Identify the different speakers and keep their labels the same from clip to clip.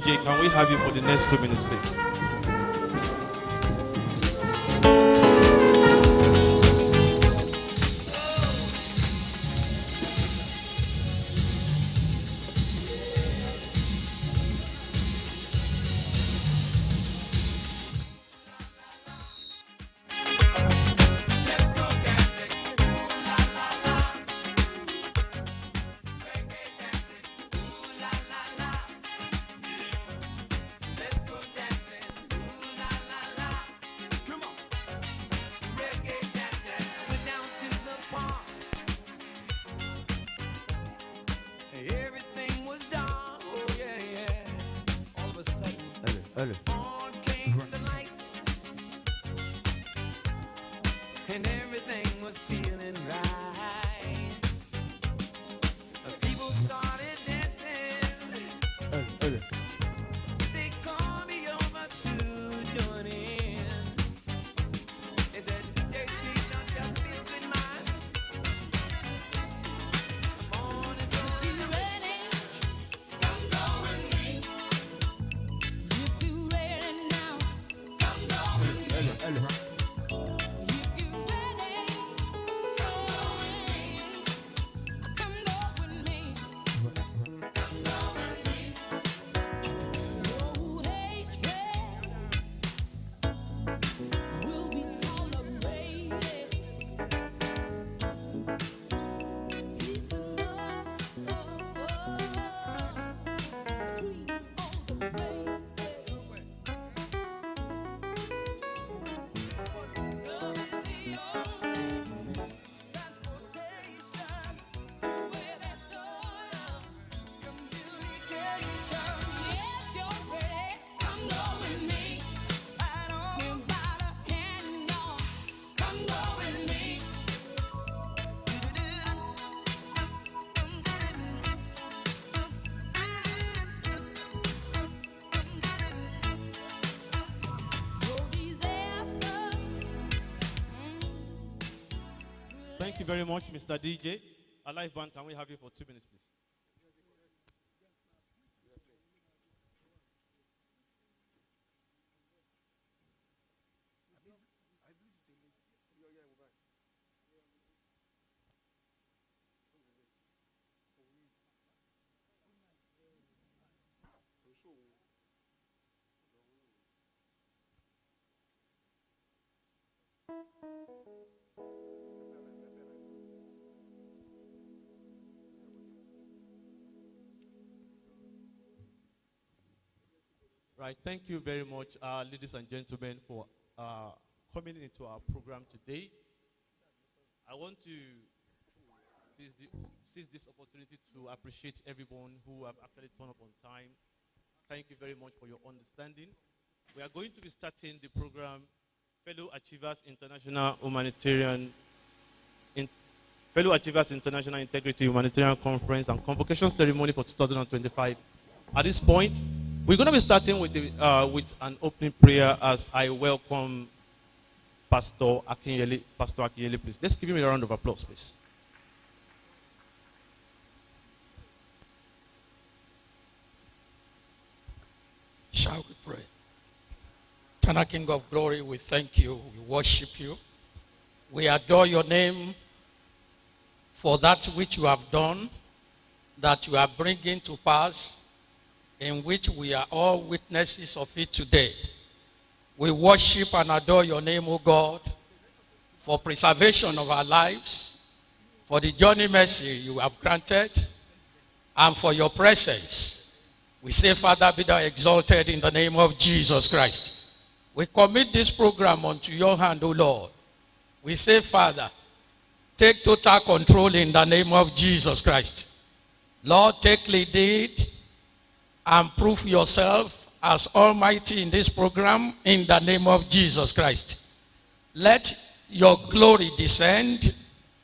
Speaker 1: DJ, can we have you for the next 2 minutes, please?
Speaker 2: Öyle.
Speaker 3: And everything was feeling right. People started dancing.
Speaker 2: Öyle.
Speaker 3: They called me over to join in. They said, DJ, don't you feel good, man? Come on and go. If you're ready, come go with me. If you're ready now, come go with me.
Speaker 2: Öyle.
Speaker 1: Thank you very much, Mr. DJ. A live band, can we have you for 2 minutes, please? Right, thank you very much, ladies and gentlemen, for coming into our program today. I want to seize this opportunity to appreciate everyone who have actually turned up on time. Thank you very much for your understanding. We are going to be starting the program, Fellow Achievers International Integrity Humanitarian Conference and Convocation Ceremony for 2025. At this point, we're going to be starting with an opening prayer as I welcome Pastor Akinyele. Pastor Akinyele, please. Let's give him a round of applause, please.
Speaker 4: Shall we pray? Eternal King of Glory, we thank you, we worship you. We adore your name for that which you have done, that you are bringing to pass, in which we are all witnesses of it today. We worship and adore your name, O God, for preservation of our lives, for the journey mercy you have granted, and for your presence. We say, Father, be thou exalted in the name of Jesus Christ. We commit this program unto your hand, O Lord. We say, Father, take total control in the name of Jesus Christ. Lord, take lead and prove yourself as Almighty in this program in the name of Jesus Christ. Let your glory descend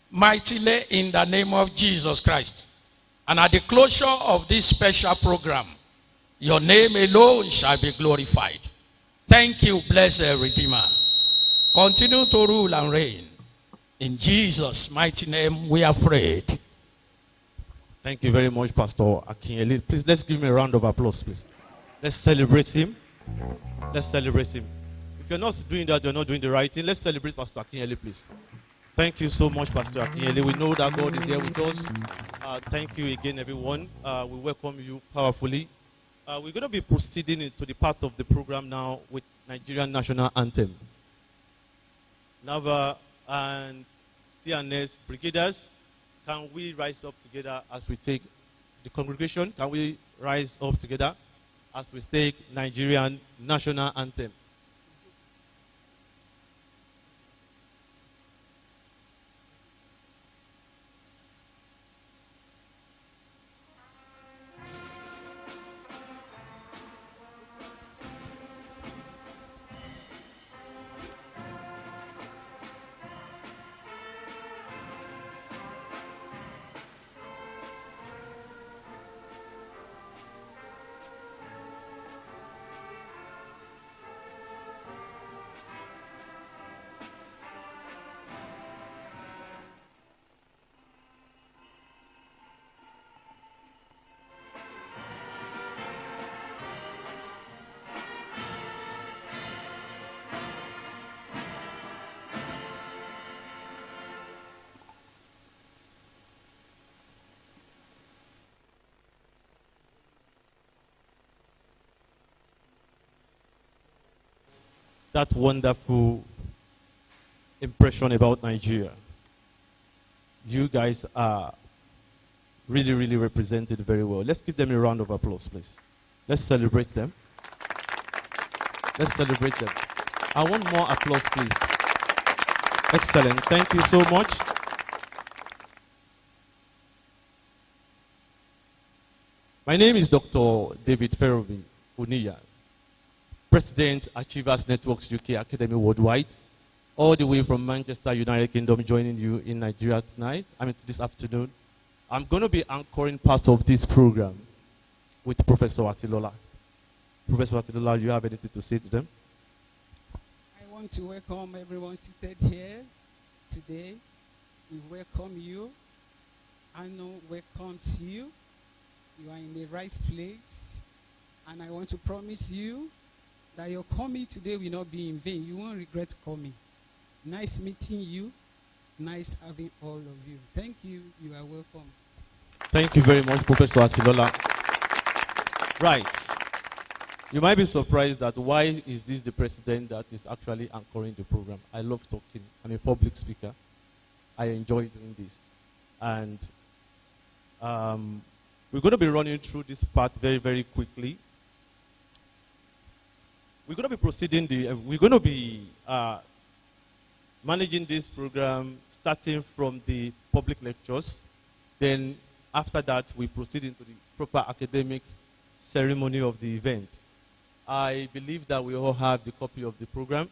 Speaker 4: mightily in the name of Jesus Christ. And at the closure of this special program, your name alone shall be glorified. Thank you, blessed Redeemer. Continue to rule and reign. In Jesus' mighty name we have prayed.
Speaker 1: Thank you very much, Pastor Akinyele. Please, let's give him a round of applause, please. Let's celebrate him. Let's celebrate him. If you're not doing that, you're not doing the right thing. Let's celebrate Pastor Akinyele, please. Thank you so much, Pastor Akinyele. We know that God is here with us. Thank you again, everyone. We welcome you powerfully. We're going to be proceeding into the part of the program now with Nigerian National Anthem. Nava and CNS Brigaders, can we rise up together as we take the congregation? Can we rise up together as we take Nigerian National Anthem? That wonderful impression about Nigeria. You guys are really, really represented very well. Let's give them a round of applause, please. Let's celebrate them. Let's celebrate them. I want more applause, please. Excellent. Thank you so much. My name is Dr. David Ferobi Uniya, President, Achievers Networks UK Academy Worldwide, all the way from Manchester, United Kingdom, joining you in Nigeria tonight. This afternoon. I'm going to be anchoring part of this program with Professor Atilola. Professor Atilola, do you have anything to say to them?
Speaker 2: I want to welcome everyone seated here today. We welcome you. Ano welcomes you. You are in the right place. And I want to promise you that your coming today will not be in vain. You won't regret coming. Nice meeting you. Nice having all of you. Thank you. You are welcome.
Speaker 1: Thank you very much, Professor Atilola. Right. You might be surprised that why is this the president that is actually anchoring the program. I love talking. I'm a public speaker. I enjoy doing this. And we're going to be running through this part very, very quickly. We're going to be proceeding, we're going to be managing this program starting from the public lectures. Then after that, we proceed into the proper academic ceremony of the event. I believe that we all have the copy of the program.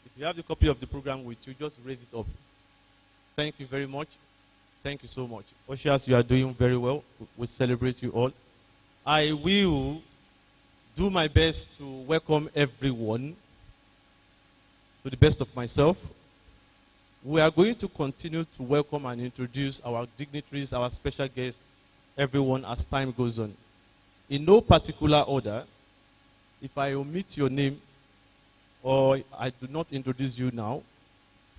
Speaker 1: If you have the copy of the program with you, just raise it up. Thank you very much. Thank you so much. Ushers, you are doing very well. We celebrate you all. I will do my best to welcome everyone to the best of myself. We are going to continue to welcome and introduce our dignitaries, our special guests, everyone as time goes on. In no particular order, if I omit your name or I do not introduce you now,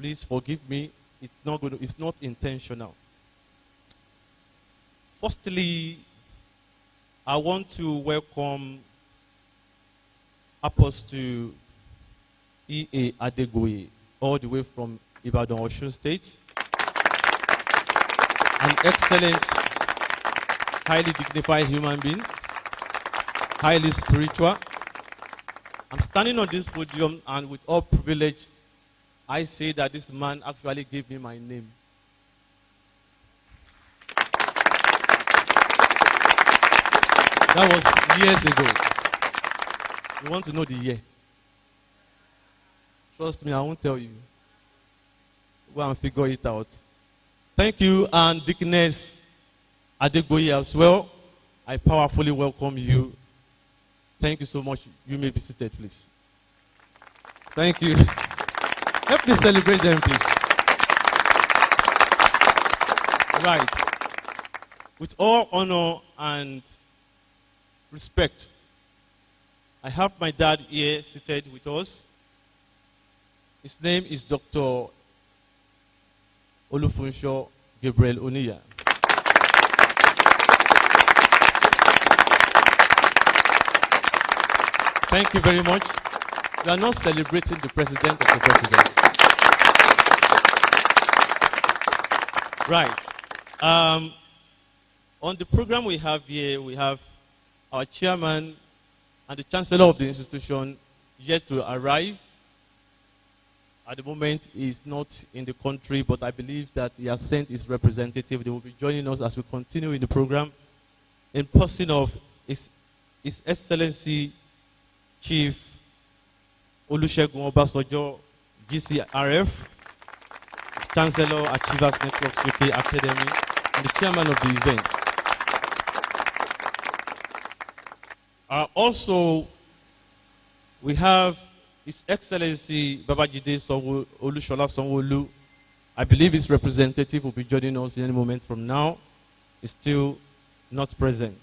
Speaker 1: please forgive me. It's not intentional. Firstly, I want to welcome Apostle E.A. Adegoye, all the way from Ibadan, Osun State. An excellent, highly dignified human being, highly spiritual. I'm standing on this podium and with all privilege, I say that this man actually gave me my name. That was years ago. You want to know the year? Trust me, I won't tell you. Go and figure it out. Thank you, and Deaconess Adegoye as well. I powerfully welcome you. Thank you so much. You may be seated, please. Thank you. Help me celebrate them, please. Right. With all honor and respect, I have my dad here seated with us. His name is Dr. Olufunsho Gabriel Oniya. Thank you very much. We are not celebrating the president of the president. Right. On the program we have here, we have our chairman and the chancellor of the institution yet to arrive. At the moment, he is not in the country, but I believe that he has sent his representative. They will be joining us as we continue in the program in person of His Excellency Chief Olusegun Obasanjo, GCRF, Chancellor Achievers Networks UK Academy, and the chairman of the event. Also, we have His Excellency Babajide Olushola Sanwo-Olu. I believe his representative will be joining us in any moment from now. He's still not present.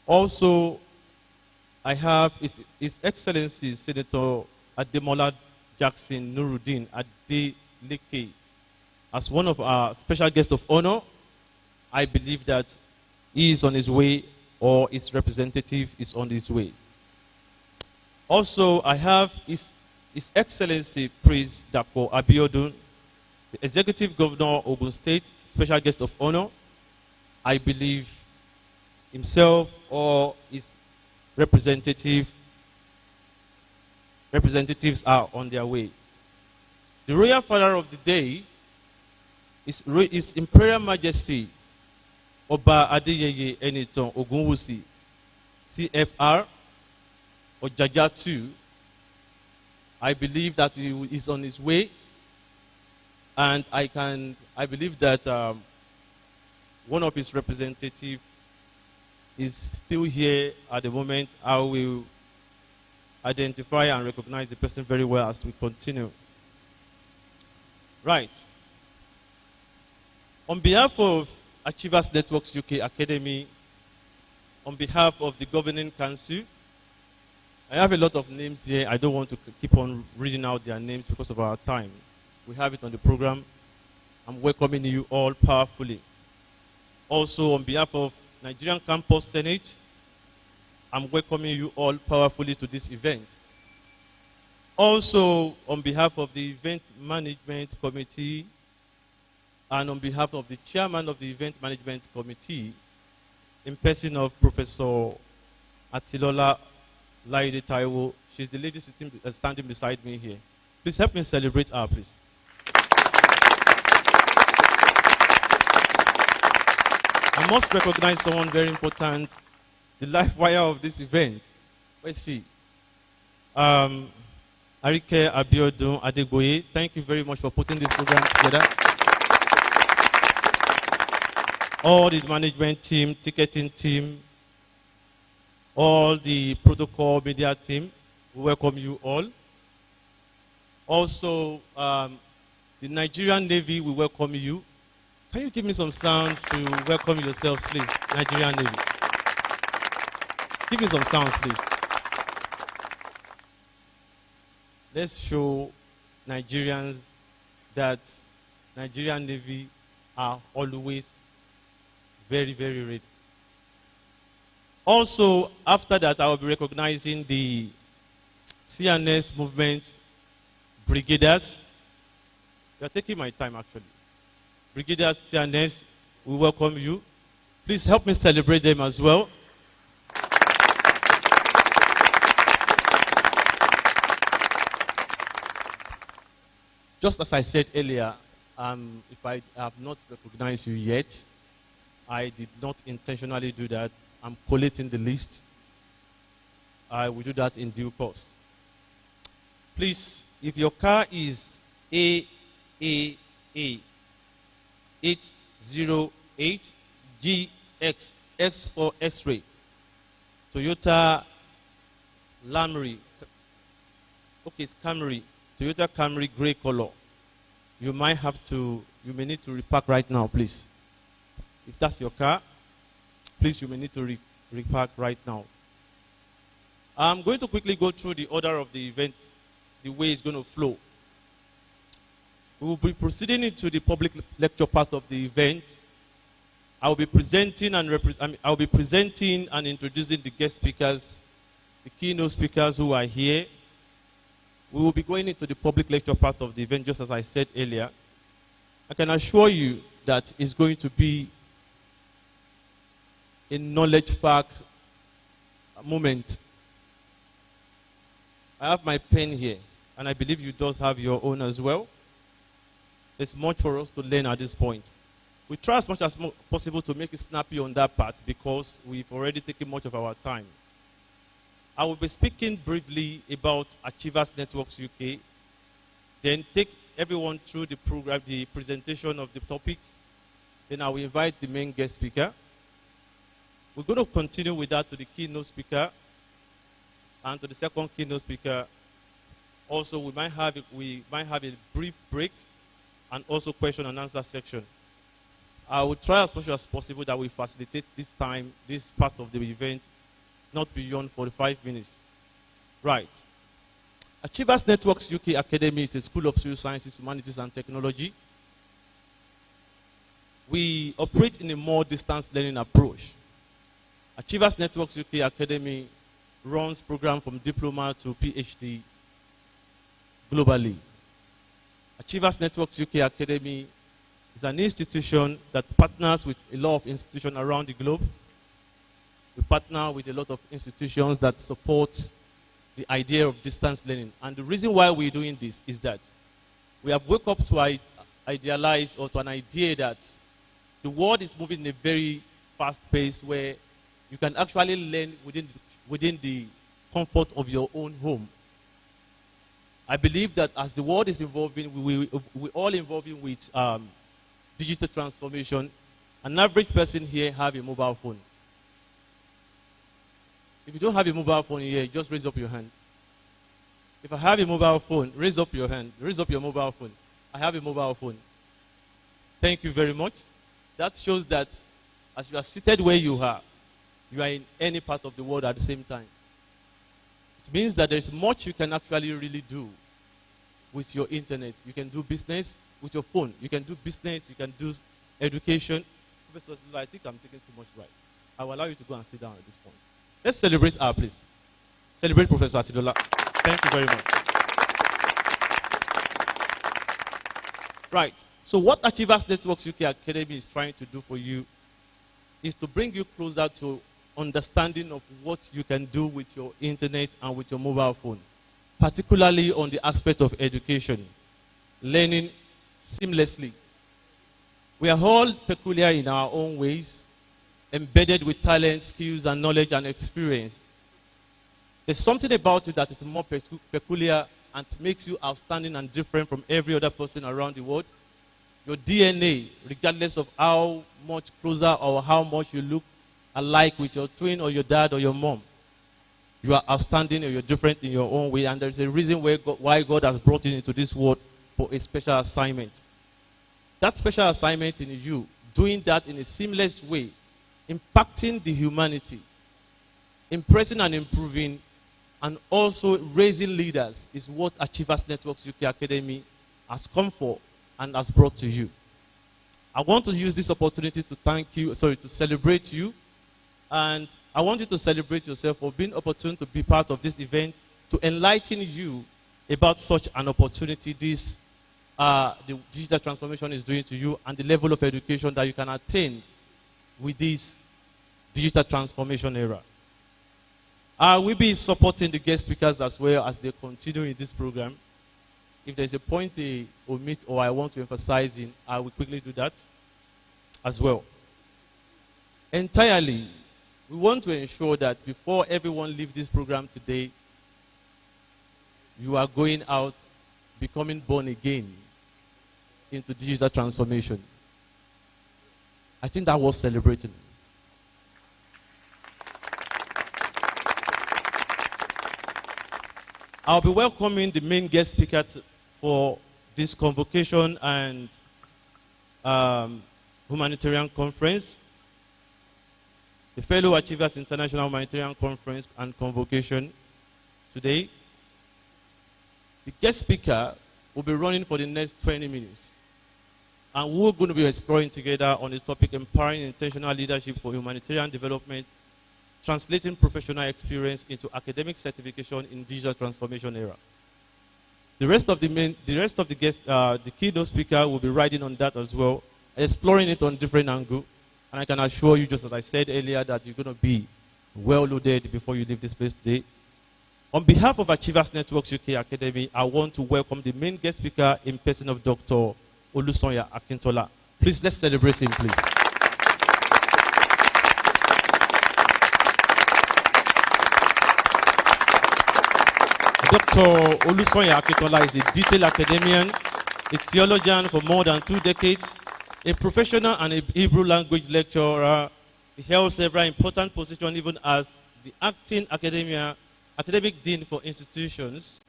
Speaker 1: Also, I have His Excellency Senator Ademola Jackson Nuruddin Adeleke as one of our special guests of honor. I believe that he is on his way, or his representative is on his way. Also, I have His Excellency Prince Dapo Abiodun, the Executive Governor of Ogun State, special guest of honor. I believe himself or his representatives are on their way. The royal father of the day is His Imperial Majesty Oba Adeyeye Enitan Ogunwusi, CFR, Ojaja 2. I believe that he is on his way, and I believe that one of his representatives is still here at the moment. I will identify and recognize the person very well as we continue. Right. On behalf of Achievers Networks UK Academy, on behalf of the Governing Council, I have a lot of names here. I don't want to keep on reading out their names because of our time. We have it on the program. I'm welcoming you all powerfully. Also, on behalf of Nigerian Campus Senate, I'm welcoming you all powerfully to this event. Also, on behalf of the Event Management Committee and on behalf of the Chairman of the Event Management Committee, in person of Professor Atilola Laide Taiwo, she's the lady standing beside me here. Please help me celebrate her, please. I must recognize someone very important, the life wire of this event. Where is she? Arike Abiodun Adegboye, thank you very much for putting this program together. All the management team, ticketing team, all the protocol media team, we welcome you all. Also, the Nigerian Navy, we welcome you. Can you give me some sounds to welcome yourselves, please? Nigerian Navy. Give me some sounds, please. Let's show Nigerians that Nigerian Navy are always very, very ready. Also, after that, I will be recognizing the CNS movement brigaders. You are taking my time, actually. Brigaders, CNS, we welcome you. Please help me celebrate them as well. Just as I said earlier, if I have not recognized you yet, I did not intentionally do that. I'm collating the list. I will do that in due course. Please, if your car is AAA 808 GX, X for X-ray, Toyota Camry, okay, it's Camry, Toyota Camry gray color, you may need to repark right now, please. If that's your car, please, you may need to repark right now. I'm going to quickly go through the order of the event, the way it's going to flow. We will be proceeding into the public lecture part of the event. I will be presenting and introducing the guest speakers, the keynote speakers who are here. We will be going into the public lecture part of the event, just as I said earlier. I can assure you that it's going to be a knowledge pack moment. I have my pen here, and I believe you do have your own as well. There's much for us to learn at this point. We try as much as possible to make it snappy on that part because we've already taken much of our time. I will be speaking briefly about Achievers Networks UK, then take everyone through the program, the presentation of the topic. Then I will invite the main guest speaker. We're going to continue with that to the keynote speaker and to the second keynote speaker. Also, we might have a brief break and also question and answer section. I will try as much as possible that we facilitate this time, this part of the event, not beyond 45 minutes. Right. Achievers Networks UK Academy is a school of social sciences, humanities, and technology. We operate in a more distance learning approach. Achievers Networks UK Academy runs programs from diploma to PhD globally. Achievers Networks UK Academy is an institution that partners with a lot of institutions around the globe. We partner with a lot of institutions that support the idea of distance learning. And the reason why we're doing this is that we have woke up to idealize or to an idea that the world is moving in a very fast pace where you can actually learn within the comfort of your own home. I believe that as the world is evolving, we're all evolving with digital transformation. An average person here have a mobile phone. If you don't have a mobile phone here, just raise up your hand. If I have a mobile phone, raise up your hand. Raise up your mobile phone. I have a mobile phone. Thank you very much. That shows that as you are seated where you are in any part of the world at the same time. It means that there is much you can actually really do with your internet. You can do business with your phone. You can do business. You can do education. Professor, I think I'm taking too much right. I will allow you to go and sit down at this point. Let's celebrate our please. Celebrate Professor Atidola. Thank you very much. Right. So what Achievers Networks UK Academy is trying to do for you is to bring you closer to understanding of what you can do with your internet and with your mobile phone, particularly on the aspect of education, learning seamlessly. We are all peculiar in our own ways, embedded with talent, skills, and knowledge and experience. There's something about you that is more peculiar and makes you outstanding and different from every other person around the world. Your DNA, regardless of how much closer or how much you look alike with your twin or your dad or your mom, you are outstanding or you're different in your own way, and there's a reason why God has brought you into this world for a special assignment. That special assignment in you, doing that in a seamless way, impacting the humanity, impressing and improving, and also raising leaders is what Achievers Networks UK Academy has come for and has brought to you. I want to use this opportunity to celebrate you, and I want you to celebrate yourself for being opportune to be part of this event, to enlighten you about such an opportunity the digital transformation is doing to you and the level of education that you can attain with this digital transformation era. We'll be supporting the guest speakers as well as they continue in this program. If there's a point they omit or I want to emphasize in, I will quickly do that as well. Entirely, we want to ensure that before everyone leaves this program today, you are going out, becoming born again into digital transformation. I think that was celebrating. I'll be welcoming the main guest speaker for this convocation and humanitarian conference, the Fellow Achievers International Humanitarian Conference and Convocation, today. The guest speaker will be running for the next 20 minutes. And we're going to be exploring together on the topic empowering intentional leadership for humanitarian development, translating professional experience into academic certification in digital transformation era. The rest of the guests, the keynote speaker will be riding on that as well, exploring it on different angles. And I can assure you, just as I said earlier, that you're going to be well loaded before you leave this place today. On behalf of Achievers Networks UK Academy, I want to welcome the main guest speaker in person of Dr. Olusonya Akintola. Please, let's celebrate him, please. Dr. Olusonya Akintola is a detailed academician, a theologian for more than 2 decades, a professional and a Hebrew language lecturer. He held several important positions even as the acting academic dean for institutions.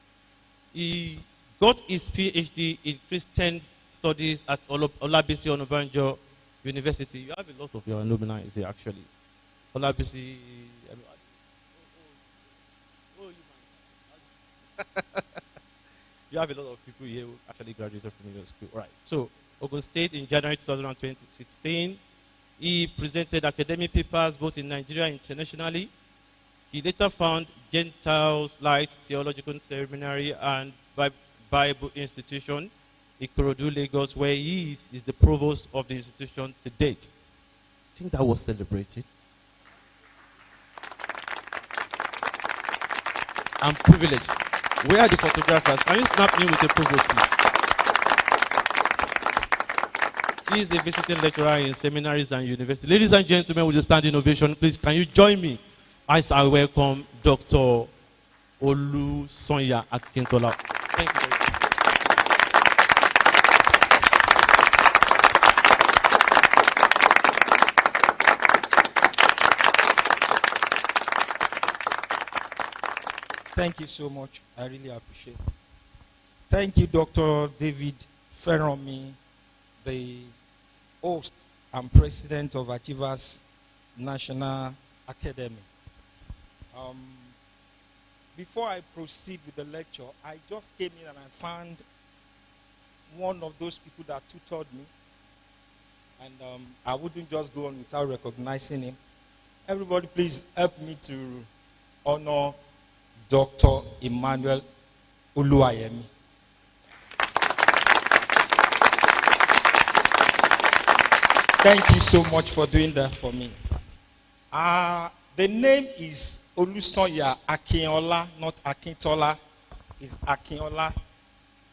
Speaker 1: He got his PhD in Christian studies at Olabisi Onabanjo University. You have a lot of your alumni here, actually. Olabisi. You have a lot of people here who actually graduated from your school. Right. So, Ogun State in January 2016. He presented academic papers both in Nigeria and internationally. He later found Gentiles Light Theological Seminary and Bible Institution, Ikorodu, Lagos, where he is the provost of the institution to date. I think that was celebrated. I'm privileged. Where are the photographers? Can you snap me with a provost, please? He is a visiting lecturer in seminaries and universities. Ladies and gentlemen, with a standing ovation, please, can you join me as I welcome Dr. Olusonya Akintola. Thank you very much.
Speaker 5: Thank you so much. I really appreciate it. Thank you, Dr. David Feromi, the host and president of Achievers National Academy. Before I proceed with the lecture, I just came in and I found one of those people that tutored me. And I wouldn't just go on without recognizing him. Everybody, please help me to honor Dr. Emmanuel Uluayemi. Thank you so much for doing that for me. The name is Olusonya Akinola, not Akintola. It's Akinola.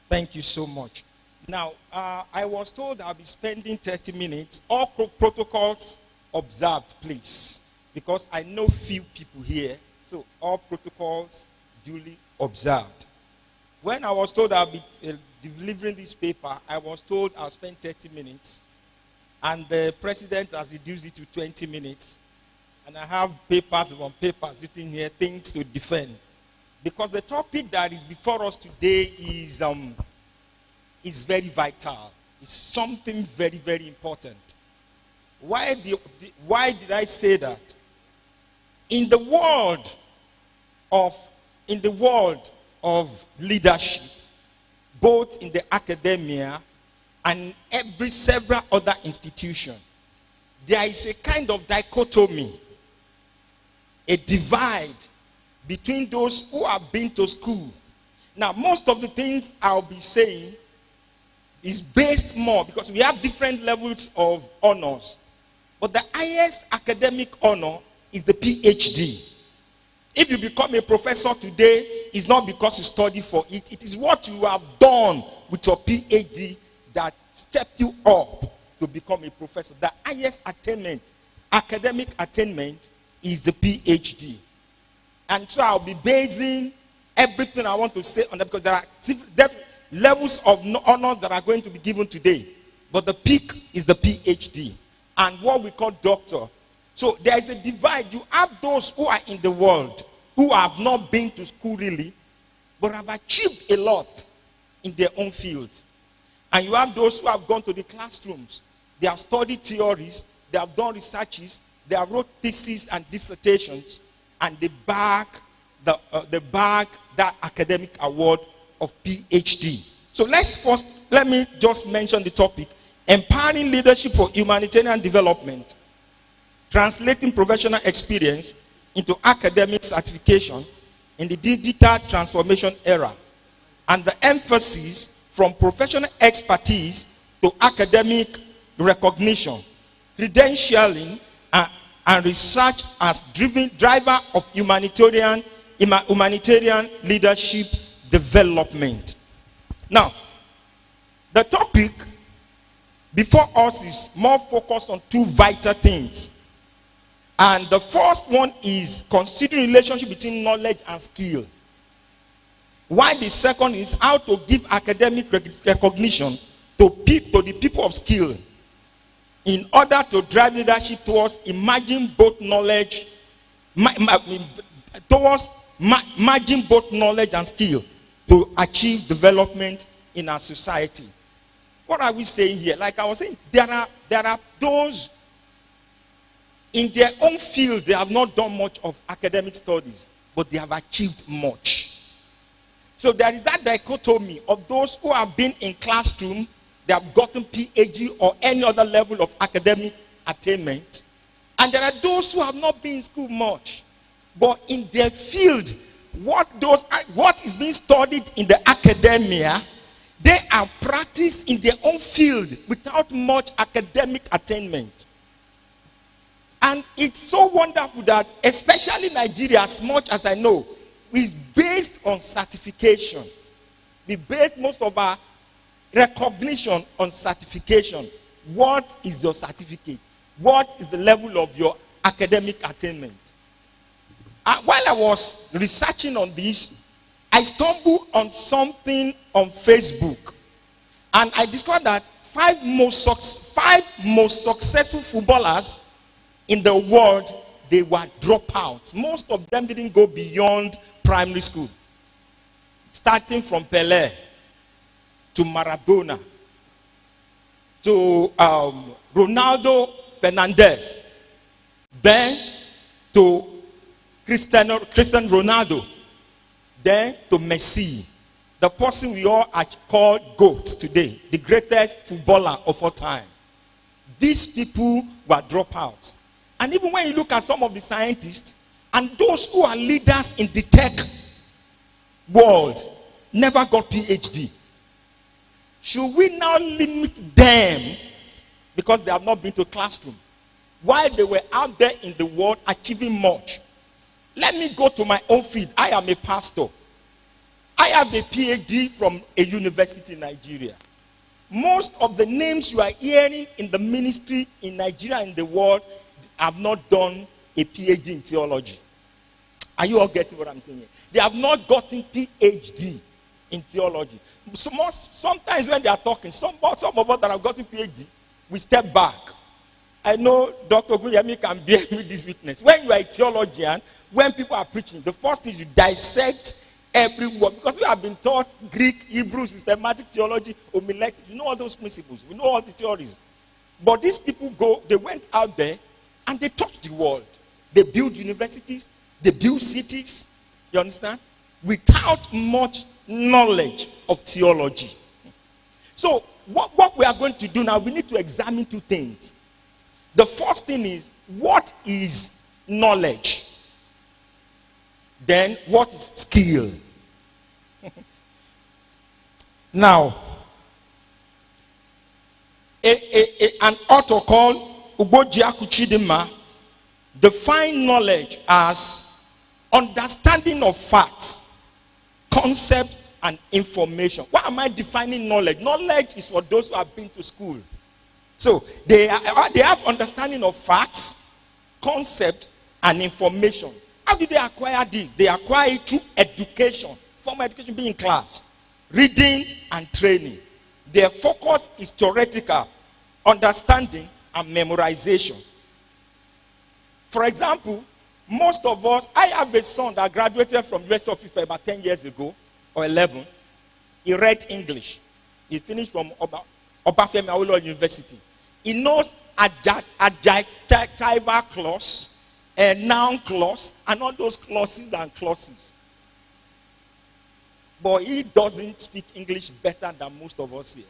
Speaker 5: Thank you so much. Now, I was told I'll be spending 30 minutes. All protocols observed, please. Because I know few people here. So, all protocols duly observed. When I was told I'll be delivering this paper, I was told I'll spend 30 minutes. And the president has reduced it to 20 minutes. And I have papers upon papers written here, things to defend. Because the topic that is before us today is very vital. It's something very, very important. Why did I say that? In the world of leadership, both in the academia and several other institutions, there is a kind of dichotomy, a divide between those who have been to school. Now, most of the things I'll be saying is based more because we have different levels of honors. But the highest academic honor is the PhD. If you become a professor today, it's not because you study for it. It is what you have done with your PhD that stepped you up to become a professor. The highest attainment, academic attainment, is the PhD. And so I'll be basing everything I want to say on that because there are levels of honors that are going to be given today. But the peak is the PhD and what we call doctor. So there is a divide. You have those who are in the world who have not been to school really, but have achieved a lot in their own field. And you have those who have gone to the classrooms. They have studied theories, they have done researches, they have wrote theses and dissertations, and they back the bag that academic award of PhD. So let me just mention the topic: empowering leadership for humanitarian development, translating professional experience into academic certification in the digital transformation era, and the emphasis from professional expertise to academic recognition, credentialing, and research as driver of humanitarian leadership development. Now, the topic before us is more focused on two vital things. And the first one is considering relationship between knowledge and skill. While the second is how to give academic recognition to the people of skill in order to drive leadership towards merging both knowledge and skill to achieve development in our society. What are we saying here? Like I was saying, there are those in their own field, they have not done much of academic studies, but they have achieved much. So there is that dichotomy of those who have been in classroom, they have gotten PhD or any other level of academic attainment. And there are those who have not been in school much, but in their field, what is being studied in the academia, they are practiced in their own field without much academic attainment. And it's so wonderful that, especially Nigeria, as much as I know, is based on certification. We base most of our recognition on certification. What is your certificate? What is the level of your academic attainment? While I was researching on this, I stumbled on something on Facebook. And I discovered that five most successful footballers in the world, they were dropouts. Most of them didn't go beyond primary school. Starting from Pelé to Maradona to Ronaldo Fernandez, then to Cristiano Ronaldo, then to Messi, the person we all are called GOAT today, the greatest footballer of all time. These people were dropouts. And even when you look at some of the scientists and those who are leaders in the tech world, never got PhD. Should we now limit them because they have not been to classroom while they were out there in the world achieving much? Let me go to my own field. I am a pastor. I have a PhD from a university in Nigeria. Most of the names you are hearing in the ministry in Nigeria and the world have not done a PhD in theology. Are you all getting what I'm saying here? They have not gotten PhD in theology. So sometimes when they are talking, some of us that have gotten PhD, we step back. I know Dr. Gunyemi can bear me this witness. When you are a theologian, when people are preaching, the first thing is you dissect every word. Because we have been taught Greek, Hebrew, systematic theology, homiletic. You know all those principles. We know all the theories. But these people they went out there and they touched the world. They built universities. They built cities. You understand? Without much knowledge of theology. So what we are going to do now, we need to examine two things. The first thing is, what is knowledge? Then, what is skill? Now, an author called Ugojiaku Chidinma defined knowledge as understanding of facts, concept, and information. Why am I defining knowledge? Knowledge is for those who have been to school. So they have understanding of facts, concept, and information. How do they acquire this? They acquire it through education. Formal education being in class, reading and training. Their focus is theoretical, understanding, and memorization. For example, most of us, I have a son that graduated from University of Ife about 10 years ago, or 11. He read English. He finished from Obafemi Awolowo University. He knows adjectival clause, noun clause, and all those clauses and clauses. but he doesn't speak English better than most of us here.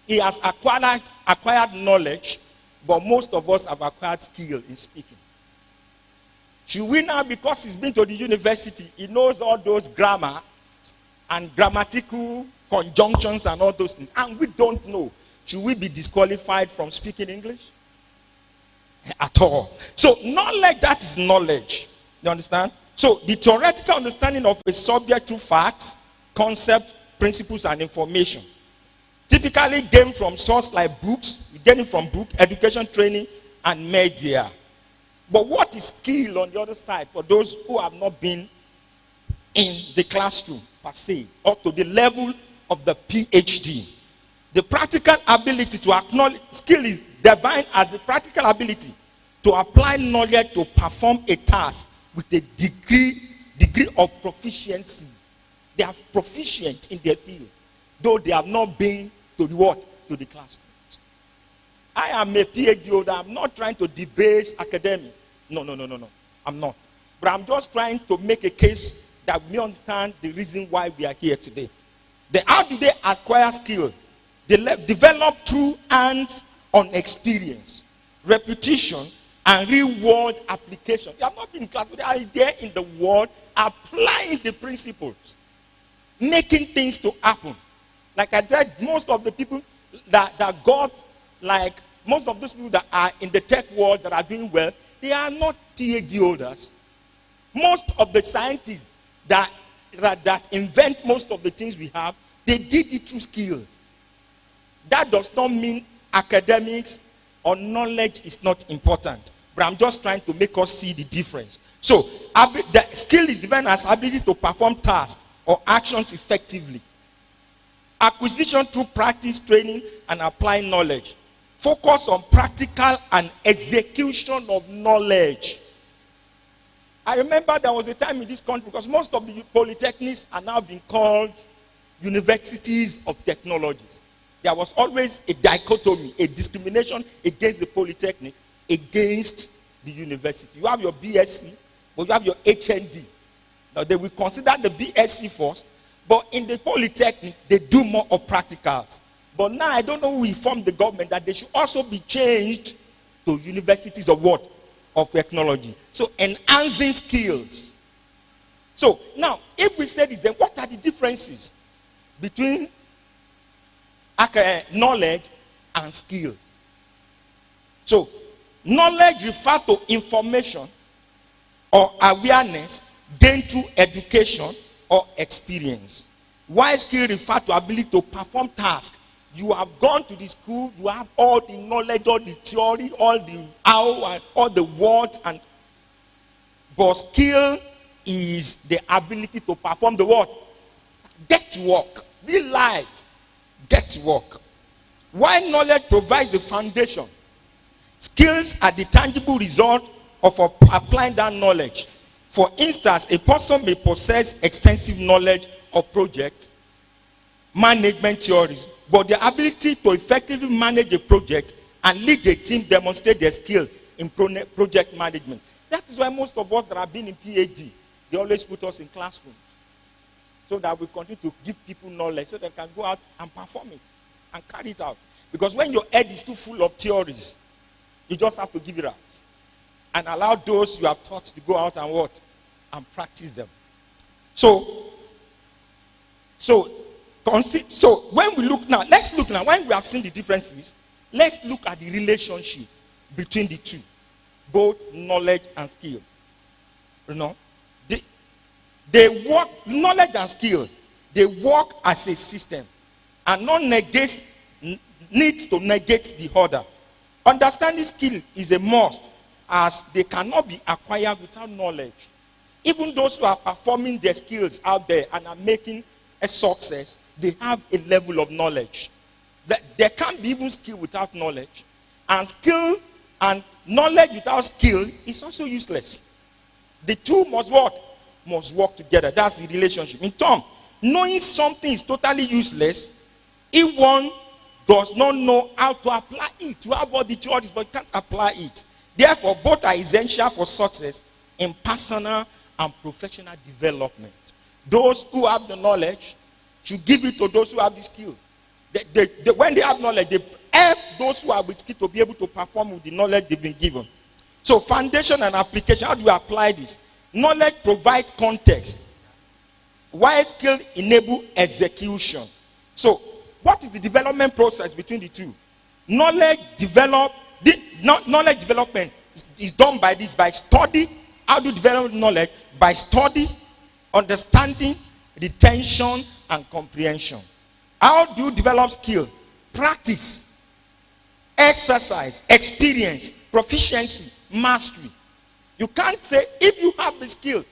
Speaker 5: He has acquired knowledge, but most of us have acquired skill in speaking. Should we now, because he's been to the university, he knows all those grammar and grammatical conjunctions and all those things, and we don't know, should we be disqualified from speaking English? At all. So knowledge, that is knowledge. You understand? So the theoretical understanding of a subject through facts, concepts, principles, and information. Typically gained from sources like books, you get it from book, education, training, and media. But what is skill on the other side for those who have not been in the classroom per se, or to the level of the PhD? The practical ability to acknowledge, skill is defined as the practical ability to apply knowledge to perform a task with a degree of proficiency. They are proficient in their field, though they have not been to the what? To the classroom. I am a PhD holder. I'm not trying to debase academic. No. I'm not. But I'm just trying to make a case that we understand the reason why we are here today. How do they acquire skill? They develop through hands-on experience, repetition, and real-world application. You have not been in class, but they are there in the world applying the principles, making things to happen. Like I said, most of the people that got, like most of those people that are in the tech world that are doing well, they are not PhD holders. Most of the scientists that invent most of the things we have, they did it through skill. That does not mean academics or knowledge is not important. But I'm just trying to make us see the difference. So, the skill is defined as ability to perform tasks or actions effectively. Acquisition through practice, training, and applying knowledge. Focus on practical and execution of knowledge. I remember there was a time in this country, because most of the polytechnics are now being called universities of technologies. There was always a dichotomy, a discrimination against the polytechnic, against the university. You have your BSc, but you have your HND. Now they will consider the BSc first, but in the polytechnic, they do more of practicals. But now I don't know who informed the government that they should also be changed to universities of what? Of technology. So enhancing skills. So now, if we say this, then what are the differences between knowledge and skill? So knowledge refers to information or awareness gained through education or experience, while skill refers to ability to perform tasks. You have gone to the school, you have all the knowledge, all the theory, all the how, and all the what, but skill is the ability to perform the what? Get to work. Real life. Get to work. While knowledge provides the foundation, skills are the tangible result of applying that knowledge. For instance, a person may possess extensive knowledge of project management theories, but the ability to effectively manage a project and lead a team demonstrate their skill in project management. That is why most of us that have been in PhD, they always put us in classrooms, so that we continue to give people knowledge, so they can go out and perform it and carry it out. Because when your head is too full of theories, you just have to give it out and allow those you have taught to go out and what? And practice them. So when we look now, let's look now, when we have seen the differences, let's look at the relationship between the two, both knowledge and skill. You know, they work, knowledge and skill, they work as a system, and none needs to negate the other. Understanding skill is a must, as they cannot be acquired without knowledge. Even those who are performing their skills out there and are making a success, they have a level of knowledge. There can't be even skill without knowledge. And skill and knowledge without skill is also useless. The two must what? Must work together. That's the relationship. In turn, knowing something is totally useless if one does not know how to apply it. You have all the theories, but you can't apply it. Therefore, both are essential for success in personal and professional development. Those who have the knowledge should give it to those who have the skill. When they have knowledge, they help those who are with skill to be able to perform with the knowledge they've been given. So foundation and application, how do you apply this? Knowledge provides context, while skill enable execution. So what is the development process between the two? Knowledge development is done by study. How do you develop knowledge? By study, understanding, retention, and comprehension. How do you develop skill? Practice, exercise, experience, proficiency, mastery. You can't say if you have the skill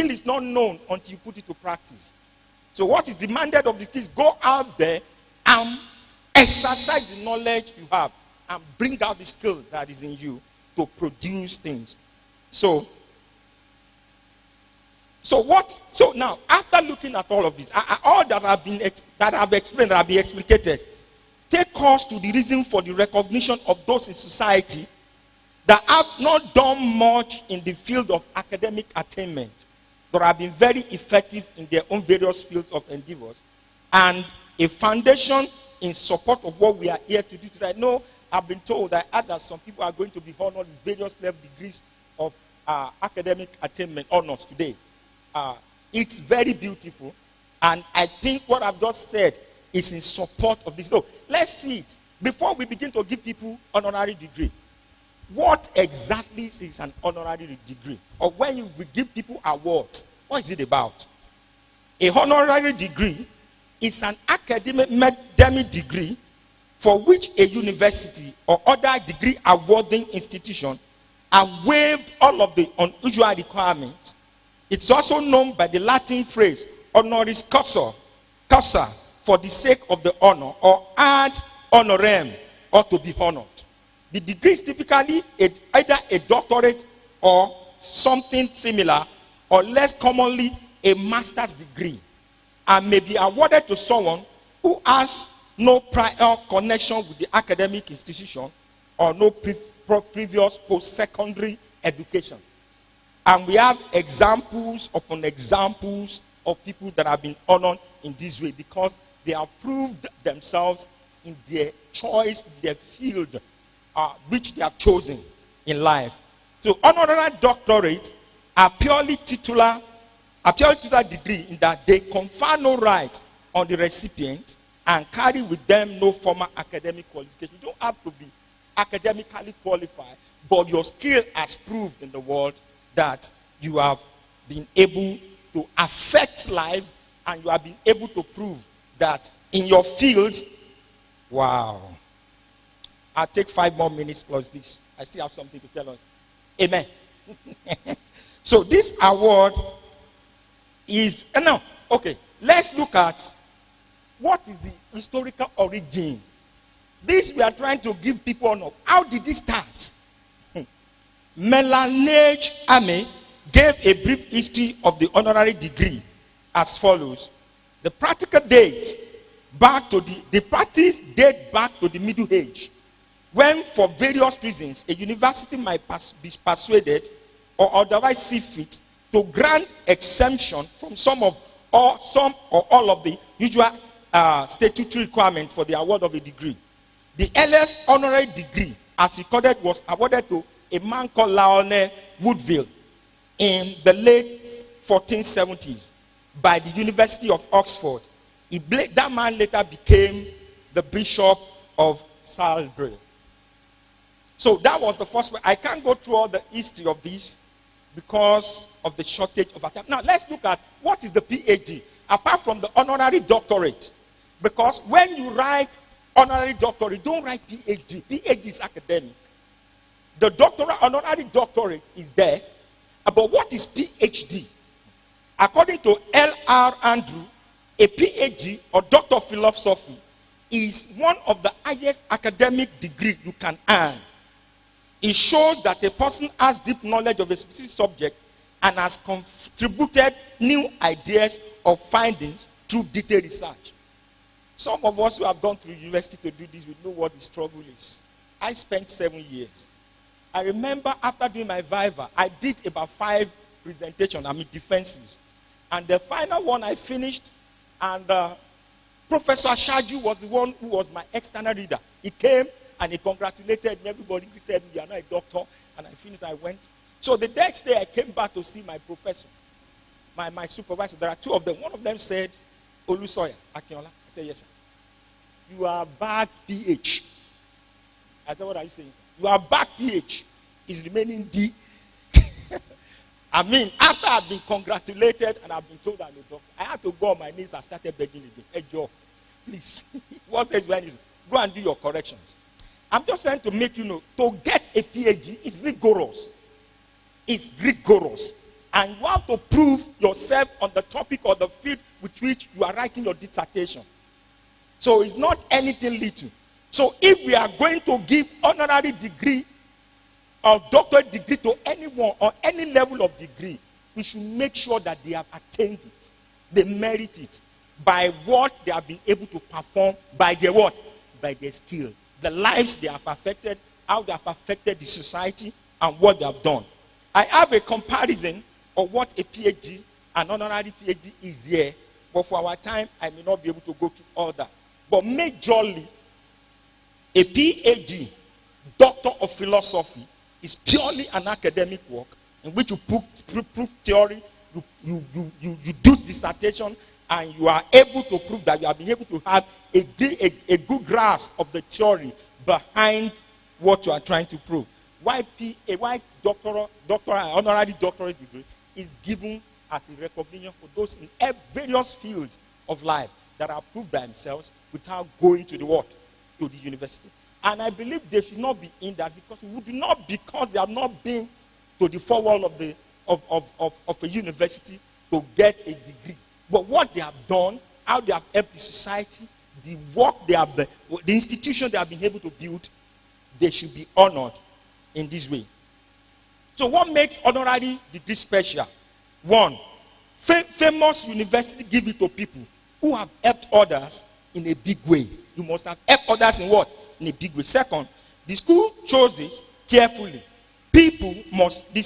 Speaker 5: is not known until you put it to practice. So what is demanded of the skill is go out there and exercise the knowledge you have and bring out the skill that is in you to produce things. So now, after looking at all of this, all that have been explicated, take us to the reason for the recognition of those in society that have not done much in the field of academic attainment, but have been very effective in their own various fields of endeavors, and a foundation in support of what we are here to do today. I know I've been told that some people are going to be honored with various level degrees of academic attainment honors today. It's very beautiful, and I think what I've just said is in support of this. So let's see it. Before we begin to give people honorary degree, what exactly is an honorary degree? Or when you give people awards, what is it about? A honorary degree is an academic degree for which a university or other degree awarding institution have waived all of the unusual requirements. It's also known by the Latin phrase honoris causa, for the sake of the honor, or ad honorem, or to be honored. The degree is typically either a doctorate or something similar, or less commonly a master's degree, and may be awarded to someone who has no prior connection with the academic institution or no previous post-secondary education. And we have examples upon examples of people that have been honored in this way because they have proved themselves in their choice, their field, which they have chosen in life. So honorary doctorate are purely titular degree in that they confer no right on the recipient and carry with them no formal academic qualification. You don't have to be academically qualified, but your skill has proved in the world that you have been able to affect life, and you have been able to prove that in your field. Wow. I'll take 5 more minutes plus this. I still have something to tell us. Amen. So this award is, now, okay, let's look at what is the historical origin. This we are trying to give people honor. How did it start? Melanage Ame gave a brief history of the honorary degree as follows. The practical date the practice date back to the Middle Age, when for various reasons a university might be persuaded or otherwise see fit to grant exemption from some or all of the usual statutory requirements for the award of a degree. The earliest honorary degree, as recorded, was awarded to a man called Lionel Woodville in the late 1470s by the University of Oxford. That man later became the Bishop of Salisbury. So that was the first one. I can't go through all the history of this because of the shortage of time. Now let's look at what is the PhD, apart from the honorary doctorate. Because when you write honorary doctorate, don't write PhD. PhD is academic. The honorary doctorate is there. But what is PhD? According to L.R. Andrew, a PhD or Doctor of Philosophy is one of the highest academic degree you can earn. It shows that a person has deep knowledge of a specific subject and has contributed new ideas or findings through detailed research. Some of us who have gone through university to do this, we know what the struggle is. I spent 7 years. I remember after doing my Viva, I did about 5 presentations, defenses. And the final one I finished, and Professor Shaju was the one who was my external reader. He came and he congratulated me. Everybody greeted me. You are not a doctor. And I finished, I went. So the next day I came back to see my professor, my supervisor. There are two of them. One of them said, Olusoya Akinola. I said, yes, sir. You are back PH. I said, what are you saying, sir? You are back PH. Is remaining D. I mean, after I've been congratulated and I've been told I'm a doctor, I had to go on my knees and started begging again. Hey, Joe, please, what else do I need? Go and do your corrections. I'm just trying to make you know, to get a PhD is rigorous. It's rigorous. And you have to prove yourself on the topic or the field with which you are writing your dissertation. So it's not anything little. So if we are going to give honorary degree or doctorate degree to anyone on any level of degree, we should make sure that they have attained it. They merit it by what they have been able to perform, by their what? By their skill. The lives they have affected, how they have affected the society, and what they have done. I have a comparison of what a PhD, an honorary PhD is here, but for our time, I may not be able to go through all that. But majorly, a PhD, Doctor of Philosophy, is purely an academic work in which you prove theory, you do dissertation, and you are able to prove that you have been able to have a good grasp of the theory behind what you are trying to prove. Why doctoral honorary doctorate degree is given as a recognition for those in various fields of life that are proved by themselves without going to the what? To the university. And I believe they should not be in that because they have not been to the forward of a university to get a degree. But what they have done, how they have helped the society, the work they have, the institution they have been able to build, they should be honored in this way. So what makes honorary degree special? One, famous university give it to people who have helped others in a big way. You must have helped others in what? In a big way. Second, the school chooses carefully. This is the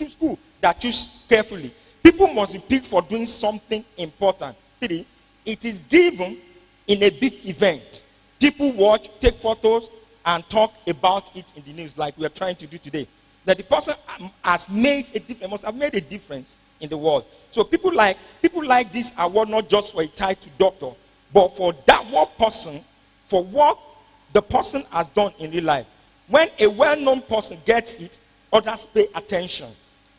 Speaker 5: school that choose carefully. People must be picked for doing something important. 3, it is given in a big event. People watch, take photos, and talk about it in the news like we are trying to do today. That the person has made a difference, must have made a difference in the world. So people like this award not just for a title doctor, but for that one person, for what the person has done in real life. When a well-known person gets it, others pay attention.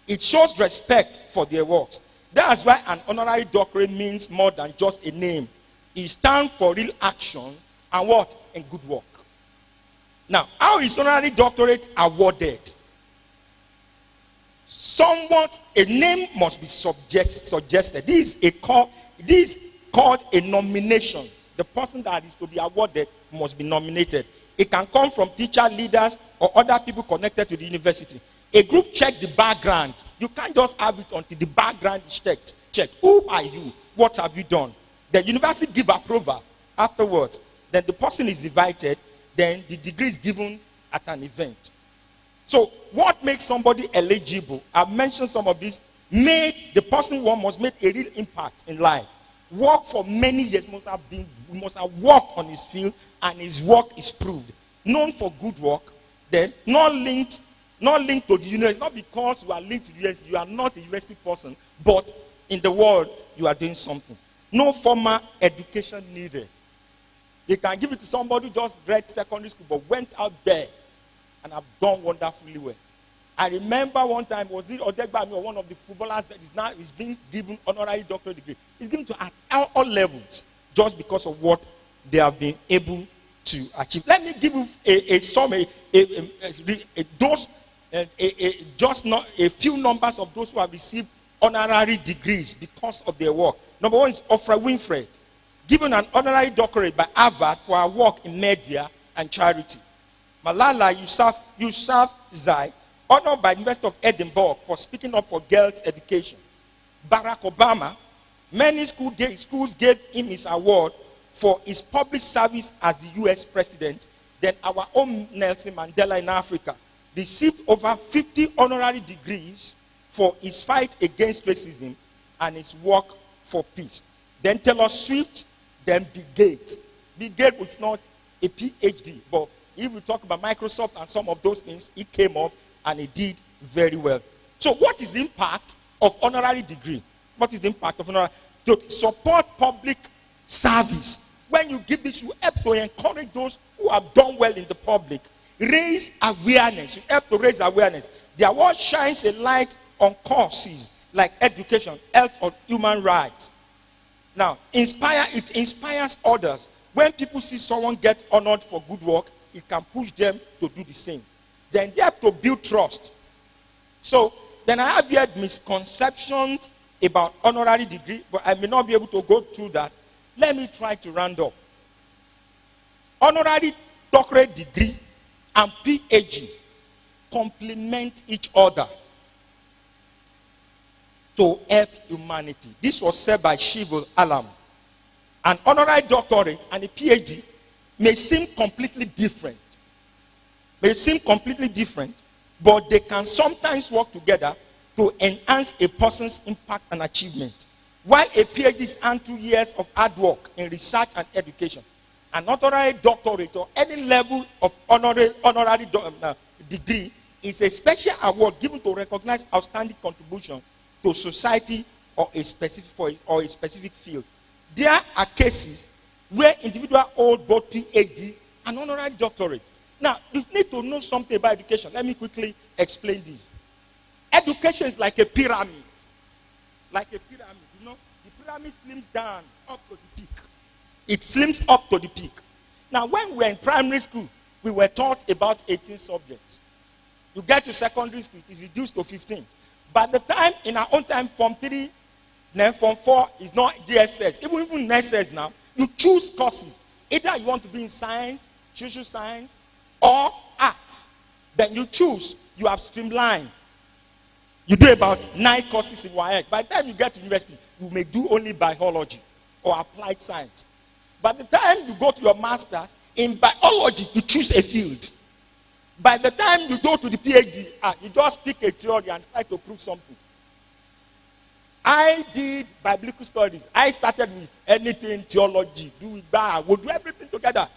Speaker 5: It shows respect for their works. That's why an honorary doctorate means more than just a name. It stands for real action and what? And good work. Now, how is honorary doctorate awarded? A name must be suggested. This is called a nomination. The person that is to be awarded must be nominated. It can come from teacher, leaders, or other people connected to the university. A group check the background. You can't just have it until the background is checked. Check. Who are you? What have you done? The university give approval afterwards. Then the person is invited. Then the degree is given at an event. So what makes somebody eligible? I've mentioned some of this. The person must make a real impact in life. Work for many years, must have worked on his field, and his work is proved. Known for good work, then not linked to the university. It's not because you are linked to the university, you are not a university person, but in the world you are doing something. No formal education needed. They can give it to somebody who just read secondary school but went out there and have done wonderfully well. I remember one time, was it Odegbami or one of the footballers that is being given honorary doctorate degree? It's given to at all levels just because of what they have been able to achieve. Let me give you a few numbers of those who have received honorary degrees because of their work. Number one is Oprah Winfrey, given an honorary doctorate by Harvard for her work in media and charity. Malala Yousafzai, honored by the University of Edinburgh for speaking up for girls' education. Barack Obama, many schools gave him his award for his public service as the U.S. president. Then our own Nelson Mandela in Africa received over 50 honorary degrees for his fight against racism and his work for peace. Then Taylor Swift, then Bill Gates. Bill Gates was not a PhD, but if we talk about Microsoft and some of those things, he came up and he did very well. So what is the impact of honorary degree? What is the impact of honorary? To support public service. When you give this, you help to encourage those who have done well in the public. Raise awareness. You help to raise awareness. The award shines a light on causes like education, health, or human rights. Now, it inspires others. When people see someone get honored for good work, it can push them to do the same. Then they have to build trust. So, then I have heard misconceptions about honorary degree, but I may not be able to go through that. Let me try to round up. Honorary doctorate degree and PhD complement each other to help humanity. This was said by Shivul Alam. An honorary doctorate and a PhD may seem completely different. But they can sometimes work together to enhance a person's impact and achievement. While a PhD is earned 2 years of hard work in research and education, an honorary doctorate or any level of honorary degree is a special award given to recognize outstanding contribution to society or a specific field. There are cases where individuals hold both PhD and honorary doctorate. Now, you need to know something about education. Let me quickly explain this. Education is like a pyramid. Like a pyramid, you know. The pyramid slims down up to the peak. It slims up to the peak. Now, when we were in primary school, we were taught about 18 subjects. You get to secondary school, it is reduced to 15. By the time, in our own time, Form 3, then Form 4 is not GSS. Even NSS now, you choose courses. Either you want to be in science, social science, or arts. Then you choose. You have streamlined. You do about 9 courses in WAEC. By the time you get to university, you may do only biology or applied science. By the time you go to your master's, in biology, you choose a field. By the time you go to the PhD, you just pick a theory and try to prove something. I did biblical studies. I started with anything, theology, would do everything together.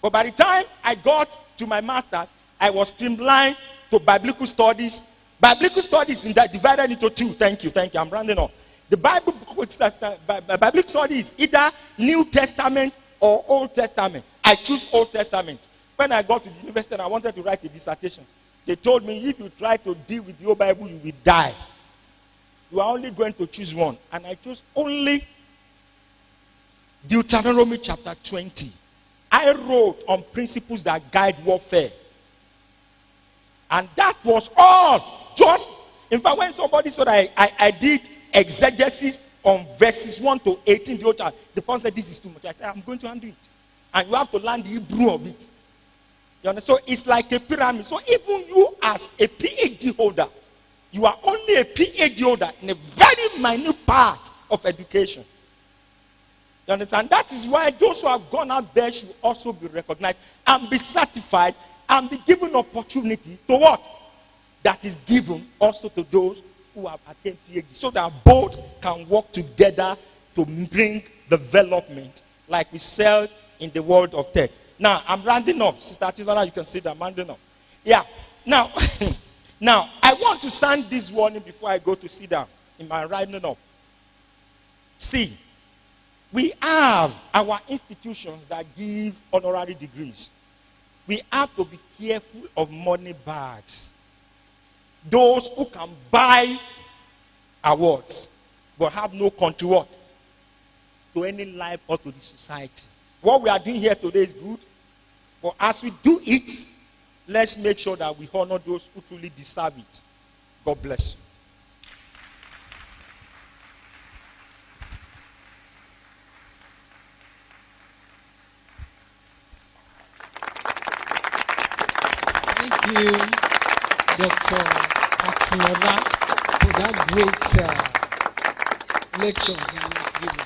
Speaker 5: But by the time I got to my master's, I was streamlined to biblical studies. Biblical studies is divided into 2. Thank you. I'm rounding up. The biblical studies either New Testament or Old Testament. I choose Old Testament. When I got to the university and I wanted to write a dissertation, they told me if you try to deal with the old Bible, you will die. You are only going to choose one. And I chose only Deuteronomy chapter 20. I wrote on principles that guide warfare. And that was all. Just, in fact, when somebody said I did exegesis on verses 1 to 18, the person said, this is too much. I said, I'm going to undo it. And you have to learn the Hebrew of it. You understand? So it's like a pyramid. So even you as a PhD holder, you are only a PhD holder in a very minute part of education. You understand? That is why those who have gone out there should also be recognized and be certified and be given opportunity to what? That is given also to those who have attained PhD, so that both can work together to bring development, like we said in the world of tech. Now, I'm rounding up. Sister Tivana, you can see that I'm rounding up. Yeah. Now, now, I want to sound this warning before I go to sit down in my rounding up. See, we have our institutions that give honorary degrees. We have to be careful of money bags. Those who can buy awards but have no control to any life or to the society. What we are doing here today is good, but as we do it, let's make sure that we honor those who truly deserve it. God bless you.
Speaker 2: Thank you, Dr. Akinola, for that great lecture that you have given.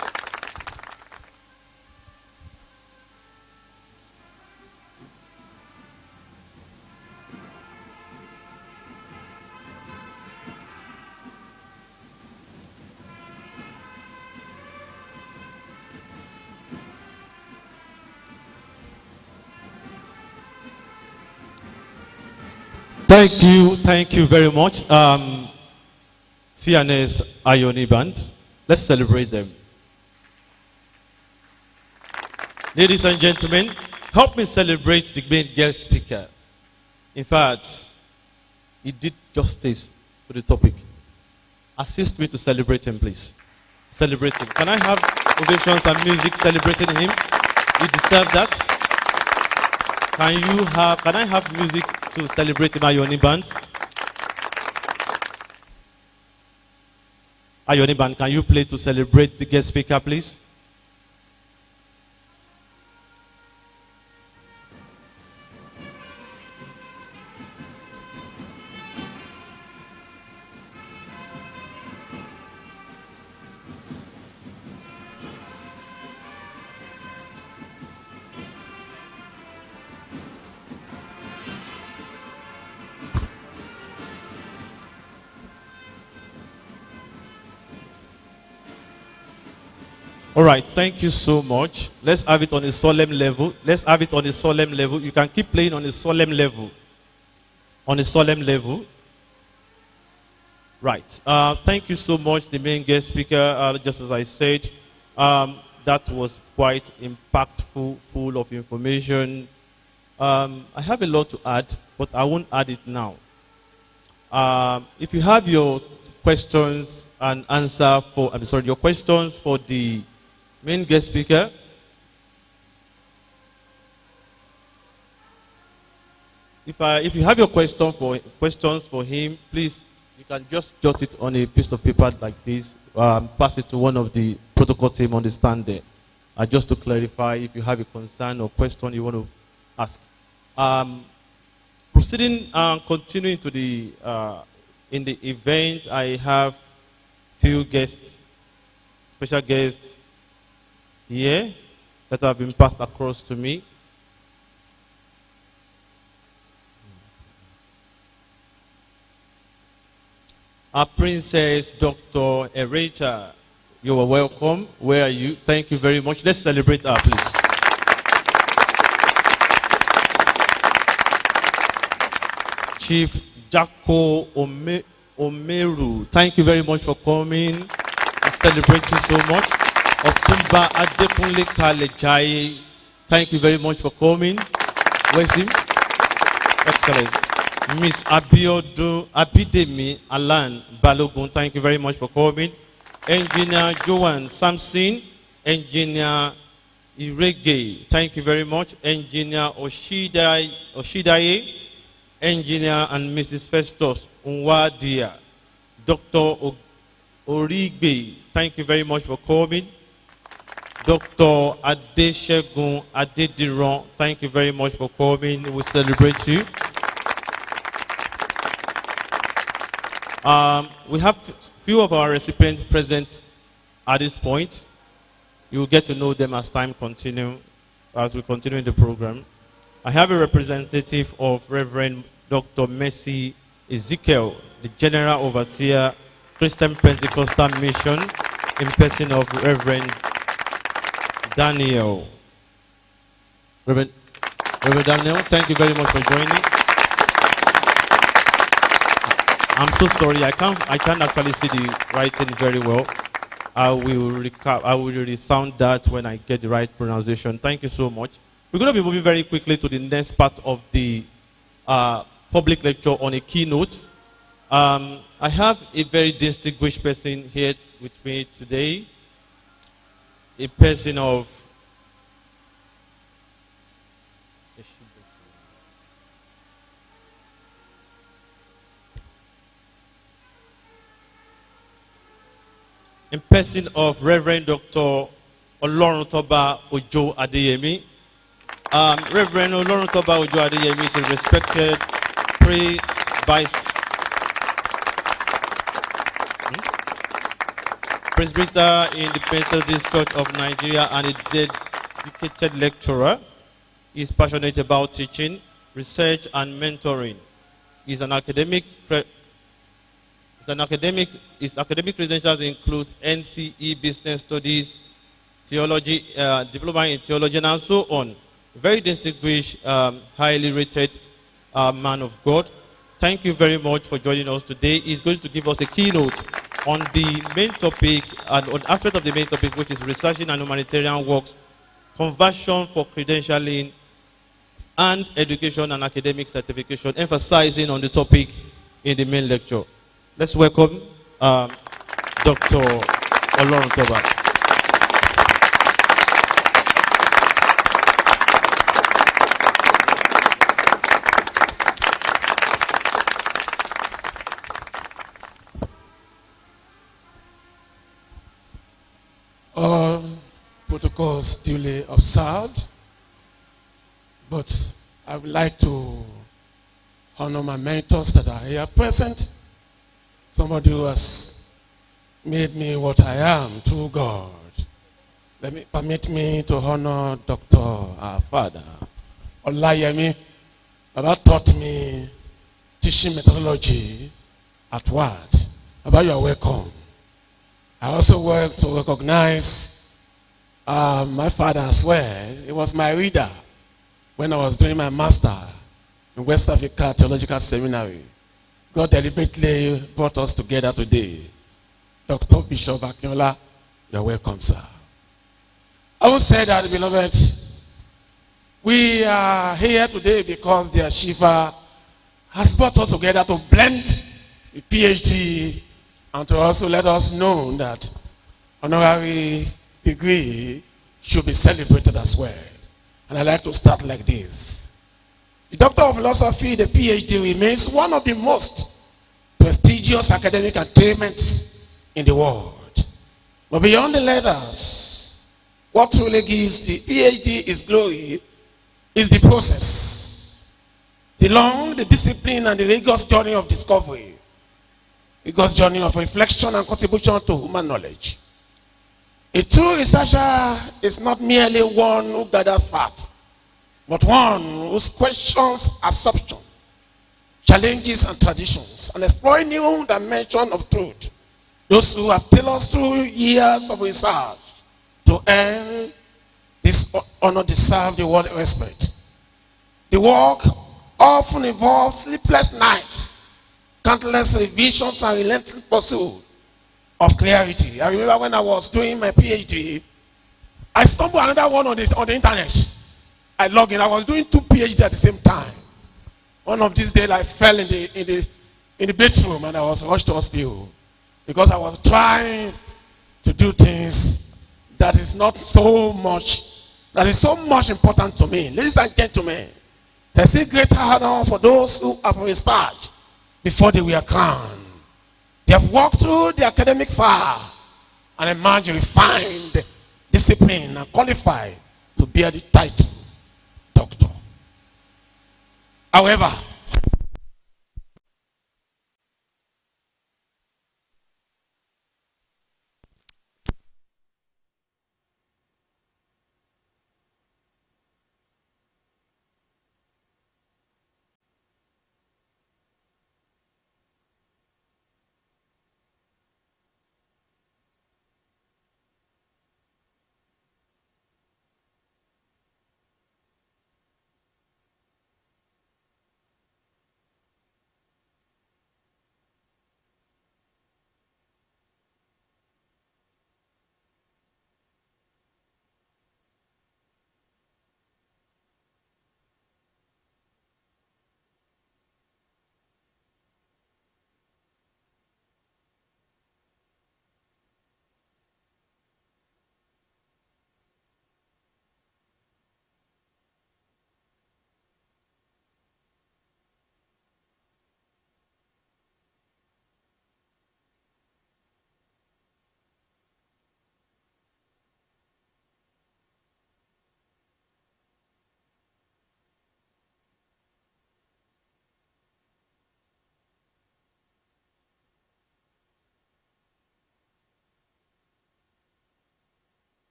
Speaker 1: Thank you very much. CNS Ioni Band. Let's celebrate them. Ladies and gentlemen, help me celebrate the main guest speaker. In fact, he did justice to the topic. Assist me to celebrate him, please. Celebrate him. Can I have ovations and music celebrating him? He deserves that. Can I have music to celebrate him, Ioni Band? Ioni Band, can you play to celebrate the guest speaker, please? All right, thank you so much. Let's have it on a solemn level. Let's have it on a solemn level. You can keep playing on a solemn level. On a solemn level. Right. Thank you so much, the main guest speaker. Just as I said, that was quite impactful, full of information. I have a lot to add, but I won't add it now. If you have your questions and answer for, your questions for the main guest speaker. If you have your questions for him, please, you can just jot it on a piece of paper like this, pass it to one of the protocol team on the stand there, just to clarify if you have a concern or question you want to ask. Proceeding and continuing to the in the event, I have few guests, special guests here that have been passed across to me. Our Princess Dr. Ereta, you are welcome. Where are you? Thank you very much. Let's celebrate her, please. Chief Jacko Omeru, thank you very much for coming. We celebrate you so much. Otumba Adekunle Kalejaye, thank you very much for coming. Where's him? Excellent. Miss Abidemi Alan Balogun, thank you very much for coming. Engineer Joan Samson, Engineer Irege, thank you very much. Engineer Oshidaye, Engineer and Mrs. Festus Unwadia, Dr. Origbe, thank you very much for coming. Dr. Adeshegun Adediran, thank you very much for coming. We celebrate you. We have few of our recipients present at this point. You will get to know them as time continues, as we continue in the program. I have a representative of Reverend Dr. Mercy Ezekiel, the General Overseer, Christian Pentecostal Mission, in person of Reverend Daniel. Reverend Daniel, thank you very much for joining. I'm so sorry, I can't actually see the writing very well. I will resound that when I get the right pronunciation. Thank you so much. We're going to be moving very quickly to the next part of the public lecture on a keynote. I have a very distinguished person here with me today, a person of Reverend Dr. Oloruntoba Ojo Adeyemi. Reverend Oloruntoba Ojo Adeyemi is a respected presbyter in the Methodist Church of Nigeria and a dedicated lecturer. He is passionate about teaching, research, and mentoring. His academic credentials include NCE Business Studies, Theology, Diploma in Theology, and so on. Very distinguished, highly rated man of God. Thank you very much for joining us today. He's going to give us a keynote on the main topic and on aspect of the main topic, which is researching and humanitarian works, conversion for credentialing, and education and academic certification, emphasizing on the topic in the main lecture. Let's welcome Dr. Oloruntoba.
Speaker 6: All protocols duly observed, but I would like to honor my mentors that are here present. Somebody who has made me what I am through God. Permit me to honor Dr. Our father, Olayemi. Baba taught me teaching methodology at what? Baba, you are welcome. I also work to recognize my father as well. He was my reader when I was doing my master in West Africa Theological Seminary. God deliberately brought us together today. Dr. Bishop Akinola, you're welcome, sir. I will say that, beloved, we are here today because the Shiva has brought us together to blend the PhD and to also let us know that honorary degree should be celebrated as well. And I'd like to start like this. The Doctor of Philosophy, the PhD, remains one of the most prestigious academic attainments in the world. But beyond the letters, what truly gives the PhD its glory is the process. The discipline, and the rigorous journey of discovery. Rigorous journey of reflection and contribution to human knowledge. A true researcher is not merely one who gathers facts, but one who questions assumptions, challenges and traditions, and explores new dimensions of truth. Those who have taken us through years of research to earn this honor deserve the world respect. The work often involves sleepless nights, countless revisions, and relentless pursuit of clarity. I remember when I was doing my PhD, I stumbled another one on the internet. I logged in. I was doing 2 PhD at the same time. One of these days, I fell in the bedroom and I was rushed to hospital because I was trying to do things that is so much important to me. Ladies and gentlemen, there's a greater honor for those who have researched before they were crowned. They have walked through the academic fire and emerged refined, disciplined, and qualified to bear the title doctor. However,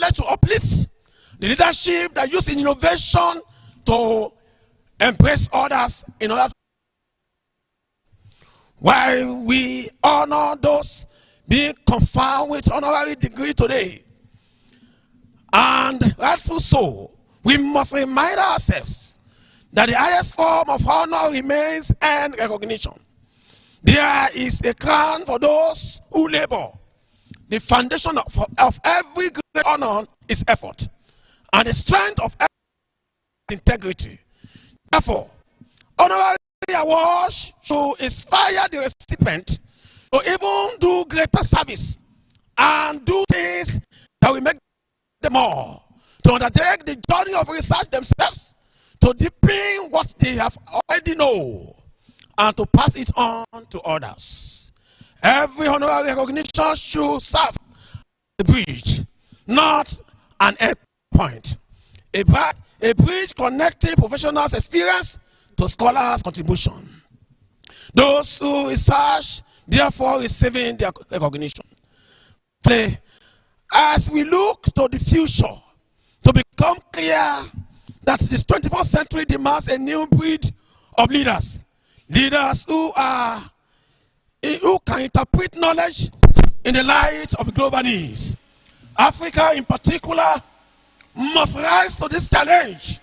Speaker 6: knowledge to uplift, the leadership that use innovation to embrace others in order to. While we honor those being conferred with honorary degree today, and rightful so, we must remind ourselves that the highest form of honor remains and recognition. There is a crown for those who labor. The foundation of every great honor is effort, and the strength of effort is integrity. Therefore, honorary awards should inspire the recipient to even do greater service and do things that will make them more, to undertake the journey of research themselves, to deepen what they have already know, and to pass it on to others. Every honorary recognition should serve a bridge, not an end point. A bridge connecting professionals' experience to scholars' contribution. Those who research, therefore, receiving their recognition. As we look to the future, to become clear that this 21st century demands a new breed of leaders. Leaders who can interpret knowledge in the light of global needs. Africa, in particular, must rise to this challenge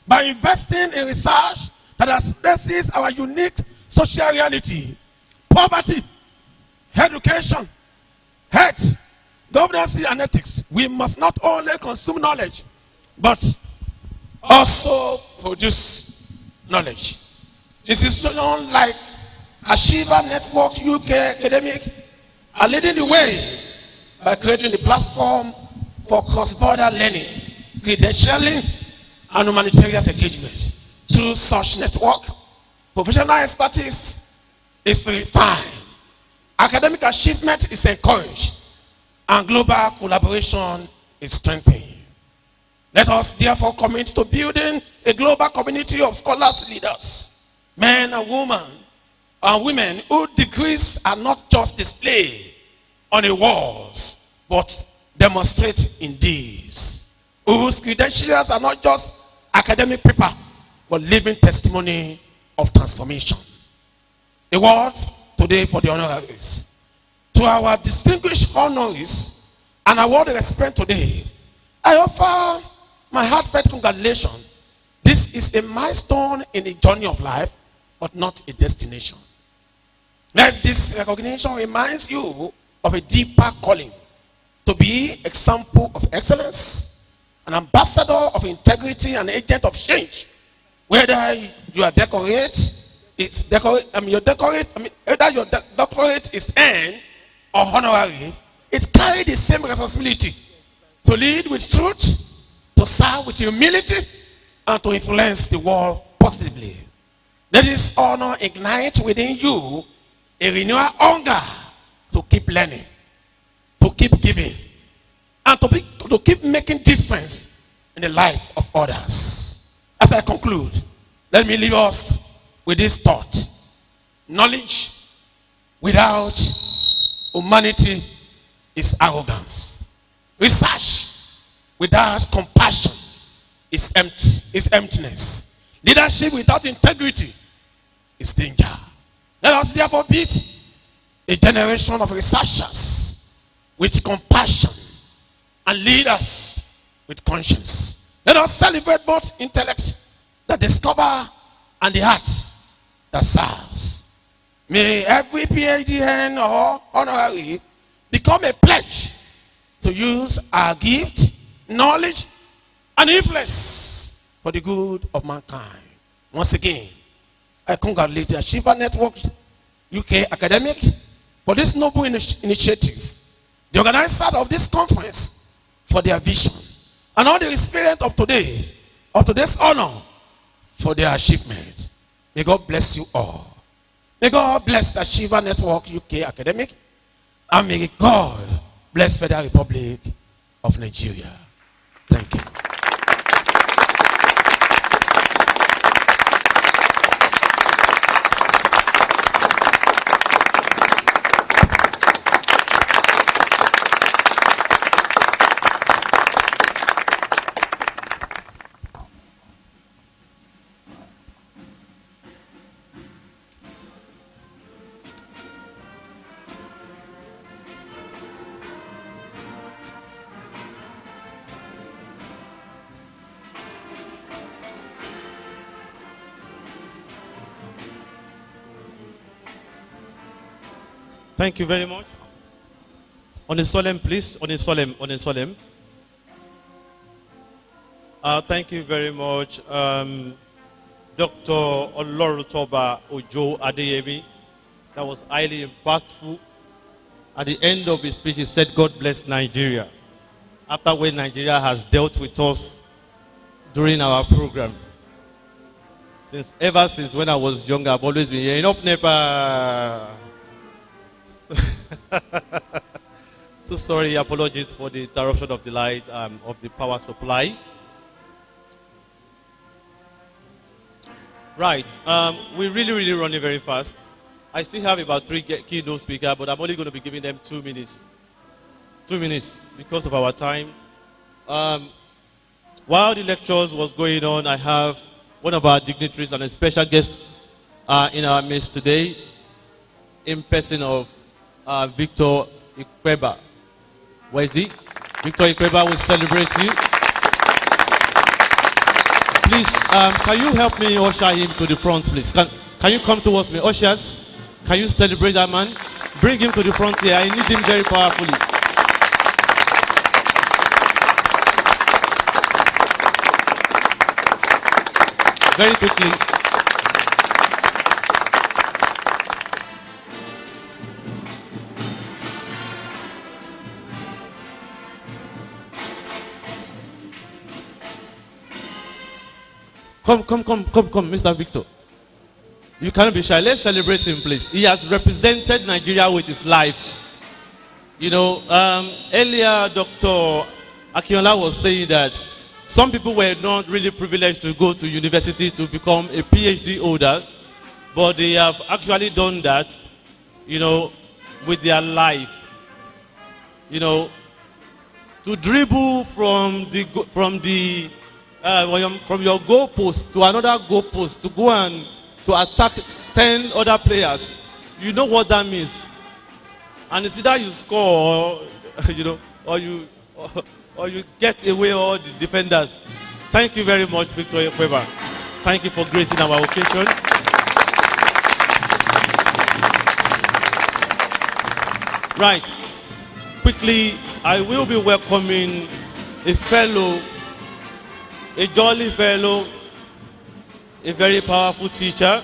Speaker 6: by investing in research that addresses our unique social reality, poverty, education, health, governance, and ethics. We must not only consume knowledge, but also produce knowledge. Institutions like Ashiva Network UK Academic are leading the way by creating the platform for cross-border learning, credentialing, and humanitarian engagement. Through such network, professional expertise is refined, academic achievement is encouraged, and global collaboration is strengthened. Let us therefore commit to building a global community of scholars, leaders, men and women whose degrees are not just displayed on the walls, but demonstrate in deeds, whose credentials are not just academic paper, but living testimony of transformation. A word today for the honoraries. To our distinguished honorees and award respect today, I offer my heartfelt congratulations. This is a milestone in the journey of life, but not a destination. Let this recognition remind you of a deeper calling to be example of excellence, an ambassador of integrity, and agent of change. Whether your doctorate is earned or honorary, it carries the same responsibility to lead with truth, to serve with humility, and to influence the world positively. Let this honor ignite within you a renewed hunger to keep learning, to keep giving, and to keep making difference in the life of others. As I conclude, let me leave us with this thought. Knowledge without humanity is arrogance. Research without compassion is emptiness. Leadership without integrity is danger. Let us therefore build a generation of researchers with compassion and leaders with conscience. Let us celebrate both intellect that discover and the heart that serves. May every PhD or honorary become a pledge to use our gift, knowledge, and influence for the good of mankind. Once again, I congratulate the Ashiva Network UK Academic for this noble initiative, the organizer of this conference for their vision, and all the recipients of today's honor for their achievement. May God bless you all. May God bless the Ashiva Network UK Academic, and may God bless Federal Republic of Nigeria. Thank you.
Speaker 1: Thank you very much. On a solemn, please. On a solemn. On a solemn. Thank you very much, Dr. Olorutoba Ojo Adeyemi. That was highly impactful. At the end of his speech, he said, God bless Nigeria. After when Nigeria has dealt with us during our program. Ever since when I was younger, I've always been hearing, up NEPA. So sorry, apologies for the interruption of the light, of the power supply. Right, we're really running very fast. I still have about 3 keynote speakers, but I'm only going to be giving them 2 minutes. 2 minutes because of our time. While the lectures was going on, I have one of our dignitaries and a special guest in our midst today, in person of Victor Ikweba. Where is he? Victor Ikweba will celebrate you. Please, can you help me usher him to the front, please? Can you come towards me? Ushers, can you celebrate that man? Bring him to the front here. I need him very powerfully. Very quickly. Come, Mr. Victor. You cannot be shy. Let's celebrate him, please. He has represented Nigeria with his life. You know, earlier Dr. Akinola was saying that some people were not really privileged to go to university to become a PhD holder, but they have actually done that, you know, with their life. You know, to dribble from your goal post to another goal post to go and to attack 10 other players, you know what that means. And it's either you score or, you know, or you get away all the defenders. Thank you very much, Victor Ikweba. Thank you for gracing our occasion. Right. Quickly, I will be welcoming a fellow, a jolly fellow, a very powerful teacher,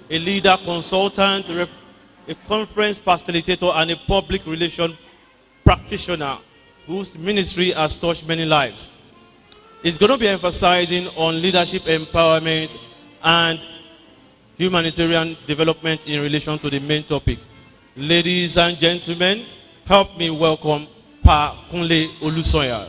Speaker 1: a leader consultant, a conference facilitator, and a public relation practitioner whose ministry has touched many lives. It's going to be emphasizing on leadership empowerment and humanitarian development in relation to the main topic. Ladies and gentlemen, help me welcome Pa Kunle Olusoya.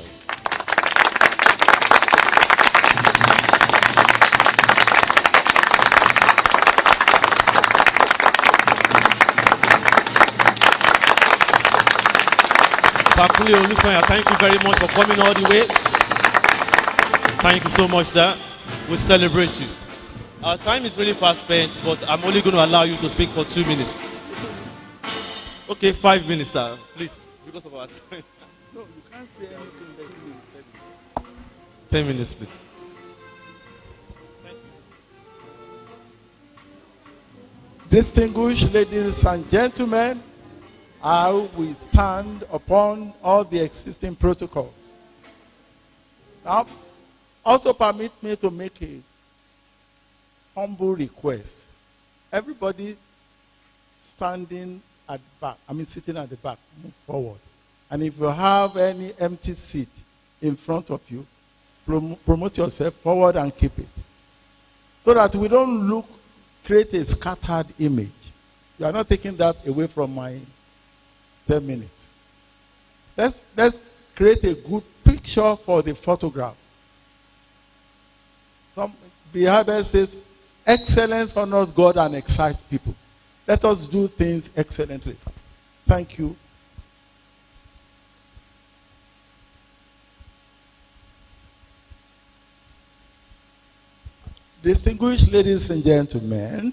Speaker 1: Pa Kunle Olusoya, thank you very much for coming all the way. Thank you so much, sir. We celebrate you. Our time is really fast spent, but I'm only going to allow you to speak for 2 minutes. Okay, 5 minutes, sir. Please, because of our time.
Speaker 7: No, you can't say anything that you
Speaker 1: 10 minutes, please.
Speaker 7: Distinguished ladies and gentlemen, I will stand upon all the existing protocols. Now, also permit me to make a humble request. Everybody standing at the back, sitting at the back, move forward. And if you have any empty seat in front of you, promote yourself forward and keep it. So that we don't create a scattered image. You are not taking that away from my 10 minutes. Let's create a good picture for the photograph. Some Bible says, excellence honors God and excites people. Let us do things excellently. Thank you. Distinguished ladies and gentlemen,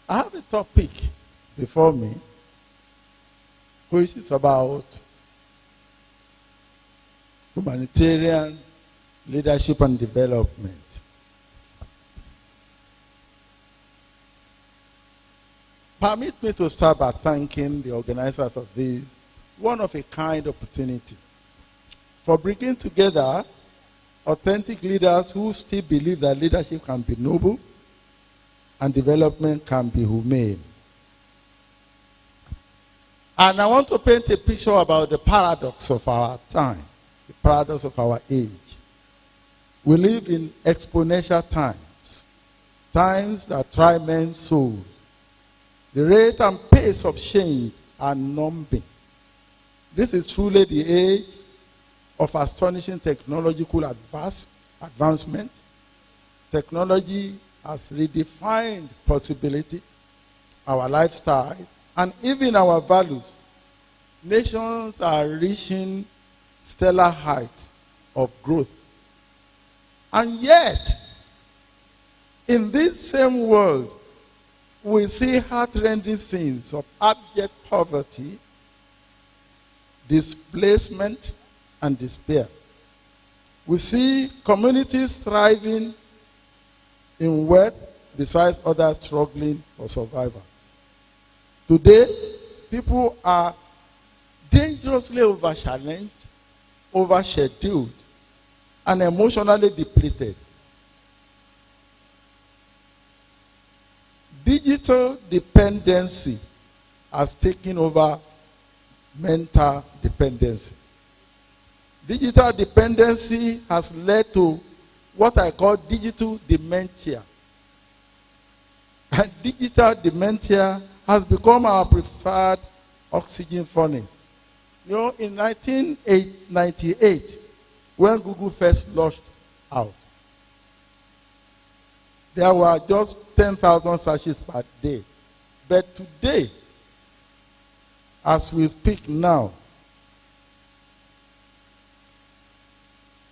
Speaker 7: I have a topic before me, which is about humanitarian leadership and development. Permit me to start by thanking the organizers of this one-of-a-kind opportunity for bringing together authentic leaders who still believe that leadership can be noble and development can be humane. And I want to paint a picture about the paradox of our time, the paradox of our age. We live in exponential times, times that try men's souls. The rate and pace of change are numbing. This is truly the age of astonishing technological advancement. Technology has redefined possibility, our lifestyle, and even our values. Nations are reaching stellar heights of growth. And yet, in this same world, we see heart-rending scenes of abject poverty, displacement, and despair. We see communities thriving in wealth besides others struggling for survival. Today, people are dangerously over-challenged, over-scheduled, and emotionally depleted. Digital dependency has taken over mental dependency. Digital dependency has led to what I call digital dementia. And digital dementia has become our preferred oxygen furnace. You know, in 1998, when Google first launched out, there were just 10,000 searches per day. But today, as we speak now,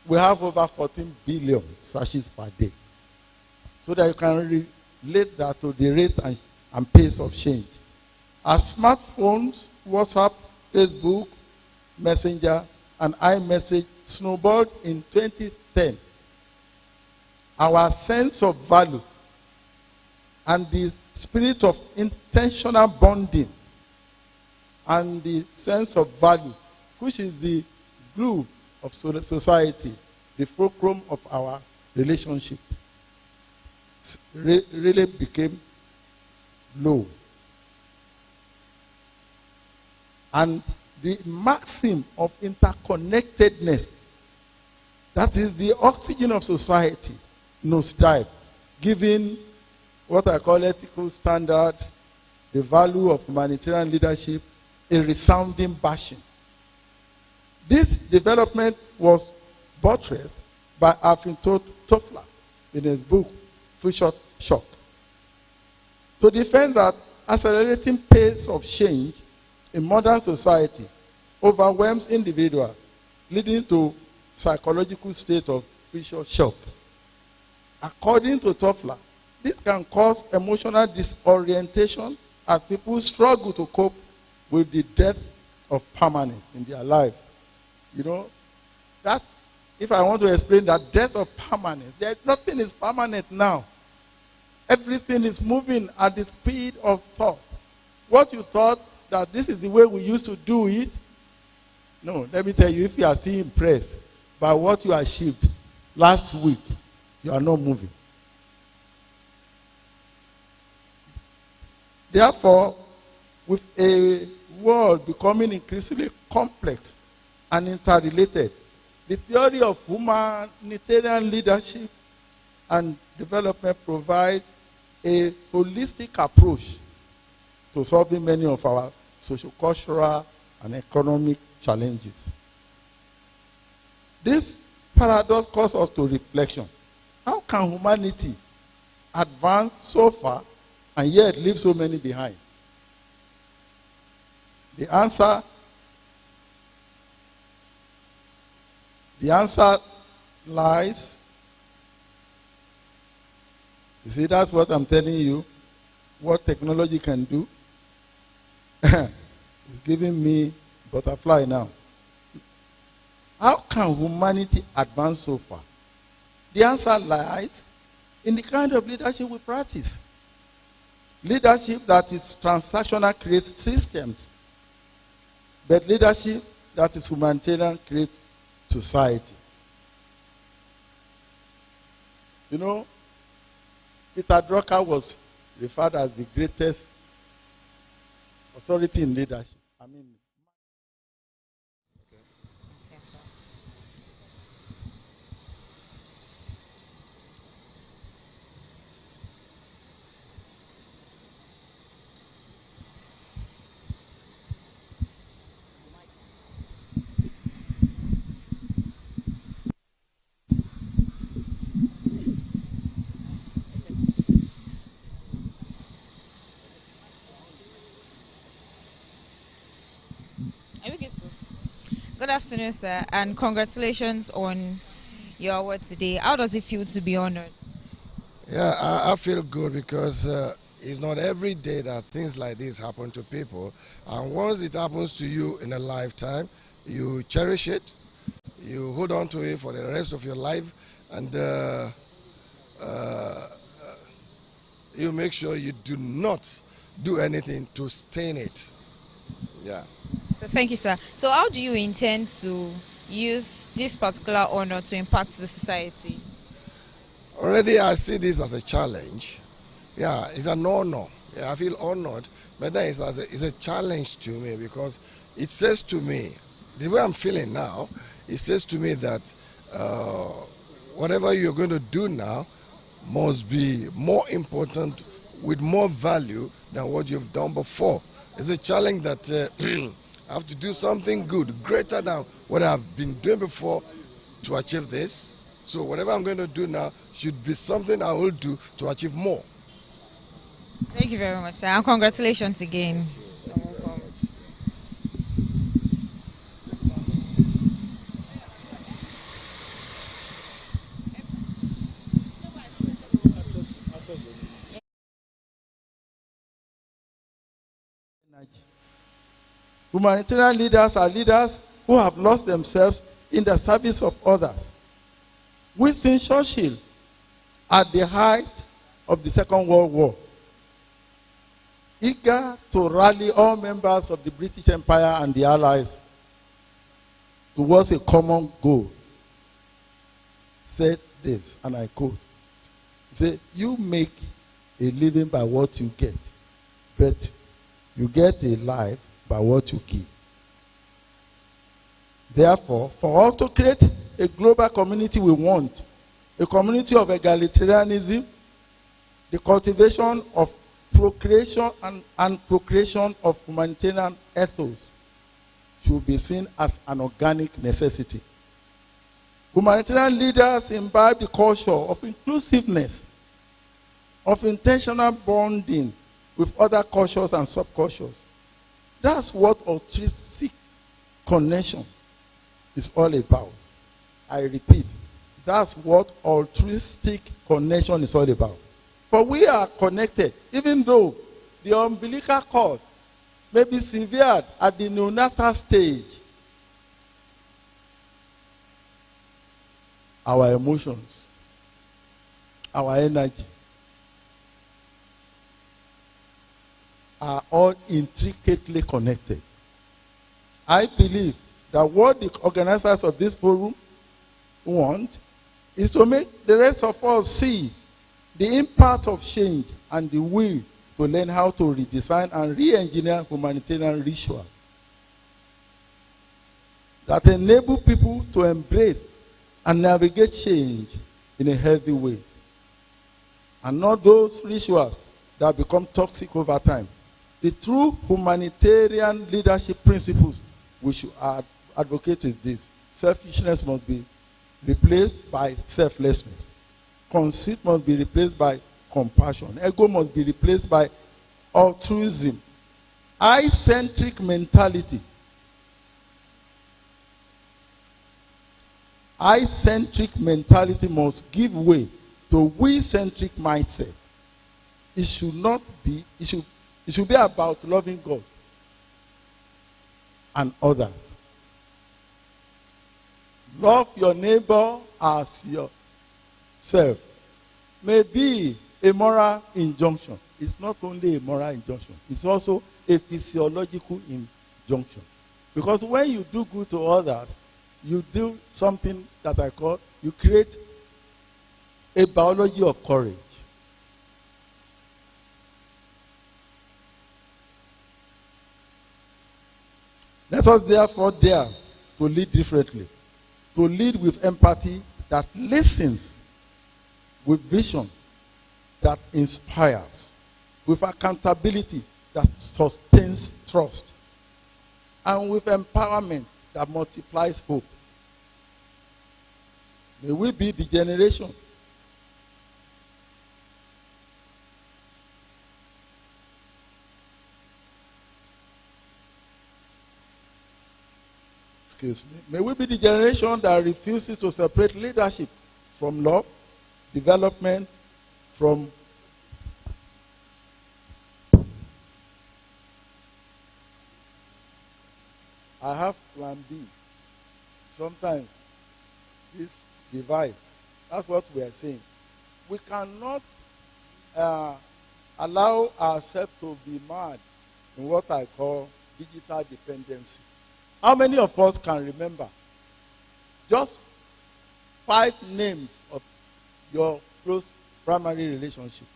Speaker 7: we have over 14 billion searches per day. So that you can relate that to the rate and pace of change. Our smartphones, WhatsApp, Facebook, Messenger, and iMessage snowballed in 2010. Our sense of value and the spirit of intentional bonding and the sense of value, which is the glue of society, the fulcrum of our relationship, really became low. And the maxim of interconnectedness, that is the oxygen of society, nosedive, giving what I call ethical standard, the value of humanitarian leadership, a resounding bashing. This development was buttressed by Alvin Toffler in his book, Future Shock. To defend that accelerating pace of change in modern society overwhelms individuals, leading to psychological state of future shock. According to Toffler, this can cause emotional disorientation as people struggle to cope with the death of permanence in their lives. You know, that if I want to explain that death of permanence, nothing is permanent now. Everything is moving at the speed of thought. What you thought that this is the way we used to do it, no, let me tell you, if you are still impressed by what you achieved last week, you are not moving. Therefore, with a world becoming increasingly complex and interrelated, the theory of humanitarian leadership and development provide a holistic approach to solving many of our socio-cultural and economic challenges. This paradox calls us to reflection. How can humanity advance so far and yet leave so many behind? The answer lies. You see, that's what I'm telling you, what technology can do. It's giving me butterfly now. How can humanity advance so far? The answer lies in the kind of leadership we practice. Leadership that is transactional creates systems, but leadership that is humanitarian creates society. You know, Peter Drucker was referred as the greatest authority in leadership. I mean,
Speaker 8: Are we good to go? Good afternoon, sir, and congratulations on your award today. How does it feel to be honored?
Speaker 9: Yeah, I feel good because it's not every day that things like this happen to people. And once it happens to you in a lifetime, you cherish it, you hold on to it for the rest of your life, and you make sure you do not do anything to stain it. Yeah.
Speaker 8: So thank you, sir. So how do you intend to use this particular honor to impact the society?
Speaker 9: Already I see this as a challenge. Yeah, it's an honor. Yeah, I feel honored, but then it's a challenge to me because it says to me, the way I'm feeling now, it says to me that whatever you're going to do now must be more important with more value than what you've done before. It's a challenge that I have to do something good, greater than what I've been doing before to achieve this. So whatever I'm going to do now should be something I will do to achieve more.
Speaker 8: Thank you very much, sir, and congratulations again. You're welcome.
Speaker 7: humanitarian leaders are leaders who have lost themselves in the service of others. Winston Churchill, at the height of the Second World War, eager to rally all members of the British Empire and the Allies towards a common goal, said this, and I quote, he said, "You make a living by what you get, but you get a life by what you give." Therefore, for us to create a global community we want, a community of egalitarianism, the cultivation of procreation and procreation of humanitarian ethos should be seen as an organic necessity. Humanitarian leaders imbibe the culture of inclusiveness, of intentional bonding with other cultures and subcultures. That's what altruistic connection is all about. I repeat, that's what altruistic connection is all about. For we are connected, even though the umbilical cord may be severed at the neonatal stage. Our emotions, our energy are all intricately connected. I believe that what the organizers of this forum want is to make the rest of us see the impact of change and the will to learn how to redesign and re-engineer humanitarian rituals that enable people to embrace and navigate change in a healthy way, and not those rituals that become toxic over time. The true humanitarian leadership principles we should advocate is this: selfishness must be replaced by selflessness. Conceit must be replaced by compassion. Ego must be replaced by altruism. I-centric mentality. I-centric mentality must give way to we-centric mindset. It should not be, it should be about loving God and others. Love your neighbor as yourself may be a moral injunction, is not only a moral injunction, it's also a physiological injunction. Because when you do good to others, you do something that I call, you create a biology of courage. Let us therefore dare to lead differently, to lead with empathy that listens, with vision that inspires, with accountability that sustains trust, and with empowerment that multiplies hope. May we be the generation may we be the generation that refuses to separate leadership from love, development, from I have plan B. Sometimes this divide, that's what we are saying. We cannot allow ourselves to be mad in what I call digital dependency. How many of us can remember just 5 names of your close primary relationship?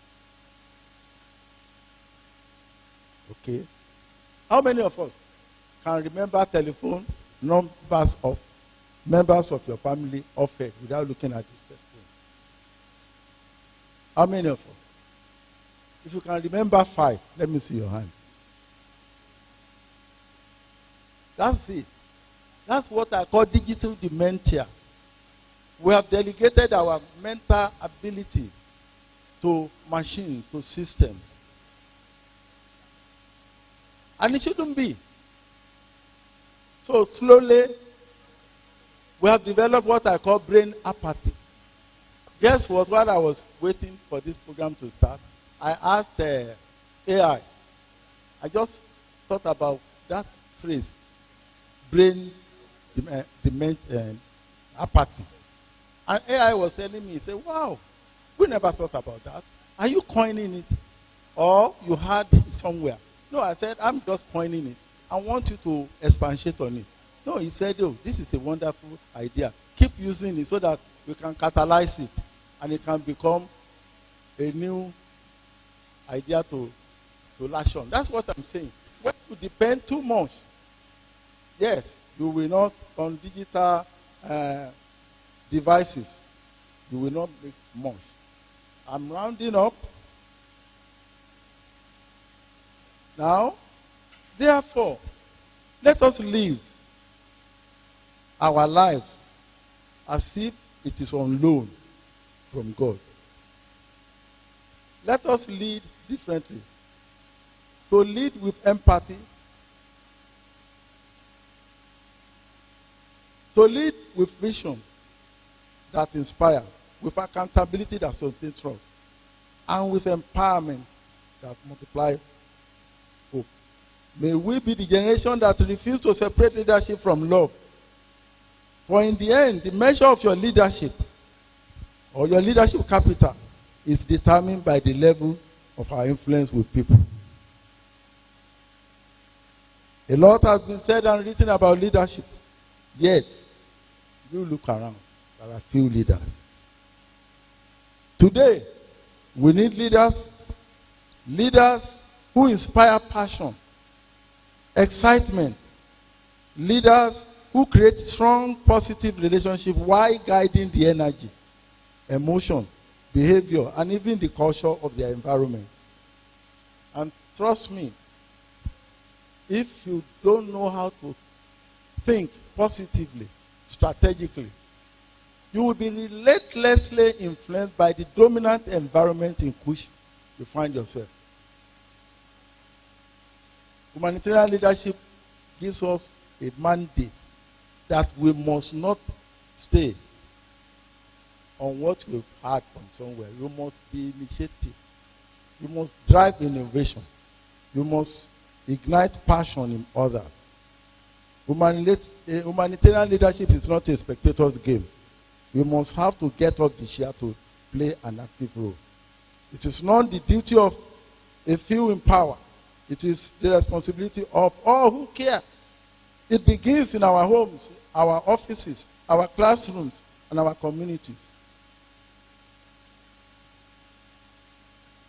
Speaker 7: Okay. How many of us can remember telephone numbers of members of your family offered without looking at the cell phone? How many of us? If you can remember 5, let me see your hand. That's it. That's what I call digital dementia. We have delegated our mental ability to machines, to systems. And it shouldn't be. So slowly, we have developed what I call brain apathy. Guess what? While I was waiting for this program to start, I asked AI. I just thought about that phrase, brain apathy. And AI was telling me, he said, wow, we never thought about that. Are you coining it? Or you heard it somewhere? No, I said, I'm just coining it. I want you to expatiate on it. No, he said, oh, this is a wonderful idea. Keep using it so that we can catalyze it and it can become a new idea to lash on. That's what I'm saying. When you depend too much, yes, you will not, on digital devices, you will not make much. I'm rounding up. Now, therefore, let us live our lives as if it is on loan from God. Let us lead differently. To lead with empathy. To lead with vision that inspires, with accountability that sustains trust, and with empowerment that multiplies hope. May we be the generation that refuses to separate leadership from love. For in the end, the measure of your leadership or your leadership capital is determined by the level of our influence with people. A lot has been said and written about leadership. Yet, you look around, there are few leaders. Today, we need leaders who inspire passion, excitement, leaders who create strong, positive relationships while guiding the energy, emotion, behavior, and even the culture of their environment. And trust me, if you don't know how to think positively, strategically, you will be relentlessly influenced by the dominant environment in which you find yourself. Humanitarian leadership gives us a mandate that we must not stay on what we've heard from somewhere. You must be initiative. You must drive innovation. You must ignite passion in others. Humanitarian leadership is not a spectator's game. You must have to get up the chair to play an active role. It is not the duty of a few in power. It is the responsibility of all who care. It begins in our homes, our offices, our classrooms, and our communities.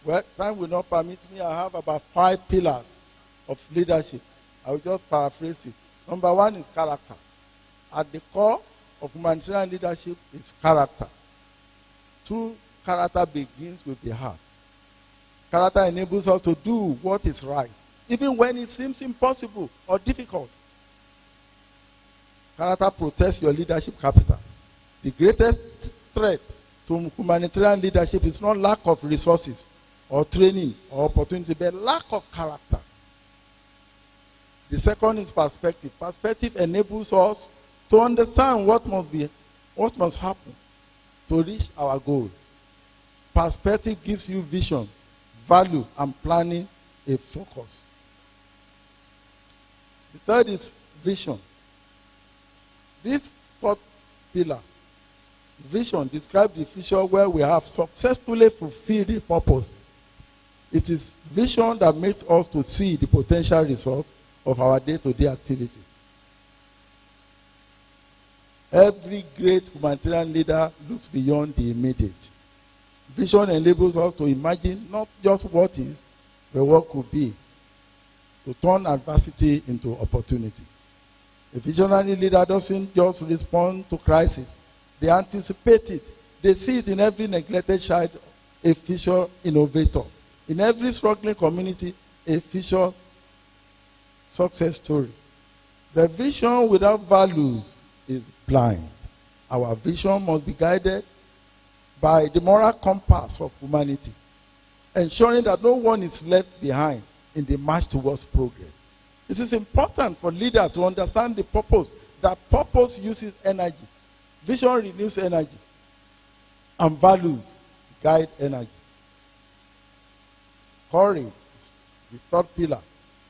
Speaker 7: Well, time will not permit me. I have about 5 pillars of leadership. I will just paraphrase it. Number 1 is character. At the core of humanitarian leadership is character. True character begins with the heart. Character enables us to do what is right, even when it seems impossible or difficult. Character protects your leadership capital. The greatest threat to humanitarian leadership is not lack of resources or training or opportunity, but lack of character. The second is perspective. Perspective enables us to understand what must happen to reach our goal. Perspective gives you vision, value, and planning a focus. The third is vision. This fourth pillar, vision, describes the future where we have successfully fulfilled the purpose. It is vision that makes us to see the potential results of our day-to-day activities. Every great humanitarian leader looks beyond the immediate. Vision enables us to imagine not just what is, but what could be, to turn adversity into opportunity. A visionary leader doesn't just respond to crisis. They anticipate it. They see it in every neglected child, a future innovator. In every struggling community, a future success story. The vision without values is blind. Our vision must be guided by the moral compass of humanity, ensuring that no one is left behind in the march towards progress. It is important for leaders to understand the purpose, that purpose uses energy, vision renews energy, and values guide energy. Courage is the third pillar.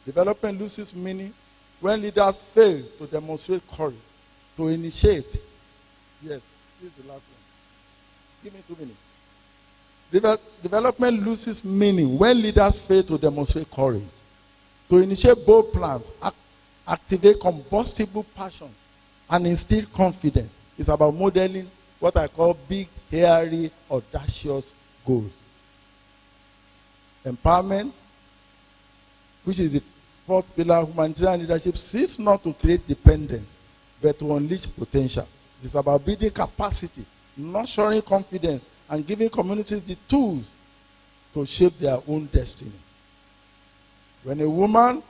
Speaker 7: Development loses meaning when leaders fail to demonstrate courage, to initiate. Yes, this is the last one. Give me 2 minutes. Development loses meaning when leaders fail to demonstrate courage, to initiate bold plans, activate combustible passion, and instill confidence. It's about modeling what I call big, hairy, audacious goals. Empowerment, which is the fourth pillar of humanitarian leadership, seeks not to create dependence, but to unleash potential. It's about building capacity, nurturing confidence, and giving communities the tools to shape their own destiny. When a woman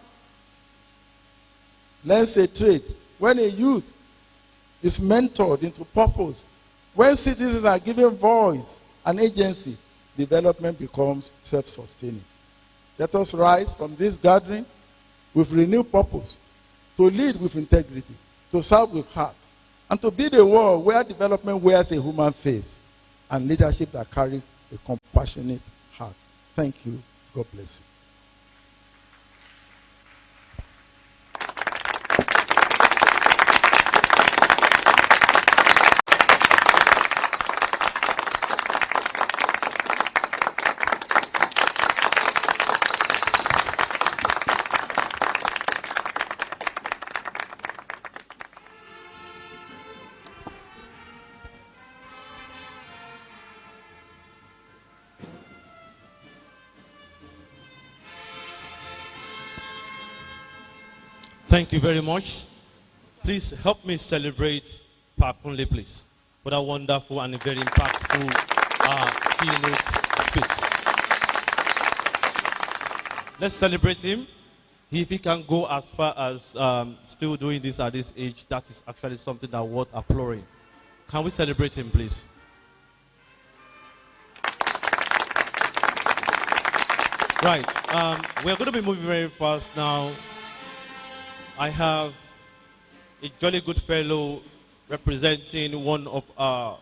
Speaker 7: learns a trade, when a youth is mentored into purpose, when citizens are given voice and agency, development becomes self-sustaining. Let us rise from this gathering with renewed purpose, to lead with integrity, to serve with heart, and to build a world where development wears a human face and leadership that carries a compassionate heart. Thank you. God bless you.
Speaker 1: Thank you very much. Please help me celebrate Pakunle, please, for that wonderful and very impactful keynote speech. Let's celebrate him. If he can go as far as still doing this at this age, that is actually something that worth applauding. Can we celebrate him, please? Right. We're going to be moving very fast now. I have a jolly good fellow representing one of our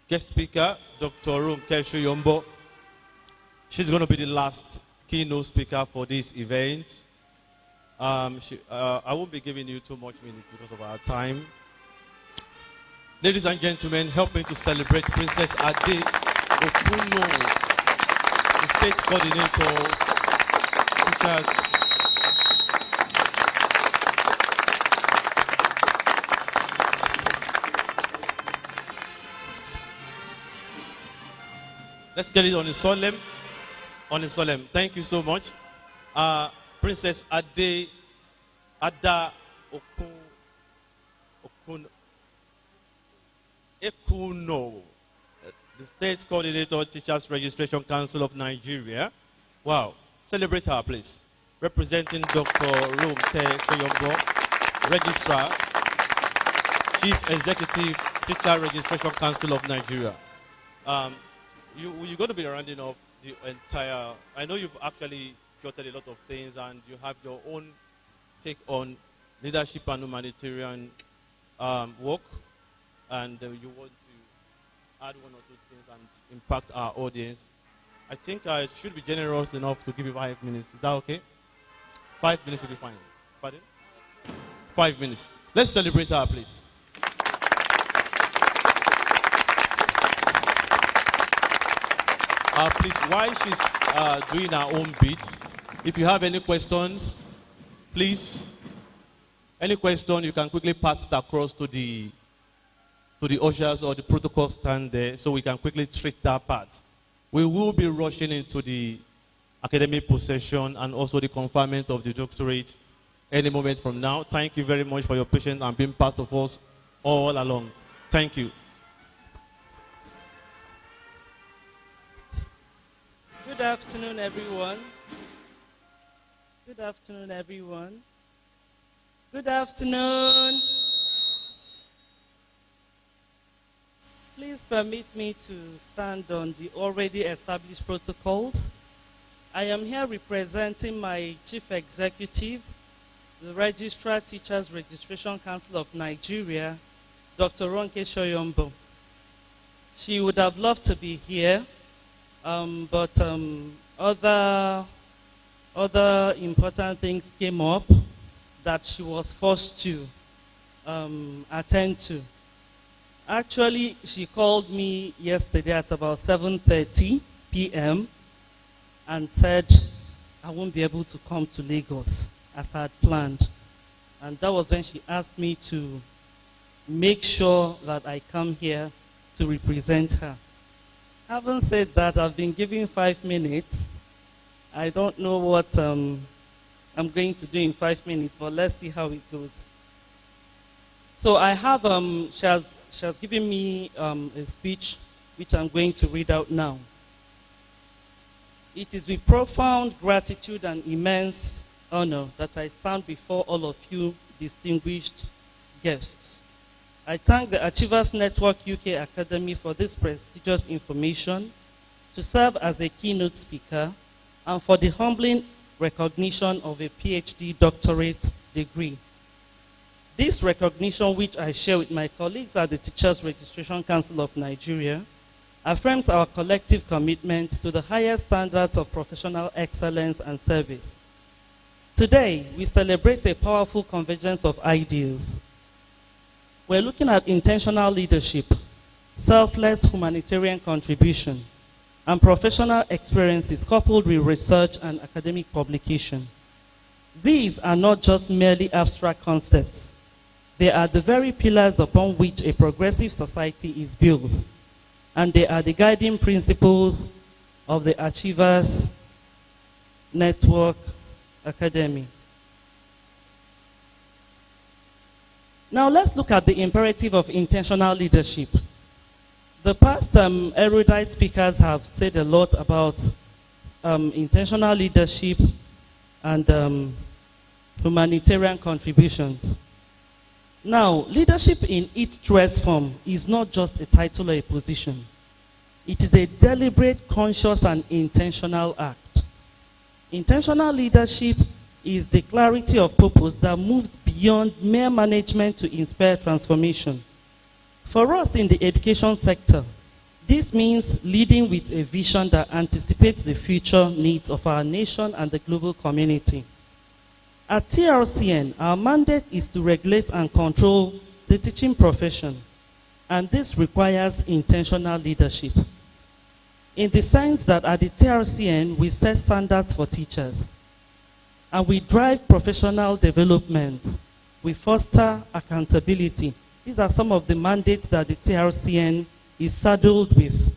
Speaker 1: guest speaker, Dr. Ronke Yombo. She's going to be the last keynote speaker for this event. I won't be giving you too much minutes because of our time. Ladies and gentlemen, help me to celebrate Princess Ade Okuno. Please state coordinator, teachers. Let's get it on the solemn. On the solemn. Thank you so much. Princess Ada Ekuno, the State Coordinator, Teachers Registration Council of Nigeria. Wow. Celebrate her, please. Representing Dr. Rumke Soyombo, Registrar, Chief Executive, Teacher Registration Council of Nigeria. You're going to be rounding up the entire. I know you've actually jotted a lot of things and you have your own take on leadership and humanitarian work, and you want to add one or two things and impact our audience. I think I should be generous enough to give you 5 minutes. Is that okay? 5 minutes will be fine. Pardon? 5 minutes. Let's celebrate her, please. Please, while she's doing her own bit, if you have any questions, please, any question, you can quickly pass it across to the ushers or the protocol stand there so we can quickly treat that part. We will be rushing into the academic possession and also the conferment of the doctorate any moment from now. Thank you very much for your patience and being part of us all along. Thank you.
Speaker 10: Good afternoon, everyone. Good afternoon, everyone. Good afternoon. Please permit me to stand on the already established protocols. I am here representing my Chief Executive, the Registrar Teachers Registration Council of Nigeria, Dr. Ronke Soyombo. She would have loved to be here, but other important things came up that she was forced to attend to. Actually, she called me yesterday at about 7:30 p.m. and said I won't be able to come to Lagos as I had planned. And that was when she asked me to make sure that I come here to represent her. Having said that, I've been given 5 minutes. I don't know what I'm going to do in 5 minutes, but let's see how it goes. So I have, she has given me a speech which I'm going to read out now. It is with profound gratitude and immense honor that I stand before all of you distinguished guests. I thank the Achievers Network UK Academy for this prestigious information, to serve as a keynote speaker, and for the humbling recognition of a PhD doctorate degree. This recognition, which I share with my colleagues at the Teachers Registration Council of Nigeria, affirms our collective commitment to the highest standards of professional excellence and service. Today, we celebrate a powerful convergence of ideals. We're looking at intentional leadership, selfless humanitarian contribution, and professional experiences coupled with research and academic publication. These are not just merely abstract concepts. They are the very pillars upon which a progressive society is built, and they are the guiding principles of the Achievers Network Academy. Now let's look at the imperative of intentional leadership. The past erudite speakers have said a lot about intentional leadership and humanitarian contributions. Now, leadership in its truest form is not just a title or a position. It is a deliberate, conscious, and intentional act. Intentional leadership is the clarity of purpose that moves beyond mere management to inspire transformation. For us in the education sector, this means leading with a vision that anticipates the future needs of our nation and the global community. At TRCN, our mandate is to regulate and control the teaching profession, and this requires intentional leadership. in the sense that at the TRCN, we set standards for teachers, and we drive professional development. We foster accountability. These are some of the mandates that the TRCN is saddled with.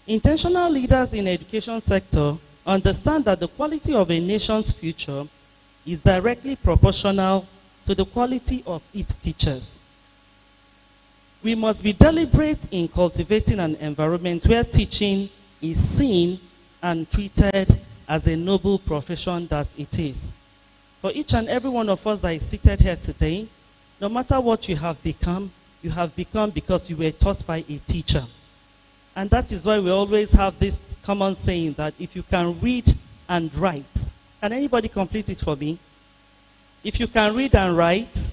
Speaker 10: Intentional leaders in the education sector understand that the quality of a nation's future is directly proportional to the quality of its teachers. We must be deliberate in cultivating an environment where teaching is seen and treated as a noble profession that it is. For each and every one of us that is seated here today, no matter what you have become because you were taught by a teacher. And that is why we always have this common saying that if you can read and write, can anybody complete it for me? If you can read and write,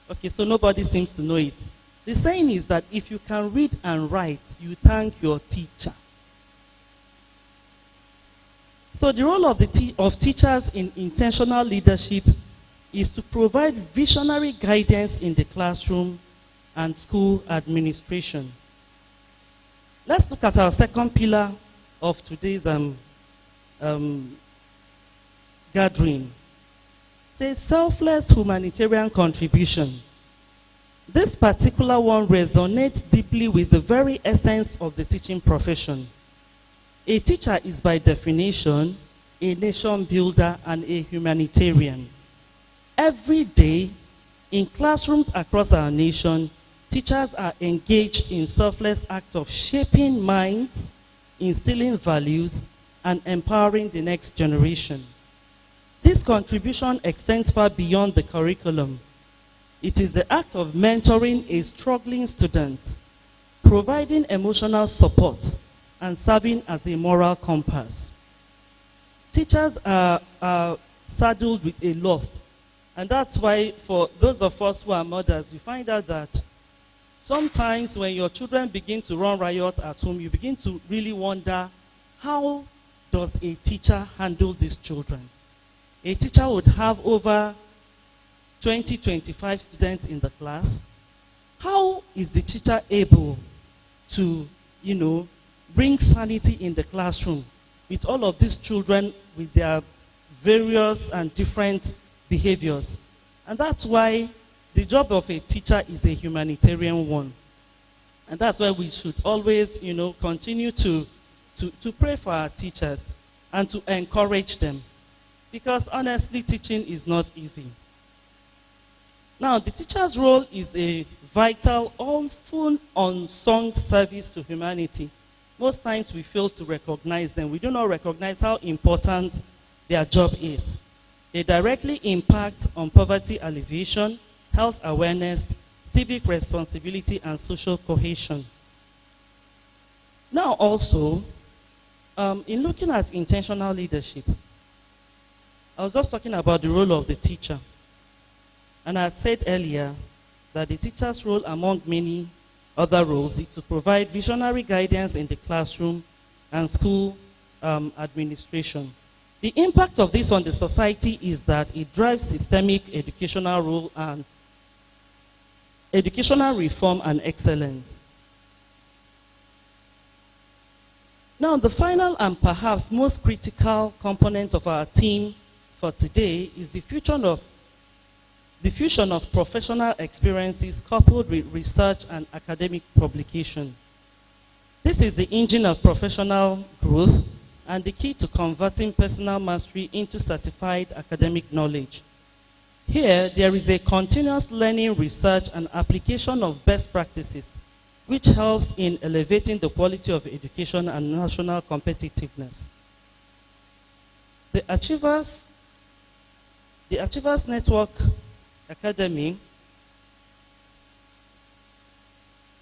Speaker 10: okay, so nobody seems to know it. The saying is that if you can read and write, you thank your teacher. So the role of teachers in intentional leadership is to provide visionary guidance in the classroom and school administration. Let's look at our second pillar of today's gathering. Say selfless humanitarian contribution. This particular one resonates deeply with the very essence of the teaching profession. A teacher is by definition a nation builder and a humanitarian. Every day, in classrooms across our nation, teachers are engaged in selfless acts of shaping minds, instilling values, and empowering the next generation. This contribution extends far beyond the curriculum. It is the act of mentoring a struggling student, providing emotional support, and serving as a moral compass. Teachers are saddled with a lot. And that's why for those of us who are mothers, you find out that sometimes when your children begin to run riot at home, you begin to really wonder, how does a teacher handle these children? A teacher would have over 20, 25 students in the class. How is the teacher able to, bring sanity in the classroom with all of these children with their various and different behaviors? And that's why the job of a teacher is a humanitarian one. And that's why we should always, continue to pray for our teachers and to encourage them. Because honestly, teaching is not easy. Now, the teacher's role is a vital, often unsung service to humanity. Most times we fail to recognize them. We do not recognize how important their job is. They directly impact on poverty alleviation, health awareness, civic responsibility, and social cohesion. Now also, in looking at intentional leadership, I was just talking about the role of the teacher. And I had said earlier that the teacher's role, among many other roles, is to provide visionary guidance in the classroom and school administration. The impact of this on the society is that it drives systemic educational role and educational reform and excellence. Now, the final and perhaps most critical component of our theme for today is the fusion of professional experiences coupled with research and academic publication. This is the engine of professional growth and the key to converting personal mastery into certified academic knowledge. Here, there is a continuous learning, research, and application of best practices, which helps in elevating the quality of education and national competitiveness. The Achievers Network Academy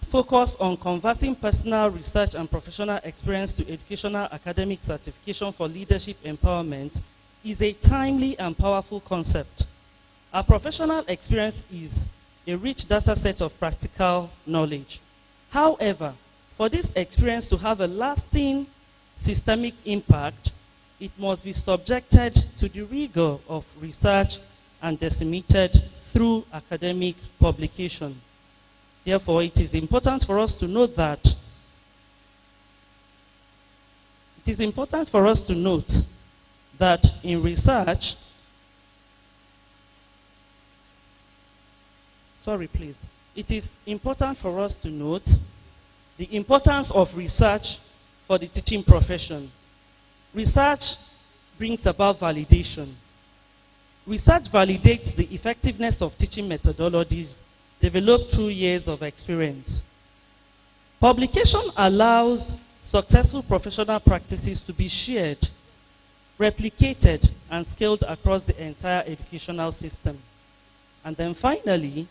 Speaker 10: focus on converting personal research and professional experience to educational academic certification for leadership empowerment is a timely and powerful concept. Our professional experience is a rich data set of practical knowledge. However, for this experience to have a lasting systemic impact, it must be subjected to the rigor of research and disseminated through academic publication. Therefore, it is important for us to note that It is important for us to note that in research, it is important for us to note the importance of research for the teaching profession. Research brings about validation. Research validates the effectiveness of teaching methodologies developed through years of experience. Publication allows successful professional practices to be shared, replicated, and scaled across the entire educational system. And then finally,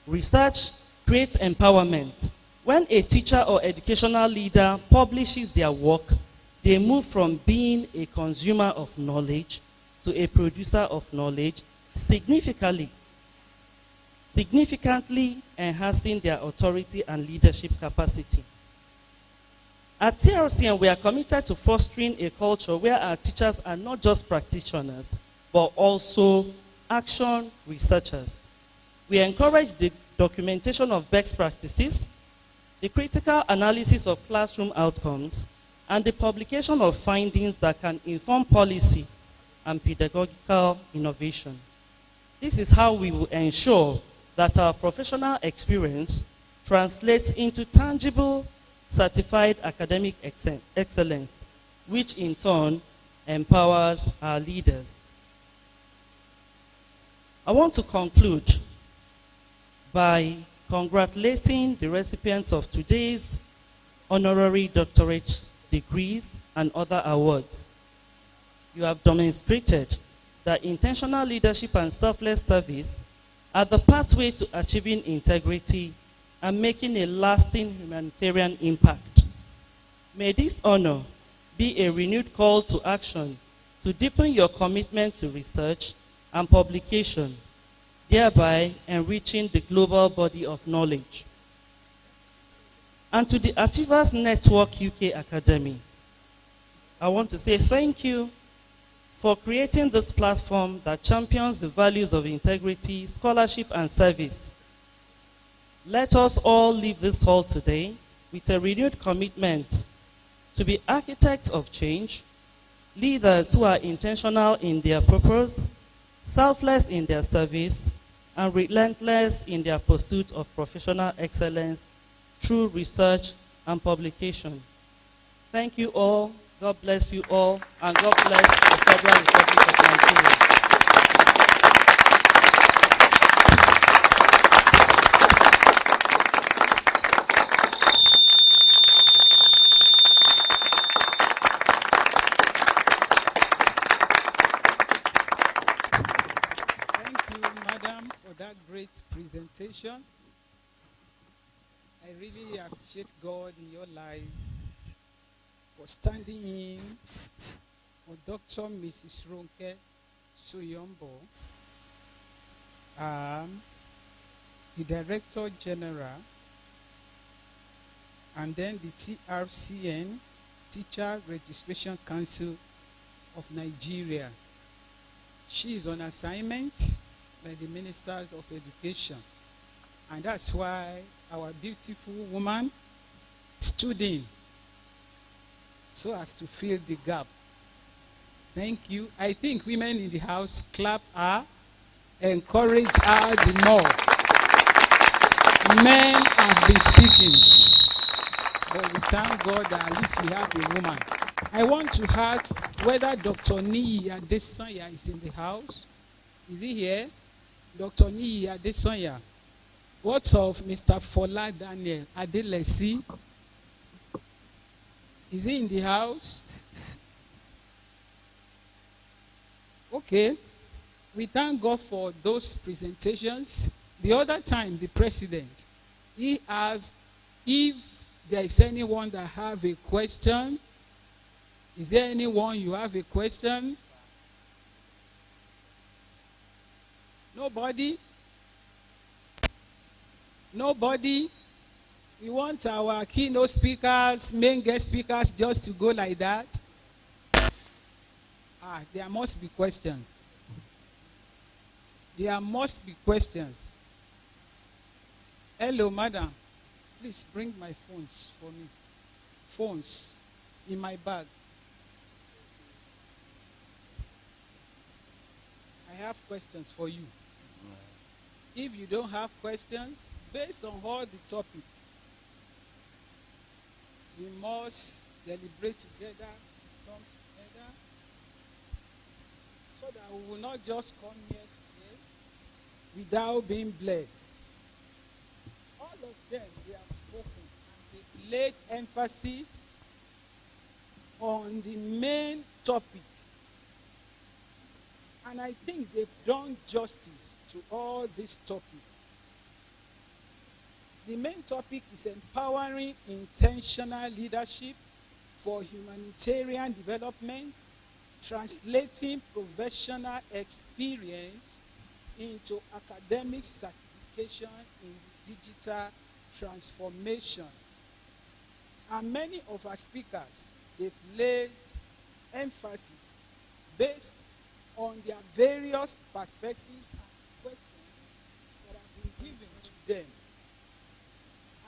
Speaker 10: research creates empowerment. When a teacher or educational leader publishes their work, they move from being a consumer of knowledge to a producer of knowledge, significantly enhancing their authority and leadership capacity. At TRCN, we are committed to fostering a culture where our teachers are not just practitioners, but also action researchers. We encourage the documentation of best practices, the critical analysis of classroom outcomes, and the publication of findings that can inform policy and pedagogical innovation. This is how we will ensure that our professional experience translates into tangible, certified academic excellence, which in turn empowers our leaders. I want to conclude by congratulating the recipients of today's honorary doctorate degrees and other awards. You have demonstrated that intentional leadership and selfless service are the pathway to achieving integrity and making a lasting humanitarian impact. May this honor be a renewed call to action to deepen your commitment to research and publication, thereby enriching the global body of knowledge. And to the Achievers Network UK Academy, I want to say thank you for creating this platform that champions the values of integrity, scholarship, and service. Let us all leave this hall today with a renewed commitment to be architects of change, leaders who are intentional in their purpose, selfless in their service, and relentless in their pursuit of professional excellence through research and publication. Thank you all. God bless you all, and God bless the Federal Republic of Nigeria.
Speaker 2: Thank you, Madam, for that great presentation. I really appreciate God in your life for standing in for Dr. Mrs. Ronke Suyombo, the Director General, and then the TRCN, Teacher Registration Council of Nigeria. She is on assignment by the Ministers of Education, and that's why our beautiful woman stood in so as to fill the gap. Thank you. I think women in the house clap her, encourage her the more. Men have been speaking, but we thank God that at least we have a woman. I want to ask whether Dr. Niyi Adesanya is in the house. Is he here? Dr. Niyi Adesanya. What of Mr. Fola Daniel Adelesi? Is he in the house? Okay. We thank God for those presentations. The other time, the president, he asked if there is anyone that have a question. Is there anyone you have a question? Nobody? Nobody? We want our keynote speakers, main guest speakers, just to go like that. There must be questions. There must be questions. Hello, madam. Please bring my phones for me. Phones in my bag. have questions for you. If you don't have questions, based on all the topics, we must deliberate together, talk together, so that we will not just come here today without being blessed. All of them, they have spoken and they laid emphasis on the main topic. And I think they've done justice to all these topics. The main topic is empowering intentional leadership for humanitarian development, translating professional experience into academic certification in digital transformation. And many of our speakers, they've laid emphasis based on their various perspectives and questions that have been given to them.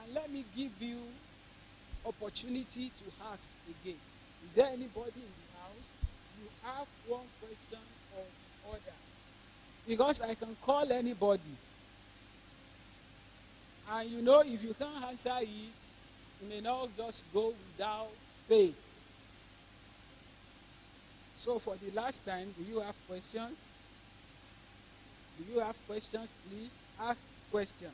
Speaker 2: And let me give you opportunity to ask again. Is there anybody in the house? You have one question or the other. Because I can call anybody. And you know, if you can't answer it, you may not just go without pay. So for the last time, do you have questions? Do you have questions? Please ask questions.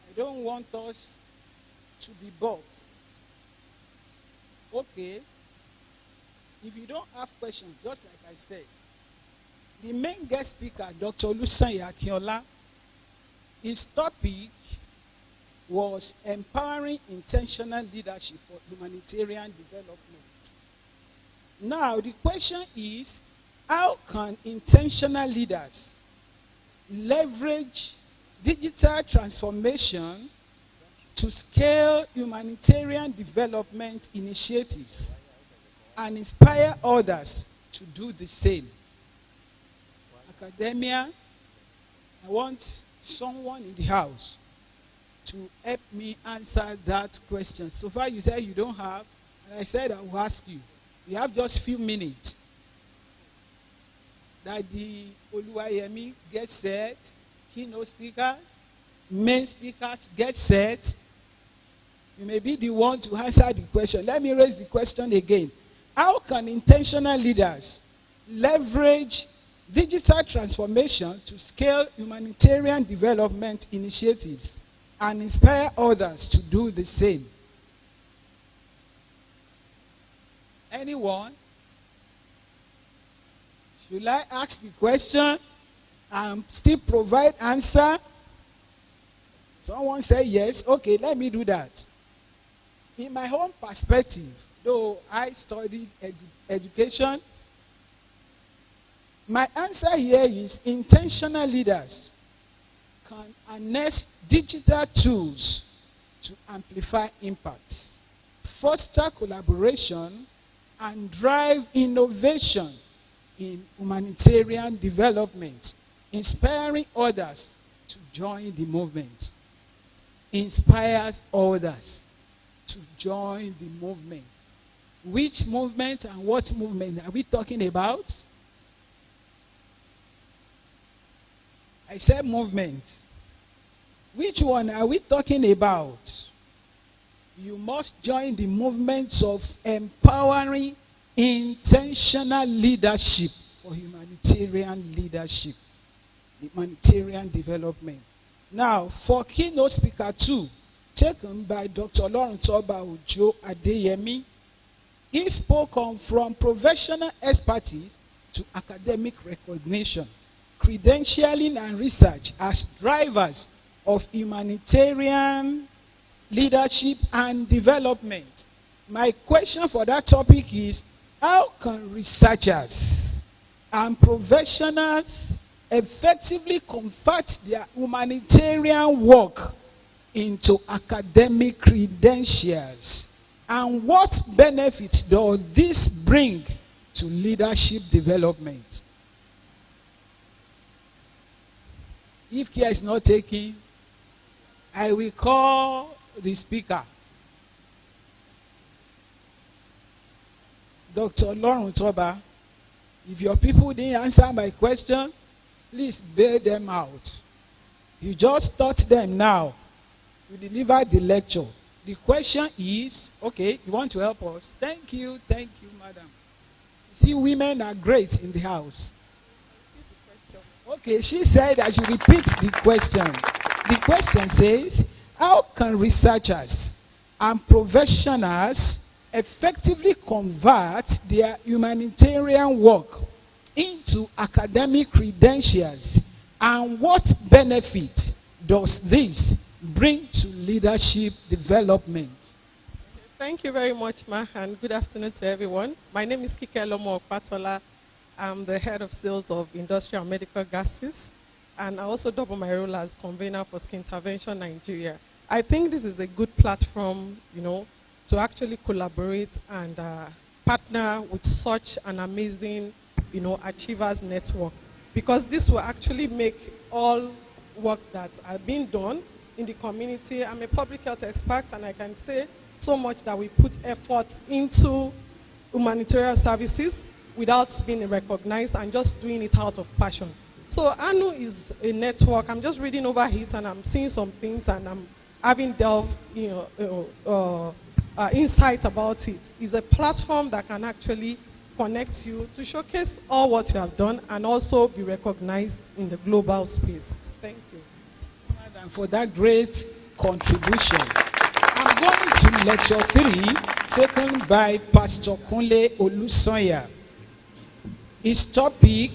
Speaker 2: I don't want us to be boxed. Okay. If you don't have questions, just like I said, the main guest speaker, Dr. Olusoye Akinola, his topic was empowering intentional leadership for humanitarian development. Now, the question is, how can intentional leaders leverage digital transformation to scale humanitarian development initiatives and inspire others to do the same? Academia, I want someone in the house to help me answer that question. So far you said you don't have, and I said I will ask you. We have just a few minutes. Daddy Oluwayemi, get set. Keynote speakers, main speakers, get set. You may be the one to answer the question. Let me raise the question again. How can intentional leaders leverage digital transformation to scale humanitarian development initiatives and inspire others to do the same? Anyone? Should I ask the question and still provide answer? Someone say yes. Okay, let me do that. In my own perspective, though I studied education, my answer here is intentional leaders can harness digital tools to amplify impact, foster collaboration, and drive innovation in humanitarian development, inspiring others to join the movement. Inspires others to join the movement. Which movement and what movement are we talking about? I said movement. Which one are we talking about? You must join the movements of empowering intentional leadership for humanitarian leadership, humanitarian development. Now, for keynote speaker 2, taken by Dr. Oloruntoba Ojo Adeyemi, he spoke on from professional expertise to academic recognition, credentialing and research as drivers of humanitarian leadership and development. My question for that topic is, how can researchers and professionals effectively convert their humanitarian work into academic credentials? And what benefit does this bring to leadership development? If care is not taken, I will call the speaker, Dr. Oloruntoba If your people didn't answer my question, please bail them out. You just taught them now. You delivered the lecture. The question is, okay, you want to help us? Thank you, madam. See, women are great in the house. Okay, she said I should repeat the question. The question says, how can researchers and professionals effectively convert their humanitarian work into academic credentials, and what benefit does this bring to leadership development?
Speaker 11: Thank you very much, Ma, and good afternoon to everyone. My name is Kike Lomo Patola. I'm the head of sales of industrial and medical gases, and I also double my role as convener for Skin Intervention Nigeria. I think this is a good platform, to actually collaborate and partner with such an amazing, achievers network, because this will actually make all work that are being done in the community. I'm a public health expert, and I can say so much that we put effort into humanitarian services without being recognized and just doing it out of passion. So ANU is a network. I'm just reading over it and I'm seeing some things, and I'm having delved, insight about it. It's a platform that can actually connect you to showcase all what you have done and also be recognized in the global space. Thank you.
Speaker 2: Madam, for that great contribution. I'm going to lecture 3 taken by Pastor Kunle Olusoya. His topic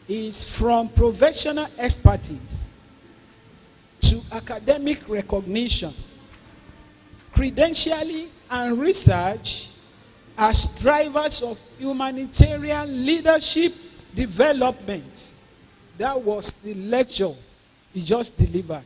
Speaker 2: is from professional expertise to academic recognition, credentialing and research as drivers of humanitarian leadership development. That was the lecture he just delivered.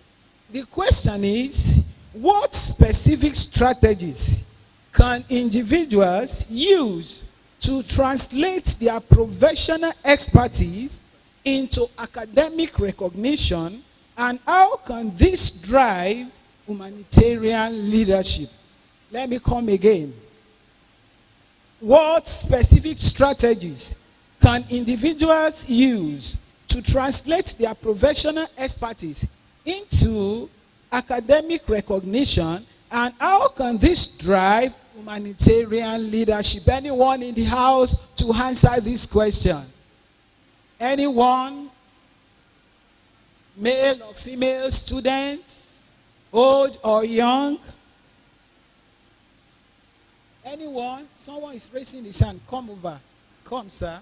Speaker 2: The question is, what specific strategies can individuals use to translate their professional expertise into academic recognition, and how can this drive humanitarian leadership? Let me come again. What specific strategies can individuals use to translate their professional expertise into academic recognition, and how can this drive humanitarian leadership? Anyone in the house to answer this question? Anyone? Male or female students? Old or young? Anyone? Someone is raising his hand. Come over. Come, sir.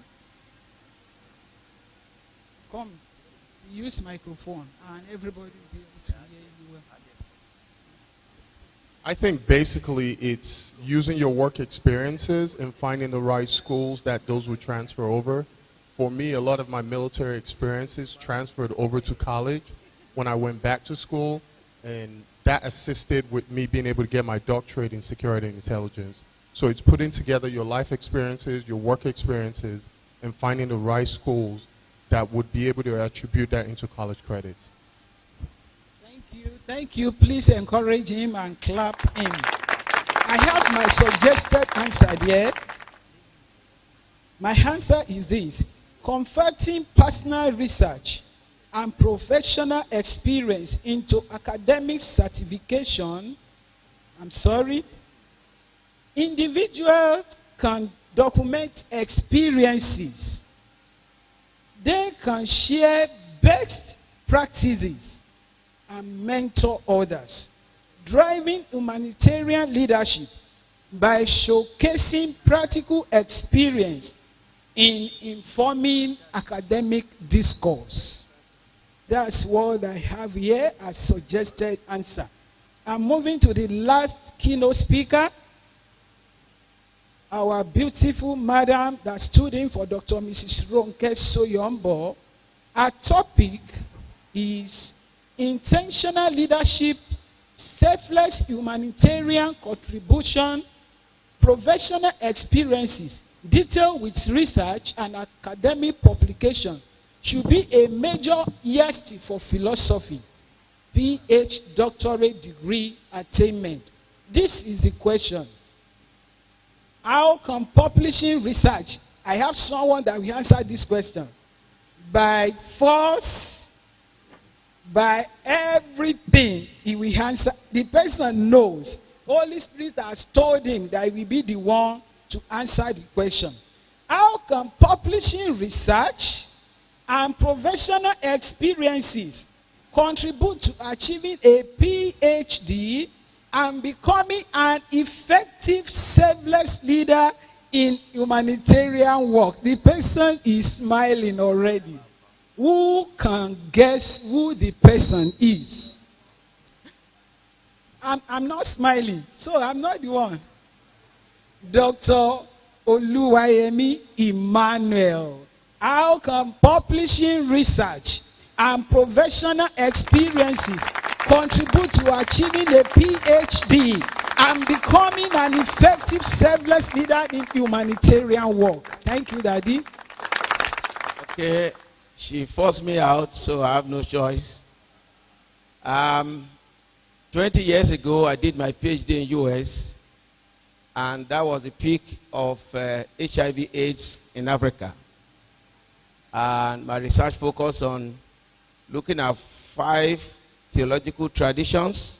Speaker 2: Come. Use microphone and everybody will be able to hear you well.
Speaker 12: I think basically it's using your work experiences and finding the right schools that those would transfer over. For me, a lot of my military experiences transferred over to college when I went back to school, and that assisted with me being able to get my doctorate in security and intelligence. So it's putting together your life experiences, your work experiences, and finding the right schools that would be able to attribute that into college credits.
Speaker 2: Thank you. Please encourage him and clap him. I have my suggested answer there. My answer is this: converting personal research and professional experience into academic certification. Individuals can document experiences. They can share best practices and mentor others, driving humanitarian leadership by showcasing practical experience in informing academic discourse. That's what I have here as suggested answer. I'm moving to the last keynote speaker, our beautiful madam that stood in for Dr. Mrs. Ronke Soyombo. Our topic is intentional leadership, selfless humanitarian contribution, professional experiences, detailed with research and academic publication, should be a major yardstick for philosophy, PhD doctorate degree attainment. This is the question. How can publishing research I have someone that will answer this question. By force, by everything, he will answer. The person knows. Holy Spirit has told him that he will be the one to answer the question. How can publishing research and professional experiences contribute to achieving a PhD and becoming an effective, selfless leader in humanitarian work? The person is smiling already. Who can guess who the person is? I'm not smiling, so I'm not the one. Dr. Oluwayemi Emmanuel. How can publishing research and professional experiences contribute to achieving a PhD and becoming an effective, selfless leader in humanitarian work? Thank you, Daddy.
Speaker 13: Okay, she forced me out, so I have no choice. 20 years ago, I did my PhD in US, and that was the peak of HIV/AIDS in Africa. And my research focused on looking at 5 theological traditions,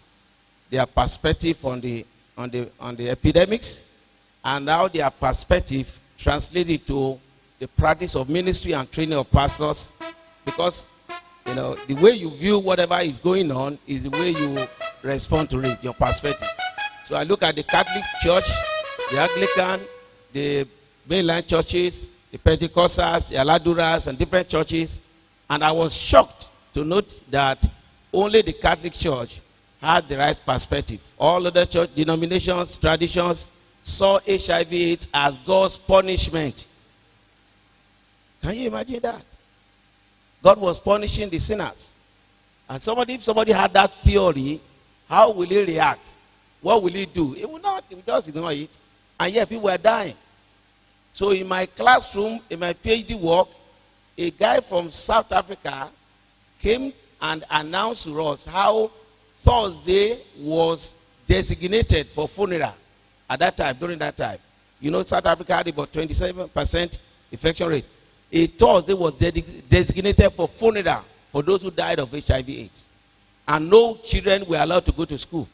Speaker 13: their perspective on the epidemics, and how their perspective translated to the practice of ministry and training of pastors. Because the way you view whatever is going on is the way you respond to it, your perspective. So I look at the Catholic Church, the Anglican, the mainline churches, the Pentecostals, the Aladuras, and different churches, and I was shocked to note that only the Catholic Church had the right perspective. All other church denominations, traditions, saw HIV/AIDS as God's punishment. Can you imagine that? God was punishing the sinners. And if somebody had that theory, how will he react? What will he do? He will not. He will just ignore it. And yet people were dying. So in my classroom, in my PhD work, a guy from South Africa came and announced to us how Thursday was designated for funeral at that time, during that time. South Africa had about 27% infection rate. A Thursday was designated for funeral for those who died of HIV/AIDS. And no children were allowed to go to school.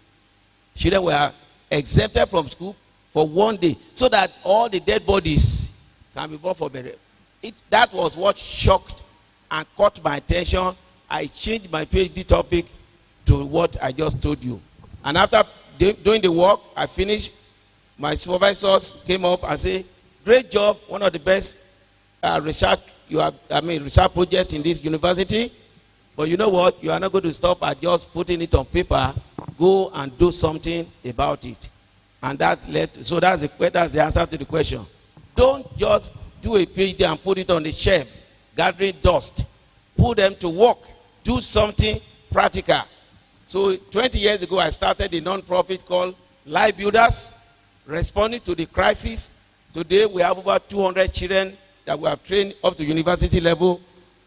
Speaker 13: Children were exempted from school for one day so that all the dead bodies can be brought for burial. That was what shocked and caught my attention. I changed my PhD topic to what I just told you. And after doing the work, I finished. My supervisors came up and said, "Great job, one of the best research project in this university. But you know what? You are not going to stop at just putting it on paper. Go and do something about it." And that's the answer to the question. Don't just do a PhD and put it on the shelf, gathering dust. Put them to work. Do something practical. So 20 years ago, I started a non-profit called Life Builders, responding to the crisis. Today, we have over 200 children that we have trained up to university level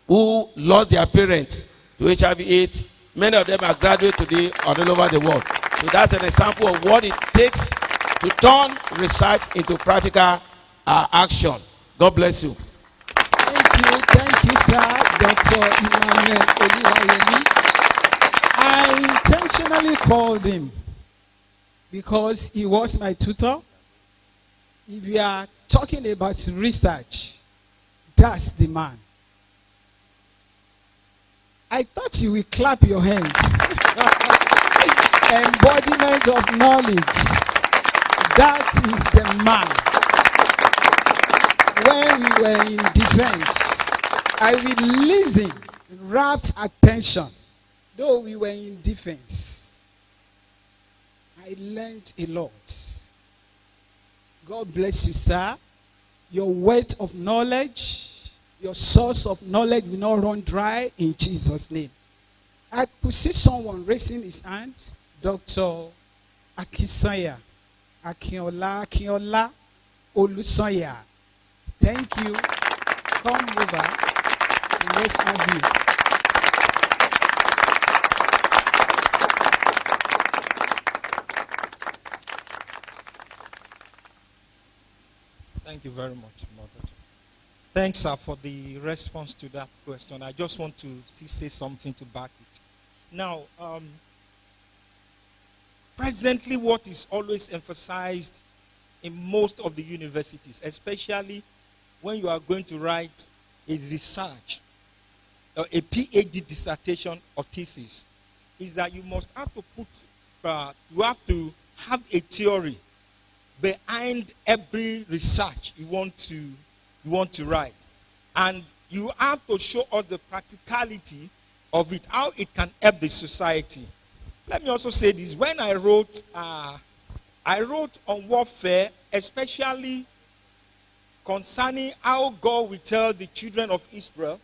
Speaker 13: who lost their parents to HIV/AIDS. Many of them are graduates today all over the world. So that's an example of what it takes to turn research into practical action. God bless you.
Speaker 2: Thank you, sir, Dr. Emmanuel Oluwayemi. I intentionally called him because he was my tutor. If you are talking about research, that's the man. I thought you will clap your hands. Embodiment of knowledge. That is the man. When we were in defense, I will listen, rapt attention. Though we were in defense, I learned a lot. God bless you, sir. Your wealth of knowledge, your source of knowledge will not run dry in Jesus' name. I could see someone raising his hand. Dr. Akisanya, Akinola Olusanya. Thank you. Come over and let's have you.
Speaker 14: Thank you very much, Mother.
Speaker 5: Thanks, sir, for the response to that question. I just want to say something to back it. Now, presently, what is always emphasized in most of the universities, especially when you are going to write a research or a PhD dissertation or thesis, is that you must have to you have to have a theory behind every research you want to write. And you have to show us the practicality of it, how it can help the society. Let me also say this. When I wrote on warfare, especially concerning how God will tell the children of Israel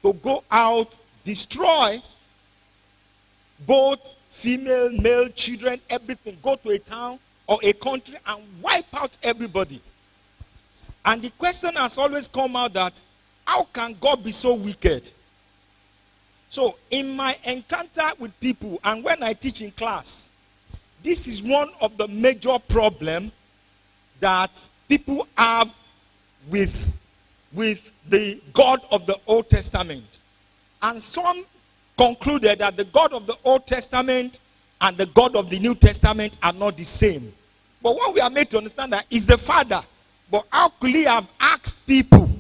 Speaker 5: to go out, destroy both female, male, children, everything. Go to a town or a country and wipe out everybody. And the question has always come out that, how can God be so wicked? So in my encounter with people and when I teach in class, this is one of the major problems that people have with the God of the Old Testament. And some concluded that the God of the Old Testament and the God of the New Testament are not the same. But what we are made to understand that is the Father. But how could he have asked people,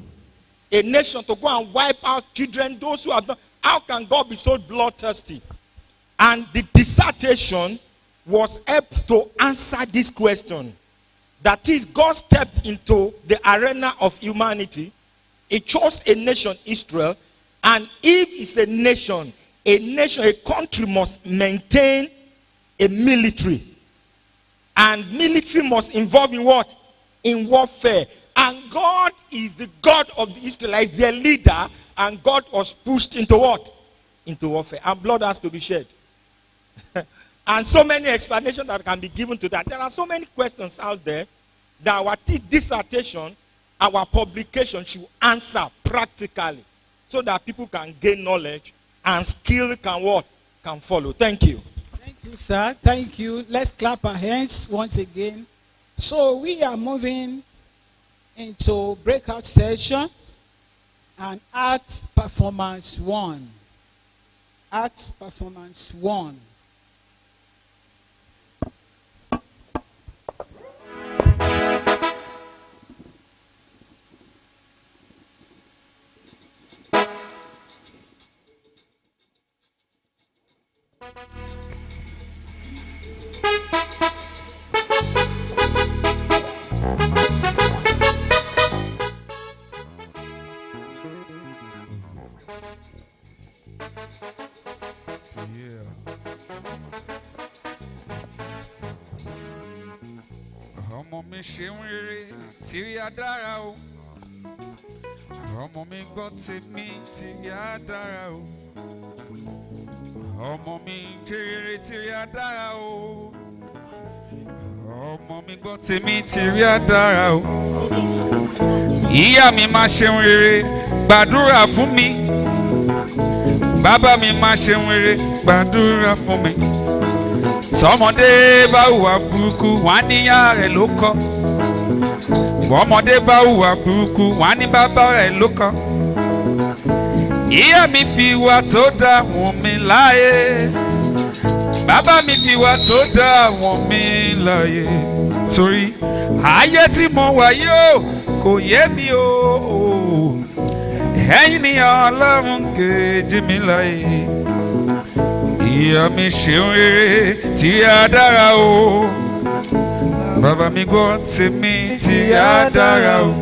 Speaker 5: a nation, to go and wipe out children, those who have done? How can God be so bloodthirsty? And the dissertation was helped to answer this question. That is, God stepped into the arena of humanity. He chose a nation, Israel. And if it's a nation, a country must maintain a military. And military must involve in what? In warfare. And God is the God of the Israelites, their leader. And God was pushed into what? Into warfare. And blood has to be shed. And so many explanations that can be given to that. There are so many questions out there that our dissertation, our publication should answer practically, so that people can gain knowledge and skill can what? Can follow. Thank you.
Speaker 2: Thank you, sir. Thank you. Let's clap our hands once again. So we are moving into breakout session and art performance 1. Art performance 1.
Speaker 14: Ọmọ mi ṣeun rere tí a dára o. Ọmọ mi gbọ́ tèmi tí a dára o. Ọmọ mi ṣe rere tí a dára o. Ọmọ mi gbọ́ tèmi tí a dára o. Ìyá mi máa ṣeun rere gbàdúrà fún mi. Bàbá mi máa ṣeun rere gbàdúrà fún mi. Tọmọdé bá hùwà burúkú wọ́n á níyà rẹ̀ ló kọ́. Bọ́mọdé bá hùwà burúkú wọ́n á ní bàbá rẹ̀ ló kọ́. Ìyá mi fi ìwà tó dá wọ̀n mi láyé. Bàbá mi fi ìwà tó dá wọ̀n mi láyé. Torí ayé tí mo wà yóò kò yé mi o. Ẹ̀yin ni Ọlọ́run kejì mi láyé. Ìyá mi ṣeun rere tí a dára o. Bàbá mi gbọ́ tèmi tí a dára o.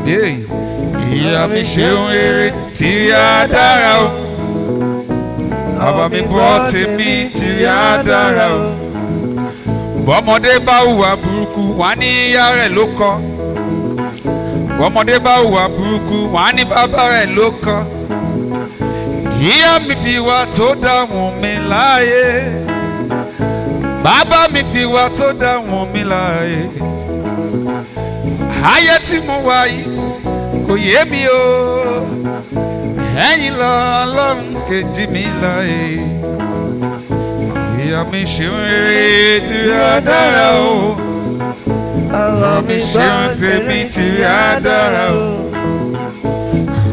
Speaker 14: Ìyá mi ṣeun rere tí a dára o. Bàbá mi gbọ́ tèmi tí a dára o. Bọ́mọdé bá hùwà burúkú wọ́n á ní ìyá rẹ̀ ló kọ́. Bọ́mọdé bá hùwà burúkú wọ́n á ní bàbá rẹ̀ ló kọ́. Ìyá mi fi ìwà tó dá wọ̀n mi láyé. Bàbá mi fi ìwà tó dá wọ̀n mi láyé. Ayé tí mo wà yìí kò yé mi o. Ẹ̀yin l'Ọlọ́run kejì mi láyé. Ìyá mi ṣeun rere tí a dára o. Bàbá mi ṣeun tèmi tí a dára o.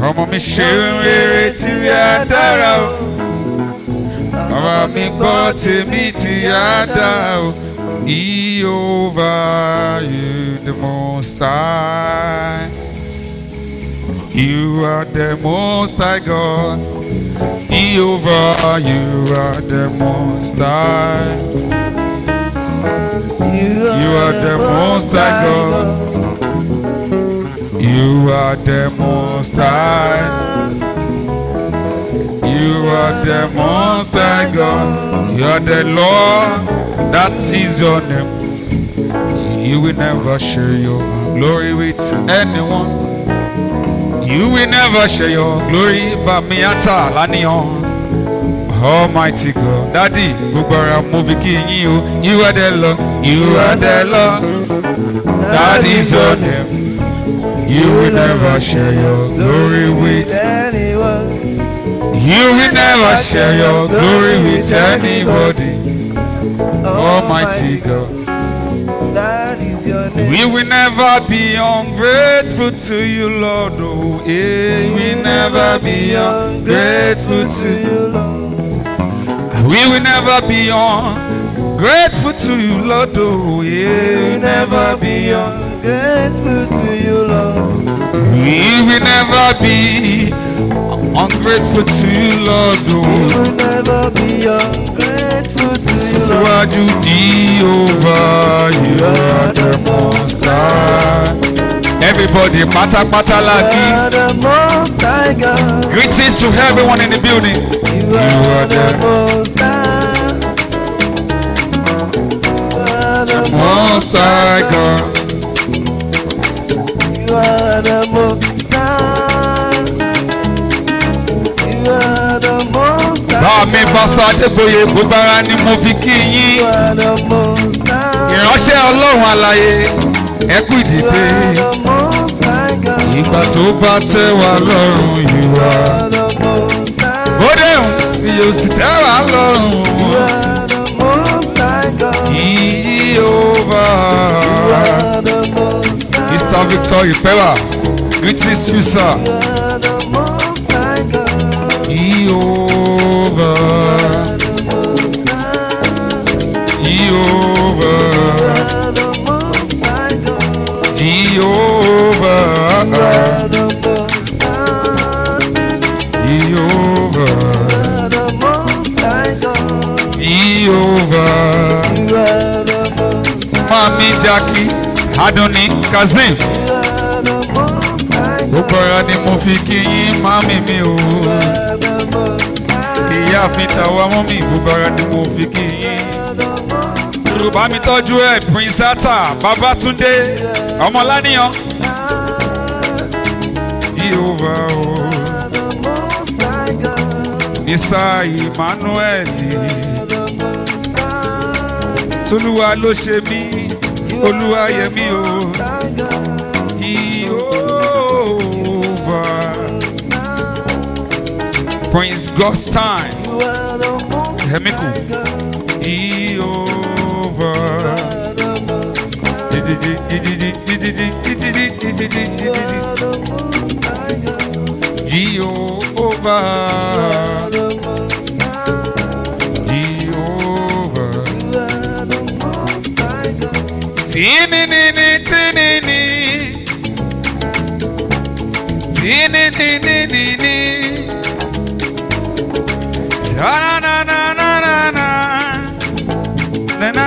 Speaker 14: ọmọ mi ṣe rere tí a dára o. Bàbá mi gbọ́ tèmi tí a dára o. Jehovah, you the most high. You are the most high God. Jehovah, you are the most high. You are the most high God. You are the most high. You are the most high God. You are the Lord, that is your name. You will never share your glory with anyone. You will never share your glory by me ata lanion. Almighty God, Daddy, Gubara Moviki, you are the Lord, you are the Lord, that is your name. You will never share your glory with anyone. You will never share your glory with anybody. Almighty God,
Speaker 15: that is your name.
Speaker 14: we will never be ungrateful to you, Lord. Oh, yeah. We will never be ungrateful to you, Lord. We will never be ungrateful to you, Lord. Oh, yeah.
Speaker 15: We will never be ungrateful to you, Lord.
Speaker 14: We will never be ungrateful to you, Lord. Oh.
Speaker 15: We will never be ungrateful to you,
Speaker 14: So I do Jehovah, you are the most high. Everybody, pata pata lagi.
Speaker 15: You are the most high God.
Speaker 14: Greetings to everyone in the building.
Speaker 15: You are the most high. You are the
Speaker 14: most high God.
Speaker 15: You are the most high. You are the most high.
Speaker 14: Báàmí Pásítọ̀ Adébóyè gbogbo ara ni mo fi kí yín.
Speaker 15: You are the most high.
Speaker 14: Ìránṣẹ́ Ọlọ́run alààyè ẹ kú ìdìde.
Speaker 15: You are the most high God.
Speaker 14: Ìgbà tó bá tẹ́ wa lọ́rùn yìí wá.
Speaker 15: You are the most high.
Speaker 14: Ó déhùn yóò sì tẹ́ wa lọ́rùn.
Speaker 15: You are the most high God.
Speaker 14: Jehovah.
Speaker 15: You are the most high.
Speaker 14: Mr. Victor Ipewa, greetings you, sir.
Speaker 15: You are the most high God.
Speaker 14: Jehovah. Jehovah. Jehovah. Jehovah. Mami Jackie Adoni Kazim. Gbogbo ara ni mo fi kí yín mami mi o. Ìyá fi tàwa mọ́ mi, gbogbo ara ni mo fi kí yín. Yorùbá mi tọ́jú ẹ̀ Prince Atta Babatunde Ọmọláníyàn. Jehovah o. Mr. Emmanuel. Tolúwa ló ṣe mí, Olúwa yẹ mí o. Jehovah. Prince God's time. Hemiku. Jehovah. Jehovah. Tinini, tinini, tinini, na na na na na na, na na,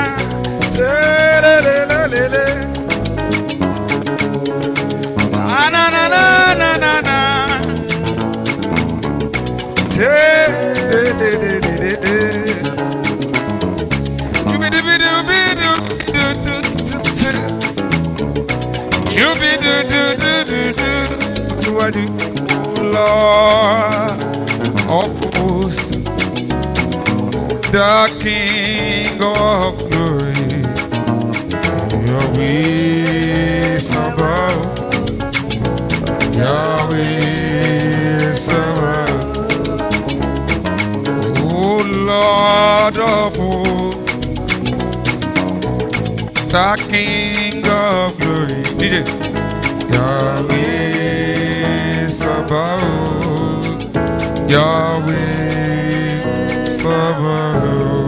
Speaker 14: le le le le le, na na na na na na na, le le le le le, jubi dubi dubi du du du. You be do so I do, Lord of hosts, the King of glory. Yahweh Sabaoth, Yahweh Sabaoth, oh Lord of hosts, the King of glory. DJ. Yahweh Sabaoth, Yahweh Sabaoth.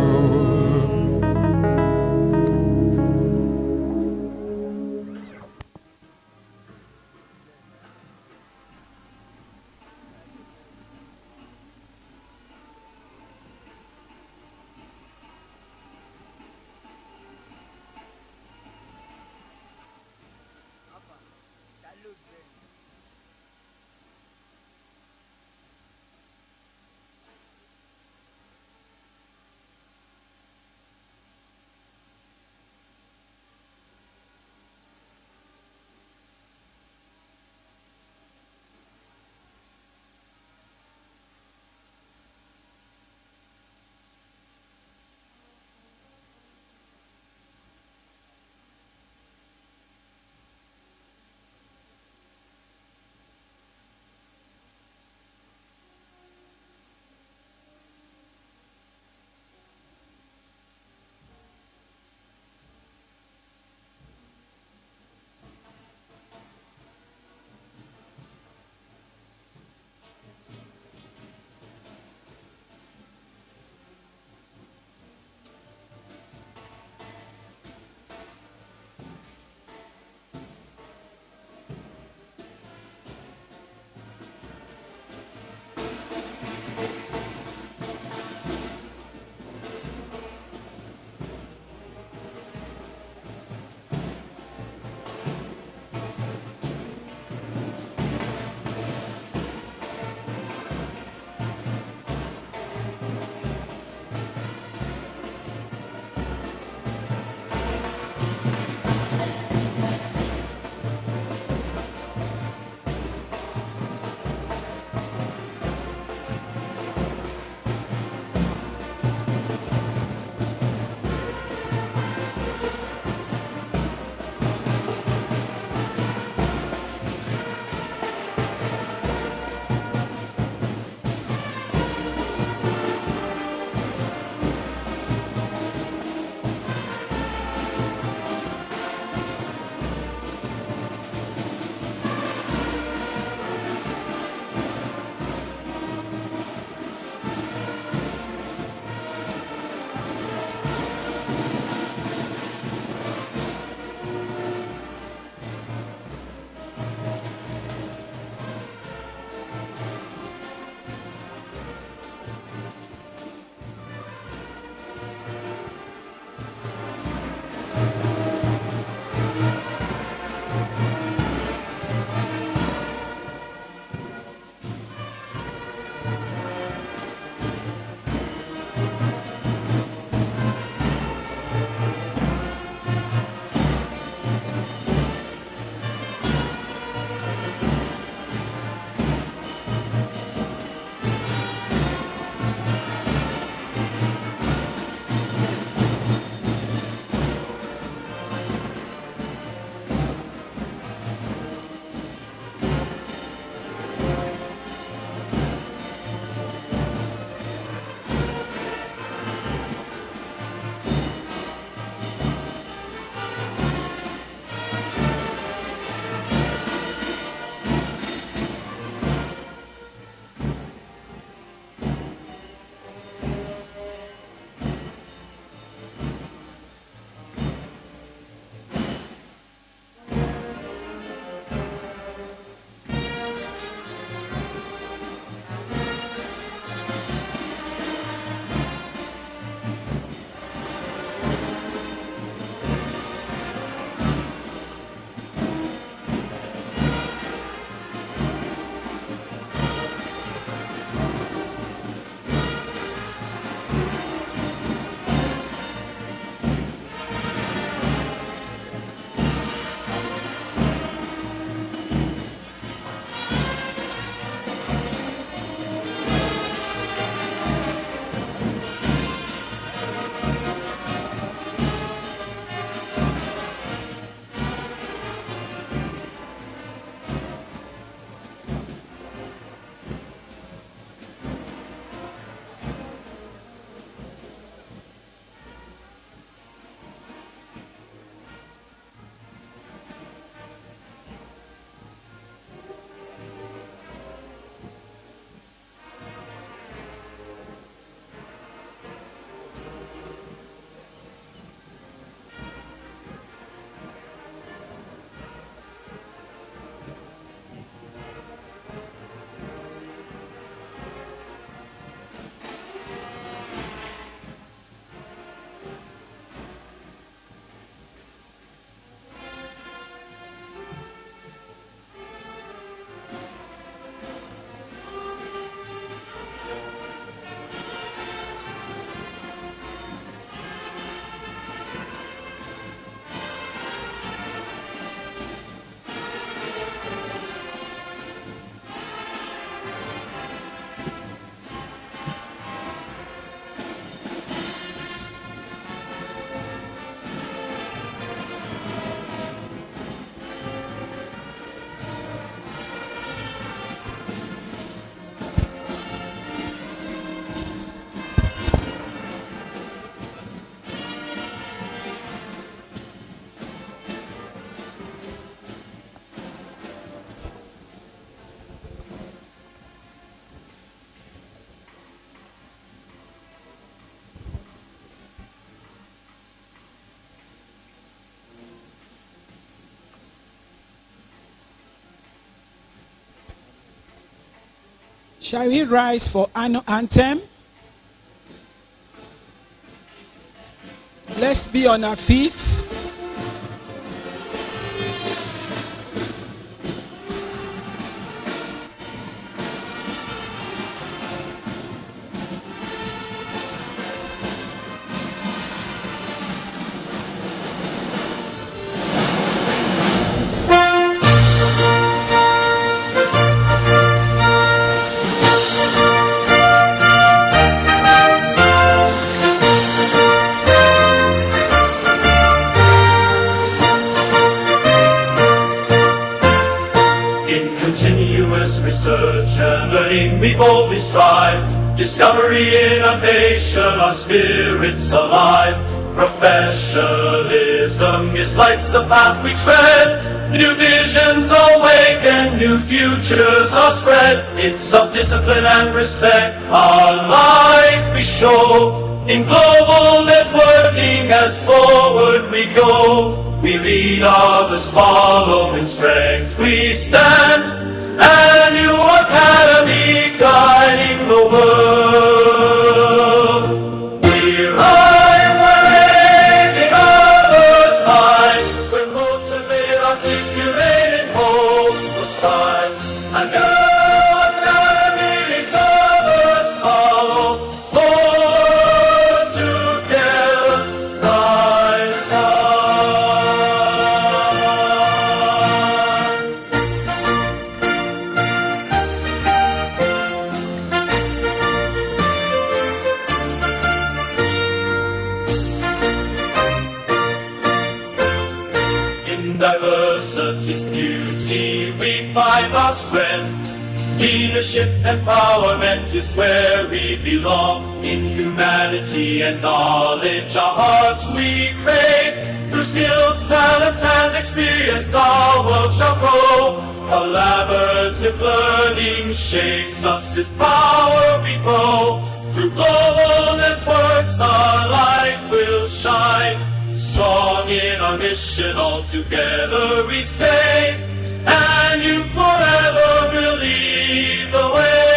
Speaker 2: Shall we rise for anthem? Let's be on our feet.
Speaker 16: In continuous research and learning we boldly strive. Discovery, innovation, our spirits alive. Professionalism is lights the path we tread. New visions awaken, new futures are spread. In self-discipline and respect, our light we show. In global networking as forward we go. We lead, others follow, in strength we stand. A new academy guiding the world. We rise by raising others high. We're motivated, articulating hopes for strive. A new academy leads others follow. Forward together, rise high. In diversity's beauty we find our strength. Leadership empowerment is where we belong. In humanity and knowledge our hearts we crave. Through skills, talent and experience our world shall grow. Collaborative learning shapes us, His power we grow. Through global networks our light will shine. Strong in our mission, all together we say, and you forever will lead the way.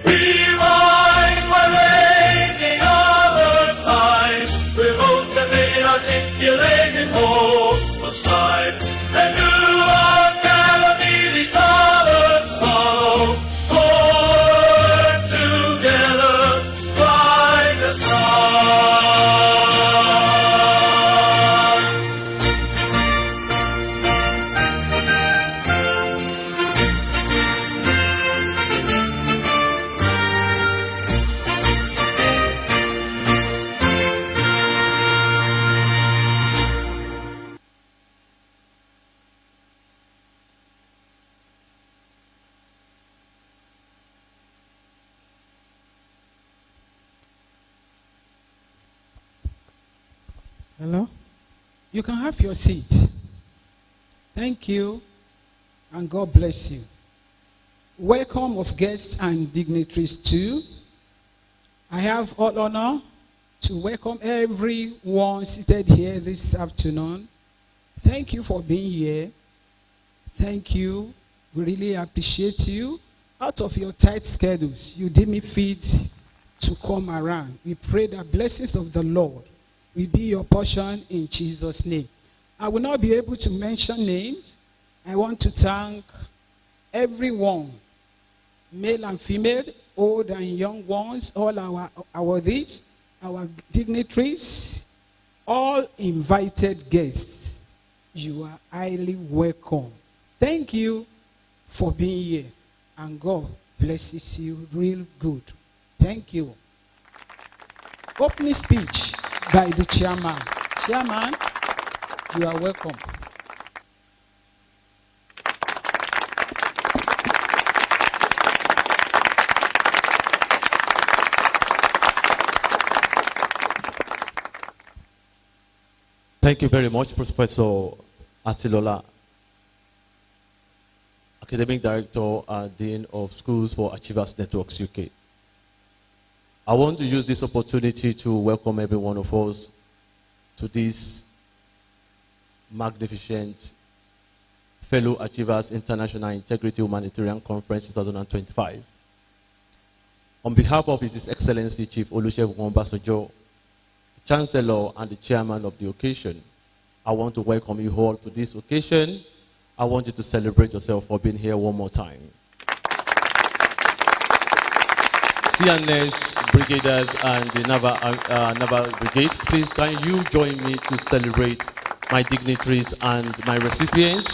Speaker 16: We rise by raising others high. We motivate, articulating hopes for strive. And new academy leads others follow. Forward together, find the star.
Speaker 2: Hello? You can have your seat. Thank you, and God bless you. Welcome of guests and dignitaries too. I have all honor to welcome everyone seated here this afternoon. Thank you for being here. Thank you. We really appreciate you. Out of your tight schedules, you deem me fit to come around. We pray the blessings of the Lord will be your portion in Jesus' name. I will not be able to mention names. I want to thank everyone, male and female, old and young ones, all our awardees, our dignitaries, all invited guests. You are highly welcome. Thank you for being here, and God blesses you real good. Thank you. Opening speech by the chairman. Chairman, you are welcome.
Speaker 1: Thank you very much, Professor Atilola, Academic Director and Dean of Schools for Achievers Networks UK. I want to use this opportunity to welcome every one of us to this magnificent Fellow Achievers International Integrity Humanitarian Conference 2025. On behalf of His Excellency Chief Olusegun Obasanjo, Chancellor and the Chairman of the occasion, I want to welcome you all to this occasion. I want you to celebrate yourself for being here one more time. CNS Brigaders and the Naval Brigade, please can you join me to celebrate my dignitaries and my recipients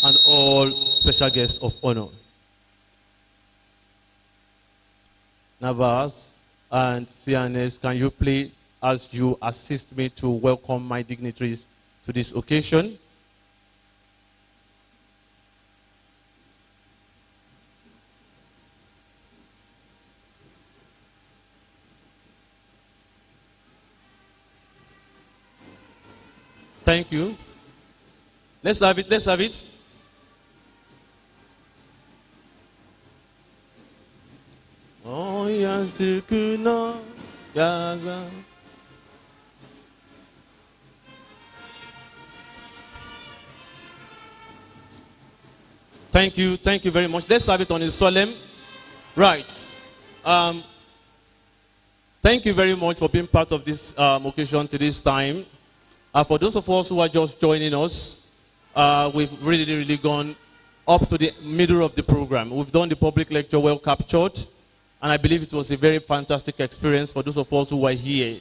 Speaker 1: and all special guests of honor. Navas and CNS, can you please, as you assist me to welcome my dignitaries to this occasion? Thank you. Let's have it. Let's have it. Oh, yes, you could know. Gaza. Thank you. Thank you very much. Let's have it on a solemn. Right. Thank you very much for being part of this occasion to this time. For those of us who are just joining us, we've really gone up to the middle of the program. We've done the public lecture well captured, and I believe it was a very fantastic experience for those of us who were here.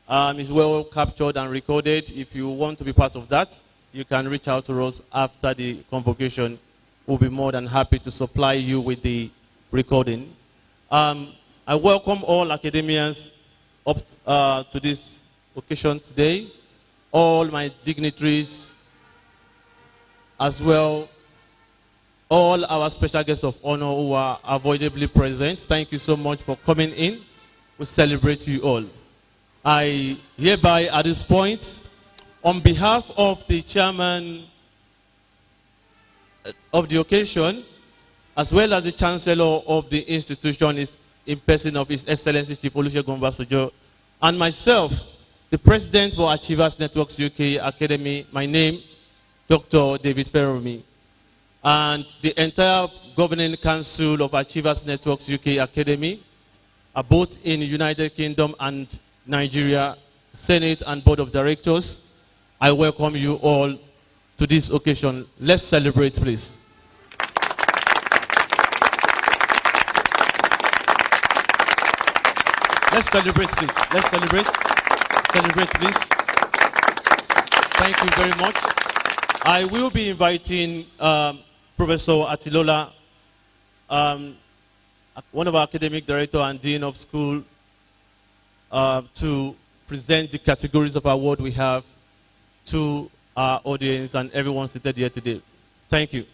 Speaker 1: It's well captured and recorded. If you want to be part of that, you can reach out to us after the convocation. We'll be more than happy to supply you with the recording. I welcome all academians up to this occasion today. All my dignitaries, as well, all our special guests of honor who are avoidably present. Thank you so much for coming in. We celebrate you all. I hereby, at this point, on behalf of the chairman of the occasion, as well as the chancellor of the institution, in person of His Excellency Chief Olusegun Obasanjo, and myself, the President for Achievers Networks UK Academy, my name, Dr. David Feromi, and the entire Governing Council of Achievers Networks UK Academy, both in the United Kingdom and Nigeria, Senate and Board of Directors, I welcome you all to this occasion. Let's celebrate, please. Let's celebrate, please. Let's celebrate. Celebrate, please. Thank you very much. I will be inviting Professor Atilola, one of our academic director and dean of school, to present the categories of award we have to our audience and everyone seated here today. Thank you.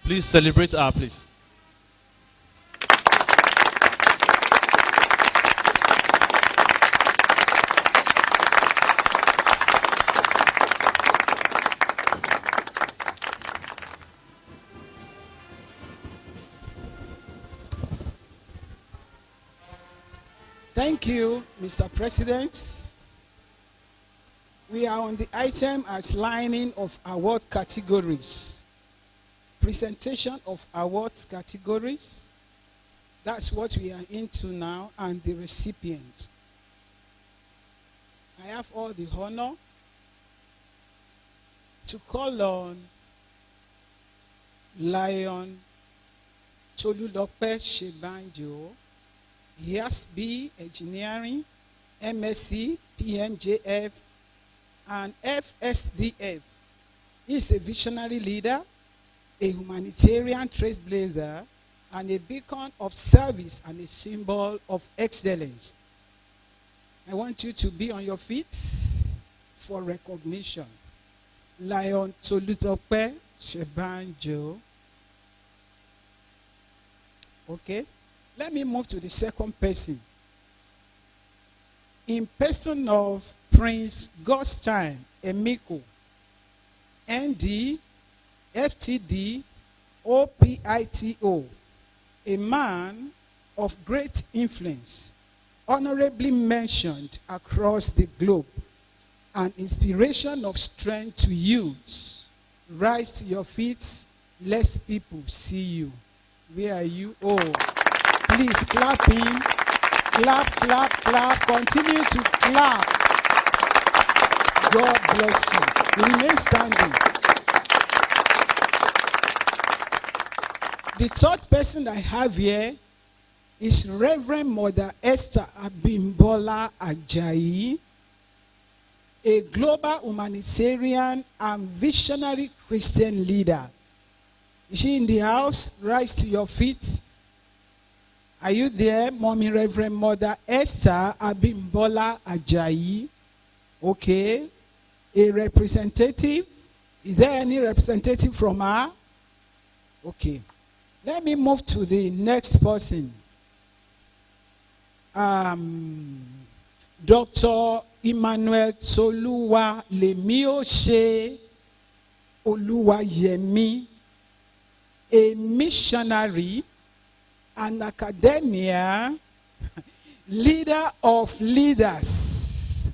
Speaker 1: Please celebrate our please.
Speaker 2: Thank you, Mr. President. We are on the item outlining of award categories. Presentation of awards categories. That's what we are into now, and the recipient. I have all the honor to call on Lion Tolulope Shebanjo. He has B Engineering, MSc, PMJF, and FSDF. He is a visionary leader, a humanitarian trailblazer, and a beacon of service and a symbol of excellence. I want you to be on your feet for recognition. Lion Tolulope Shebanjo. Okay. Let me move to the second person. In person of Prince Godstime Emiko, ND, FTD, OPITO, a man of great influence, honorably mentioned across the globe, an inspiration of strength to youth. Rise to your feet. Let people see you. Where are you? Oh, please clap him. Clap, clap, clap. Continue to clap. God bless you. Remain standing. The third person I have here is Reverend Mother Esther Abimbola Ajayi, a global humanitarian and visionary Christian leader. Is she in the house? Rise to your feet. Are you there, Mommy Reverend Mother Esther Abimbola Ajayi? Okay. A representative? Is there any representative from her? Okay. Let me move to the next person. Dr. Emmanuel Toluwa Lemioshe Oluwayemi, a missionary, an academia, leader of leaders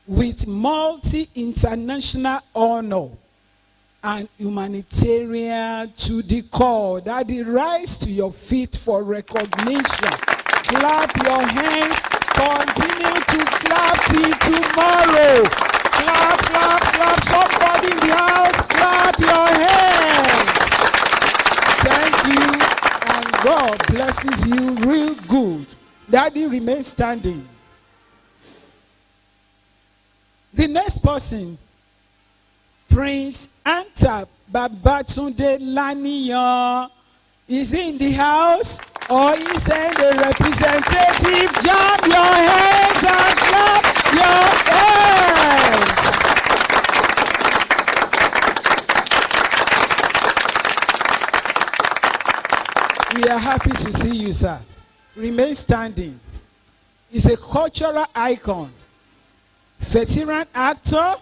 Speaker 2: with multi-international honor and humanitarian to the core. Daddy, rise to your feet for recognition. Clap your hands. Continue to clap till tomorrow. Clap, clap, clap. Somebody in the house, clap your hands. Thank you, and God blesses you real good. Daddy, remain standing. The next person, Prince Anta Babatunde Laniyan, is he in the house or is he the representative? Jump your hands and clap your hands. We are happy to see you, sir. Remain standing. He's a cultural icon, veteran actor,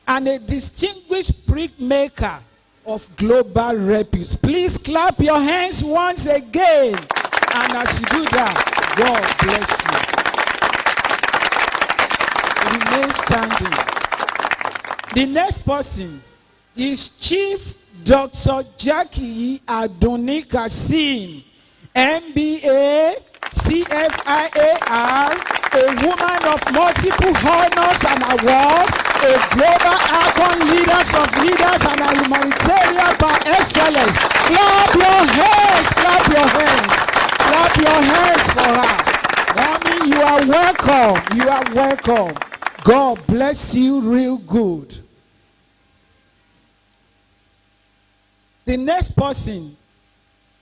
Speaker 2: and a distinguished printmaker of global repute. Please clap your hands once again. And as you do that, God bless you. Remain standing. The next person is Chief Dr. Jackie Adoni Kasim, MBA, CFIAR, a woman of multiple honors and awards, a global icon, leaders of leaders, and a humanitarian by excellence. Clap your hands, clap your hands, clap your hands for her. Mommy, you are welcome, you are welcome. God bless you real good. The next person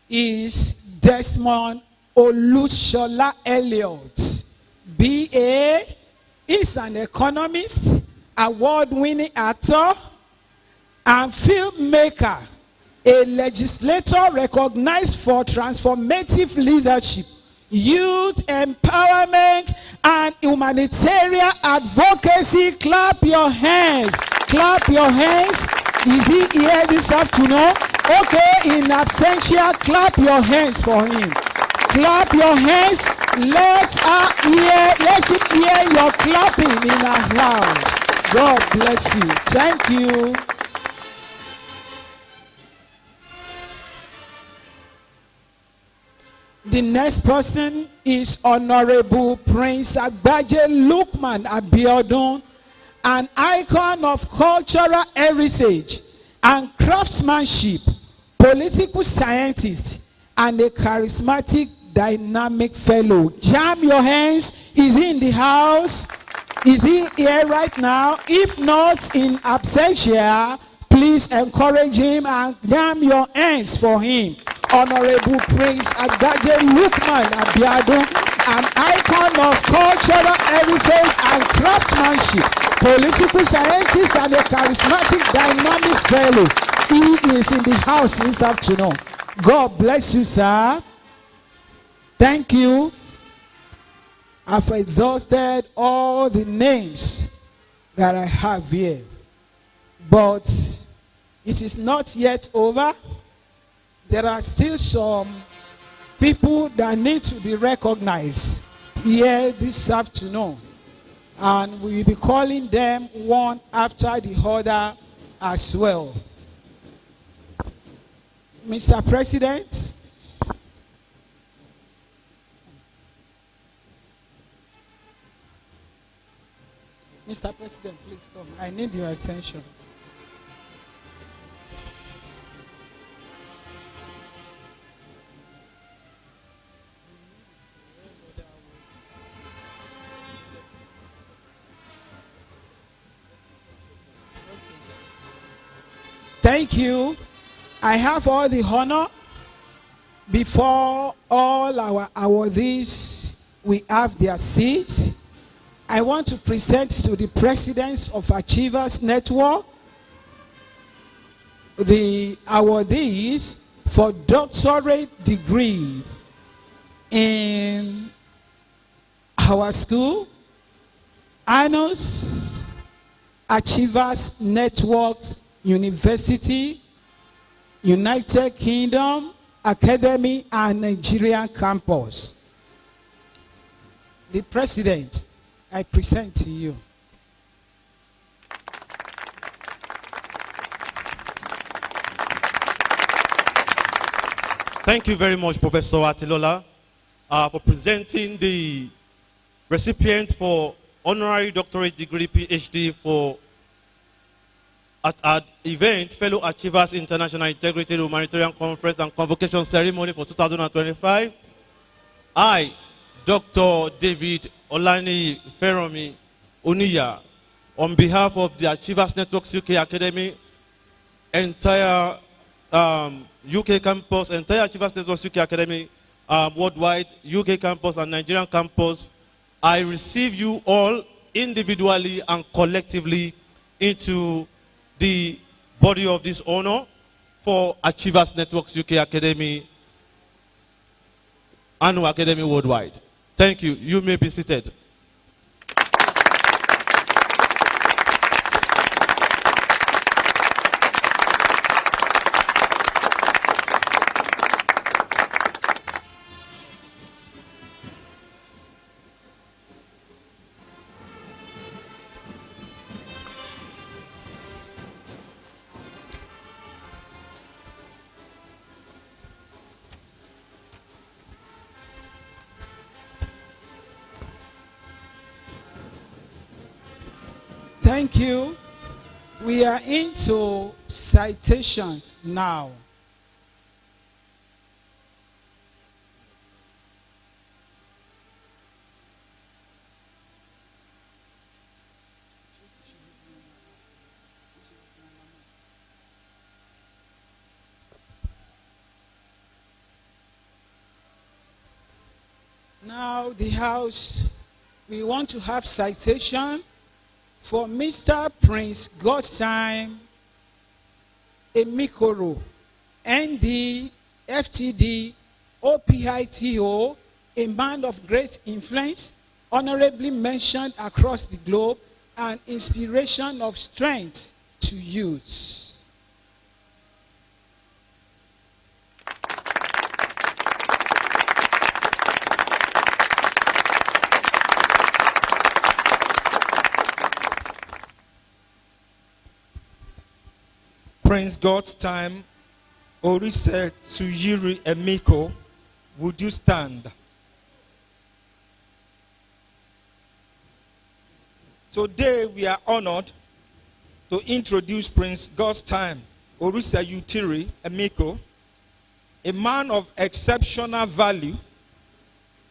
Speaker 2: is Desmond Olushola Elliott, BA, is an economist, award-winning actor, and filmmaker, a legislator recognized for transformative leadership, youth empowerment, and humanitarian advocacy. Clap your hands. Clap your hands. Is he here this afternoon? Okay, in absentia, clap your hands for him. Clap your hands. Let's him hear your clapping in our house. God bless you. Thank you. The next person is Honorable Prince Agbaje Lukman Abiodun, an icon of cultural heritage and craftsmanship, political scientist, and a charismatic, dynamic fellow. Jam your hands. Is he in the house? Is he here right now? If not, in absentia, please encourage him and jam your hands for him. Honorable Prince Agbaje Lukman Abiodun, an icon of cultural heritage and craftsmanship, political scientist, and a charismatic, dynamic fellow. He is in the house this afternoon. God bless you, sir. Thank you. I've exhausted all the names that I have here. But it is not yet over. There are still some people that need to be recognized. here this afternoon. And we will be calling them one after the other as well. Mr. President, Mr. President, please come. I need your attention. Thank you. I have all the honor. Before all our awardees, we have their seats. I want to present to the presidents of Achievers Network the awardees for doctorate degrees in our school, ANUS, Achievers Network University, United Kingdom Academy, and Nigerian campus. The president, I present to you.
Speaker 1: Thank you very much, Professor Atilola, for presenting the recipient for honorary doctorate degree PhD for at our event, Fellow Achievers International Integrated Humanitarian Conference and Convocation Ceremony for 2025. I, Dr. David Olani Feromi Oniya, on behalf of the Achievers Network UK Academy, entire UK campus, entire Achievers Network UK Academy, worldwide, UK campus and Nigerian campus, I receive you all individually and collectively into the body of this honor for Achievers Networks UK Academy, Annual Academy Worldwide. Thank you. You may be seated.
Speaker 2: Thank you. We are into citations now. Now the House, we want to have citation for Mr. Prince Godtime Emikoro, ND, FTD, OPITO, a man of great influence, honorably mentioned across the globe, and inspiration of strength to youths.
Speaker 5: Prince Godtime Orise Tsuyiri Emiko, would you stand? Today we are honored to introduce Prince Godtime Orise Tsuyiri Emiko, a man of exceptional value,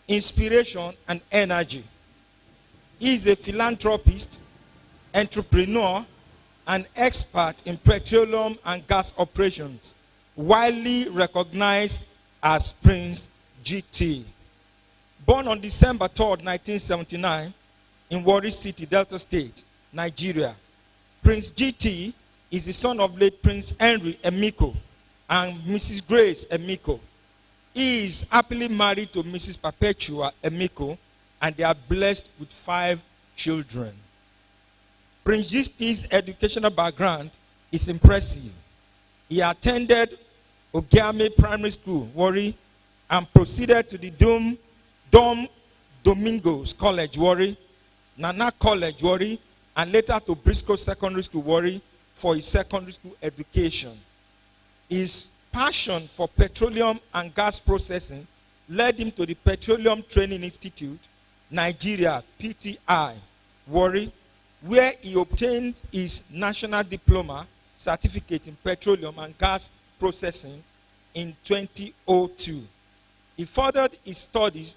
Speaker 5: inspiration, and energy. He is a philanthropist, entrepreneur, an expert in petroleum and gas operations, widely recognized as Prince GT. Born on December 3rd, 1979, in Warri City, Delta State, Nigeria, Prince GT is the son of late Prince Henry Emiko and Mrs. Grace Emiko. He is happily married to Mrs. Perpetua Emiko, and they are blessed with 5 children. Prince GT's educational background is impressive. He attended Ogiame Primary School, Warri, and proceeded to the Dome Domingos College, Warri, Nana College, Warri, and later to Briscoe Secondary School, Warri, for his secondary school education. His passion for petroleum and gas processing led him to the Petroleum Training Institute, Nigeria, PTI, Warri, where he obtained his national diploma certificate in petroleum and gas processing in 2002. He furthered his studies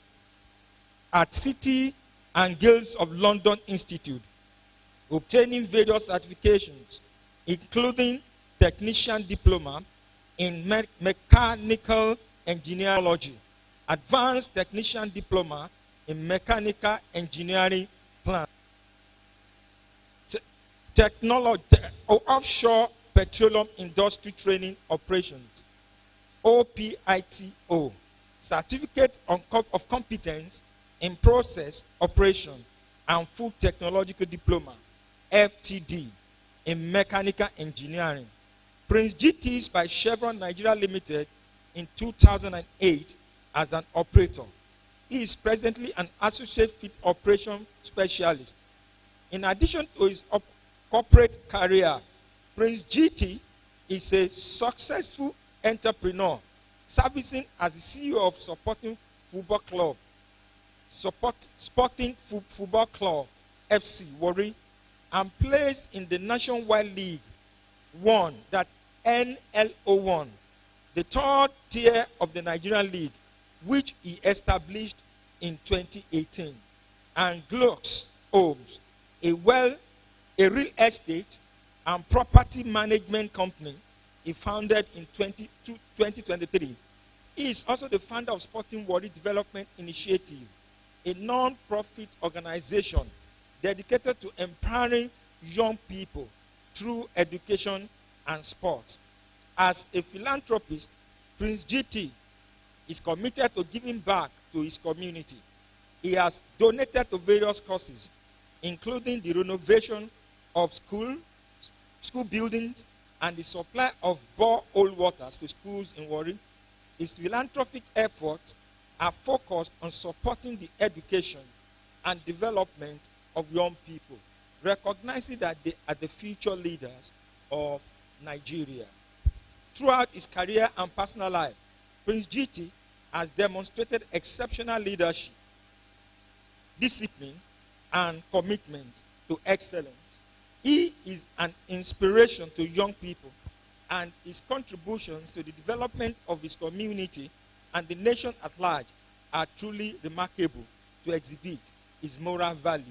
Speaker 5: at City and Guilds of London Institute, obtaining various certifications, including Technician Diploma in Mechanical Engineering, Advanced Technician Diploma in Mechanical Engineering Plant, Offshore Petroleum Industry Training Operations, OPITO, Certificate of Competence in Process Operation and Food Technological Diploma, FTD, in Mechanical Engineering. Prince GTs by Chevron Nigeria Limited in 2008 as an operator. He is presently an associate field operation specialist. In addition to his corporate career, Prince GT is a successful entrepreneur, servicing as the CEO of Sporting Football Club, FC, Warri, and plays in the Nationwide League One, that NLO1, the third tier of the Nigerian League, which he established in 2018, and Glocks Homes, a real estate and property management company he founded in 2023. He is also the founder of Sporting Warri Development Initiative, a non-profit organization dedicated to empowering young people through education and sport. As a philanthropist, Prince GT is committed to giving back to his community. He has donated to various causes, including the renovation of school buildings and the supply of borehole waters to schools in Warri. His philanthropic efforts are focused on supporting the education and development of young people, recognizing that they are the future leaders of Nigeria. Throughout his career and personal life, Prince GT has demonstrated exceptional leadership, discipline, and commitment to excellence. He is an inspiration to young people, and his contributions to the development of his community and the nation at large are truly remarkable to exhibit his moral value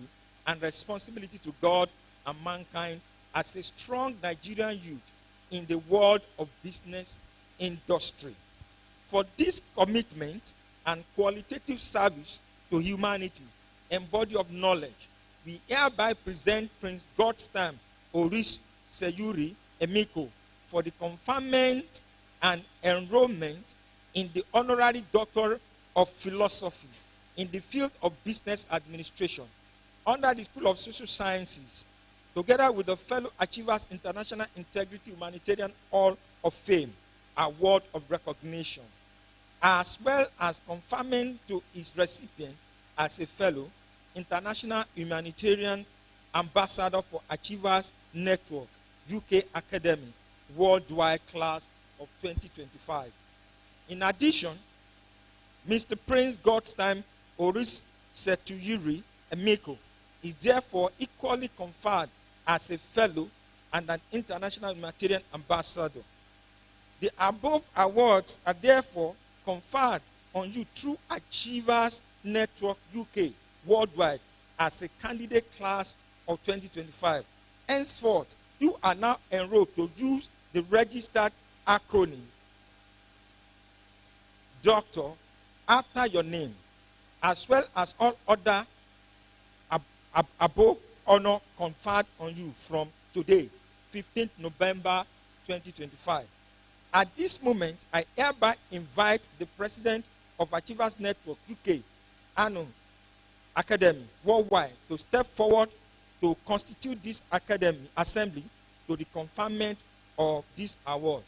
Speaker 5: and responsibility to God and mankind as a strong Nigerian youth in the world of business industry. For this commitment and qualitative service to humanity and body of knowledge, we hereby present Prince Godstime Oris Seyuri Emiko for the conferment and enrollment in the Honorary Doctor of Philosophy in the field of business administration under the School of Social Sciences, together with the Fellow Achievers International Integrity Humanitarian Hall of Fame Award of Recognition, as well as confirming to his recipient as a Fellow International Humanitarian Ambassador for Achievers Network, UK Academy, Worldwide Class of 2025. In addition, Mr. Prince Godstime Oris Setuyiri Emiko is therefore equally conferred as a Fellow and an International Humanitarian Ambassador. The above awards are therefore conferred on you through Achievers Network UK Worldwide as a candidate class of 2025. Henceforth, you are now enrolled to use the registered acronym Doctor after your name, as well as all other above honor conferred on you from today, 15th November 2025. At this moment, I hereby invite the President of Achievers Network UK Academy Worldwide to step forward to constitute this assembly to the conferment of this award.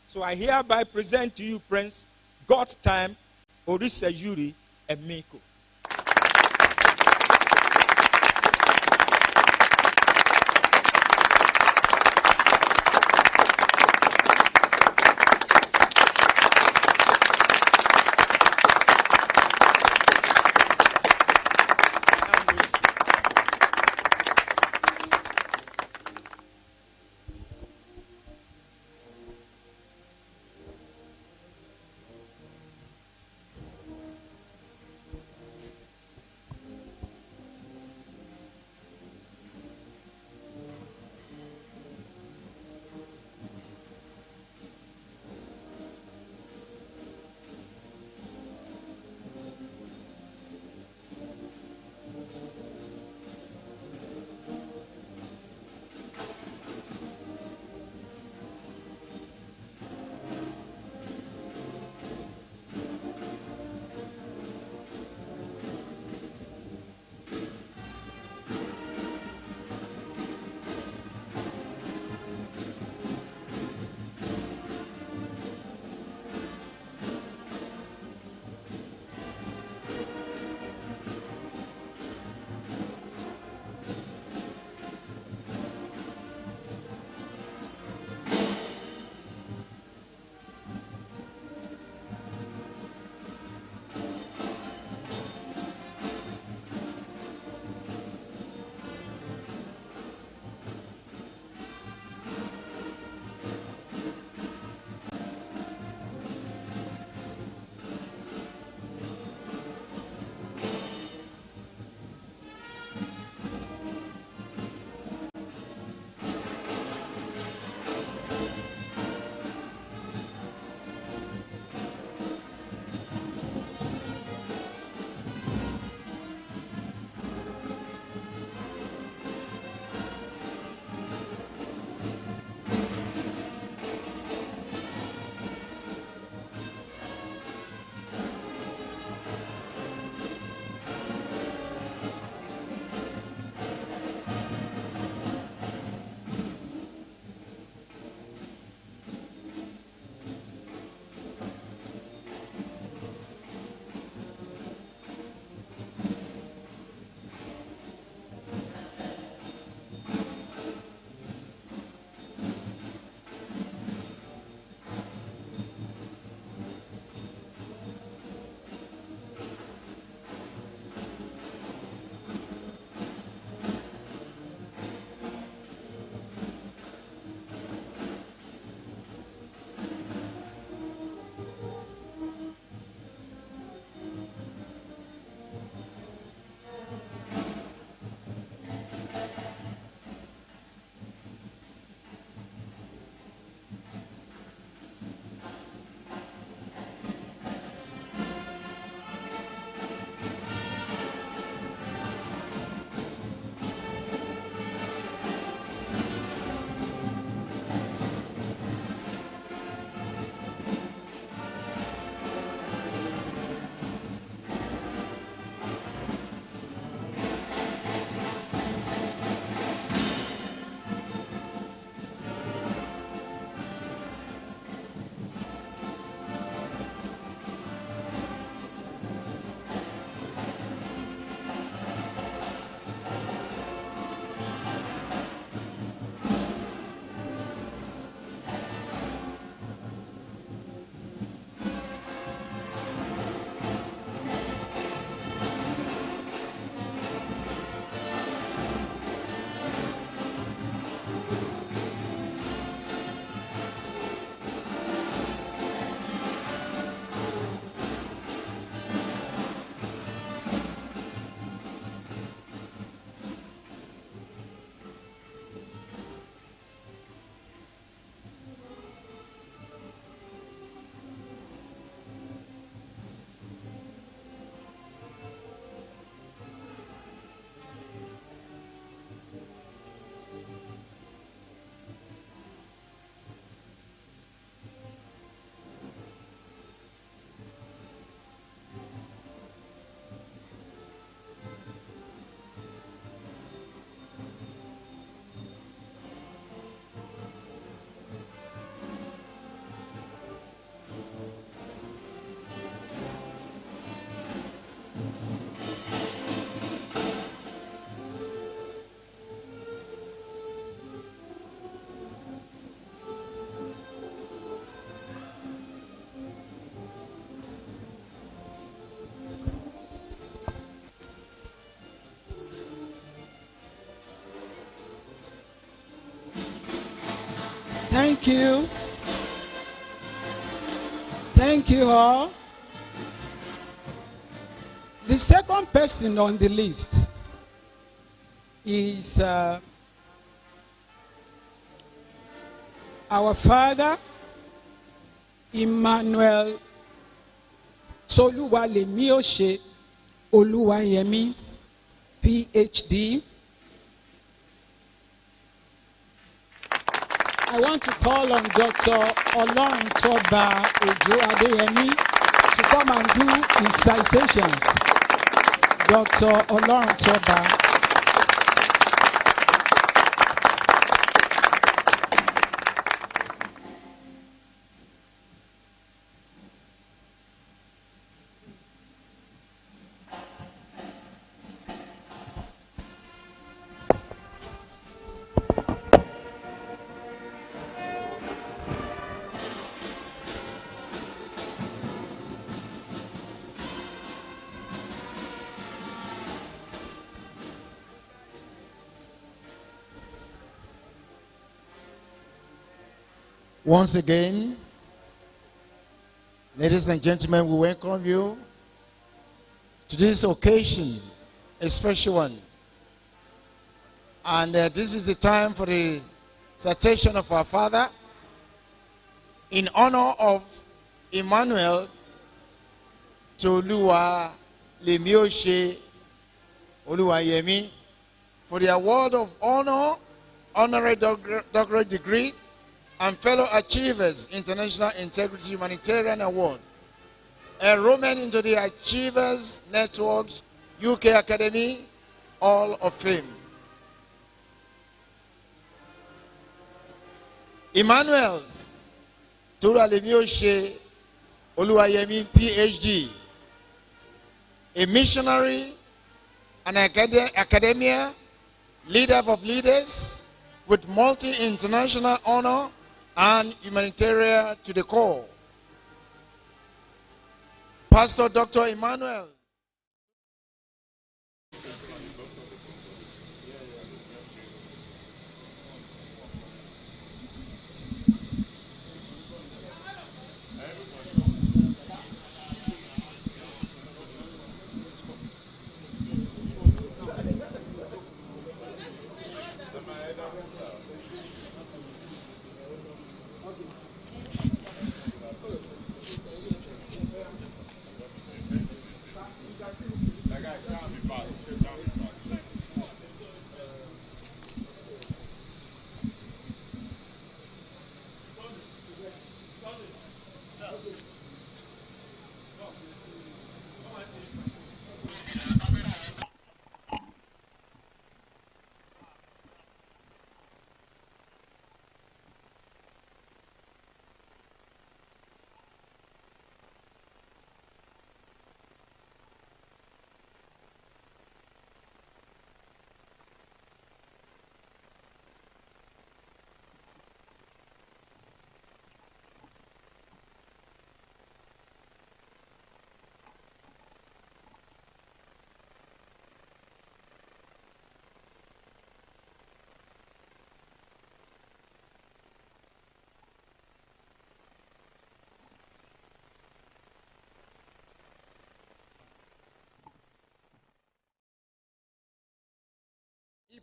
Speaker 5: So I hereby present to you Prince Godstime Oris Seyuri Emiko.
Speaker 2: Thank you. Thank you all. The second person on the list is our father, Emmanuel Toluwalemioshe Oluwayemi, PhD. I want to call on Dr. Oloruntoba Ojo Adeyemi to come and do his citations. Dr. Oloruntoba.
Speaker 7: Once again, ladies and gentlemen, we welcome you to this occasion, a special one. And this is the time for the citation of our father in honor of Emmanuel Toluwalemioshe Oluwayemi for the award of honor, honorary doctorate degree, and Fellow Achievers International Integrity Humanitarian Award. Enrollment into the Achievers Network's UK Academy Hall of Fame. Emmanuel Toluwalemioshe Oluwayemi, PhD, a missionary, an academia, leader of leaders with multi-international honor and humanitarian to the core. Pastor Dr. Emmanuel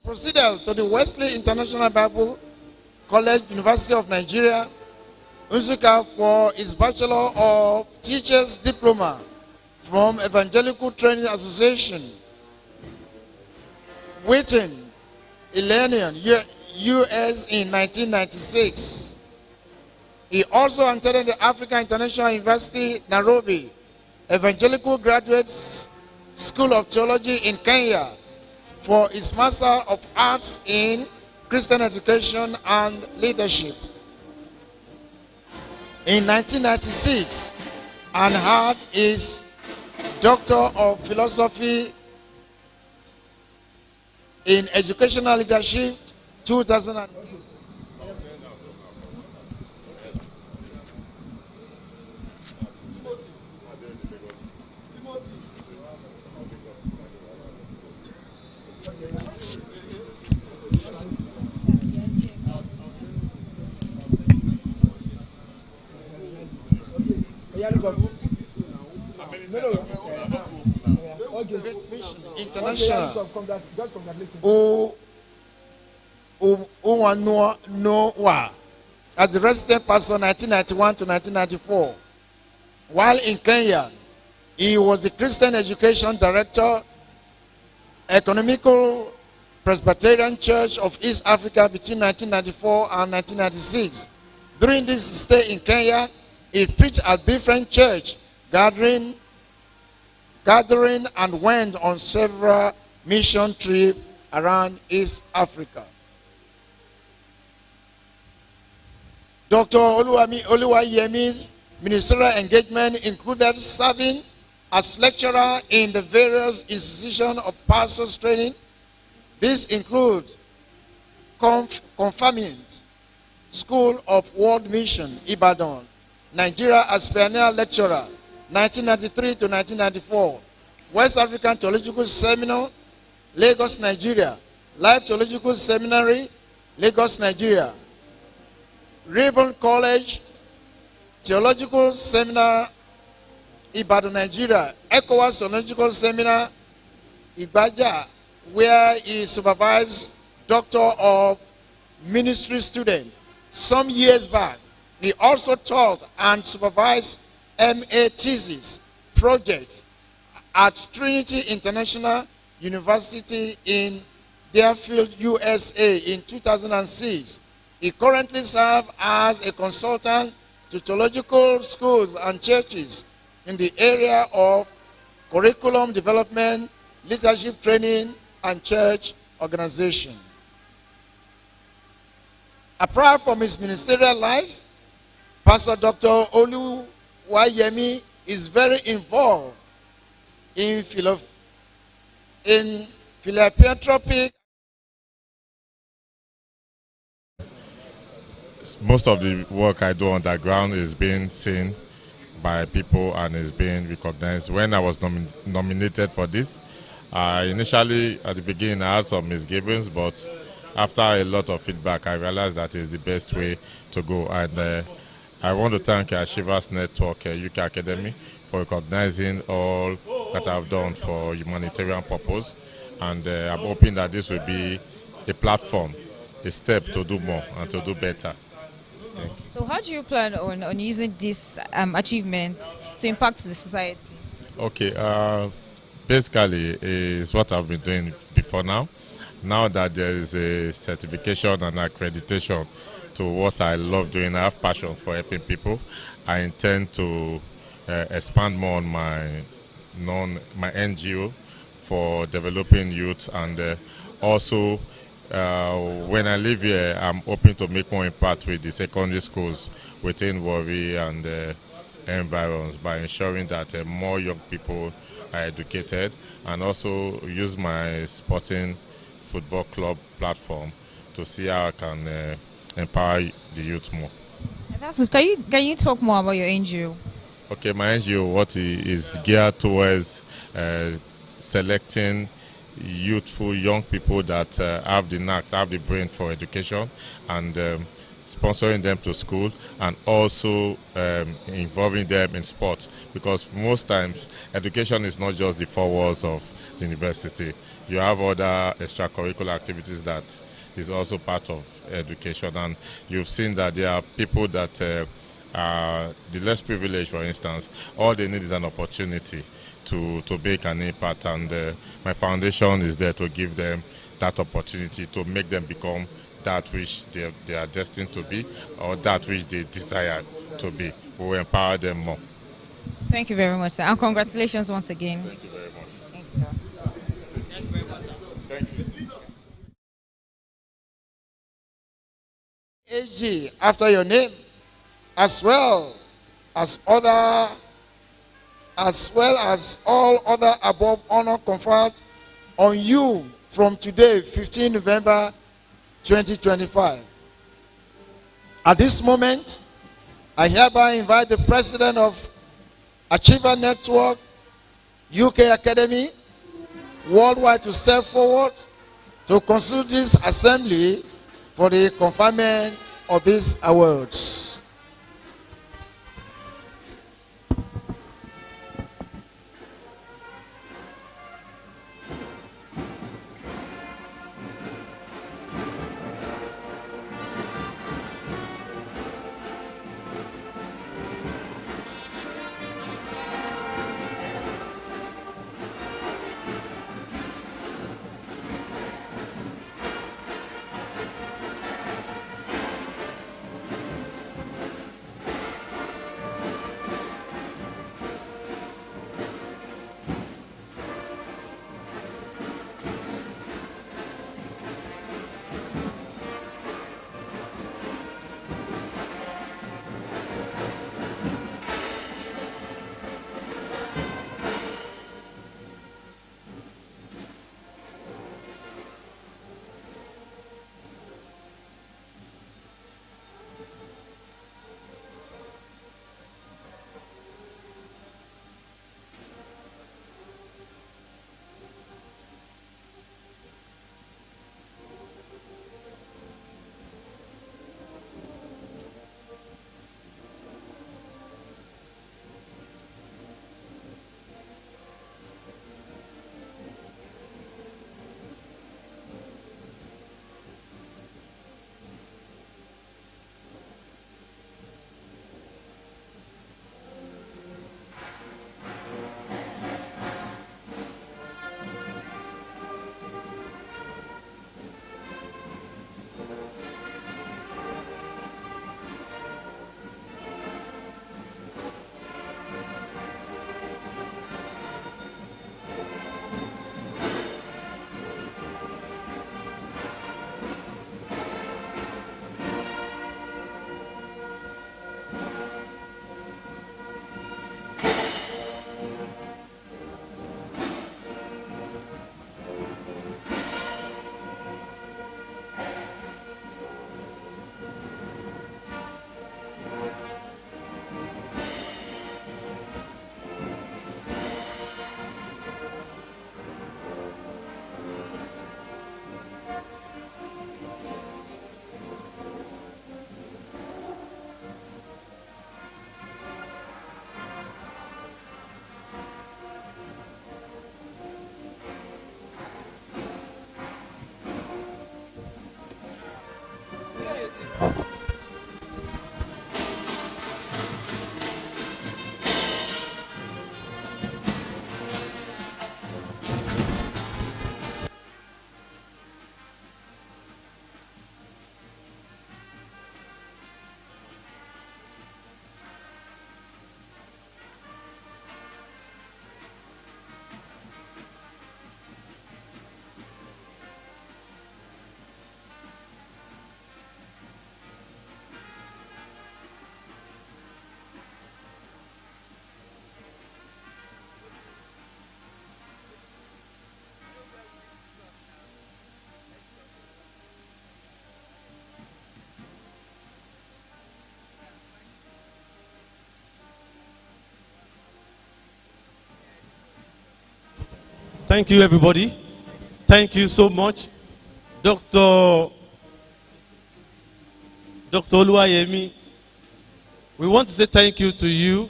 Speaker 7: proceeded to the Wesley International Bible College, University of Nigeria, Nsukka, for his Bachelor of Teachers Diploma from Evangelical Training Association, Wheaton, Illinois, U.S. in 1996. He also attended the African International University, Nairobi, Evangelical Graduate School of Theology in Kenya, for his Master of Arts in Christian Education and Leadership. In 1996, and had his Doctor of Philosophy in Educational Leadership, 2000.
Speaker 17: International. Noah as the resident pastor 1991 to 1994. While in Kenya, he was the Christian Education Director, Economical Presbyterian Church of East Africa between 1994 and 1996. During this stay in Kenya, he preached at different church gathering and went on several mission trips around East Africa. Dr. Oluwayemi's ministerial engagement included serving as lecturer in the various institutions of pastors training. This includes Confirmant School of World Mission, Ibadan, Nigeria as pioneer lecturer, 1993 to 1994. West African Theological Seminar, Lagos, Nigeria. Life Theological Seminary, Lagos, Nigeria. Ribbon College, Theological Seminar, Ibadan, Nigeria. ECOWAS Theological Seminar, Ibaja, where he supervised Doctor of Ministry students. Some years back, he also taught and supervised MA thesis project at Trinity International University in Deerfield, USA in 2006. He currently serves as a consultant to theological schools and churches in the area of curriculum development, leadership training, and church organization. Apart from his ministerial life, Pastor Dr. Oluwayemi is very involved in philanthropic.
Speaker 18: Most of the work I do underground is being seen by people and is being recognized. When I was nominated for this, initially at the beginning I had some misgivings, but after a lot of feedback, I realized that is the best way to go. And I want to thank Achievers Network UK Academy for recognizing all that I've done for humanitarian purpose. And I'm hoping that this will be a platform, a step to do more and to do better. Thank you.
Speaker 8: So how do you plan on using this achievement to impact the society?
Speaker 18: Okay, basically is what I've been doing before now. Now that there is a certification and accreditation to what I love doing, I have passion for helping people. I intend to expand more on my NGO for developing youth, and also when I live here, I'm hoping to make more impact with the secondary schools within Warri and environs by ensuring that more young people are educated, and also use my sporting football club platform to see how I can empower the youth more.
Speaker 8: That's good. Can you talk more about your NGO?
Speaker 18: Okay, my NGO is geared towards selecting youthful young people that have the knacks, have the brain for education, and sponsoring them to school, and also involving them in sports, because most times education is not just the four walls of the university. You have other extracurricular activities that is also part of education, and you've seen that there are people that are the less privileged, for instance. All they need is an opportunity to make an impact, and my foundation is there to give them that opportunity to make them become that which they are destined to be, or that which they desire to be. We will empower them more.
Speaker 8: Thank you very much, sir, and congratulations once again.
Speaker 18: Thank you very much.
Speaker 8: Thank you, sir.
Speaker 18: Thank you very much, sir. Thank you.
Speaker 17: AG after your name, as well as all other above honor conferred on you from today, 15 November 2025. At this moment, I hereby invite the president of Achiever Network UK Academy worldwide to step forward to constitute this assembly for the conferment of these awards.
Speaker 1: Thank you, everybody. Thank you so much. Dr. Oluwayemi, we want to say thank you to you.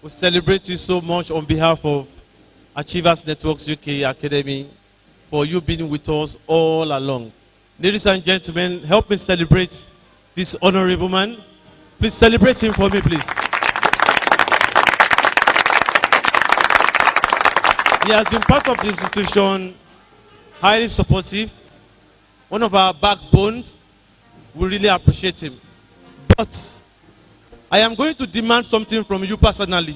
Speaker 1: We celebrate you so much on behalf of Achievers Networks UK Academy for you being with us all along. Ladies and gentlemen, help me celebrate this honorable man. Please celebrate him for me, please. He has been part of the institution, highly supportive, one of our backbones. We really appreciate him. But I am going to demand something from you personally.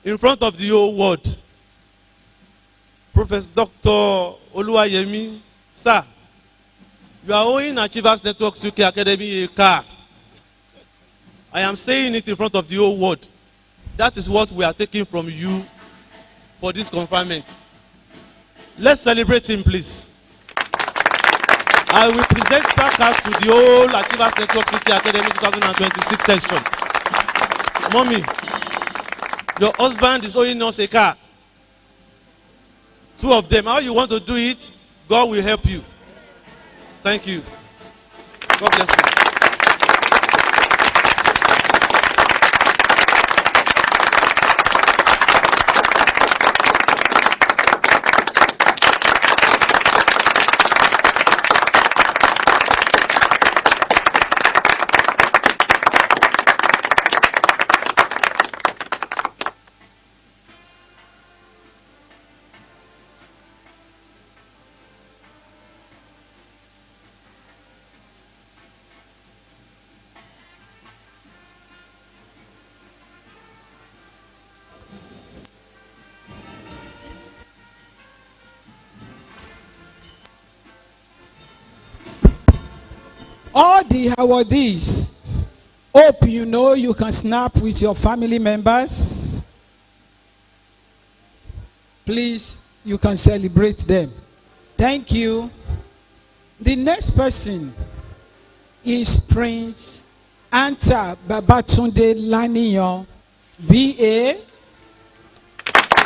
Speaker 1: In front of the whole world. Professor Dr. Oluwayemi, sir, you are owing Achievers Networks UK Academy a car. I am saying it in front of the whole world. That is what we are taking from you for this confinement. Let's celebrate him, please. I will present that card to the whole Achievers Networks UK Academy 2026 section. Mommy, your husband is owing us a car. 2 of them. How you want to do it, God will help you. Thank you. God bless you.
Speaker 2: All the awardees, hope you know you can snap with your family members. Please, you can celebrate them. Thank you. The next person is Prince Anta Babatunde Laniyan, BA.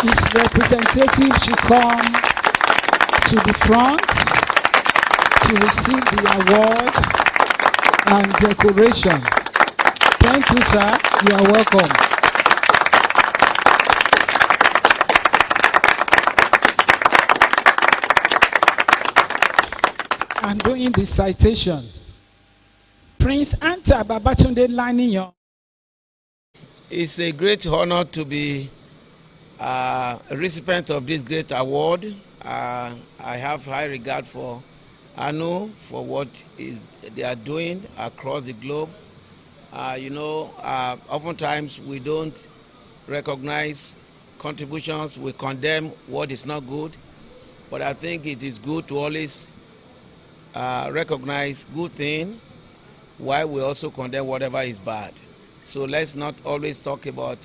Speaker 2: His representative should come to the front to receive the award and decoration. Thank you, sir. You are welcome. I'm doing the citation. Prince Anta Babatunde Laniyan.
Speaker 13: It's a great honor to be a recipient of this great award. I have high regard for ANU for what they are doing across the globe. Oftentimes we don't recognize contributions. We condemn what is not good. But I think it is good to always recognize good things while we also condemn whatever is bad. So let's not always talk about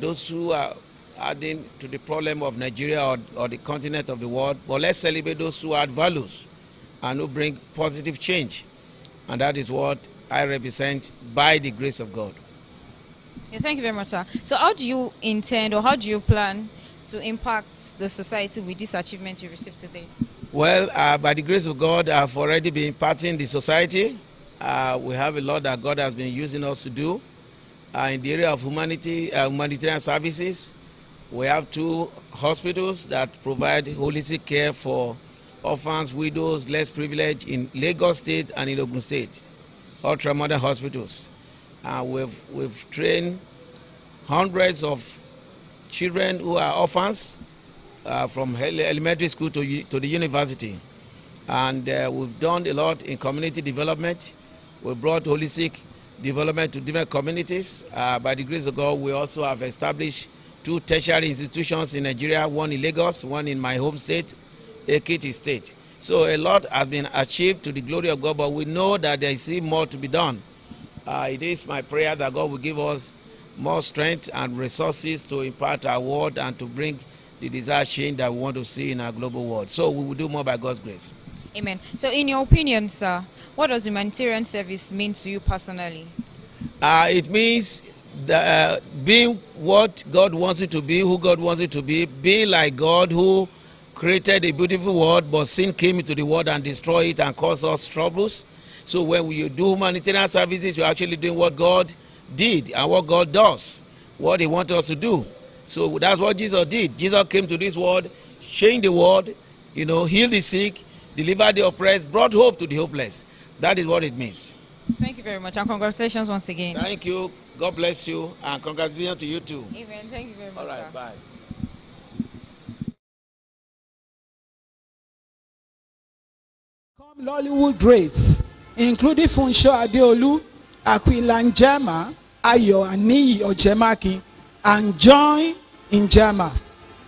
Speaker 13: those who are adding to the problem of Nigeria or the continent of the world, but let's celebrate those who add values and who bring positive change. And that is what I represent by the grace of God.
Speaker 8: Yeah, thank you very much, sir. So how do you intend or how do you plan to impact the society with this achievement you received today?
Speaker 13: Well, by the grace of God, I've already been impacting the society. We have a lot that God has been using us to do. In the area of humanitarian services, we have 2 hospitals that provide holistic care for orphans, widows, less privileged in Lagos State and in Ogun State, ultra-modern hospitals. We've trained hundreds of children who are orphans from elementary school to the university. And we've done a lot in community development. We brought holistic development to different communities. By the grace of God, we also have established 2 tertiary institutions in Nigeria, one in Lagos, one in my home state, Ekiti State. So a lot has been achieved to the glory of God, but we know that there is still more to be done. It is my prayer that God will give us more strength and resources to impart our word and to bring the desired change that we want to see in our global world. So we will do more by God's grace.
Speaker 8: Amen. So in your opinion, sir, what does humanitarian service mean to you personally?
Speaker 13: It means being what God wants you to be, who God wants you to be like God who created a beautiful world, but sin came into the world and destroyed it and caused us troubles. So when you do humanitarian services, you're actually doing what God did and what God does, what he wants us to do. So that's what Jesus did. Jesus came to this world, changed the world, healed the sick, delivered the oppressed, brought hope to the hopeless. That is what it means.
Speaker 8: Thank you very much, and congratulations once again.
Speaker 13: Thank you. God bless you, and congratulations to you too.
Speaker 8: Amen. Thank you very much,
Speaker 13: All right,
Speaker 8: sir.
Speaker 13: bye.
Speaker 2: Come Lollywood greats, including Funsho Adeolu, Aquila Njema, Ayo Aniyi Ojemaki, and Joy Njema.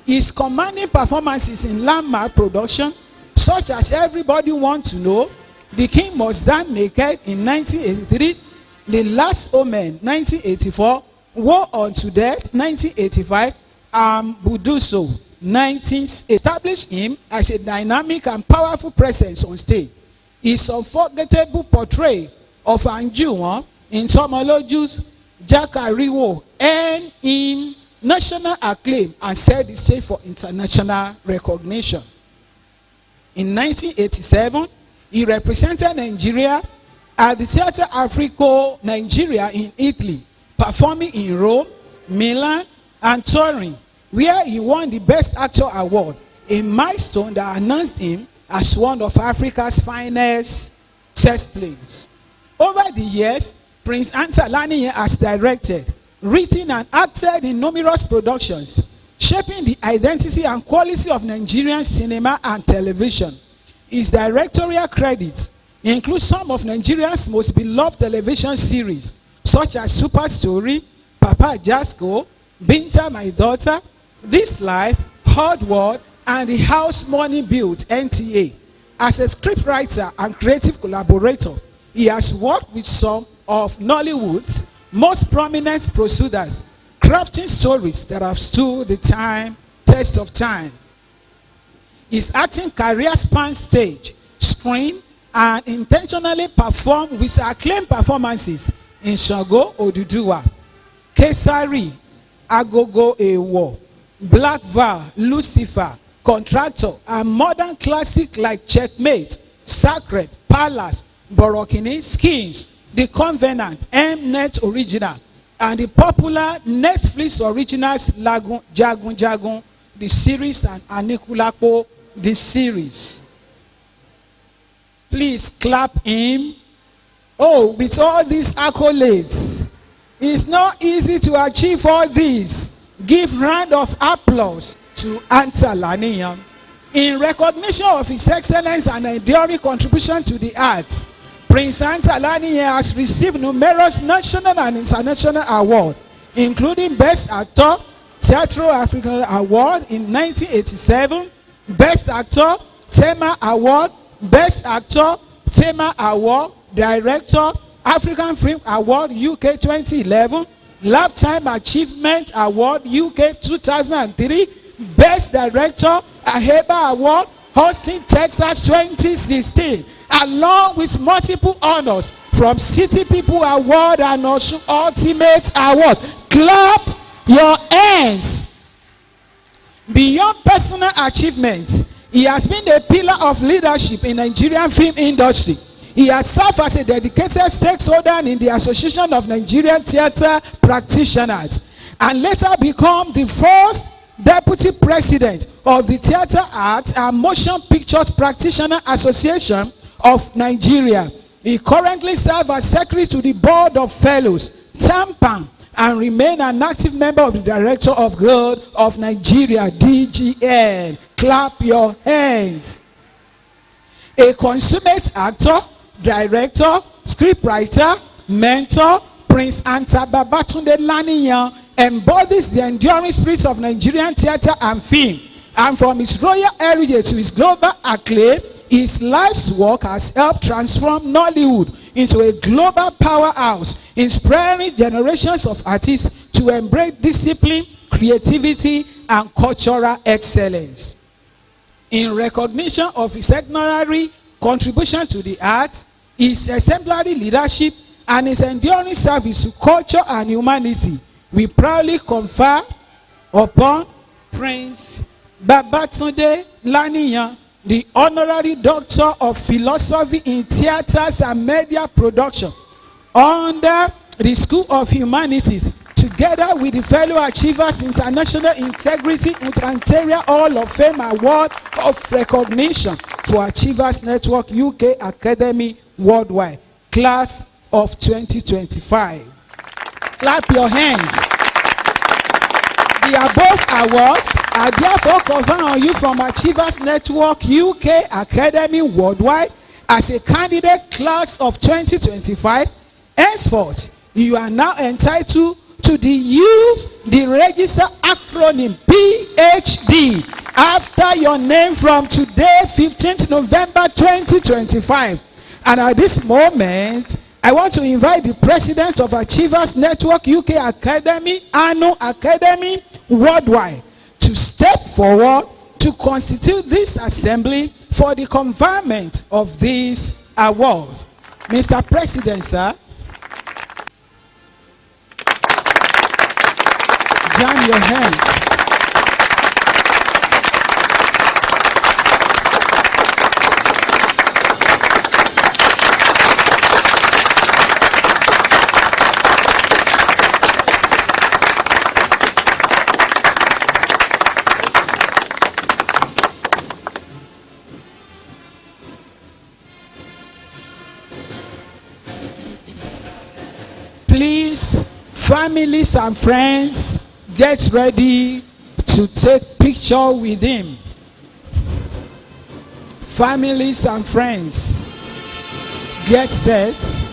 Speaker 2: His commanding performances in landmark production, such as Everybody Wants to Know, The King Must Stand Naked in 1983, The Last Omen 1984, War Unto Death 1985, and Buduso 19 established him as a dynamic and powerful presence on stage. His unforgettable portrayal of Anjuwon in Tomoloju's Jakariwo earned him national acclaim and set the stage for international recognition. In 1987, he represented Nigeria at the Theatre Africo Nigeria in Italy, performing in Rome, Milan, and Turin, where he won the Best Actor award, a milestone that announced him as one of Africa's finest chess players. Over the years, Prince Anta Laniyan has directed, written, and acted in numerous productions, shaping the identity and quality of Nigerian cinema and television. His directorial credits include some of Nigeria's most beloved television series, such as Super Story, Papa Jasko, Binta My Daughter, This Life, Hard World, and The House Money Built, NTA. As a scriptwriter and creative collaborator, he has worked with some of Nollywood's most prominent producers, crafting stories that have stood the test of time. His acting career spans stage, screen, and intentionally performed with acclaimed performances in Shango Oduduwa, Kesari, Agogo Ewo, Black Val, Lucifer, Contractor, and modern classics like Checkmate, Sacred, Palace, Borokini, Skins, The Covenant, Mnet Original, and the popular Netflix originals Jagun Jagun, the series, and Anikulapo, the series. Please clap him. Oh, with all these accolades, it's not easy to achieve all this. Give round of applause to Anta Laniyan. In recognition of his excellence and enduring contribution to the arts, Prince Anta Laniyan has received numerous national and international awards, including Best Actor, Teatro African Award in 1987, Best Actor, Tema Award, Best Actor, Tema Award, Director, African Film Award UK 2011, Lifetime Achievement Award UK 2003, Best Director, Aheba Award, Austin, Texas 2016, along with multiple honors from City People Award and Osun Ultimate Award. Clap your hands. Beyond personal achievements, he has been a pillar of leadership in Nigerian film industry. He has served as a dedicated stakeholder in the Association of Nigerian Theatre Practitioners and later become the first deputy president of the Theatre Arts and Motion Pictures Practitioner Association of Nigeria. He currently serves as secretary to the Board of Fellows, TAMPAN, and remain an active member of the Director of Guild of Nigeria, DGN. Clap your hands. A consummate actor, director, scriptwriter, mentor, Prince Anta Babatunde Laniyan embodies the enduring spirit of Nigerian theatre and film, and from his royal heritage to his global acclaim, his life's work has helped transform Nollywood into a global powerhouse, inspiring generations of artists to embrace discipline, creativity, and cultural excellence. In recognition of his exemplary contribution to the arts, his exemplary leadership, and his enduring service to culture and humanity, we proudly confer upon Prince Babatunde Laniyan, the Honorary Doctor of Philosophy in Theatres and Media Production under the School of Humanities, together with the Fellow Achievers International Integrity Inter Hall of Fame Award of Recognition for Achievers Network UK Academy Worldwide, Class of 2025. Clap your hands. The above awards are therefore conferred on you from Achievers Network UK Academy Worldwide as a candidate class of 2025. Henceforth, you are now entitled to use the register acronym PhD after your name from today, 15th November 2025. And at this moment, I want to invite the president of Achievers Network UK Academy, Anno Academy Worldwide, to step forward to constitute this assembly for the conferment of these awards. Mr. President, sir. Jam your hands. Please, families and friends, get ready to take picture with him. Families and friends, get set.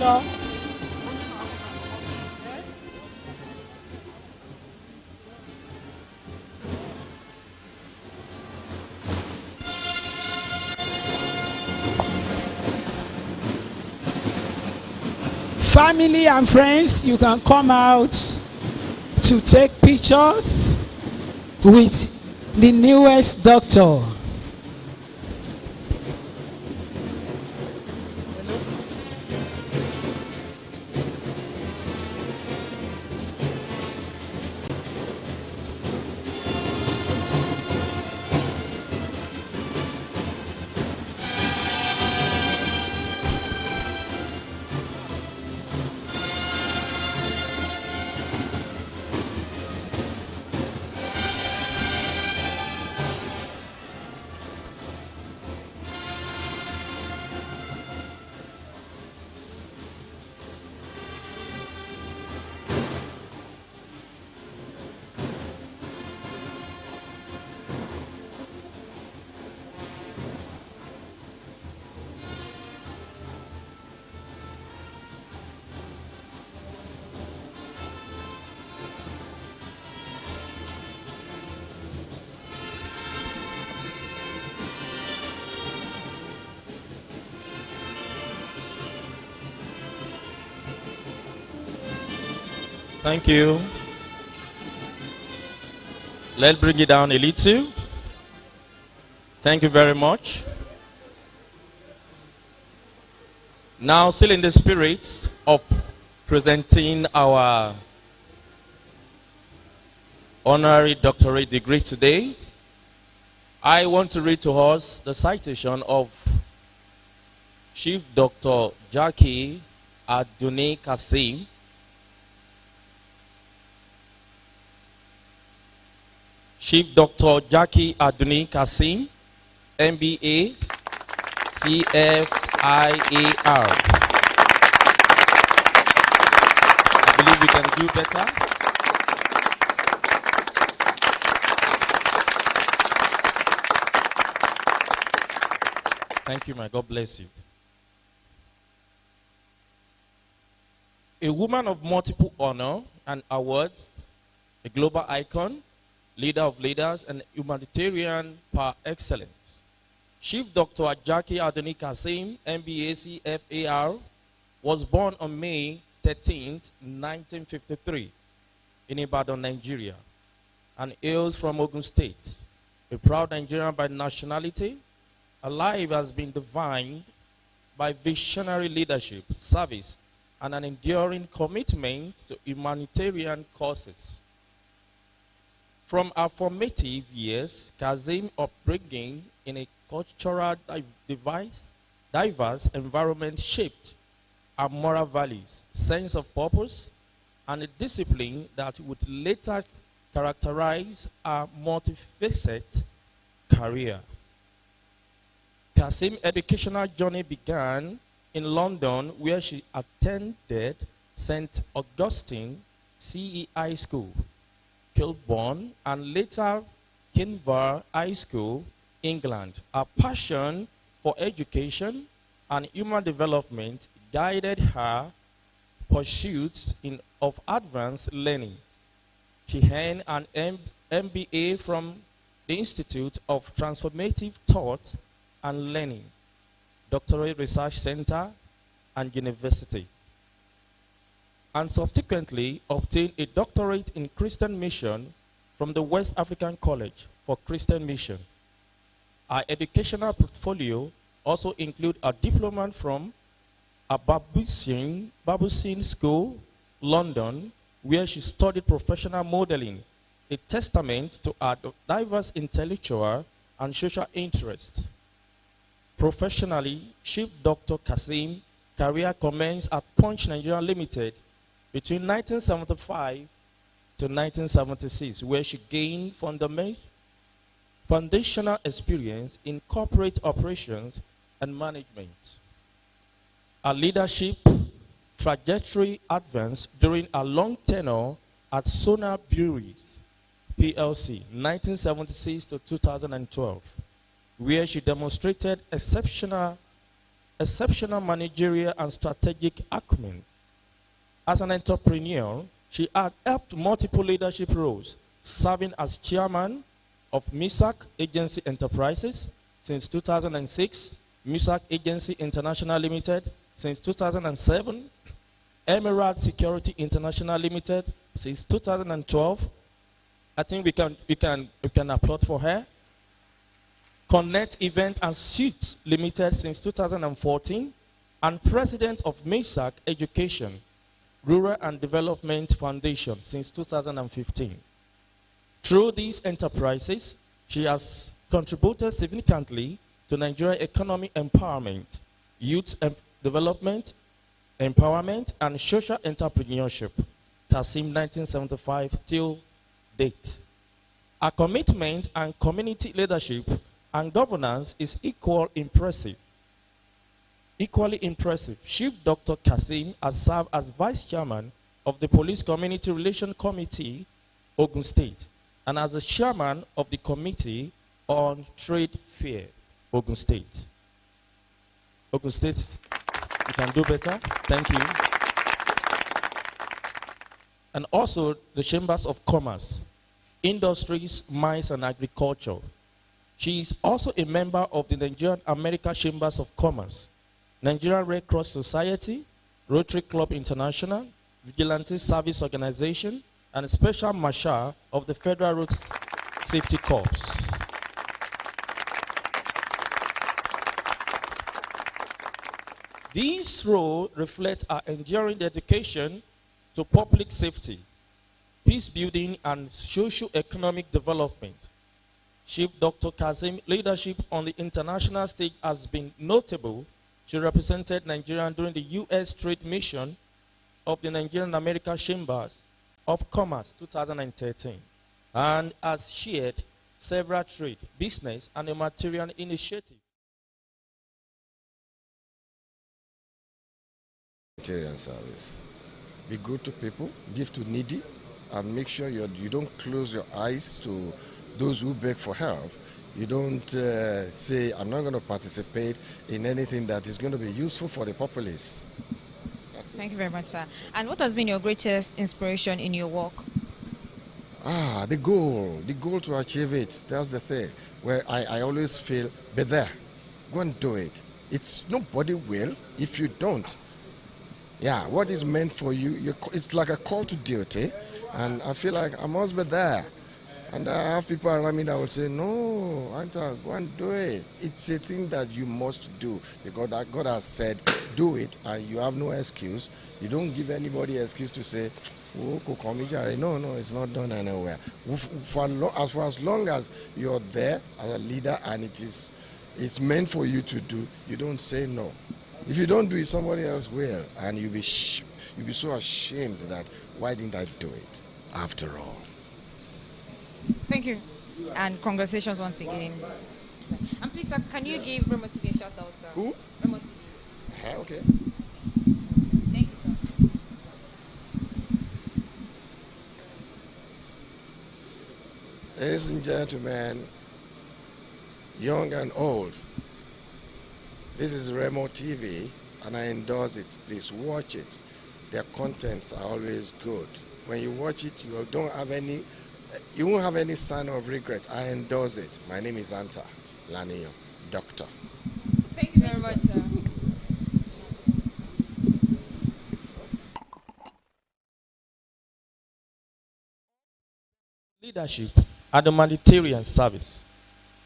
Speaker 2: lọ. Family and friends, you can come out to take pictures with the newest doctor.
Speaker 5: Thank you. Let's bring it down a little. Thank you very much. Now, still in the spirit of presenting our honorary doctorate degree today, I want to read to us the citation of Chief Dr. Jackie Aduni Kasim, Chief Dr. Jackie Aduni Kasim, MBA, CFIAR. I believe we can do better. Thank you, my God bless you. A woman of multiple honor and awards, a global icon, leader of leaders, and humanitarian par excellence. Chief Dr. Jackie Aduni Kasim, MBA CFAR, was born on May 13, 1953, in Ibadan, Nigeria, and hails from Ogun State. A proud Nigerian by nationality, her life has been defined by visionary leadership, service, and an enduring commitment to humanitarian causes. From her formative years, Kazim's upbringing in a cultural diverse environment shaped her moral values, sense of purpose, and a discipline that would later characterize her multifaceted career. Kazim's educational journey began in London, where she attended St. Augustine CEI School, Kilburn, and later Kinvar High School, England. Her passion for education and human development guided her pursuits of advanced learning. She earned an MBA from the Institute of Transformative Thought and Learning, Doctorate Research Center, and University, and subsequently obtained a doctorate in Christian mission from the West African College for Christian Mission. Our educational portfolio also includes a diploma from Babusin School, London, where she studied professional modeling, a testament to her diverse intellectual and social interests. Professionally, Chief Dr. Kasim career commenced at Punch Nigeria Limited between 1975 to 1976, where she gained foundational experience in corporate operations and management. Her leadership trajectory advanced during a long tenure at Sonar Breweries, PLC, 1976 to 2012, where she demonstrated exceptional exceptional managerial and strategic acumen. As an entrepreneur, she had helped multiple leadership roles, serving as chairman of MISAC Agency Enterprises since 2006, MISAC Agency International Limited since 2007, Emerald Security International Limited since 2012. I think we can applaud for her. Connect Event and Suits Limited since 2014, and president of MISAC Education, Rural and Development Foundation since 2015. Through these enterprises, she has contributed significantly to Nigerian economic empowerment, youth development, empowerment, and social entrepreneurship, Kasim 1975 till date. Her commitment and community leadership and governance is equally impressive. Chief Dr. Kasim has served as Vice Chairman of the Police Community Relation Committee, Ogun State, and as the Chairman of the Committee on Trade Fair, Ogun State. Ogun State, you can do better. Thank you. And also the Chambers of Commerce, Industries, Mines, and Agriculture. She is also a member of the Nigerian American Chambers of Commerce, Nigerian Red Cross Society, Rotary Club International, Vigilante Service Organization, and Special Marshal of the Federal Road Safety Corps. These roles reflect our enduring dedication to public safety, peace building, and socio-economic development. Chief Dr. Kazim's leadership on the international stage has been notable. She represented Nigeria during the U.S. Trade Mission of the Nigerian American Chambers of Commerce 2013 and has shared several trade, business, and humanitarian initiatives.
Speaker 9: Humanitarian service. Be good to people, give to needy, and make sure you don't close your eyes to those who beg for help. You don't say, I'm not going to participate in anything that is going to be useful for the populace.
Speaker 8: Thank you very much, sir. And what has been your greatest inspiration in your work?
Speaker 9: The goal to achieve it. That's the thing. Where I always feel, be there, go and do it. It's nobody will if you don't. Yeah, what is meant for you, it's like a call to duty, and I feel like I must be there. And I have people around me that will say, no, Anta, go and do it. It's a thing that you must do, because God has said, do it, and you have no excuse. You don't give anybody an excuse to say, oh, no, it's not done anywhere. For as long as you're there as a leader and it's meant for you to do, you don't say no. If you don't do it, somebody else will, and you'll be so ashamed that, why didn't I do it after all?
Speaker 8: Thank you, and congratulations once again. And please, sir, can you give Remo TV a shout out, sir?
Speaker 9: Who?
Speaker 8: Remo TV.
Speaker 9: Okay.
Speaker 8: Thank you, sir.
Speaker 9: Ladies and gentlemen, young and old, this is Remo TV, and I endorse it. Please watch it. Their contents are always good. When you watch it, you won't have any sign of regret. I endorse it. My name is Anta Laniyo, doctor.
Speaker 8: Thank you very much, sir.
Speaker 5: Leadership and humanitarian service.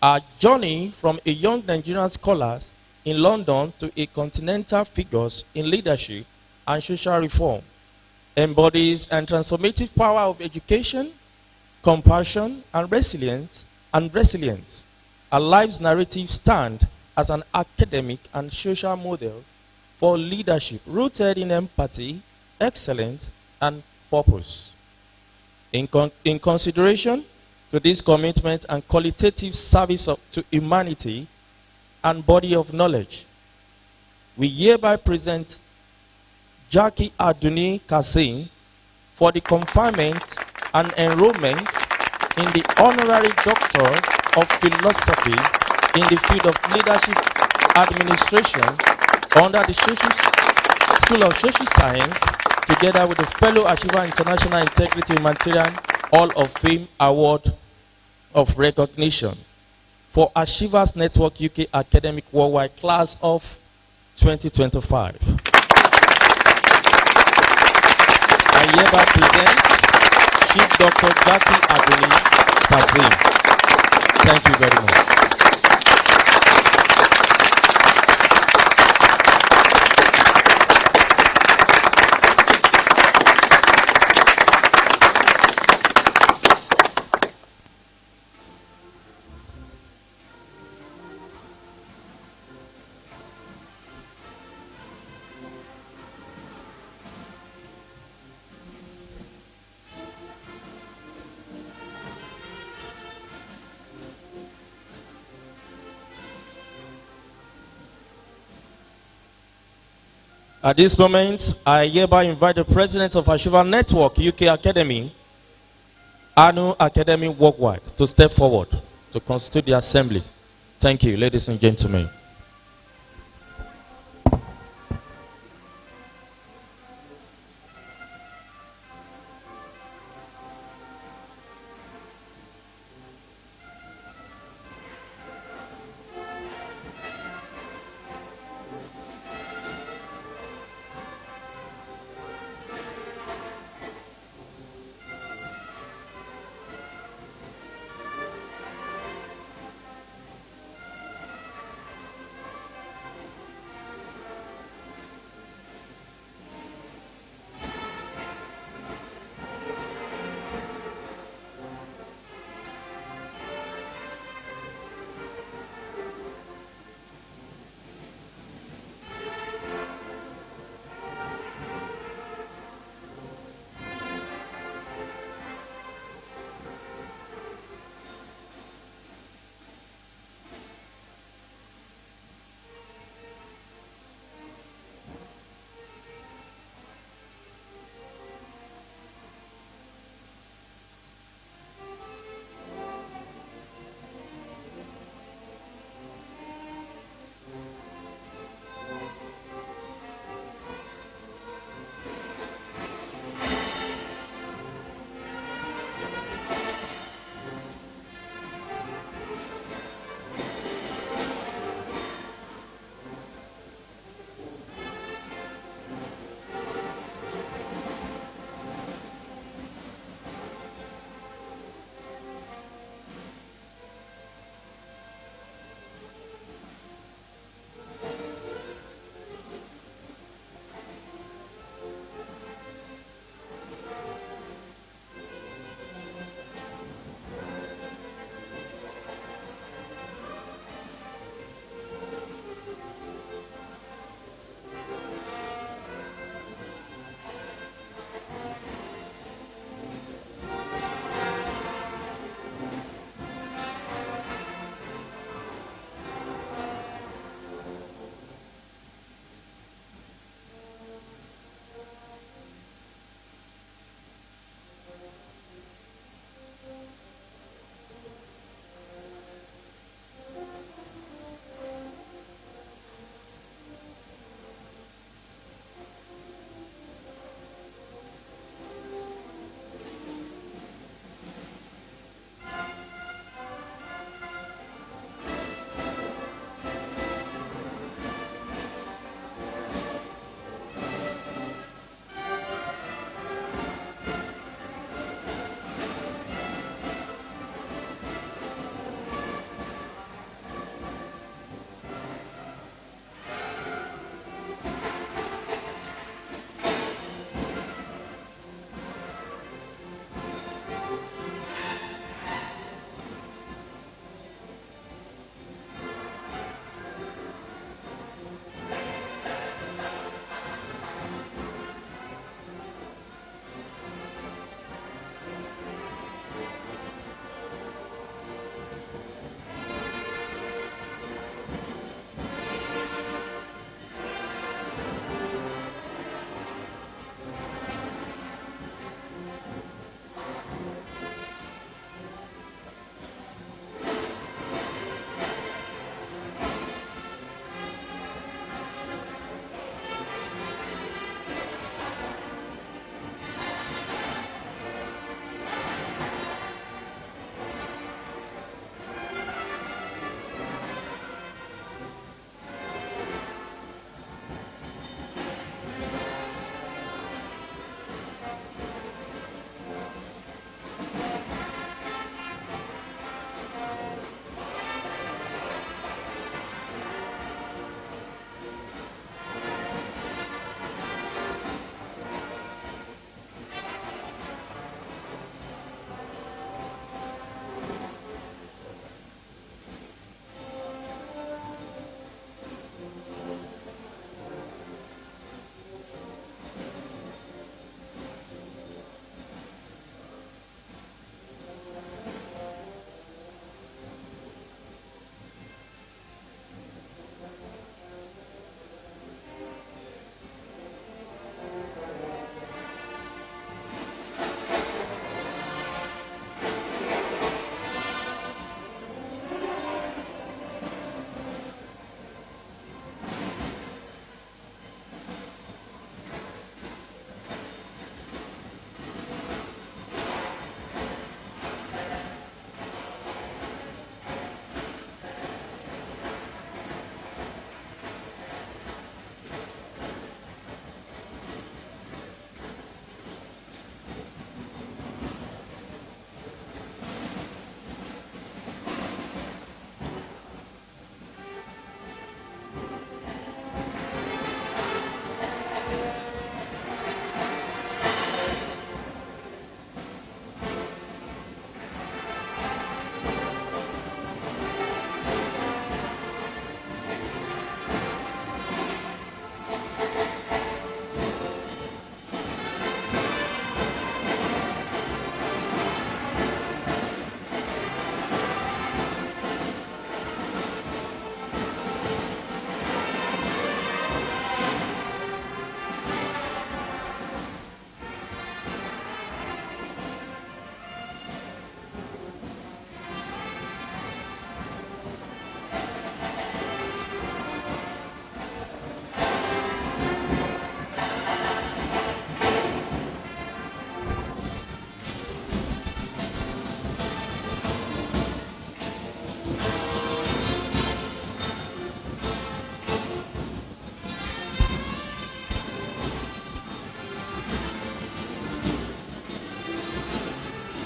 Speaker 5: Our journey from a young Nigerian scholar in London to a continental figures in leadership and social reform embodies a transformative power of education, compassion, and resilience. Our life's narrative stand as an academic and social model for leadership rooted in empathy, excellence, and purpose. In consideration to this commitment and qualitative service to humanity and body of knowledge, we hereby present Jackie Aduni Kasim for the conferment and enrollment in the Honorary Doctor of Philosophy in the field of Leadership Administration
Speaker 19: under the School of Social Science, together with the Fellow Achiever International Integrity Humanitarian Hall of Fame Award of Recognition for Achievers Network UK Academic Worldwide Class of 2025. I hereby present Chief Dr. Jackie Abuni Kazim. Thank you very much. At this moment, I hereby invite the President of Achiever Network UK Academy, Anu Academy Worldwide, to step forward to constitute the assembly. Thank you, ladies and gentlemen.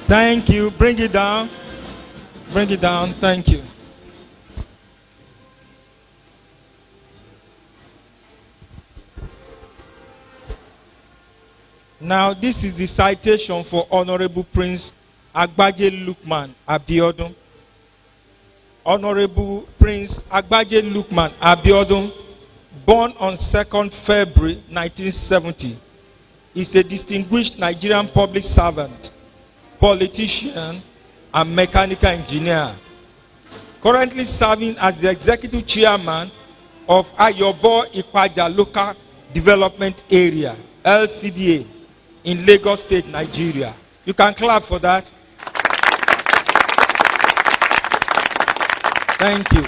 Speaker 5: Thank you. Bring it down. Bring it down. Thank you. Now, this is the citation for Honorable Prince Agbaje Lukman Abiodun. Honorable Prince Agbaje Lukman Abiodun, born on 2nd February 1970, is a distinguished Nigerian public servant, politician, and mechanical engineer. Currently serving as the executive chairman of Ayobo Ipaja Local Development Area, LCDA, in Lagos State, Nigeria. You can clap for that. Thank you.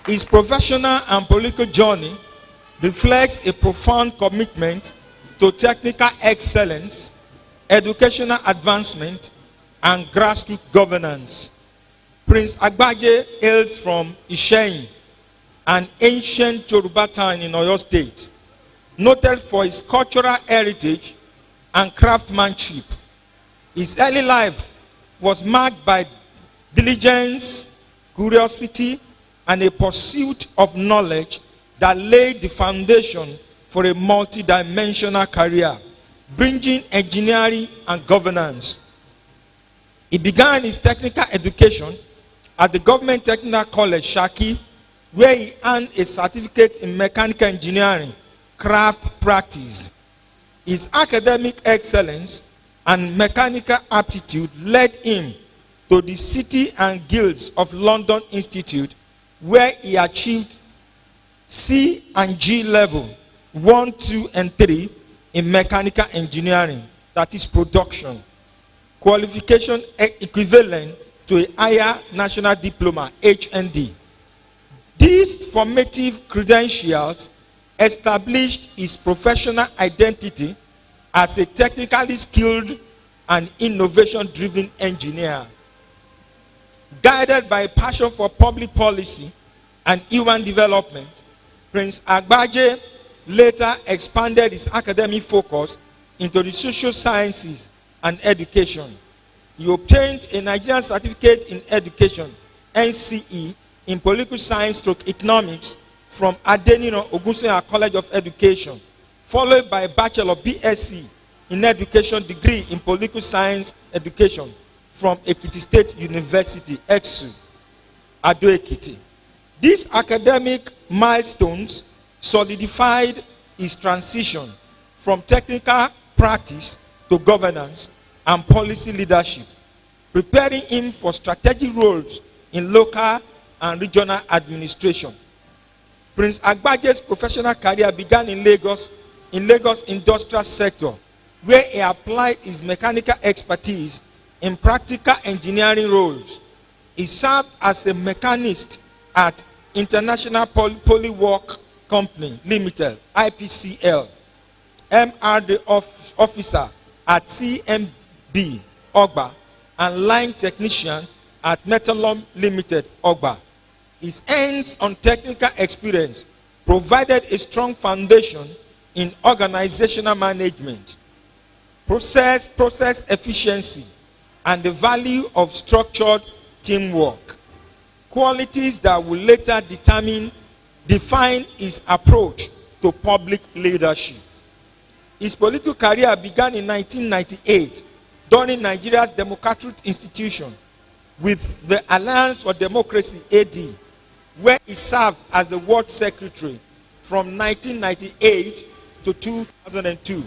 Speaker 5: His professional and political journey reflects a profound commitment to technical excellence, educational advancement, and grassroots governance. Prince Agbaje hails from Isheyin, an ancient Yoruba town in Oyo State, noted for its cultural heritage and craftsmanship. His early life was marked by diligence, curiosity, and a pursuit of knowledge that laid the foundation for a multi-dimensional career, bringing engineering and governance. He began his technical education at the Government Technical College, Shaki, where he earned a certificate in mechanical engineering, craft practice. His academic excellence and mechanical aptitude led him to the City and Guilds of London Institute, where he achieved C and G level 1, 2, and 3 in mechanical engineering, that is production, qualification equivalent to a higher national diploma, HND. These formative credentials established his professional identity as a technically skilled and innovation-driven engineer. Guided by a passion for public policy and human development, Prince Agbaje later expanded his academic focus into the social sciences and education. He obtained a Nigerian Certificate in Education, NCE, in Political Science / Economics from Adenino Ogunseya College of Education, followed by a Bachelor BSc in Education degree in Political Science Education from Ekiti State University, EXU, Ado Ekiti. These academic milestones solidified his transition from technical practice to governance and policy leadership, preparing him for strategic roles in local and regional administration. Prince Agbaje's professional career began in Lagos industrial sector, where he applied his mechanical expertise in practical engineering roles. He served as a mechanist at International Polywork Company Limited, IPCL, MRD officer at CMB, Ogba, and line technician at Metalom Limited, Ogba. His hands-on technical experience provided a strong foundation in organizational management, process efficiency, and the value of structured teamwork, qualities that will later define his approach to public leadership. His political career began in 1998 during Nigeria's Democratic Institution with the Alliance for Democracy, AD, where he served as the World Secretary from 1998 to 2002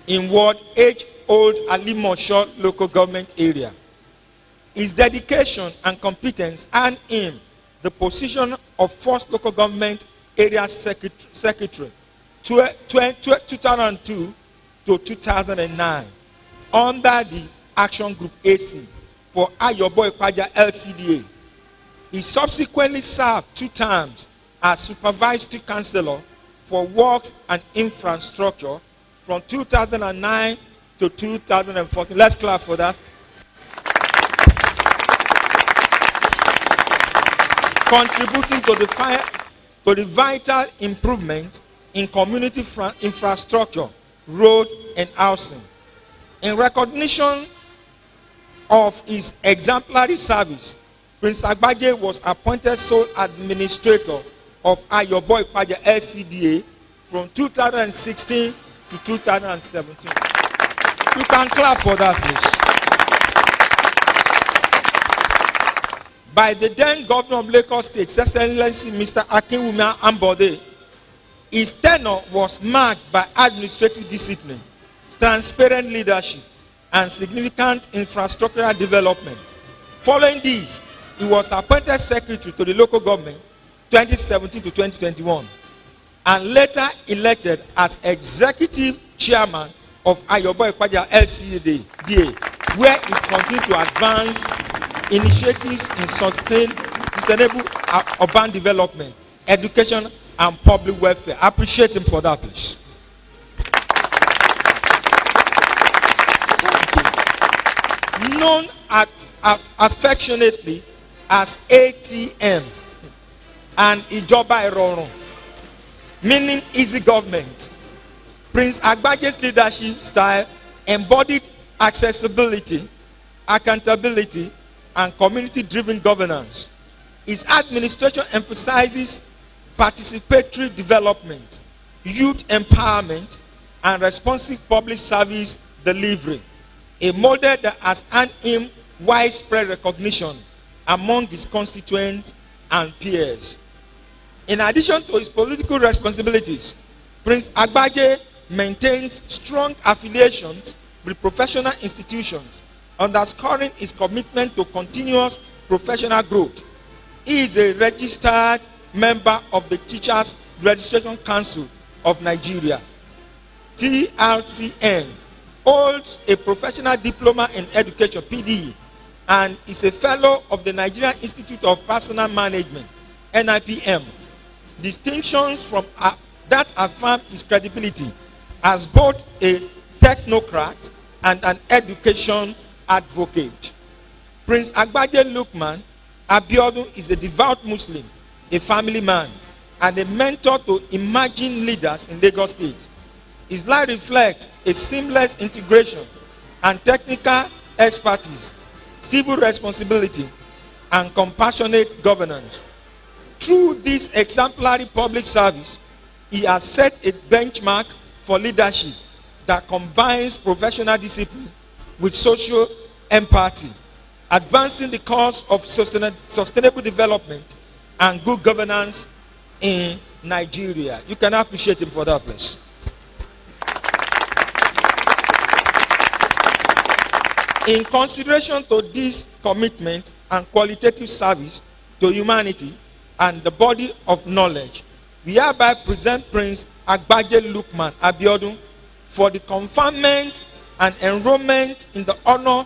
Speaker 5: in Ward H. Old Alimosho local government area. His dedication and competence earned him the position of first local government area secretary 2002 to 2009 under the Action Group AC for Ayobo Ipaja LCDA. He subsequently served 2 terms as supervisory councillor for works and infrastructure from 2009 to 2014. Let's clap for that. Contributing to the vital improvement in community infrastructure, road, and housing. In recognition of his exemplary service, Prince Agbaje was appointed sole administrator of Ayobo Ipaja LCDA from 2016 to 2017. You can clap for that, please. By the then governor of Lagos State, His Excellency Mr. Akinwumi Ambode, his tenure was marked by administrative discipline, transparent leadership, and significant infrastructural development. Following this, he was appointed secretary to the local government 2017 to 2021 and later elected as executive chairman of Ayobo Ipaja LCDA, where he continued to advance initiatives in sustainable urban development, education, and public welfare. I appreciate him for that, please. Known affectionately as ATM and Ijoba Irorun, meaning easy government, Prince Agbaje's leadership style embodied accessibility, accountability, and community-driven governance. His administration emphasizes participatory development, youth empowerment, and responsive public service delivery, a model that has earned him widespread recognition among his constituents and peers. In addition to his political responsibilities, Prince Agbaje maintains strong affiliations with professional institutions, underscoring his commitment to continuous professional growth. He is a registered member of the Teachers Registration Council of Nigeria, TRCN, holds a professional diploma in education, PDE, and is a fellow of the Nigerian Institute of Personal Management, NIPM. Distinctions from that affirm his credibility as both a technocrat and an education advocate. Prince Agbaje Lukman Abiodun is a devout Muslim, a family man, and a mentor to emerging leaders in Lagos State. His life reflects a seamless integration and technical expertise, civil responsibility, and compassionate governance. Through this exemplary public service, he has set a benchmark for leadership that combines professional discipline with social empathy, advancing the cause of sustainable development and good governance in Nigeria. You can appreciate him for that, please. In consideration to this commitment and qualitative service to humanity and the body of knowledge, we hereby present Prince Agbaje Lukman Abiodun for the conferment and enrollment in the honor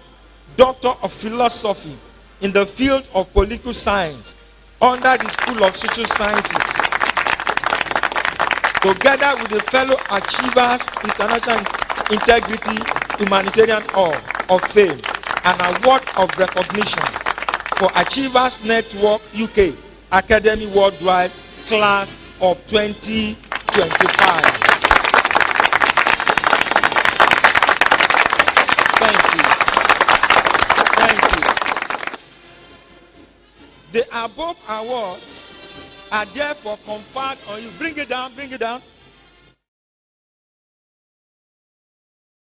Speaker 5: Doctor of Philosophy in the field of political science under the School of Social Sciences, together with the fellow Achievers International Integrity Humanitarian Hall of Fame, an award of recognition for Achievers Network UK Academy Worldwide Class of 2025. Thank you. Thank you. The above awards are therefore conferred on you. Bring it down, bring it down.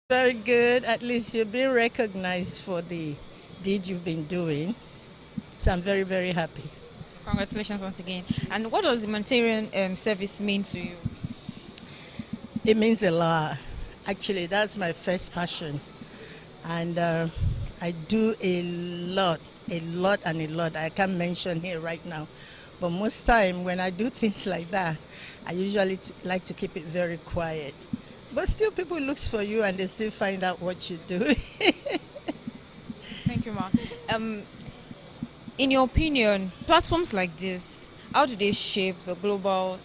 Speaker 20: Very good. At least you've been recognized for the deed you've been doing. So I'm very, very happy.
Speaker 8: Congratulations once again. And what does humanitarian service mean to you?
Speaker 20: It means a lot. Actually, that's my first passion. And I do a lot. I can't mention here right now. But most time when I do things like that, I usually like to keep it very quiet. But still, people look for you and they still find out what you do.
Speaker 8: Thank you, Ma. In your opinion, platforms like this, how do they shape the global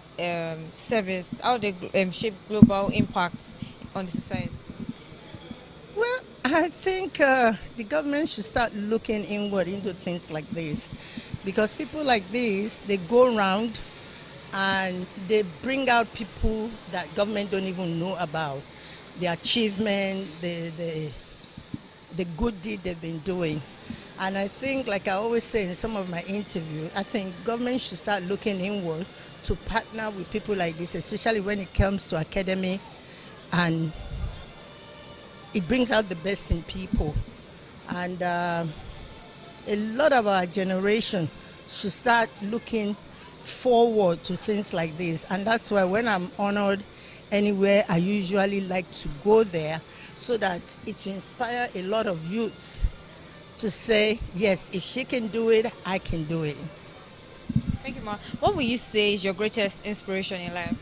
Speaker 8: service? How do they shape global impact on the society?
Speaker 20: Well, I think the government should start looking inward into things like this, because people like this, they go around and they bring out people that government don't even know about, the achievement, the the good deed they've been doing. And I think, like I always say in some of my interviews, I think government should start looking inward to partner with people like this, especially when it comes to academy, and it brings out the best in people. And a lot of our generation should start looking forward to things like this. And that's why when I'm honored anywhere, I usually like to go there so that it will inspire a lot of youths to say, yes, if she can do it, I can do it.
Speaker 8: Thank you, Ma. What would you say is your greatest inspiration in life?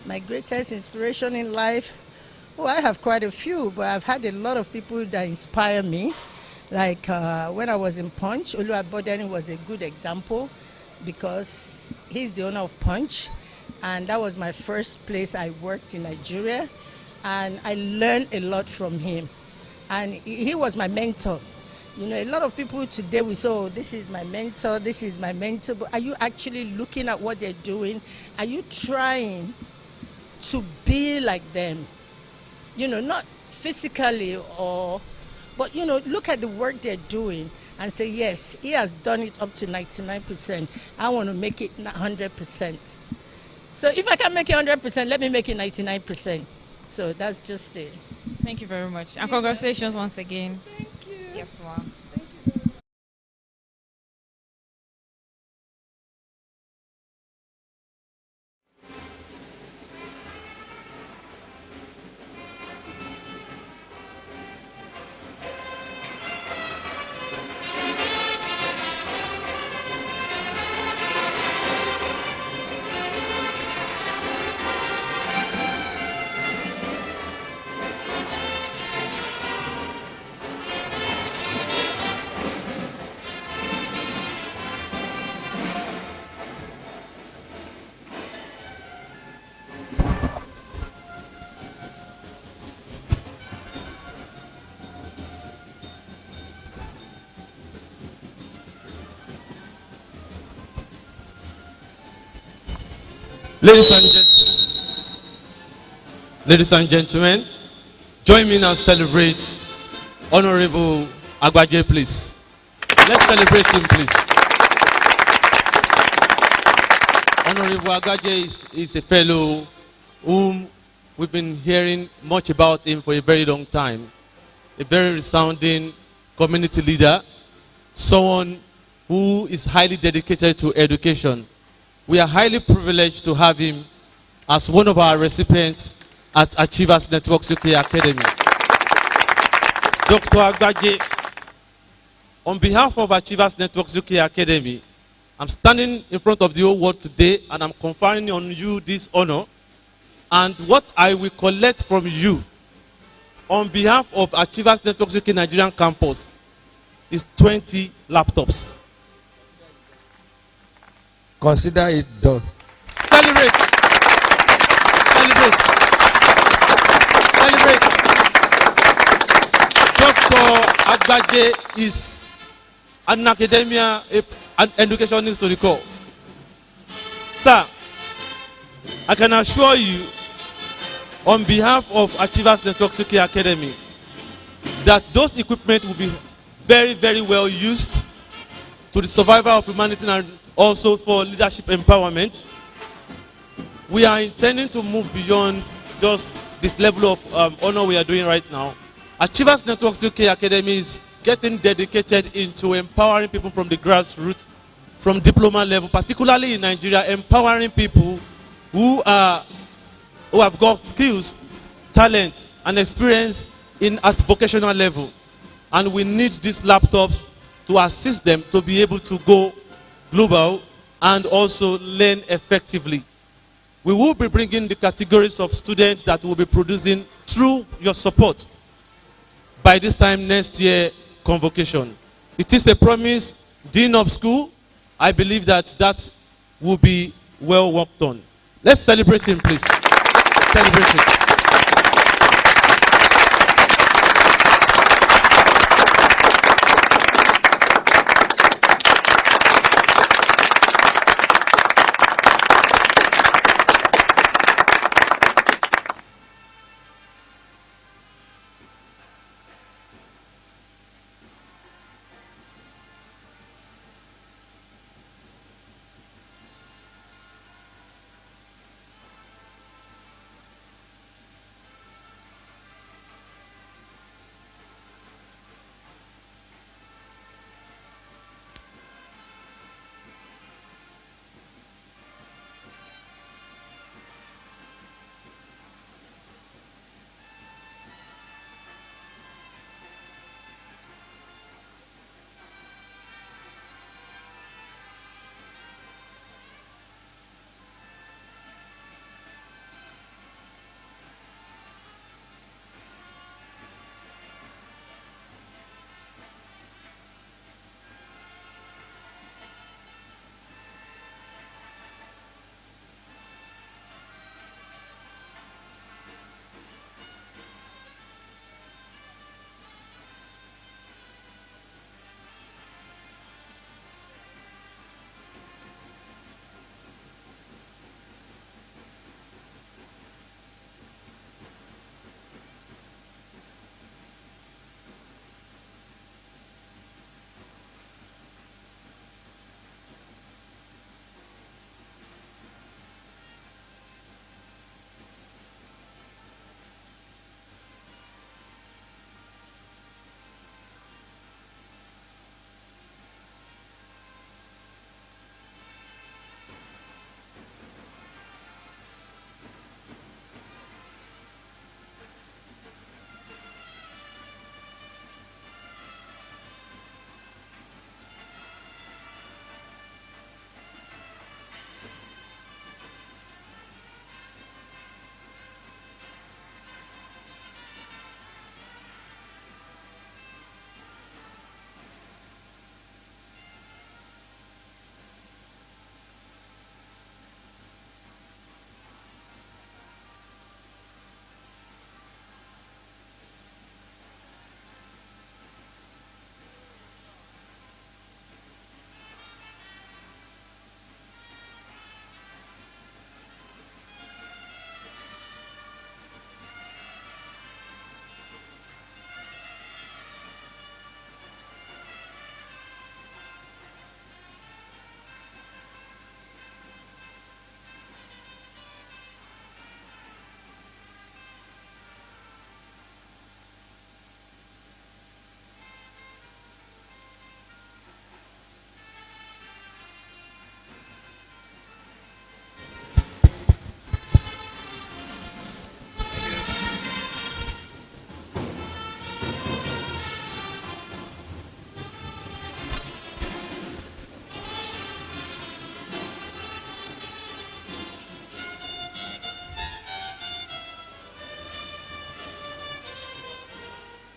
Speaker 20: My greatest inspiration in life, well, I have quite a few, but I've had a lot of people that inspire me. Like when I was in Punch, Oluwabodeni was a good example because he's the owner of Punch, and that was my first place I worked in Nigeria, and I learned a lot from him. And he was my mentor. You know, a lot of people today will say, oh, this is my mentor, this is my mentor, but are you actually looking at what they're doing? Are you trying to be like them? You know, not physically but you know, look at the work they're doing and say, yes, he has done it up to 99%. I want to make it 100%. So if I can make it 100%, let me make it 99%. So that's just it.
Speaker 8: Thank you very much. And congratulations once again. Thank you. Yes, ma'am.
Speaker 1: Ladies and gentlemen, join me now celebrate Honorable Agbaje, please. Let's celebrate him, please. Honorable Agbaje is a fellow whom we've been hearing much about him for a very long time. A very resounding community leader, someone who is highly dedicated to education. We are highly privileged to have him as one of our recipients at Achievers Network UK Academy. Dr. Agbaje, on behalf of Achievers Network UK Academy, I'm standing in front of the whole world today and I'm conferring on you this honor. And what I will collect from you on behalf of Achievers Network UK Nigerian campus is 20 laptops.
Speaker 21: Consider it done.
Speaker 1: Celebrate. Celebrate. Celebrate. Dr. Agbaje is an academia, an educationist to the core. Sir, I can assure you, on behalf of Achievers Network UK Academy, that those equipment will be very, very well used to the survival of humanity and also for leadership empowerment. We are intending to move beyond just this level of honor we are doing right now. Achievers Network UK Academy is getting dedicated into empowering people from the grassroots, from diploma level, particularly in Nigeria, empowering people who have got skills, talent, and experience at vocational level. And we need these laptops to assist them to be able to go global and also learn effectively. We will be bringing the categories of students that will be producing through your support by this time next year convocation. It is a promise, Dean of School. I believe that will be well worked on. Let's celebrate him, please. Celebrate him.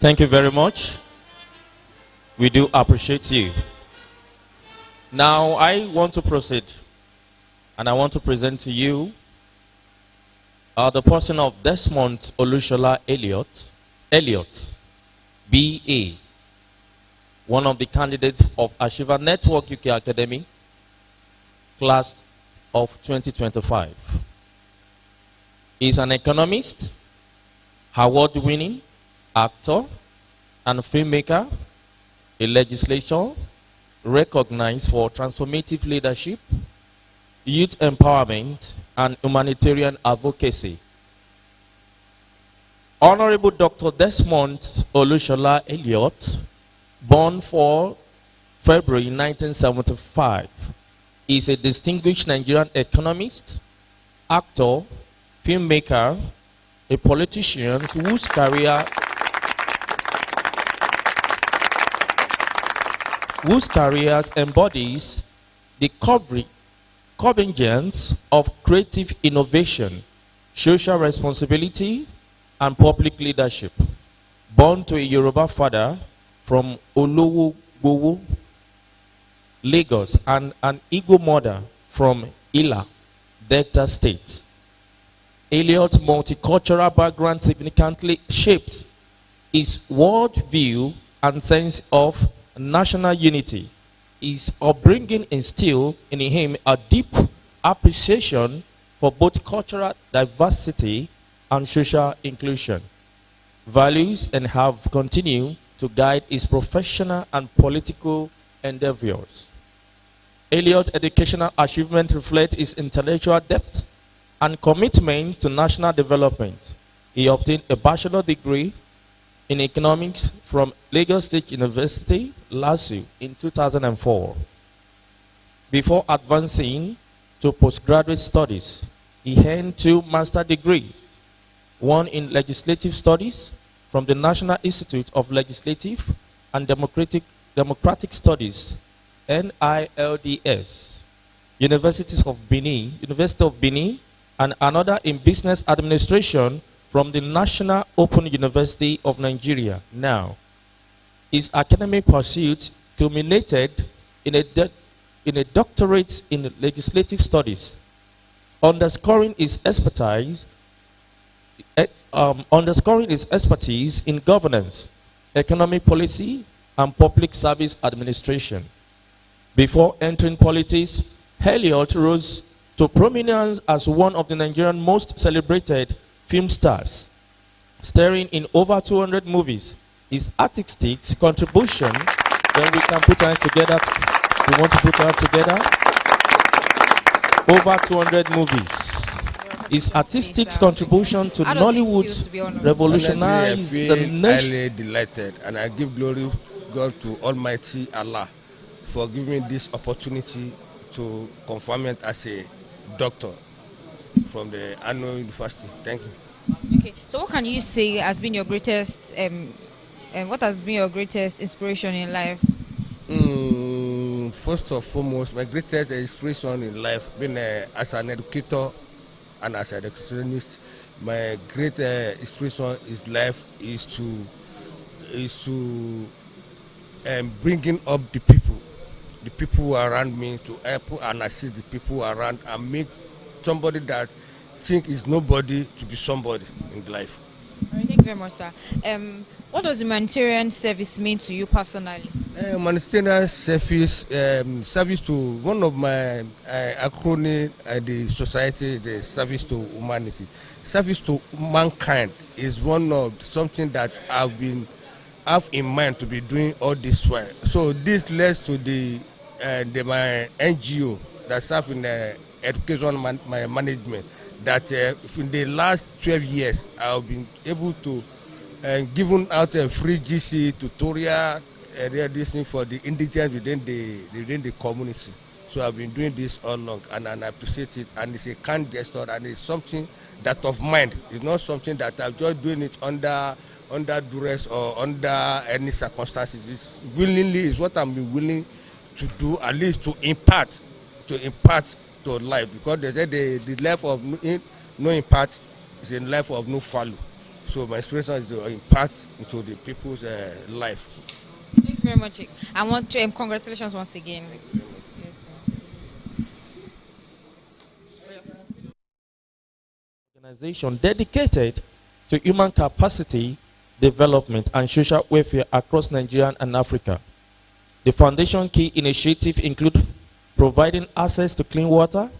Speaker 19: Thank you very much. We do appreciate you. Now, I want to proceed, and I want to present to you the person of Desmond Olushola Elliott, BA, one of the candidates of Ashiva Network UK Academy, class of 2025. He is an economist, award-winning actor and filmmaker, a legislator recognized for transformative leadership, youth empowerment, and humanitarian advocacy. Honorable Dr. Desmond Olushola Elliott, born 4 February 1975, is a distinguished Nigerian economist, actor, filmmaker, a politician whose careers embodies the convergence of creative innovation, social responsibility, and public leadership. Born to a Yoruba father from Olowo, Lagos, and an Igbo mother from Ila, Delta State. Elliott's multicultural background significantly shaped his worldview and sense of national unity. His upbringing instilled in him a deep appreciation for both cultural diversity and social inclusion, values, and have continued to guide his professional and political endeavors. Elliott's educational achievement reflect his intellectual depth and commitment to national development. He obtained a bachelor's degree in economics from Lagos State University, LASU, in 2004. Before advancing to postgraduate studies, he earned 2 master's degrees, one in legislative studies from the National Institute of Legislative and Democratic Studies, NILDS, University of Benin, and another in business administration from the National Open University of Nigeria. Now, his academic pursuits culminated in a doctorate in legislative studies, underscoring his expertise in governance, economic policy, and public service administration. Before entering politics, Elliott rose to prominence as one of the Nigerian most celebrated film stars, starring in over 200 movies. His artistic contribution, when we can put it together, we want to put it together, over 200 movies. His artistic contribution to Nollywood revolutionized
Speaker 3: the nation. I feel highly
Speaker 19: the
Speaker 3: delighted, and I give glory God to Almighty Allah for giving me this opportunity to confirm it as a doctor from the Anno University. Thank you.
Speaker 8: Okay, so what can you say has been your greatest, what has been your greatest inspiration in life?
Speaker 3: First and foremost, my greatest inspiration in life, being as an educator and as an educationist, my great inspiration is to bringing up the people around me, to help and assist the people around and make somebody that think is nobody to be somebody in life.
Speaker 8: All right, thank you very much, sir. What does humanitarian service mean to you personally?
Speaker 3: Humanitarian service, service to one of my acronym the society, the service to humanity. Service to mankind is one of something that I've in mind to be doing all this while. So this leads to my NGO that serves in education management. That in the last 12 years, I've been able to given out a free GC tutorial this thing for the indigents within the community. So I've been doing this all along, and I appreciate it. And it's a kind gesture, and it's something that of mind. It's not something that I'm just doing it under duress or under any circumstances. It's willingly is what I'm willing to do, at least to impart to life, because they say the life of no impact is a life of no value. So my experience is to impart into the people's life.
Speaker 8: Thank you very much. I want to congratulations once again.
Speaker 19: Organization dedicated to human capacity development and social welfare across Nigeria and Africa. The foundation key initiatives include providing access to clean water,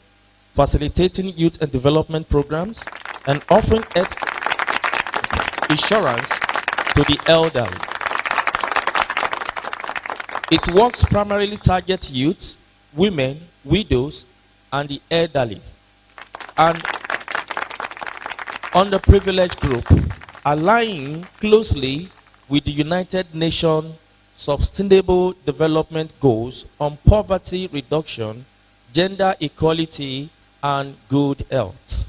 Speaker 19: facilitating youth and development programs, and offering health insurance to the elderly. It works primarily target youth, women, widows, and the elderly, and underprivileged group, aligning closely with the United Nations Sustainable Development Goals on poverty reduction, gender equality, and good health.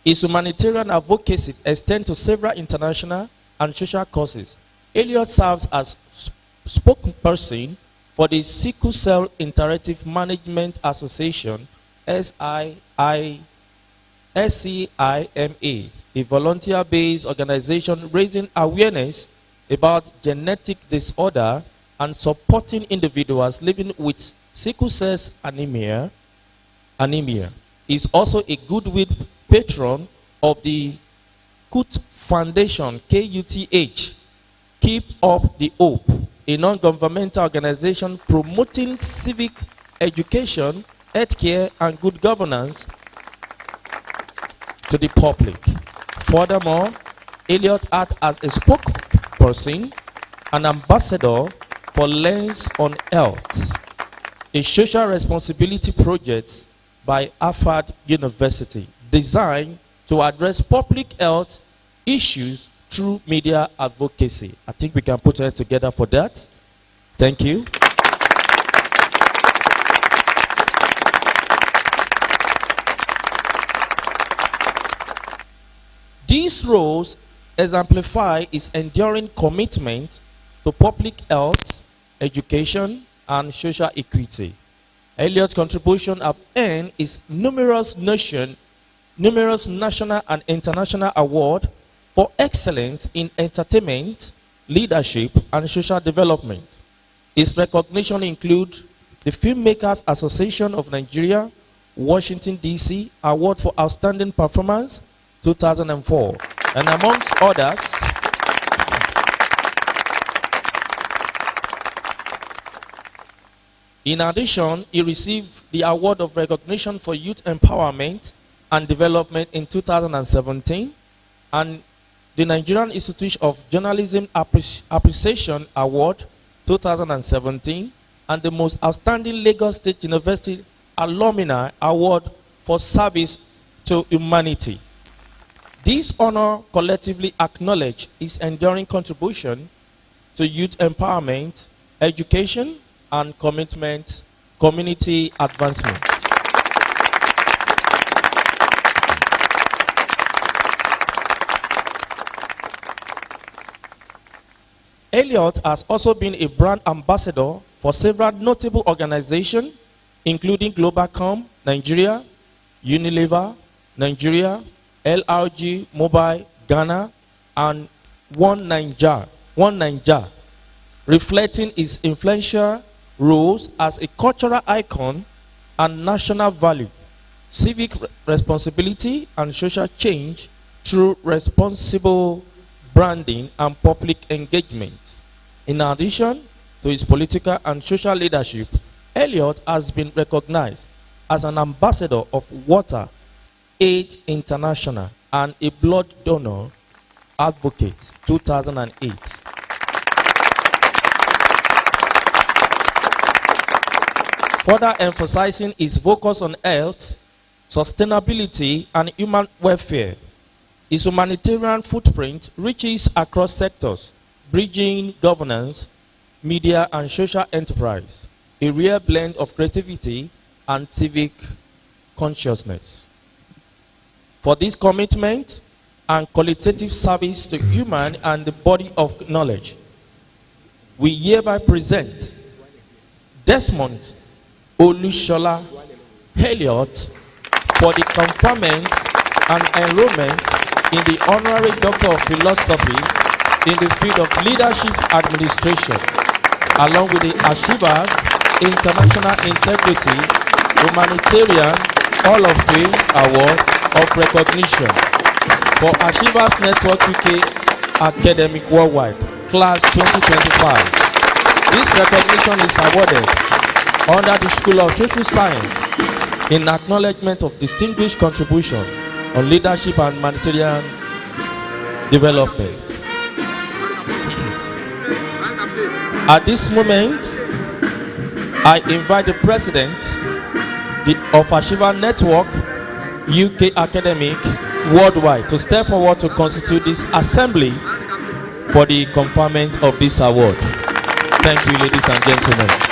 Speaker 19: Its humanitarian advocacy extends to several international and social causes. Elliot serves as spokesperson for the Sickle Cell Interactive Management Association, SCIMA, a volunteer-based organization raising awareness about genetic disorder and supporting individuals living with sickle cell anemia. Is also a goodwill patron of the KUT Foundation, KUTH, Keep Up the Hope, a non-governmental organization promoting civic education, healthcare, and good governance to the public. Furthermore, Elliot acts as a spokesperson and ambassador for Lens on Health, a social responsibility project by Harvard University designed to address public health issues through media advocacy. I think we can put it together for that. Thank you. These roles exemplify its enduring commitment to public health, education, and social equity. Elliot's contribution have earned is numerous national and international awards for excellence in entertainment, leadership, and social development. Its recognition include the Filmmakers Association of Nigeria, Washington, D.C. Award for Outstanding Performance, 2004, and amongst others, in addition, he received the Award of Recognition for Youth Empowerment and Development in 2017, and the Nigerian Institute of Journalism Appreciation Award 2017, and the Most Outstanding Lagos State University Alumni Award for Service to Humanity. This honor collectively acknowledges his enduring contribution to youth empowerment, education, and community advancement. Elliot has also been a brand ambassador for several notable organizations, including Globalcom Nigeria, Unilever Nigeria, LRG Mobile Ghana, and One Naija, reflecting his influential roles as a cultural icon and national value, civic responsibility, and social change through responsible branding and public engagement. In addition to his political and social leadership, Elliot has been recognized as an ambassador of Water Aid International and a blood donor advocate, 2008. Further emphasizing his focus on health, sustainability, and human welfare, his humanitarian footprint reaches across sectors, bridging governance, media, and social enterprise, a rare blend of creativity and civic consciousness. For this commitment and qualitative service to human and the body of knowledge, we hereby present Desmond Olushola Elliot for the conferment and enrollment in the Honorary Doctor of Philosophy in the field of Leadership Administration, along with the Ashivas International Integrity Humanitarian Hall of Fame Award of Recognition for Ashivas Network UK Academic Worldwide, Class 2025. This recognition is awarded under the School of Social Science in acknowledgement of distinguished contribution on leadership and humanitarian development. At this moment, I invite the President of Ashiva Network UK Academic Worldwide to step forward to constitute this assembly for the conferment of this award. Thank you, ladies and gentlemen.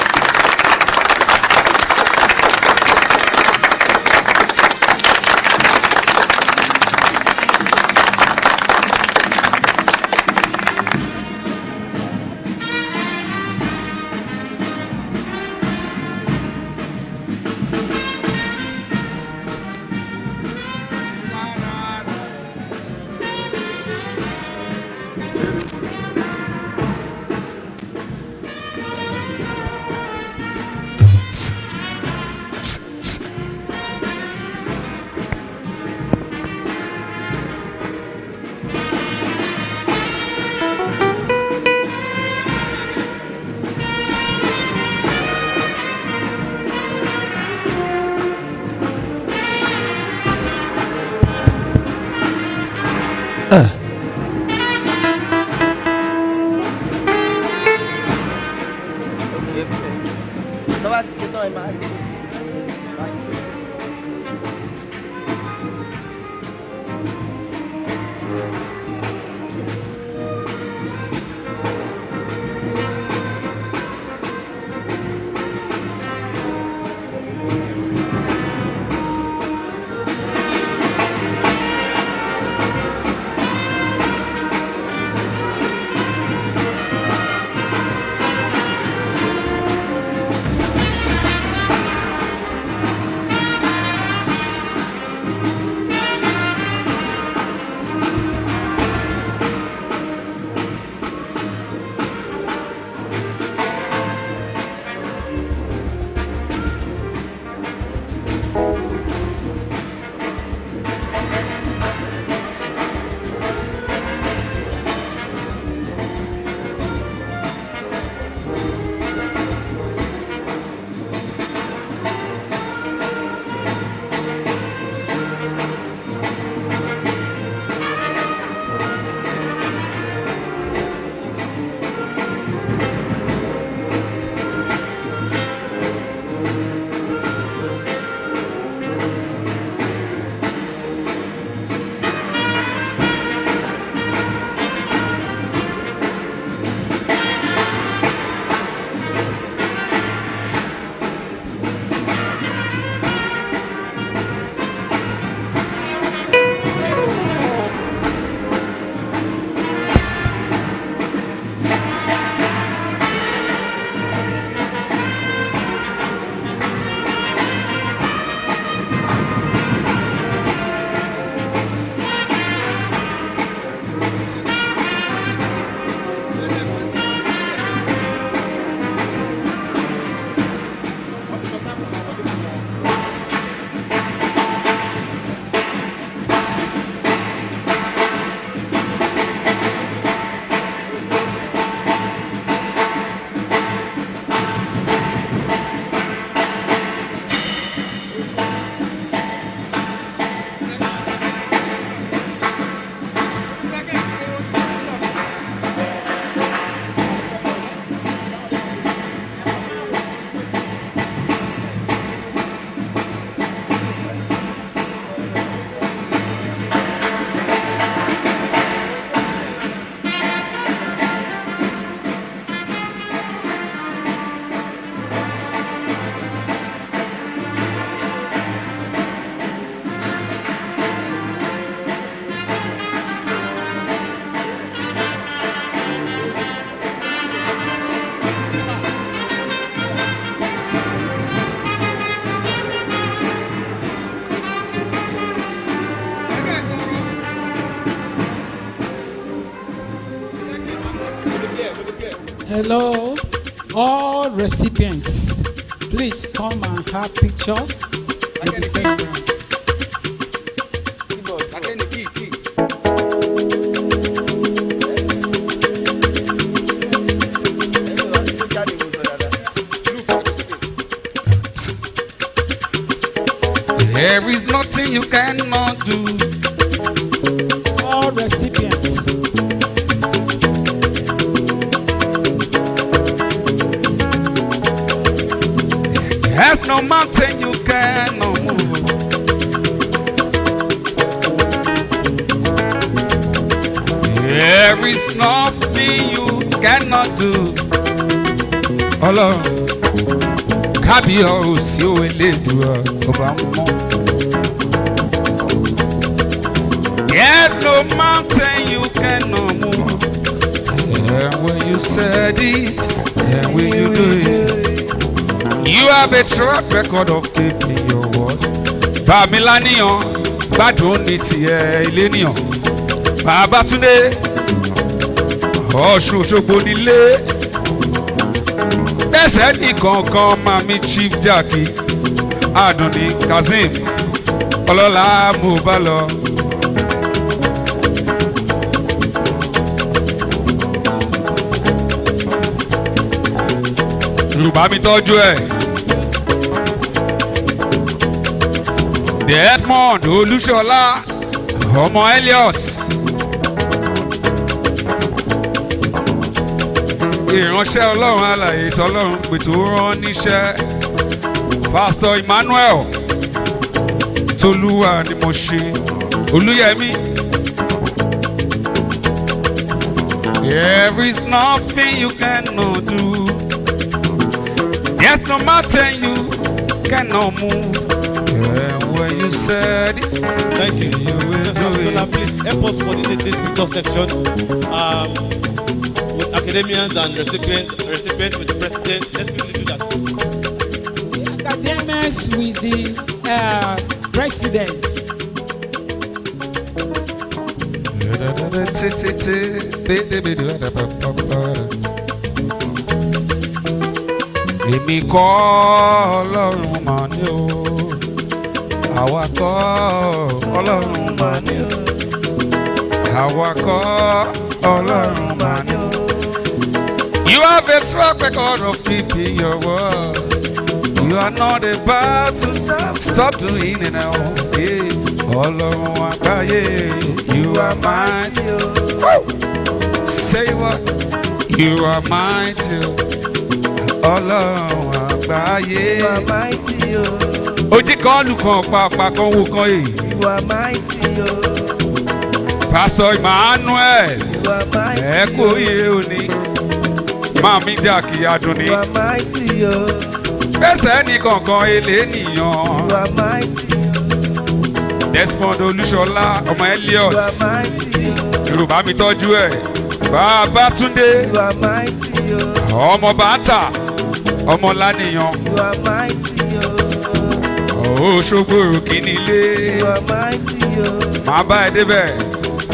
Speaker 2: Hello, all recipients. Please come and have picture with the celebrant.
Speaker 14: There is nothing you cannot do.
Speaker 2: All recipients.
Speaker 14: There's no mountain you cannot move. There is nothing you cannot do. Ọlọ́run kábíyèsí o Elédùà ọba mọ́. There's no mountain you cannot move. And when you said it, and when you do it, you have a track record of keeping your words. Bàmílàníyàn gbádùn ní tiẹ̀ ilé níyàn. Babátúndé Ọ̀ṣun Òṣogbo nílé. Bẹ́sẹ̀ ní kankan mami Chief Jackie Adunni Kazeem ọlọ́lá mo bá lọ. Yorùbá mi tọ́jú ẹ̀. Desmond Olúṣọlá ọmọ Elliot. Ìránṣẹ́ Ọlọ́run alààyè tọ́lọ́run pètò rán níṣẹ́. Pastor Emmanuel Tolúwa ni mo ṣe. Olúyẹmí. There is nothing you cannot do. There's no mountain you cannot move. And when you said it,
Speaker 1: thank you. Please help us coordinate this picture section with academians and recipients with the president. Let's quickly do that.
Speaker 2: Academians with the president.
Speaker 14: Èmi kọ́ Ọlọ́run mà ní o, àwa kọ́ Ọlọ́run mà ní o, àwa kọ́ Ọlọ́run mà ní o. You have a track record of keeping your word. You are not about to stop doing it now. Ọlọ́run àgbáyé, you are mighty. Say what? You are mighty. Ọlọ́run àgbáyé.
Speaker 15: You are mighty, oh.
Speaker 14: Ojí kan lù kan pàápàá kan wò kan èyí.
Speaker 15: You are mighty, oh.
Speaker 14: Pastor Emmanuel.
Speaker 15: You are mighty,
Speaker 14: ẹ kú oyè òní. Màmí Jackie Adunni.
Speaker 15: You are mighty, oh.
Speaker 14: Bẹ́sẹ̀ ní kankan èlé nìyàn.
Speaker 15: You are mighty, oh.
Speaker 14: Desmond Olúṣọlá ọmọ Elliot.
Speaker 15: You are mighty, oh.
Speaker 14: Yorùbá mi tọ́jú ẹ̀. Babátúndé.
Speaker 15: You are mighty, oh.
Speaker 14: Ọmọ Bàtà. Ọmọ Lánìyàn.
Speaker 15: You are mighty, oh.
Speaker 14: Òṣogbo kìíní ilé.
Speaker 15: You are mighty, oh.
Speaker 14: Màá bá ẹ débẹ̀,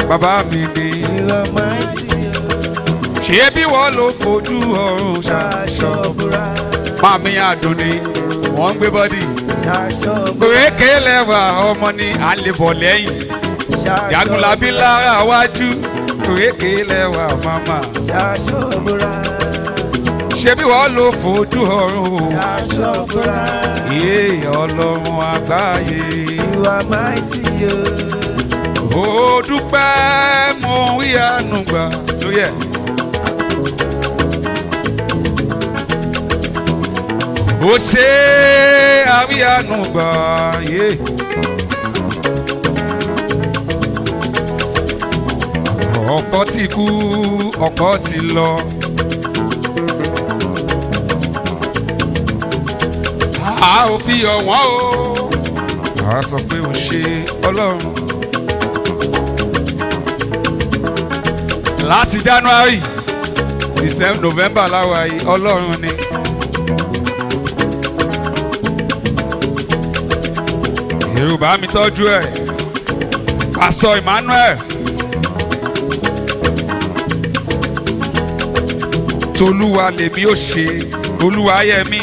Speaker 14: bàbá mi ni.
Speaker 15: You are mighty, oh.
Speaker 14: Ṣé bí wọ́n ló fojú ọ̀run ṣaṣọ búra? Màmí Àdùnní, wọ́n ń gbé bọ́dì.
Speaker 15: Ṣaṣọ búra.
Speaker 14: Òrékè lẹ́wà ọmọ ni à ń lè bọ̀ lẹ́yìn. Jagunlabi lára wájú. Òrékè lẹ́wà màmá.
Speaker 15: Ṣaṣọ búra.
Speaker 14: Ṣé bí wọ́n ló fojú ọ̀run?
Speaker 15: Ṣaṣọ búra.
Speaker 14: Iye Ọlọ́run àgbáyé.
Speaker 15: You are mighty, oh.
Speaker 14: Ó dúpẹ́ mo wí àánú gbà lóye. Ó ṣe àwí àánú gbà yé. Ọ̀pọ̀ ti kú, ọ̀pọ̀ ti lọ. A ò fi ọ̀wọ́n o. A sọ pé ó ṣe Ọlọ́run. Láti January December November láwa yìí Ọlọ́run ni. Yorùbá mi tọ́jú ẹ̀. Pastor Emmanuel tolúwa lèmi ò ṣe olúwa yẹ mí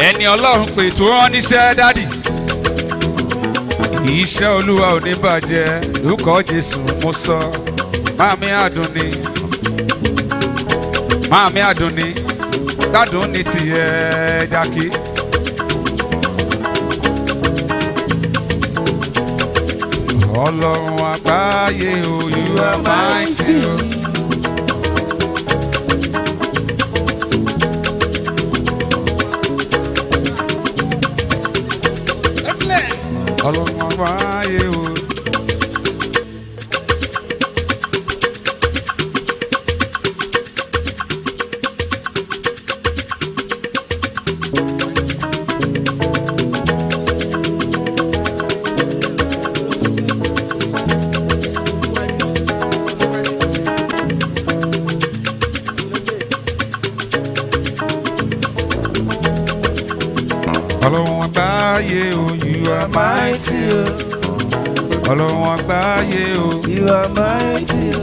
Speaker 14: ẹni ọlọ́run pè tó rán níṣẹ́ dádì iṣẹ́ olúwa ò ní bàjẹ́ lórúkọ jésù mo sọ máàmí àdùnní gbádùn ní tiẹ̀ jákè. ọlọ́run àgbáyé o you are mighty o. ọlọ́run àgbáyé o. ọlọ́run àgbáyé o you are mighty o. ọlọ́run àgbáyé o you are mighty o.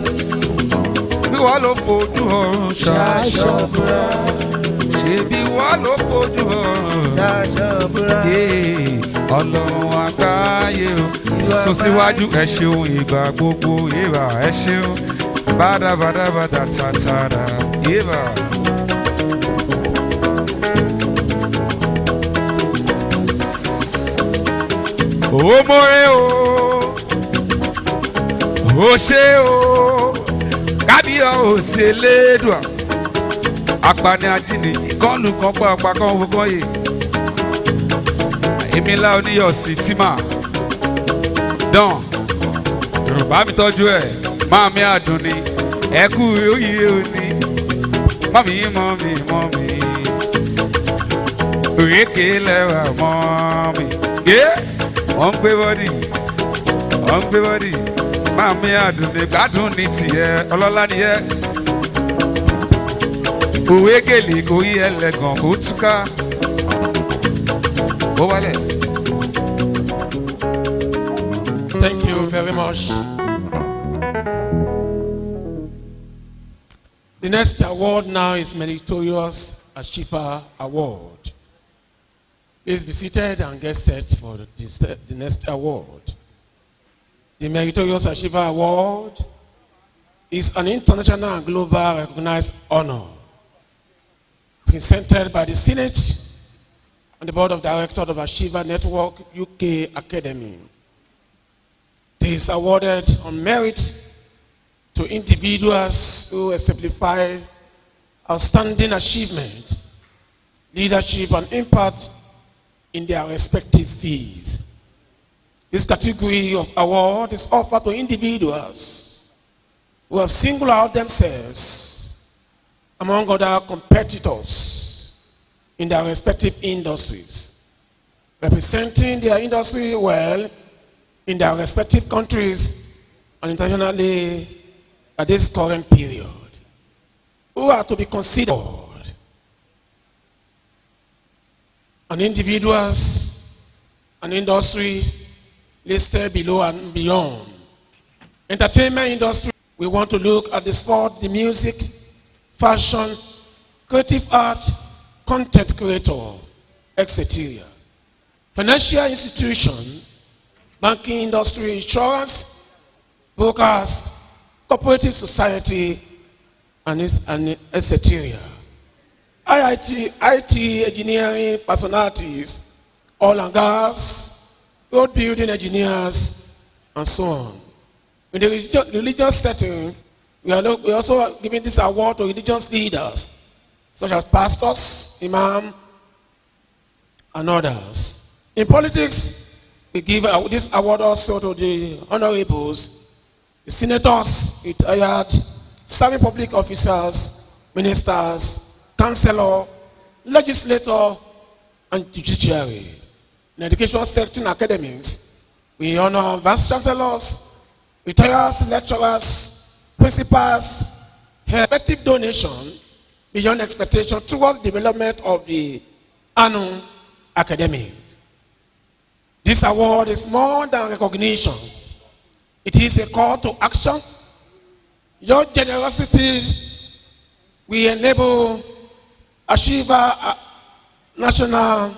Speaker 14: bí wọ́n ló fojú ọ̀run ṣàṣọ̀bùrà ṣebí wọ́n ló fojú ọ̀run ṣàṣọ̀bùrà. ọlọ́run àgbáyé o sún síwájú ẹ ṣeun ìgbà gbogbo yéèbà ẹ ṣeun bàdàbàdàbàdà tàtàrà yéèbà. Omore o, Ose o, kábíyọ̀ òsè lédùá, apani ajínigbé, ìkọlù kan pa ọ̀pá kan gbogbo yìí. Èmi ńlá oníyọ̀ sí tímà, dán, Yorùbá mi tọ́jú ẹ̀, máàmí àdùnní, ẹ̀kú oyè òní, mọ́mí mọ́mí, òrékè lẹ́wà mọ́mí, wọ́n gbé bọ́dì máàmí àdùnní gbádùn ní tiẹ̀ ọlọ́lá nìyẹn òwe gèlè kò yí ẹlẹ́gàn kó túká ó wálẹ̀.
Speaker 6: Thank you very much. The next award now is Meritorious Achiever Award. Please be seated and get set for the next award. The Meritorious Achiever Award is an international and global recognized honor presented by the Senate and the Board of Directors of Achiever Network UK Academy. It is awarded on merit to individuals who exemplify outstanding achievement, leadership, and impact in their respective fields. This category of award is offered to individuals who have singled out themselves among other competitors in their respective industries, representing their industry well in their respective countries and internationally at this current period, who are to be considered and individuals and industry listed below and beyond. Entertainment industry, we want to look at the sport, the music, fashion, creative art, content creator, etc. Financial institution, banking industry, insurance, brokers, cooperative society, and etc. IT engineering personalities, oil and gas, road building engineers, and so on. In the religious setting, we are also giving this award to religious leaders, such as pastors, imam, and others. In politics, we give this award also to the honorables, the senators, retired, serving public officers, ministers, councillor, legislator, and judiciary. In education sector and academics, we honor vice chancellors, retired lecturers, principals, effective donation beyond expectation towards the development of the annual academics. This award is more than recognition. It is a call to action. Your generosity we enable Achiever National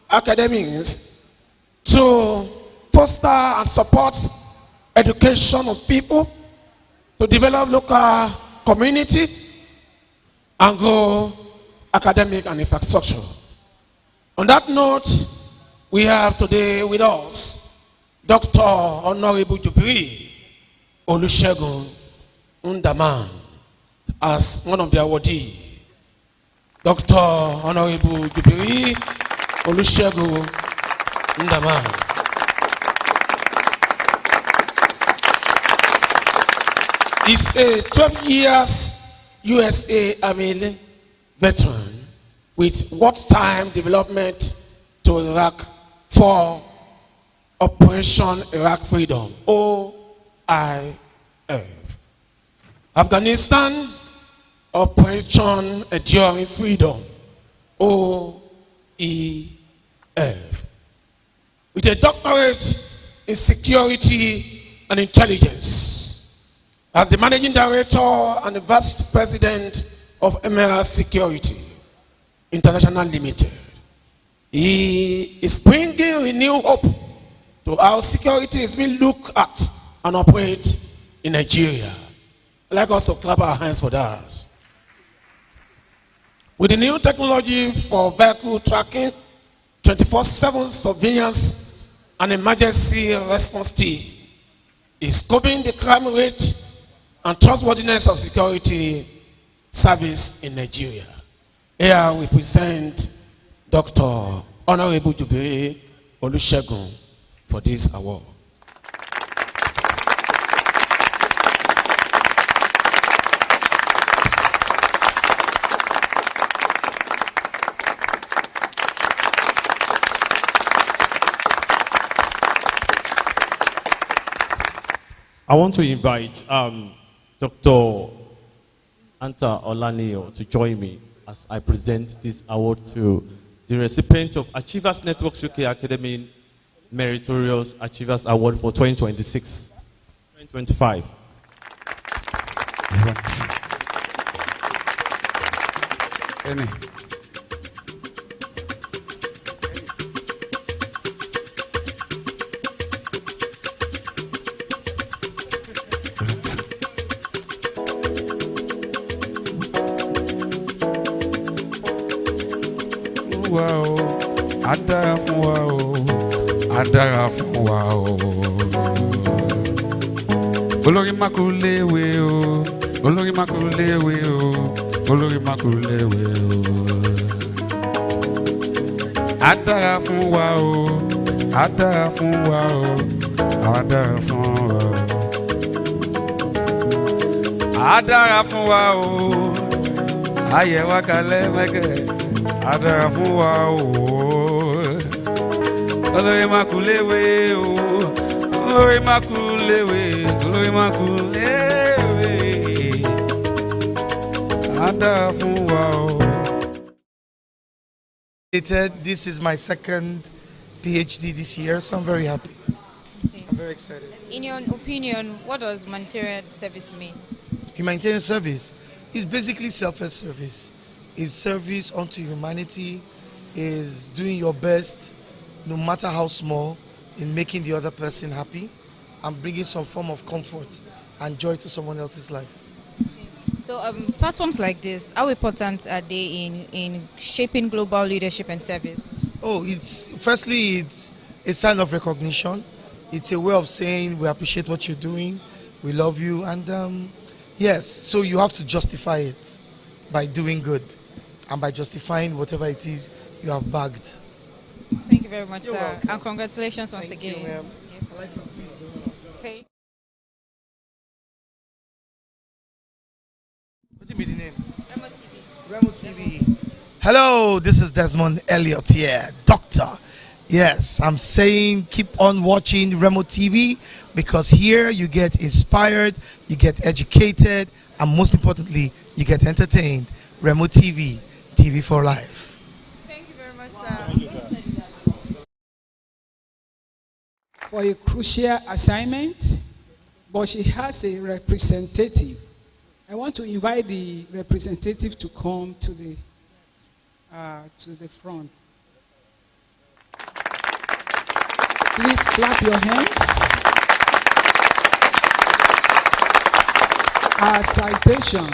Speaker 6: Academies to foster and support education of people, to develop local community, and grow academic and infrastructure. On that note, we have today with us Dr. Honorable Jubilee Olusegun Ndaman as one of the awardees. Dr. Honorable Jubilee Olusegun Ndaman. Is a 12 years USA Army veteran with wartime development to Iraq for Operation Iraq Freedom, OIF. Afghanistan, Operation Enduring Freedom, OEF. With a doctorate in security and intelligence. As the Managing Director and the Vice President of Emerald Security International Limited, he is bringing renewed hope to how security is being looked at and operate in Nigeria. I'd like us to clap our hands for that. With the new technology for vehicle tracking, 24/7 surveillance and emergency response team is coping the crime rate and trustworthiness of security service in Nigeria. Here we present Dr. Honorable Jubilee Olusegun for this award.
Speaker 1: I want to invite Dr. Anta Olanio to join me as I present this award to the recipient of Achievers Networks UK Academy Meritorious Achievers Award for 2026-2025.
Speaker 14: Wow, adara fún wa o, adara fún wa o. Olórí Makulewe o, Olórí Makulewe o, Olórí Makulewe o. Adara fún wa o, adara fún wa o, adara fún wa o. Adara fún wa o, ayé wa kalẹ̀ mẹ́kẹ́. Adara fún wa o, Olórí Makulewe o, Olórí Makulewe, Olórí Makulewe. Adara fún wa o.
Speaker 4: This is my second PhD this year, so I'm very happy.
Speaker 8: Okay.
Speaker 4: I'm very excited.
Speaker 8: In your opinion, what does humanitarian service mean?
Speaker 4: Humanitarian service is basically selfless service. Is service unto humanity, is doing your best, no matter how small, in making the other person happy and bringing some form of comfort and joy to someone else's life.
Speaker 8: So platforms like this, how important are they in shaping global leadership and service?
Speaker 4: Oh, it's a sign of recognition. It's a way of saying we appreciate what you're doing, we love you, and yes, so you have to justify it by doing good and by justifying whatever it is you have bagged.
Speaker 8: Thank you very much,
Speaker 4: You're
Speaker 8: sir.
Speaker 4: welcome.
Speaker 8: And congratulations once
Speaker 4: Thank
Speaker 8: again.
Speaker 4: you, ma'am.
Speaker 8: Yes.
Speaker 4: I like your
Speaker 8: Okay.
Speaker 4: What do you mean the name?
Speaker 8: Remo TV.
Speaker 4: Remo TV. Hello, this is Desmond Elliott here, doctor. Yes, I'm saying keep on watching Remo TV because here you get inspired, you get educated, and most importantly, you get entertained. Remo TV, TV for life.
Speaker 8: Thank you very much, sir.
Speaker 2: For a crucial assignment, but she has a representative I want to invite the representative to come to the front. Please clap your hands. Our citation.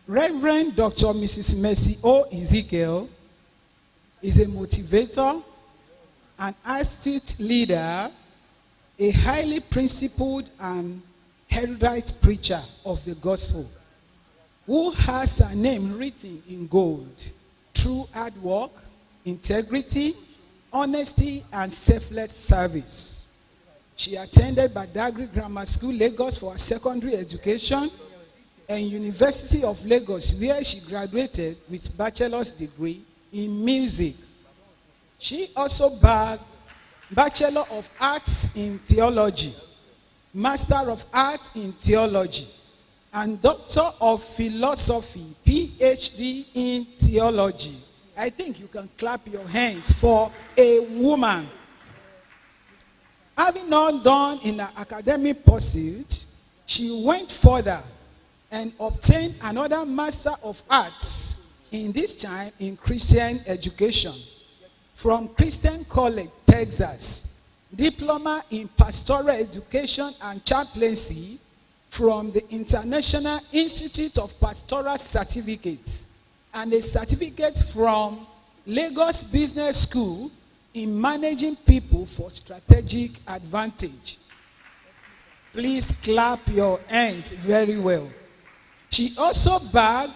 Speaker 2: Reverend Dr. Mrs. Mercy O. Ezekiel is a motivator, an astute leader, a highly principled and erudite preacher of the gospel, who has her name written in gold through hard work, integrity, honesty, and selfless service. She attended Badagry Grammar School, Lagos, for her secondary education, and University of Lagos, where she graduated with bachelor's degree in music. She also bagged Bachelor of Arts in Theology, Master of Arts in Theology, and Doctor of Philosophy, PhD in Theology. I think you can clap your hands for a woman. Having not done in her academic pursuit, she went further and obtained another Master of Arts, in this time in Christian education, from Christian College, Texas, diploma in pastoral education and chaplaincy from the International Institute of Pastoral Certificates, and a certificate from Lagos Business School in managing people for strategic advantage. Please clap your hands very well. She also bagged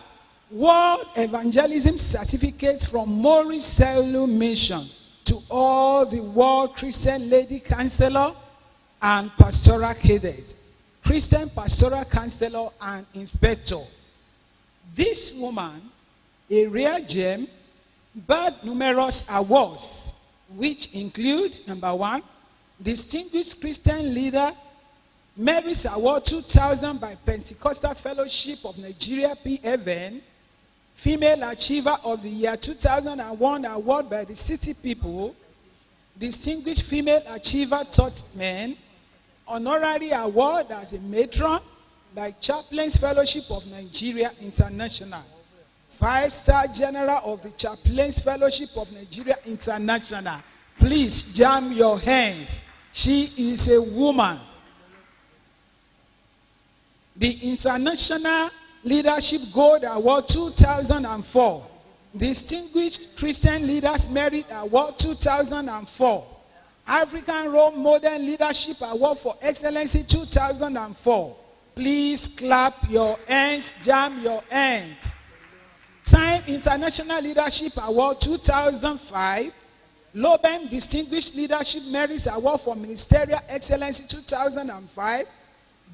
Speaker 2: World Evangelism certificates from Maurice Sellu Mission to all the World Christian Lady Counselor and Pastoral Cadet, Christian Pastoral Counselor and Inspector. This woman, a rare gem, bagged numerous awards, which include, number 1, Distinguished Christian Leader, Merit Award 2000 by Pentecostal Fellowship of Nigeria, PFN, Female Achiever of the Year 2001 award by the City People, Distinguished Female Achiever Taught Men, Honorary Award as a Matron by Chaplains Fellowship of Nigeria International, 5-star General of the Chaplains Fellowship of Nigeria International. Please jam your hands. She is a woman. The International Leadership Gold Award 2004, Distinguished Christian Leaders Merit Award 2004, African Role Model Leadership Award for Excellency 2004. Please clap your hands, jam your hands. Time International Leadership Award 2005, Lobem Distinguished Leadership Merit Award for Ministerial Excellency 2005,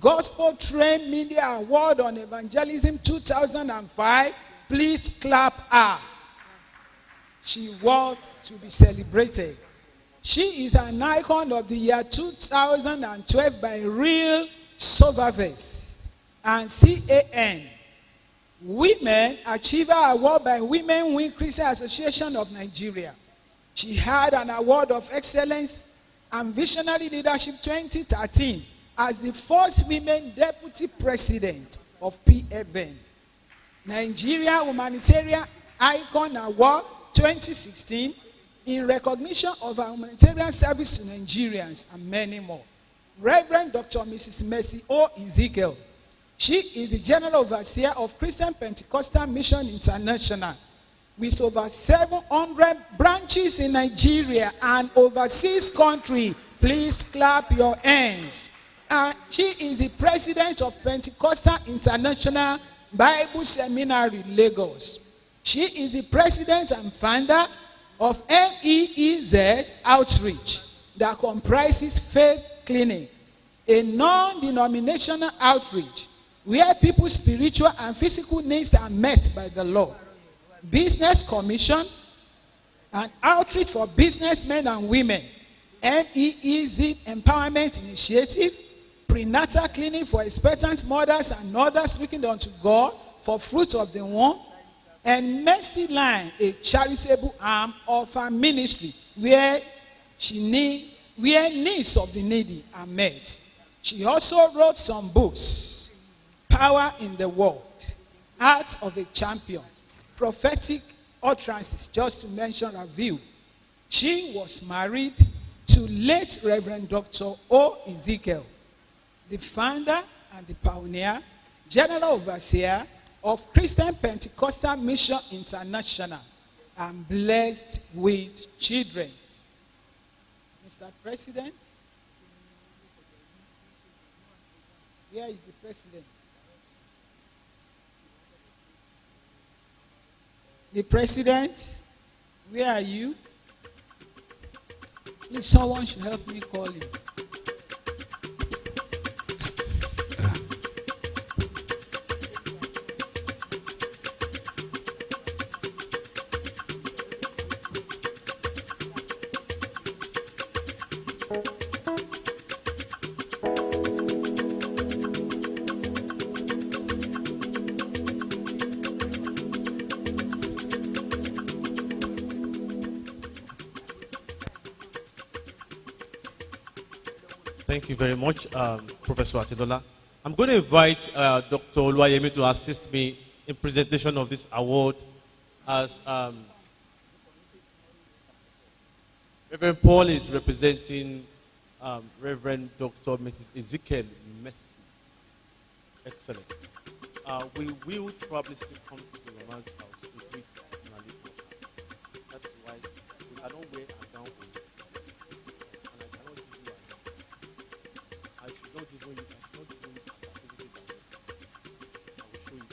Speaker 2: Gospel Train Media Award on Evangelism 2005. Please clap her. She was to be celebrated. She is an icon of the year 2012 by Real Survivors and CAN. Women Achiever Award by Women Win Christian Association of Nigeria. She had an Award of Excellence and Visionary Leadership 2013 as the first women deputy president of PFN. Nigeria Humanitarian Icon Award 2016 in recognition of our humanitarian service to Nigerians and many more. Reverend Dr. Mrs. Mercy O. Ezekiel. She is the General Overseer of Christian Pentecostal Mission International, with over 700 branches in Nigeria and overseas country. Please clap your hands. She is the president of Pentecostal International Bible Seminary, Lagos. She is the president and founder of MEEZ Outreach that comprises Faith Clinic, a non-denominational outreach where people's spiritual and physical needs are met by the Lord. Business Commission, an outreach for businessmen and women. MEEZ Empowerment Initiative, prenatal clinic for expectant mothers and others looking unto God for fruit of the womb, and Mercy Line, a charitable arm of her ministry where needs of the needy are met. She also wrote some books. power in the world, heart of a champion, prophetic utterances, just to mention a few. She was married to late Reverend Dr. O. Ezekiel, the founder and the pioneer, general overseer of Christian Pentecostal Mission International, and blessed with children. Mr. President, where is the president? The president, where are you? Please, someone should help me call him.
Speaker 1: Thank you very much, Professor Atidola. I'm going to invite Dr. Oluwayemi to assist me in presentation of this award as Reverend Paul is representing Reverend Dr. Mrs. Ezekiel Messi. Excellent. We will probably still come to the Roman's house to greet Nali. That's why we cannot wear a gown for you. And I cannot give you a gown. I should not give you a certificate by you. I will show you.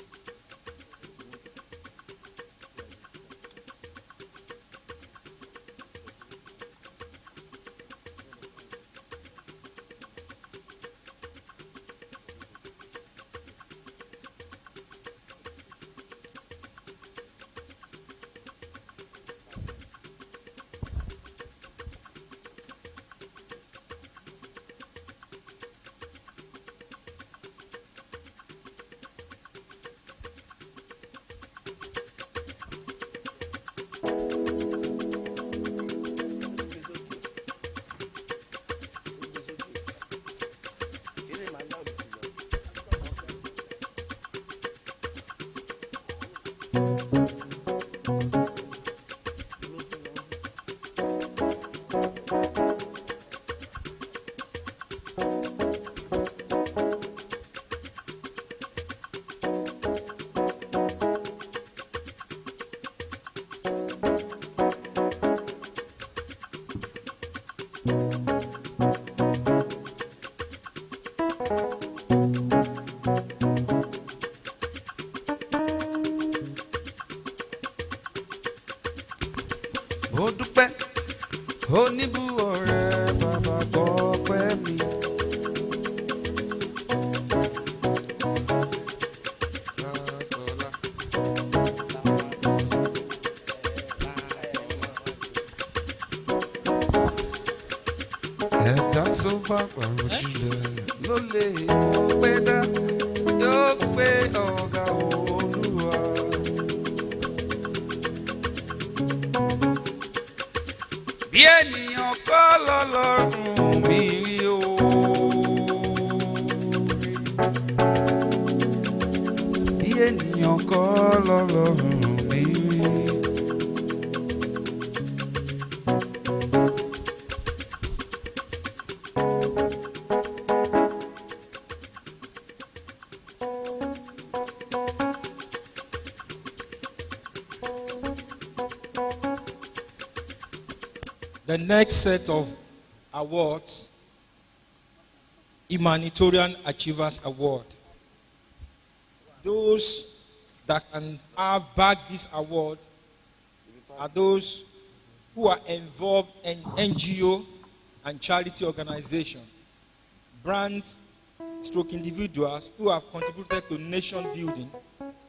Speaker 14: Ó dúpẹ́ oníbù ọ̀rẹ́ bàbá gbọ́pẹ́ mi. Ẹ̀dá tó bá pàrọ̀ jùlọ ló lè mọ̀ pé dá yóò gbé ọ̀gá Olúwa. Bí ènìyàn kọ́ lọ́lọ́run mi rí o. Bí ènìyàn kọ́ lọ́lọ́run mi rí.
Speaker 5: The next set of awards, Humanitarian Achievers Award. Those that can have bagged this award are those who are involved in NGO and charity organization, brands, stroke individuals who have contributed to nation building,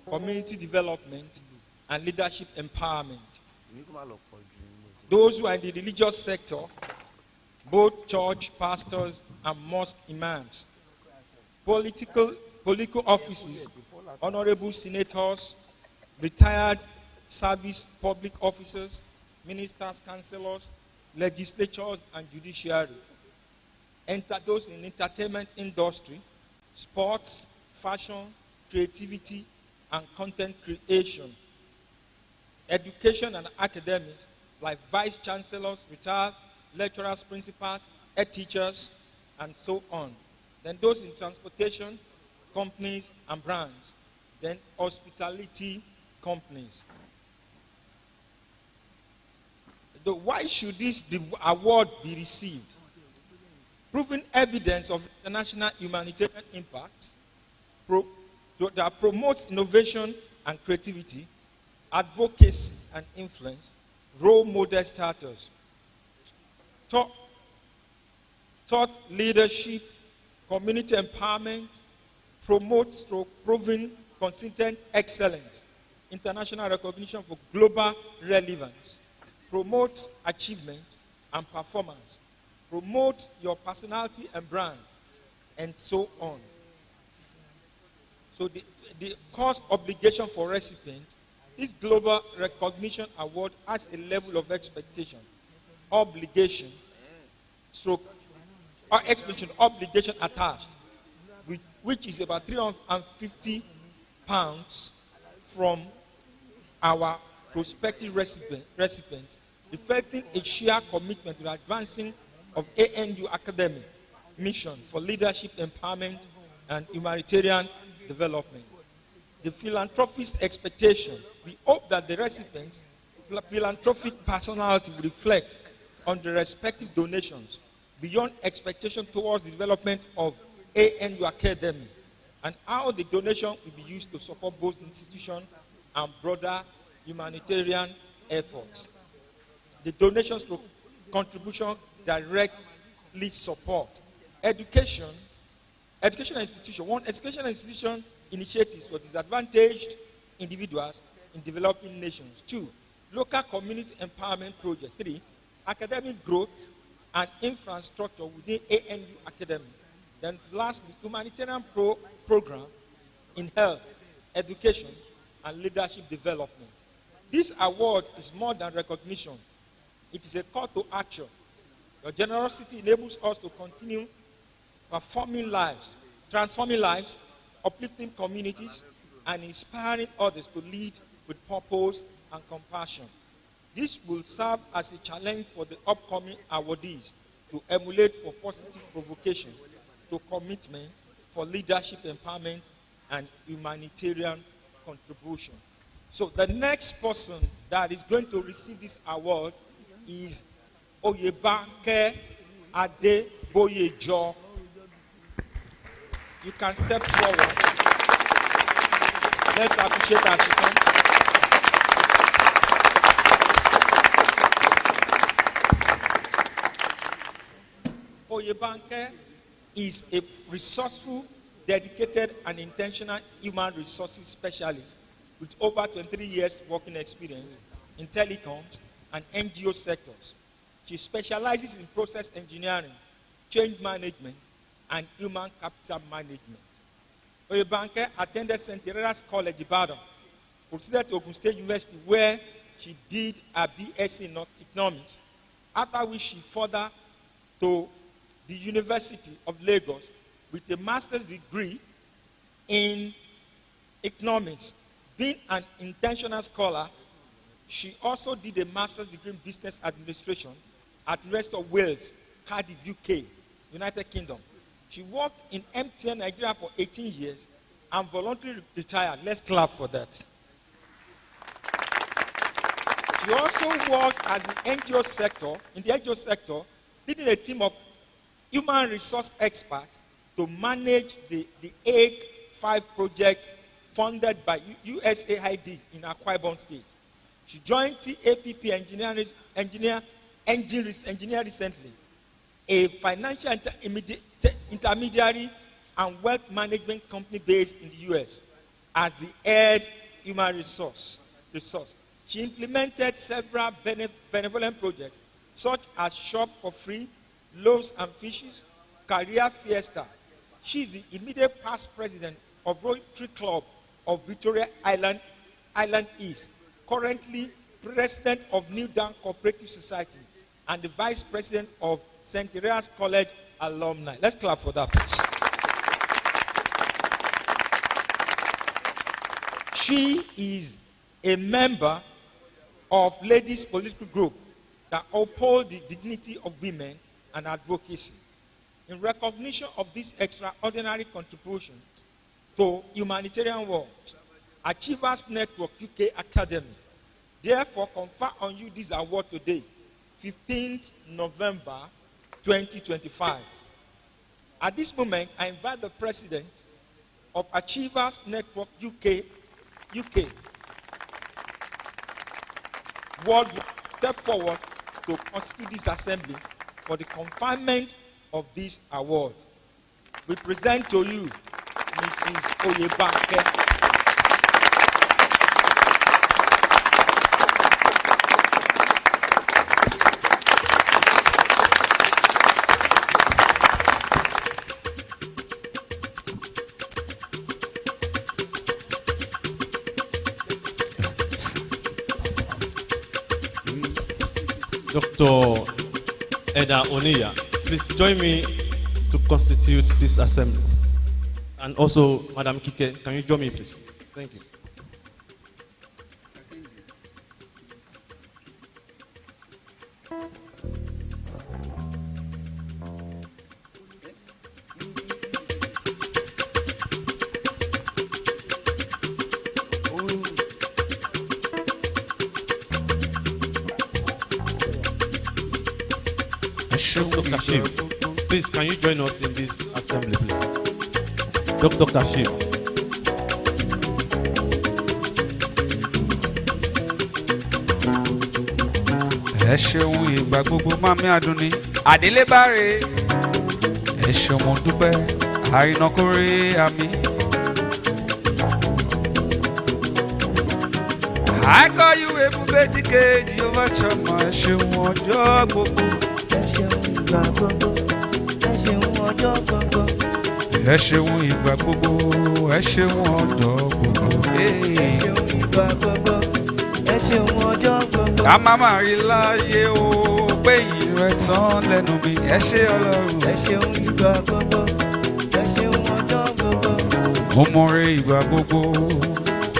Speaker 5: community development, and leadership empowerment. Those who are in the religious sector, both church pastors and mosque imams, political offices, honorable senators, retired service public officers, ministers, councillors, legislatures, and judiciary. Enter those in entertainment industry, sports, fashion, creativity, and content creation. Education and academics, like vice chancellors, retired lecturers, principals, head teachers, and so on. Then those in transportation, companies, and brands. Then hospitality companies. Why should this award be received? Proven evidence of international humanitarian impact that promotes innovation and creativity, advocacy and influence, role model status, thought leadership, community empowerment, promotes proven consistent excellence, international recognition for global relevance, promotes achievement and performance, promote your personality and brand, and so on. So the cost obligation for recipients, this global recognition award has a level of expectation, obligation, obligation attached, which is about £350 from our prospective recipients, reflecting a shared commitment to the advancing of ANU academic mission for leadership, empowerment, and humanitarian development. The philanthropist's expectation, we hope that the recipients' philanthropic personality will reflect on the respective donations beyond expectation towards the development of ANU Academy and how the donation will be used to support both institution and broader humanitarian efforts. The donations to contribution directly support educational institution initiatives for disadvantaged individuals in developing nations. 2, local community empowerment project. 3, academic growth and infrastructure within ANU Academy. Then lastly, humanitarian program in health, education, and leadership development. This award is more than recognition. It is a call to action. Your generosity enables us to continue transforming lives, uplifting communities, and inspiring others to lead with purpose and compassion. This will serve as a challenge for the upcoming awardees to emulate for positive provocation, to commitment for leadership empowerment and humanitarian contribution. So the next person that is going to receive this award is Oyebanke Adeboyejo. You can step forward. Let's appreciate her as she comes. Oyebanke is a resourceful, dedicated, and intentional human resources specialist with over 23 years working experience in telecoms and NGO sectors. She specializes in process engineering, change management, and human capital management. Oyebanke attended St. Teresa's College, Ibadan, proceeded to Ogun State University, where she did a BSc in economics, after which she furthered to the University of Lagos with a master's degree in economics. Being an intentional scholar, she also did a master's degree in business administration at University of Wales, Cardiff, UK, United Kingdom. She worked in MTN Nigeria for 18 years and voluntarily retired. Let's clap for that. She also worked as the NGO sector, leading a team of human resource experts to manage the Hague 5 project funded by USAID in Akwa Ibom State. She joined TAPP Engineer recently, a financial intermediary and wealth management company based in the US, as the head human resource. She implemented several benevolent projects such as Shop for Free, Loaves and Fishes, Career Fiesta. She is the immediate past president of Rotary Club of Victoria Island East, currently president of New Dawn Cooperative Society, and the vice president of St. Teresa's College alumni. Let's clap for that, please. She is a member of ladies' political group that uphold the dignity of women and advocacy. In recognition of this extraordinary contribution to humanitarian work, Achievers Network UK Academy therefore confer on you this award today, 15th November 2025. At this moment, I invite the president of Achievers Network UK worldwide step forward to constitute this assembly for the conferment of this award. We present to you Mrs. Oyebanke.
Speaker 1: Dr. Eda Oniya, please join me to constitute this assembly. And also, Madam Kike, can you join me, please? Thank you. Dr. Kashim, please, can you join us in this assembly, please? Dr. Kashim.
Speaker 14: Ẹ ṣeun ìgbà gbogbo Mami Adunni Adélébáre. Ẹ ṣeun mo dúpẹ́ àrínàkórè àmì. I call you Ebube Dike Jehovah Chama. Ẹ ṣeun ọjọ́ gbogbo. Ẹ ṣeun ìgbà gbogbo, ẹ ṣeun ọjọ́ gbogbo. Ká má má rí láyé o, pé ìrẹ̀ tán lẹ́nu mi, ẹ ṣe Ọlọ́run. Ẹ ṣeun ìgbà gbogbo, ẹ ṣeun ọjọ́ gbogbo. Mo mọ̀re ìgbà gbogbo,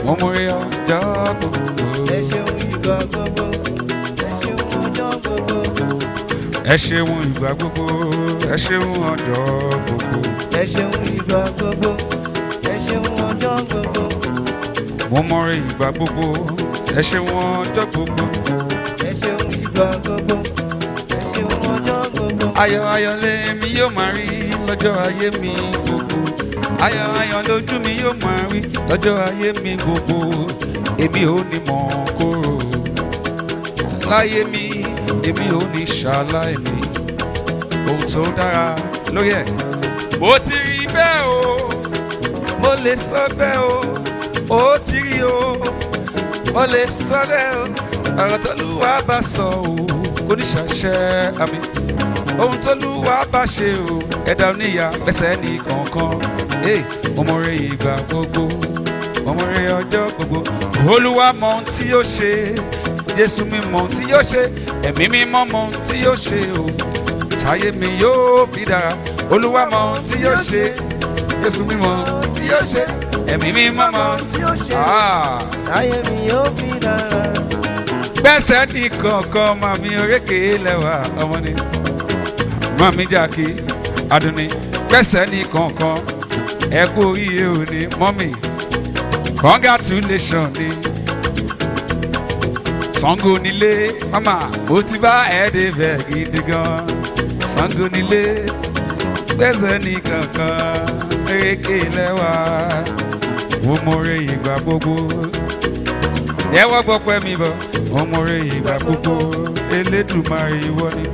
Speaker 14: mo mọ̀re ọjọ́ gbogbo. Ẹ ṣeun ìgbà gbogbo, ẹ ṣeun ọjọ́ gbogbo. Ẹ ṣeun ìgbà gbogbo, ẹ ṣeun ọjọ́ gbogbo. Ẹ ṣeun ìgbà gbogbo, ẹ ṣeun ọjọ́ gbogbo. Mo mọ̀re ìgbà gbogbo, ẹ ṣeun ọjọ́ gbogbo. Ẹ ṣeun ìgbà gbogbo, ẹ ṣeun ọjọ́ gbogbo. Ayọ̀ ayọ̀ lèmi yóò máa rí lọ́jọ́ ayé mi gbogbo. Ayọ̀ ayọ̀ lójú mi yóò máa rí lọ́jọ́ ayé mi gbogbo. Èmi ò ní mọ̀ kóró láyé mi. Èmi ò ní ṣàlàyé ohun tó dára lórí ẹ̀. Mo ti rí bẹ́ẹ̀ o, mo lè sọ bẹ́ẹ̀ o, ó ti rí o, mo lè sọ bẹ́ẹ̀ o. Ọ̀rọ̀ t'Olúwa bá sọ o, oníṣàṣẹ àmì. Ohun t'Olúwa bá ṣe o, ẹ̀dá oníyà lẹ́sẹ̀ ní kankan. Mo mọ̀re ìgbà gbogbo, mo mọ̀re ọjọ́ gbogbo. Olúwa mọ ohun tí yóò ṣe, Jésù mi mọ ohun tí yóò ṣe, ẹ̀mí mímọ́ mọ ohun tí yóò ṣe o. Táyé mi yóò fi dára, Olúwa mọ ohun tí yóò ṣe, Jésù mi mọ ohun tí yóò ṣe, ẹ̀mí mímọ́ mọ ohun tí yóò ṣe. Táyé mi yóò fi dára. Gbẹ́sẹ̀ ní kankan, Mami Orékè lẹ́wà ọmọ ni. Mami Jàkí Adunni, gbẹ́sẹ̀ ní kankan, ẹ kú oríire òní, mọ́mì. Congratulations ni. Ṣàngó nílé, mama, mo ti bá ẹ̀ẹ́dẹ̀ bẹ̀ gidi gan. Ṣàngó nílé, gbẹ́sẹ̀ ní kankan, Orékè lẹ́wà, mo mọ̀re ìgbà gbogbo. Ẹ wá gbọ́ pẹ́ mi bọ̀, mo mọ̀re ìgbà gbogbo. Elédùmarè ìwọ ni.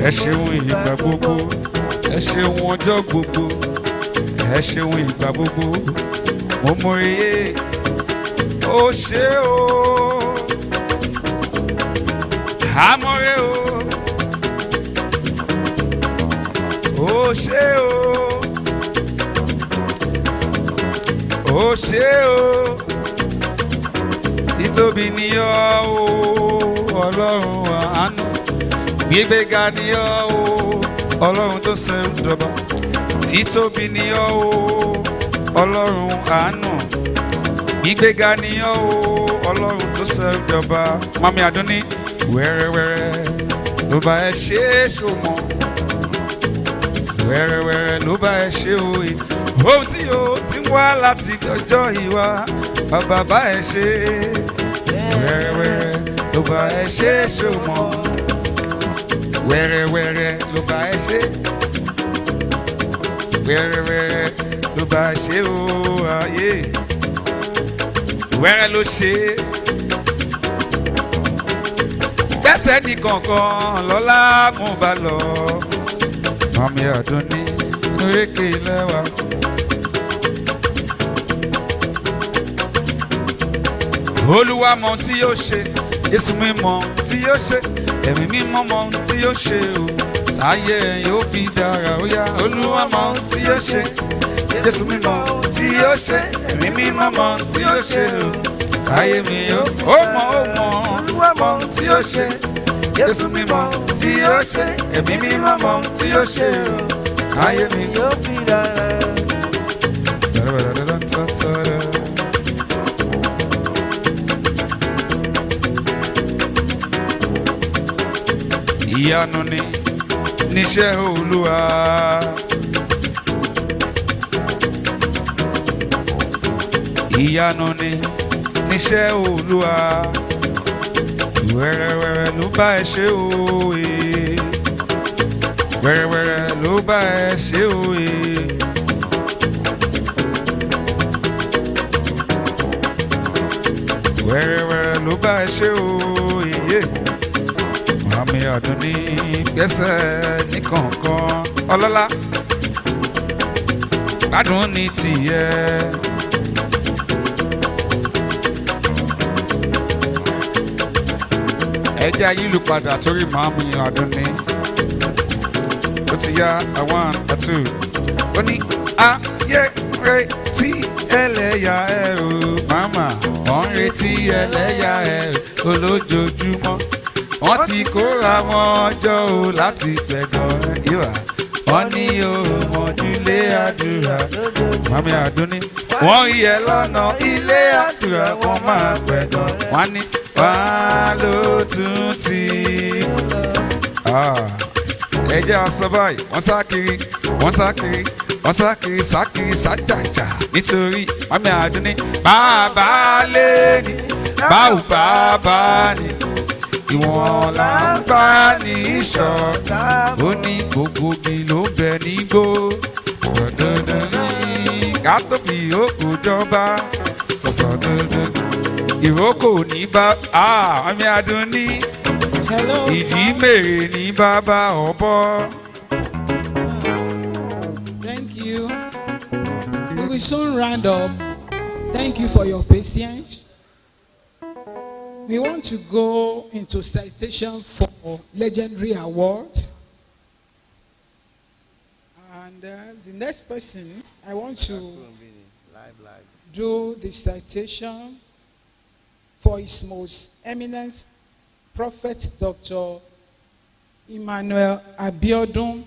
Speaker 14: Ẹ ṣeun ìgbà gbogbo, ẹ ṣeun ọjọ́ gbogbo, ẹ ṣeun ìgbà gbogbo. Mo mọ̀re yé, ó ṣe o. Amore o, ó ṣé o, ó ṣé o, títóbi ni ọ́ o, Ọlọ́run àánú, gbígbéga ni ọ́ o, Ọlọ́run tó ṣẹ̀rù jọba, títóbi ni ọ́ o, Ọlọ́run àánú, ìgbéga nìyàn o ọlọ́run tó ṣèjọba mami adúní wẹ́rẹ́wẹ́rẹ́ ló bá ẹ ṣe é ṣòmọ́ wẹ́rẹ́wẹ́rẹ́ ló bá ẹ ṣe òye ohun tí o ti ń wá láti ọjọ́ ìwà bàbá bá ẹ ṣe wẹ́rẹ́wẹ́rẹ́ ló bá ẹ ṣe é ṣòmọ́ wẹ́rẹ́wẹ́rẹ́ ló bá ẹ ṣe wẹ́rẹ́wẹ́rẹ́ ló bá ẹ ṣe o ayé wẹ́rẹ́ ló ṣe gbẹ́sẹ̀ ní kankan lọ́lá mo bá lọ mami Àdúnní lóríkè lẹ́wà. Olúwa mọ ohun tí yóò ṣe Jésù mi mọ ohun tí yóò ṣe ẹ̀mí mímọ́ mọ ohun tí yóò ṣe o táyé yóò fi dára ó yá Olúwa mọ ohun tí yóò ṣe Jésù mi mọ ohun tí yóò ṣe ẹ̀mí mímọ́ mọ ohun tí yóò ṣe o táyé mi yóò ó mọ Olúwa mọ ohun tí yóò ṣe Jésù mi mọ ohun tí yóò ṣe ẹ̀mí mímọ́ mọ ohun tí yóò ṣe o táyé mi yóò fi dára. Ìyanu ni níṣẹ́ Olúwa. Ìyanu ni níṣẹ́ Olúwa. Wẹ́rẹ́wẹ́rẹ́ ló bá ẹ ṣe òye. Wẹ́rẹ́wẹ́rẹ́ ló bá ẹ ṣe òye. Wẹ́rẹ́wẹ́rẹ́ ló bá ẹ ṣe òye. Mami Àdúnní gbẹ́sẹ̀ ní kọ̀ọ̀kan ọlọ́lá gbádùn ní tìyẹ. Ẹja yílù padà torí Mami Àdúnní ó ti yá àwọn àtú ó ní ayé retí ẹlẹ́yà ẹ̀ o màmá wọ́n retí ẹlẹ́yà ẹ̀ olójoojúmọ́ wọ́n ti kóra wọn jọ o láti pẹ̀gàn ìwà wọ́n ní òmòdúlé àdúrà Mami Àdúnní wọ́n rí ẹ lọ́nà ilé àdúrà wọ́n máa pẹ̀gàn wọ́n ní wá ló tún ti. Ẹ jẹ́ àṣọ báyìí wọ́n sá kiri wọ́n sá kiri wọ́n sá kiri sá kiri sá jàjà nítorí Mami Àdúnní bàbá lé ní báwo bàbá ní ìwọ̀n là ń bá ní ìṣọ̀ká ó ní gbogbo mi ló ń bẹ nígbó dandan ní ká tó fi òkú jọba sọ̀sọ̀ dandan ìrókò ní bá Mami Àdúnní ìdí mèrè ní bàbá ọ̀bọ.
Speaker 2: Thank you. We will soon round up. Thank you for your patience. We want to go into citation for legendary award. And the next person, I want to do the citation for His Most Eminent Prophet Dr. Emmanuel Abiodun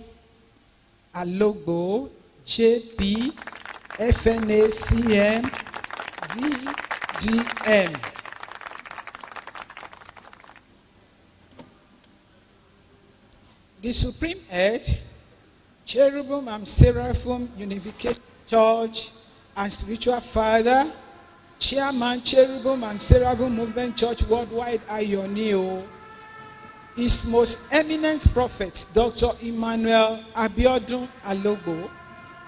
Speaker 2: Alogbo, JP, FNACM, DGM. The Supreme Head, Cherubim and Seraphim Unification Church and Spiritual Father, Chairman, Cherubim and Seraphim Movement Church Worldwide, Ayonio, His Most Eminent Prophet, Dr. Emmanuel Abiodun Alogbo,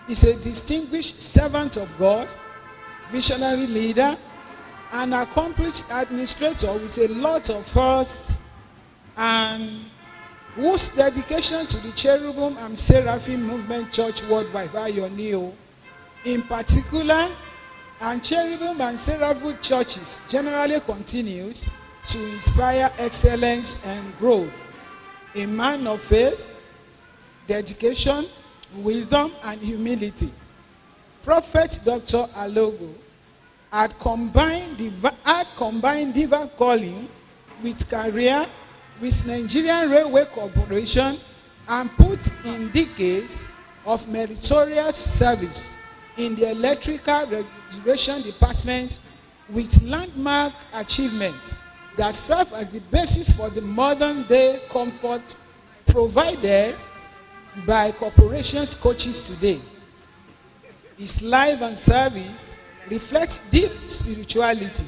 Speaker 2: is a distinguished servant of God, visionary leader, and accomplished administrator with a lot of firsts, and whose dedication to the Cherubim and Seraphim Movement Church Worldwide, Ayonio, in particular, and Cherubim and Seraphim churches generally continues to inspire excellence and growth. A man of faith, dedication, wisdom, and humility. Prophet Dr. Alogbo had combined divine calling with career with Nigerian Railway Corporation and put in decades of meritorious service in the electrical regulation department with landmark achievements that serve as the basis for the modern day comfort provided by corporations coaches today. His life and service reflects deep spirituality,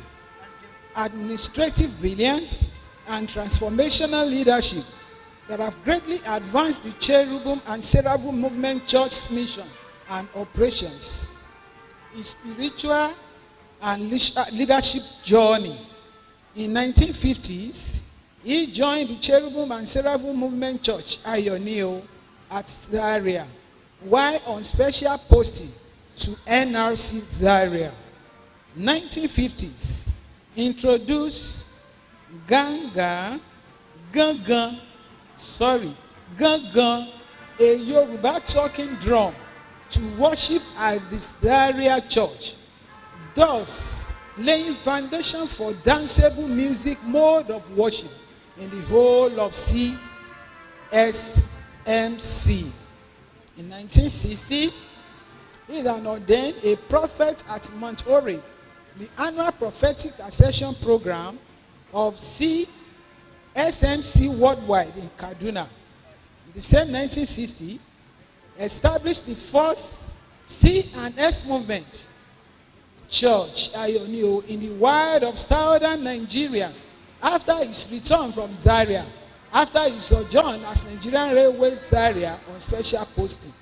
Speaker 2: administrative brilliance, and transformational leadership that have greatly advanced the Cherubim and Seraphim Movement Church's mission and operations. His spiritual and leadership journey. In 1950s, he joined the Cherubim and Seraphim Movement Church, Ayonio, at Zaria, while on special posting to NRC Zaria. 1950s, introduced Gangan, a Yoruba talking drum to worship at the Zaria Church, thus laying foundation for danceable music mode of worship in the whole of CSMC. In 1960, he then ordained a prophet at Mount Horeb, the annual prophetic accession program of CSMC worldwide in Kaduna. In the same 1960, established the first C&S movement church, Ayonio, in the wild of southern Nigeria after his return from Zaria, after his sojourn as Nigerian Railways Zaria on special posting.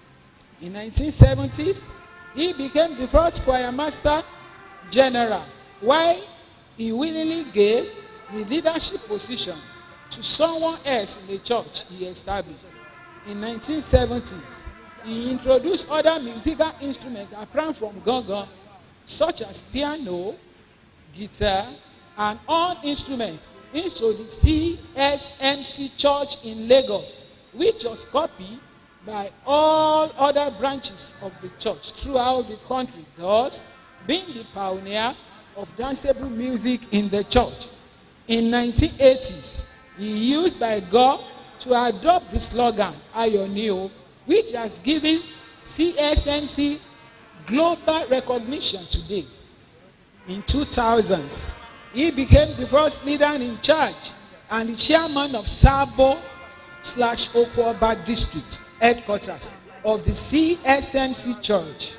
Speaker 2: In 1970s, he became the first choir master general, while he willingly gave the leadership position to someone else in the church he established. In 1970s, he introduced other musical instruments apart from gong, such as piano, guitar, and all instruments into the CSMC Church in Lagos, which was copied by all other branches of the church throughout the country, thus being the pioneer of danceable music in the church. In 1980s, he used by God to adopt the slogan Ayonio, which has given CSMC global recognition today. In 2000s, he became the first leader in charge and the chairman of Sabo/Okwaba district headquarters of the CSMC Church.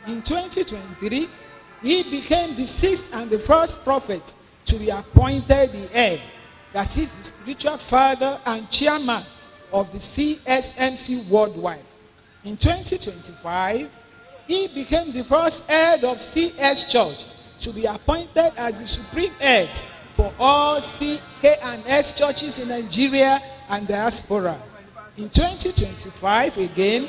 Speaker 2: In 2023, he became the sixth and the first prophet to be appointed the head, that is the spiritual father and chairman of the CSMC worldwide. In 2025, he became the first head of CS Church to be appointed as the supreme head for all CK&S churches in Nigeria and diaspora. In 2025, again,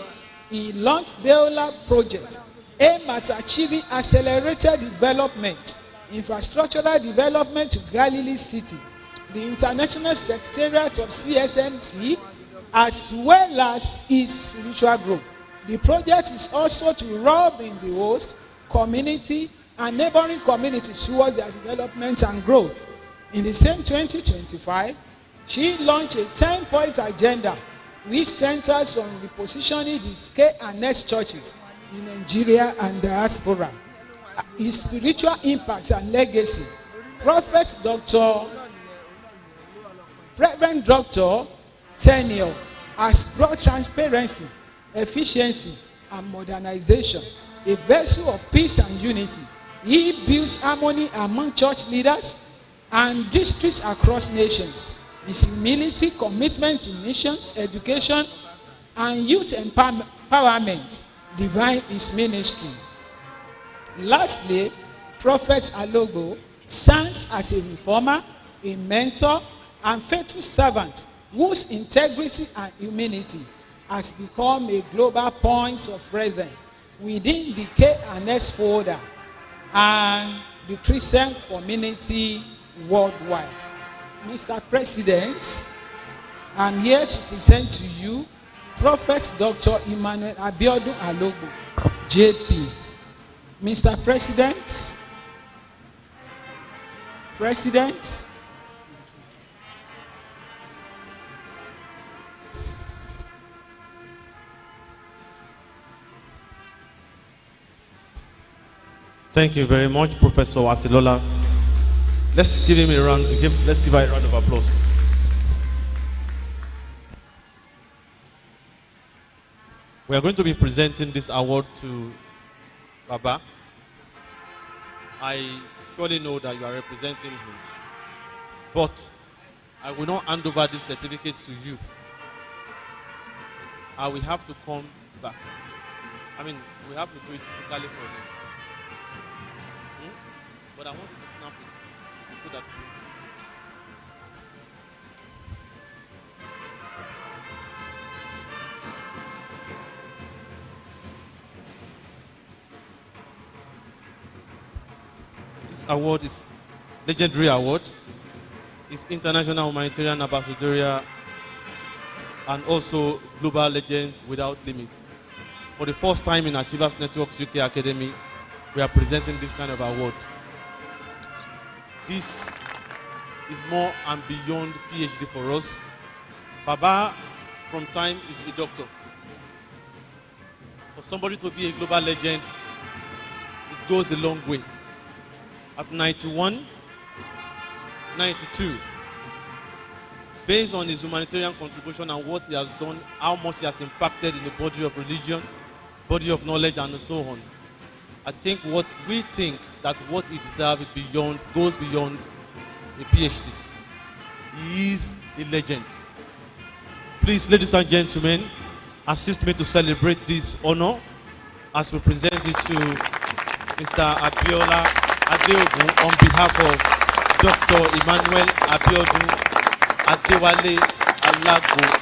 Speaker 2: he launched Beulah Project, aimed at achieving accelerated development, infrastructural development to Galilee City, the international secretariat of CSMC, as well as its spiritual growth. The project is also to rub in the host, community, and neighboring communities towards their development and growth. In the same 2025, she launched a 10-point agenda which centers on repositioning the K&S churches in Nigeria and diaspora. His spiritual impact and legacy, Reverend Dr. Tenure, has brought transparency, efficiency, and modernization, a vessel of peace and unity. He builds harmony among church leaders and districts across nations. His humility, commitment to missions, education, and youth empowerment define his ministry. Lastly, Prophet Alogo stands as a reformer, a mentor, and faithful servant whose integrity and humility has become a global point of presence within the K&S folder and the Christian community worldwide. Mr. President, I'm here to present to you Prophet Dr. Emmanuel Abiodun Alogo, JP. Mr. President,
Speaker 1: Thank you very much, Professor Atilola. Let's give him a round. Let's give her a round of applause. We are going to be presenting this award to Baba. I surely know that you are representing him, but I will not hand over this certificate to you. I will have to come back. I mean, we have to do it physically for him. But I want you to snap it so that this award is legendary award. It's international humanitarian ambassadorial and also global legend without limit. For the first time in Achievers Networks UK Academy, we are presenting this kind of award. This is more and beyond PhD for us. Baba, from time, is a doctor. For somebody to be a global legend, it goes a long way. At 91, 92, based on his humanitarian contribution and what he has done, how much he has impacted in the body of religion, body of knowledge, and so on, I think what we think that what he deserves goes beyond a PhD. He is a legend. Please, ladies and gentlemen, assist me to celebrate this honor as we present it to Mr. Abiola Adeogun on behalf of Dr. Emmanuel Abiodun Adewale Alago.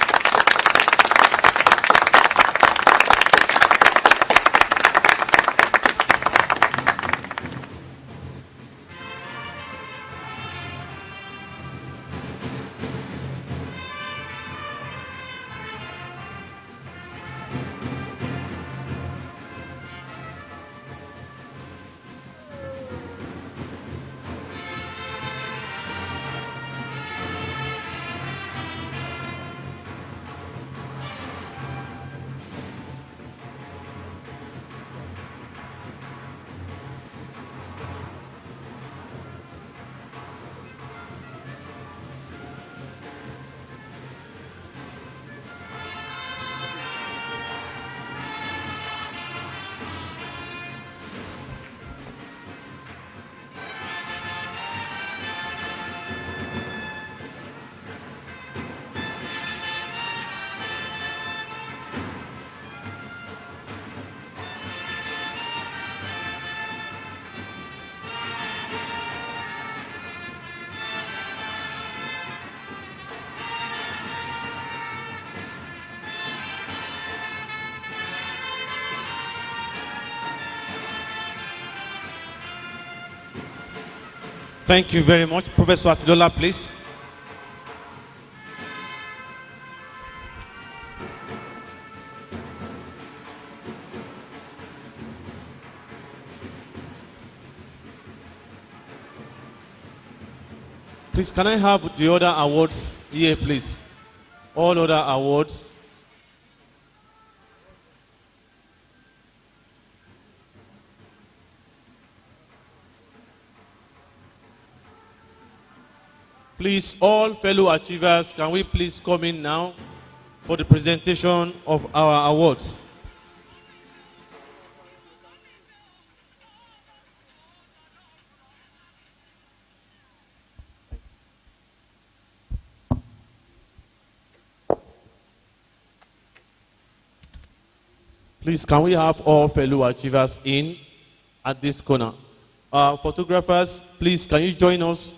Speaker 1: Thank you very much. Professor Atilola, please. Please, can I have the other awards here, please? All other awards. Please, all fellow achievers, can we please come in now for the presentation of our awards? Please, can we have all fellow achievers in at this corner? Photographers, please, can you join us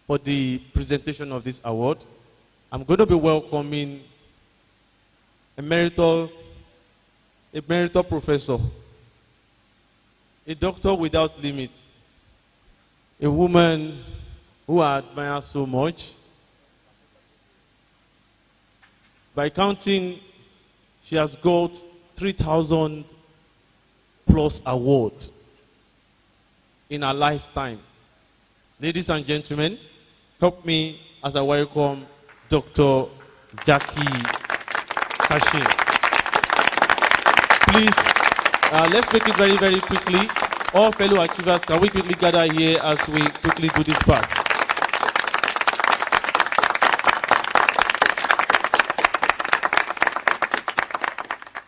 Speaker 1: for the presentation of this award? I'm going to be welcoming emeritus professor, a doctor without limit, a woman who I admire so much. By counting, she has got 3,000 plus awards in her lifetime. Ladies and gentlemen, help me as I welcome Dr. Jackie Kashin. Please, let's make it very, very quickly. All fellow achievers, can we quickly gather here as we quickly do this part?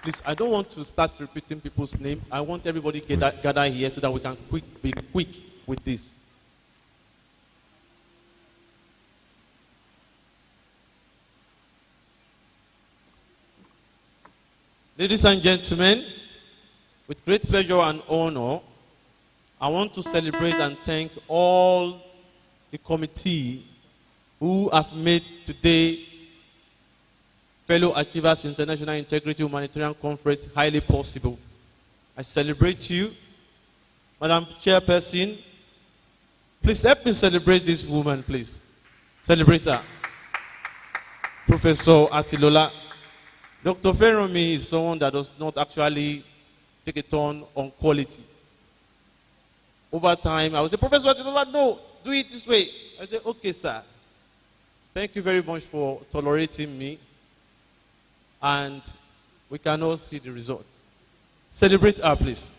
Speaker 1: Please, I don't want to start repeating people's name. I want everybody gather here so that we can be quick with this. Ladies and gentlemen, with great pleasure and honor, I want to celebrate and thank all the committee who have made today Fellow Achievers International Integrity Humanitarian Conference highly possible. I celebrate you. Madam Chairperson, please help me celebrate this woman, please. Celebrate her. Professor Atilola. Dr. Feromi is someone that does not actually take a turn on quality. Over time, I would say, Professor Atilola, no, do it this way. I say, okay, sir. Thank you very much for tolerating me. And we can all see the results. Celebrate her, please.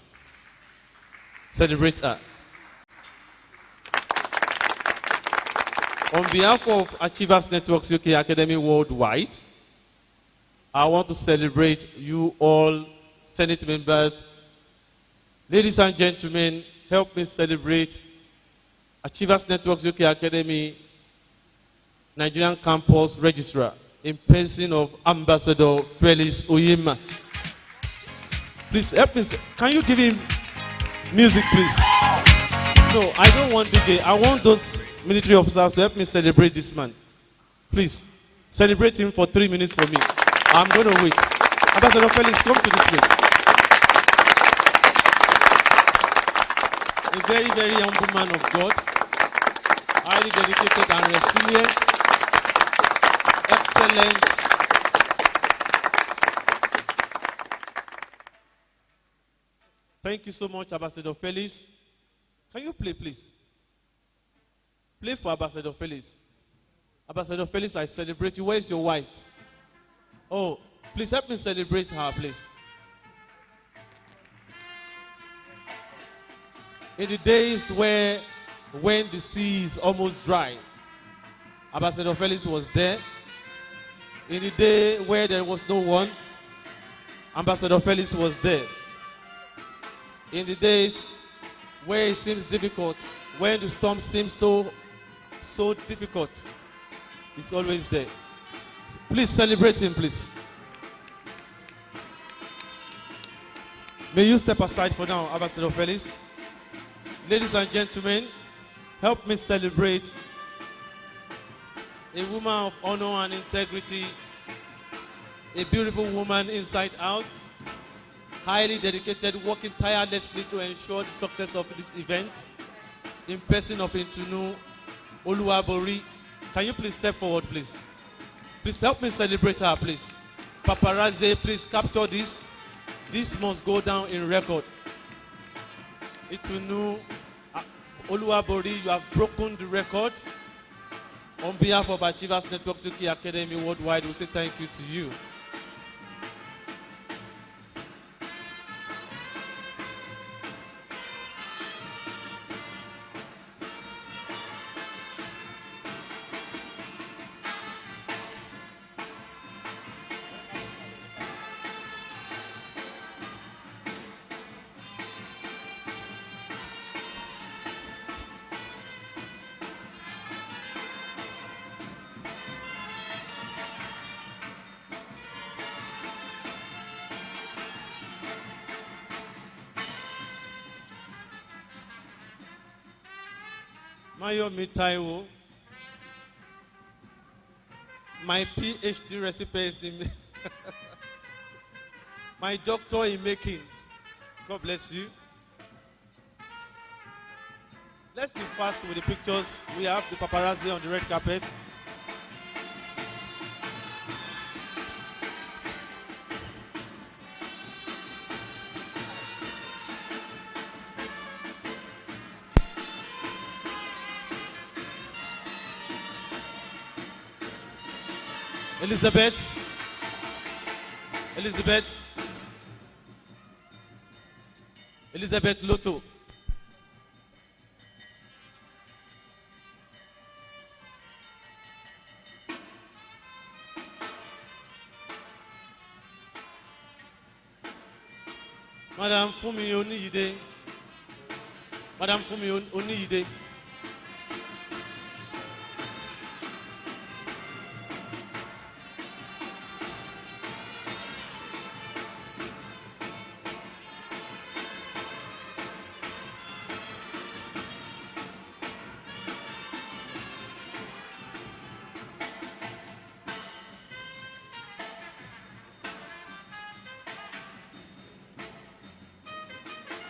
Speaker 1: Celebrate her. On behalf of Achievers Networks UK Academy Worldwide, I want to celebrate you all, Senate members. Ladies and gentlemen, help me celebrate Achievers Networks UK Academy Nigerian Campus Registrar in person of Ambassador Felix Oyema. Please help me. Can you give him music, please? No, I don't want DJ. I want those military officers to help me celebrate this man. Please, celebrate him for 3 minutes for me. I'm going to wait. Ambassador Felix, come to this place. A very, very humble man of God, highly dedicated and resilient, excellent. Thank you so much, Ambassador Felix. Can you play, please? Play for Ambassador Felix. Ambassador Felix, I celebrate you. Where is your wife? Oh, please help me celebrate her, please. In the days when the sea is almost dry, Ambassador Felix was there. In the day where there was no one, Ambassador Felix was there. In the days where it seems difficult, when the storm seems so difficult, he's always there. Please celebrate him, please. May you step aside for now, Ambassador Felix. Ladies and gentlemen, help me celebrate a woman of honor and integrity, a beautiful woman inside out, highly dedicated, working tirelessly to ensure the success of this event, in person of Intunu Oluwabori. Can you please step forward, please? Please help me celebrate her, please. Paparazzi, please capture this. This must go down in record. Intunu Oluwabori, you have broken the record. On behalf of Achievers Networks UK Academy Worldwide, we say thank you to you. Mayomi Taiwo, my PhD recipient in my doctor in making. God bless you. Let's be fast with the pictures. We have the paparazzi on the red carpet. Elizabeth Lotto, Madam Fumi Oniyide. Madam Fumi Oniyide.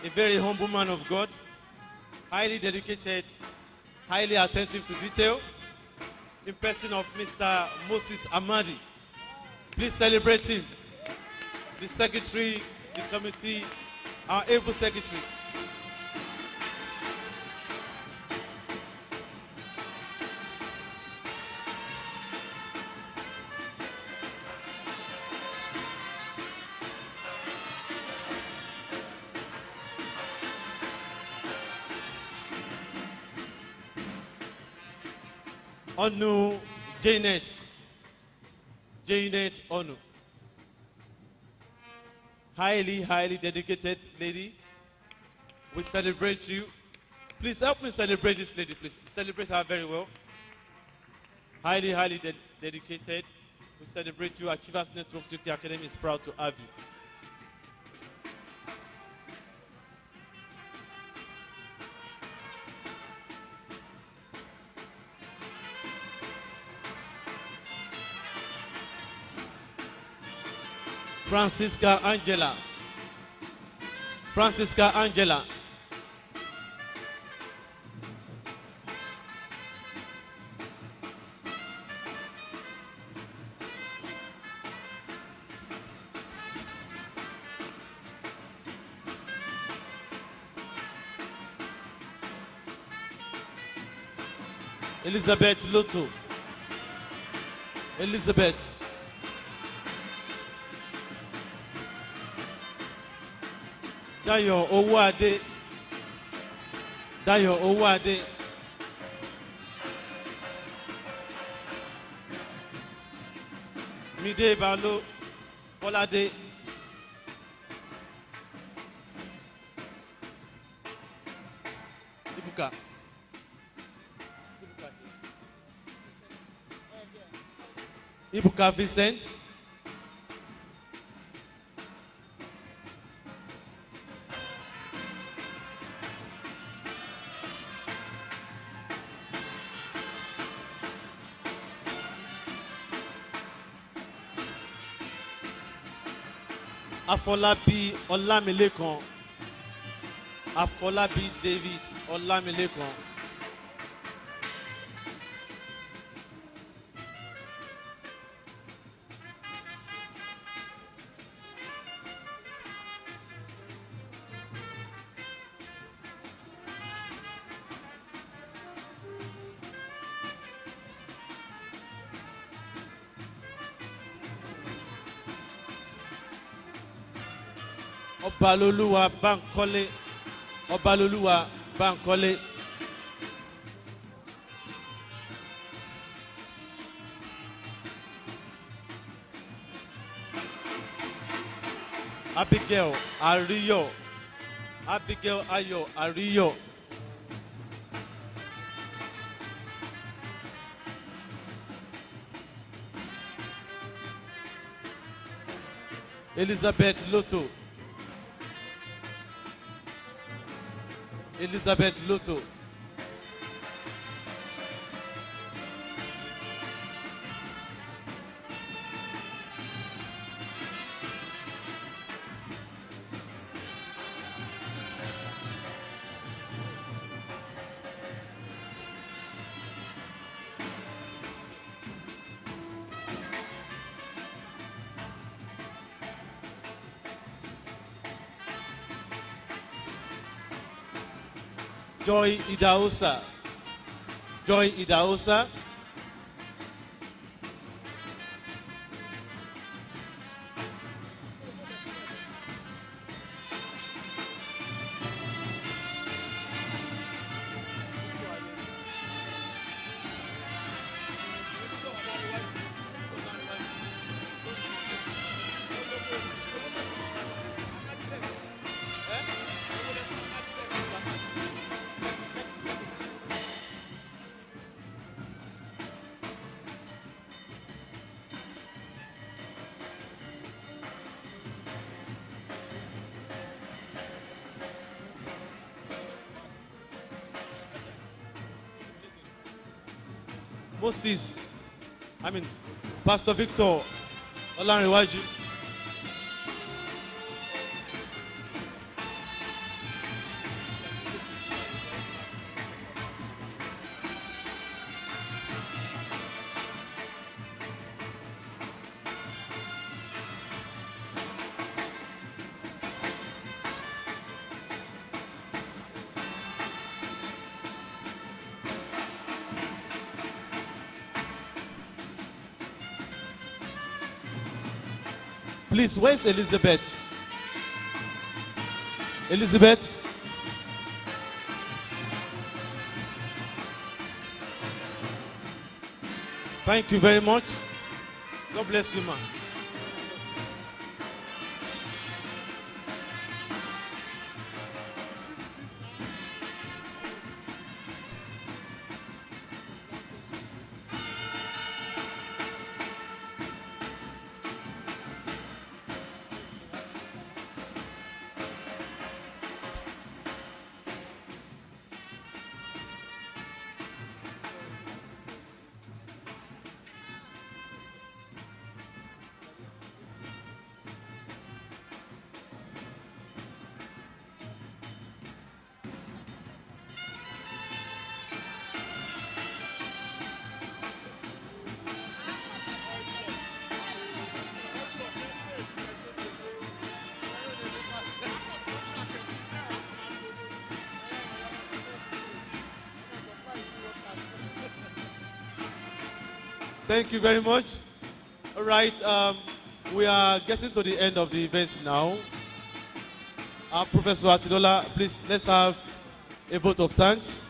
Speaker 1: A very humble man of God, highly dedicated, highly attentive to detail, in person of Mr. Moses Amadi. Please celebrate him. The secretary, the committee, our able secretary. Onu Janet. Janet Onu. Highly dedicated lady. We celebrate you. Please help me celebrate this lady, please. Celebrate her very well. Highly dedicated. We celebrate you. Achievers Networks UK Academy is proud to have you. Francisca Angela. Francisca Angela. Elizabeth Lotto. Elizabeth. Dayo Owade. Dayo Owade. Mide Balo. Bolade. Ibuka. Ibuka Vincent. Afolabi Olamilekan. Afolabi David Olamilekan. Obaloluwa Bankole. Obaloluwa Bankole. Abigail Ariyo. Abigail Ayo Ariyo. Elizabeth Lotto. Elizabeth Lotto. Joy Idaosa. Joy Idaosa. Pastor Victor Olanrewaju. Please, where's Elizabeth? Elizabeth? Thank you very much. God bless you, man. Thank you very much. All right, we are getting to the end of the event now. Professor Atidola, please, let's have a vote of thanks.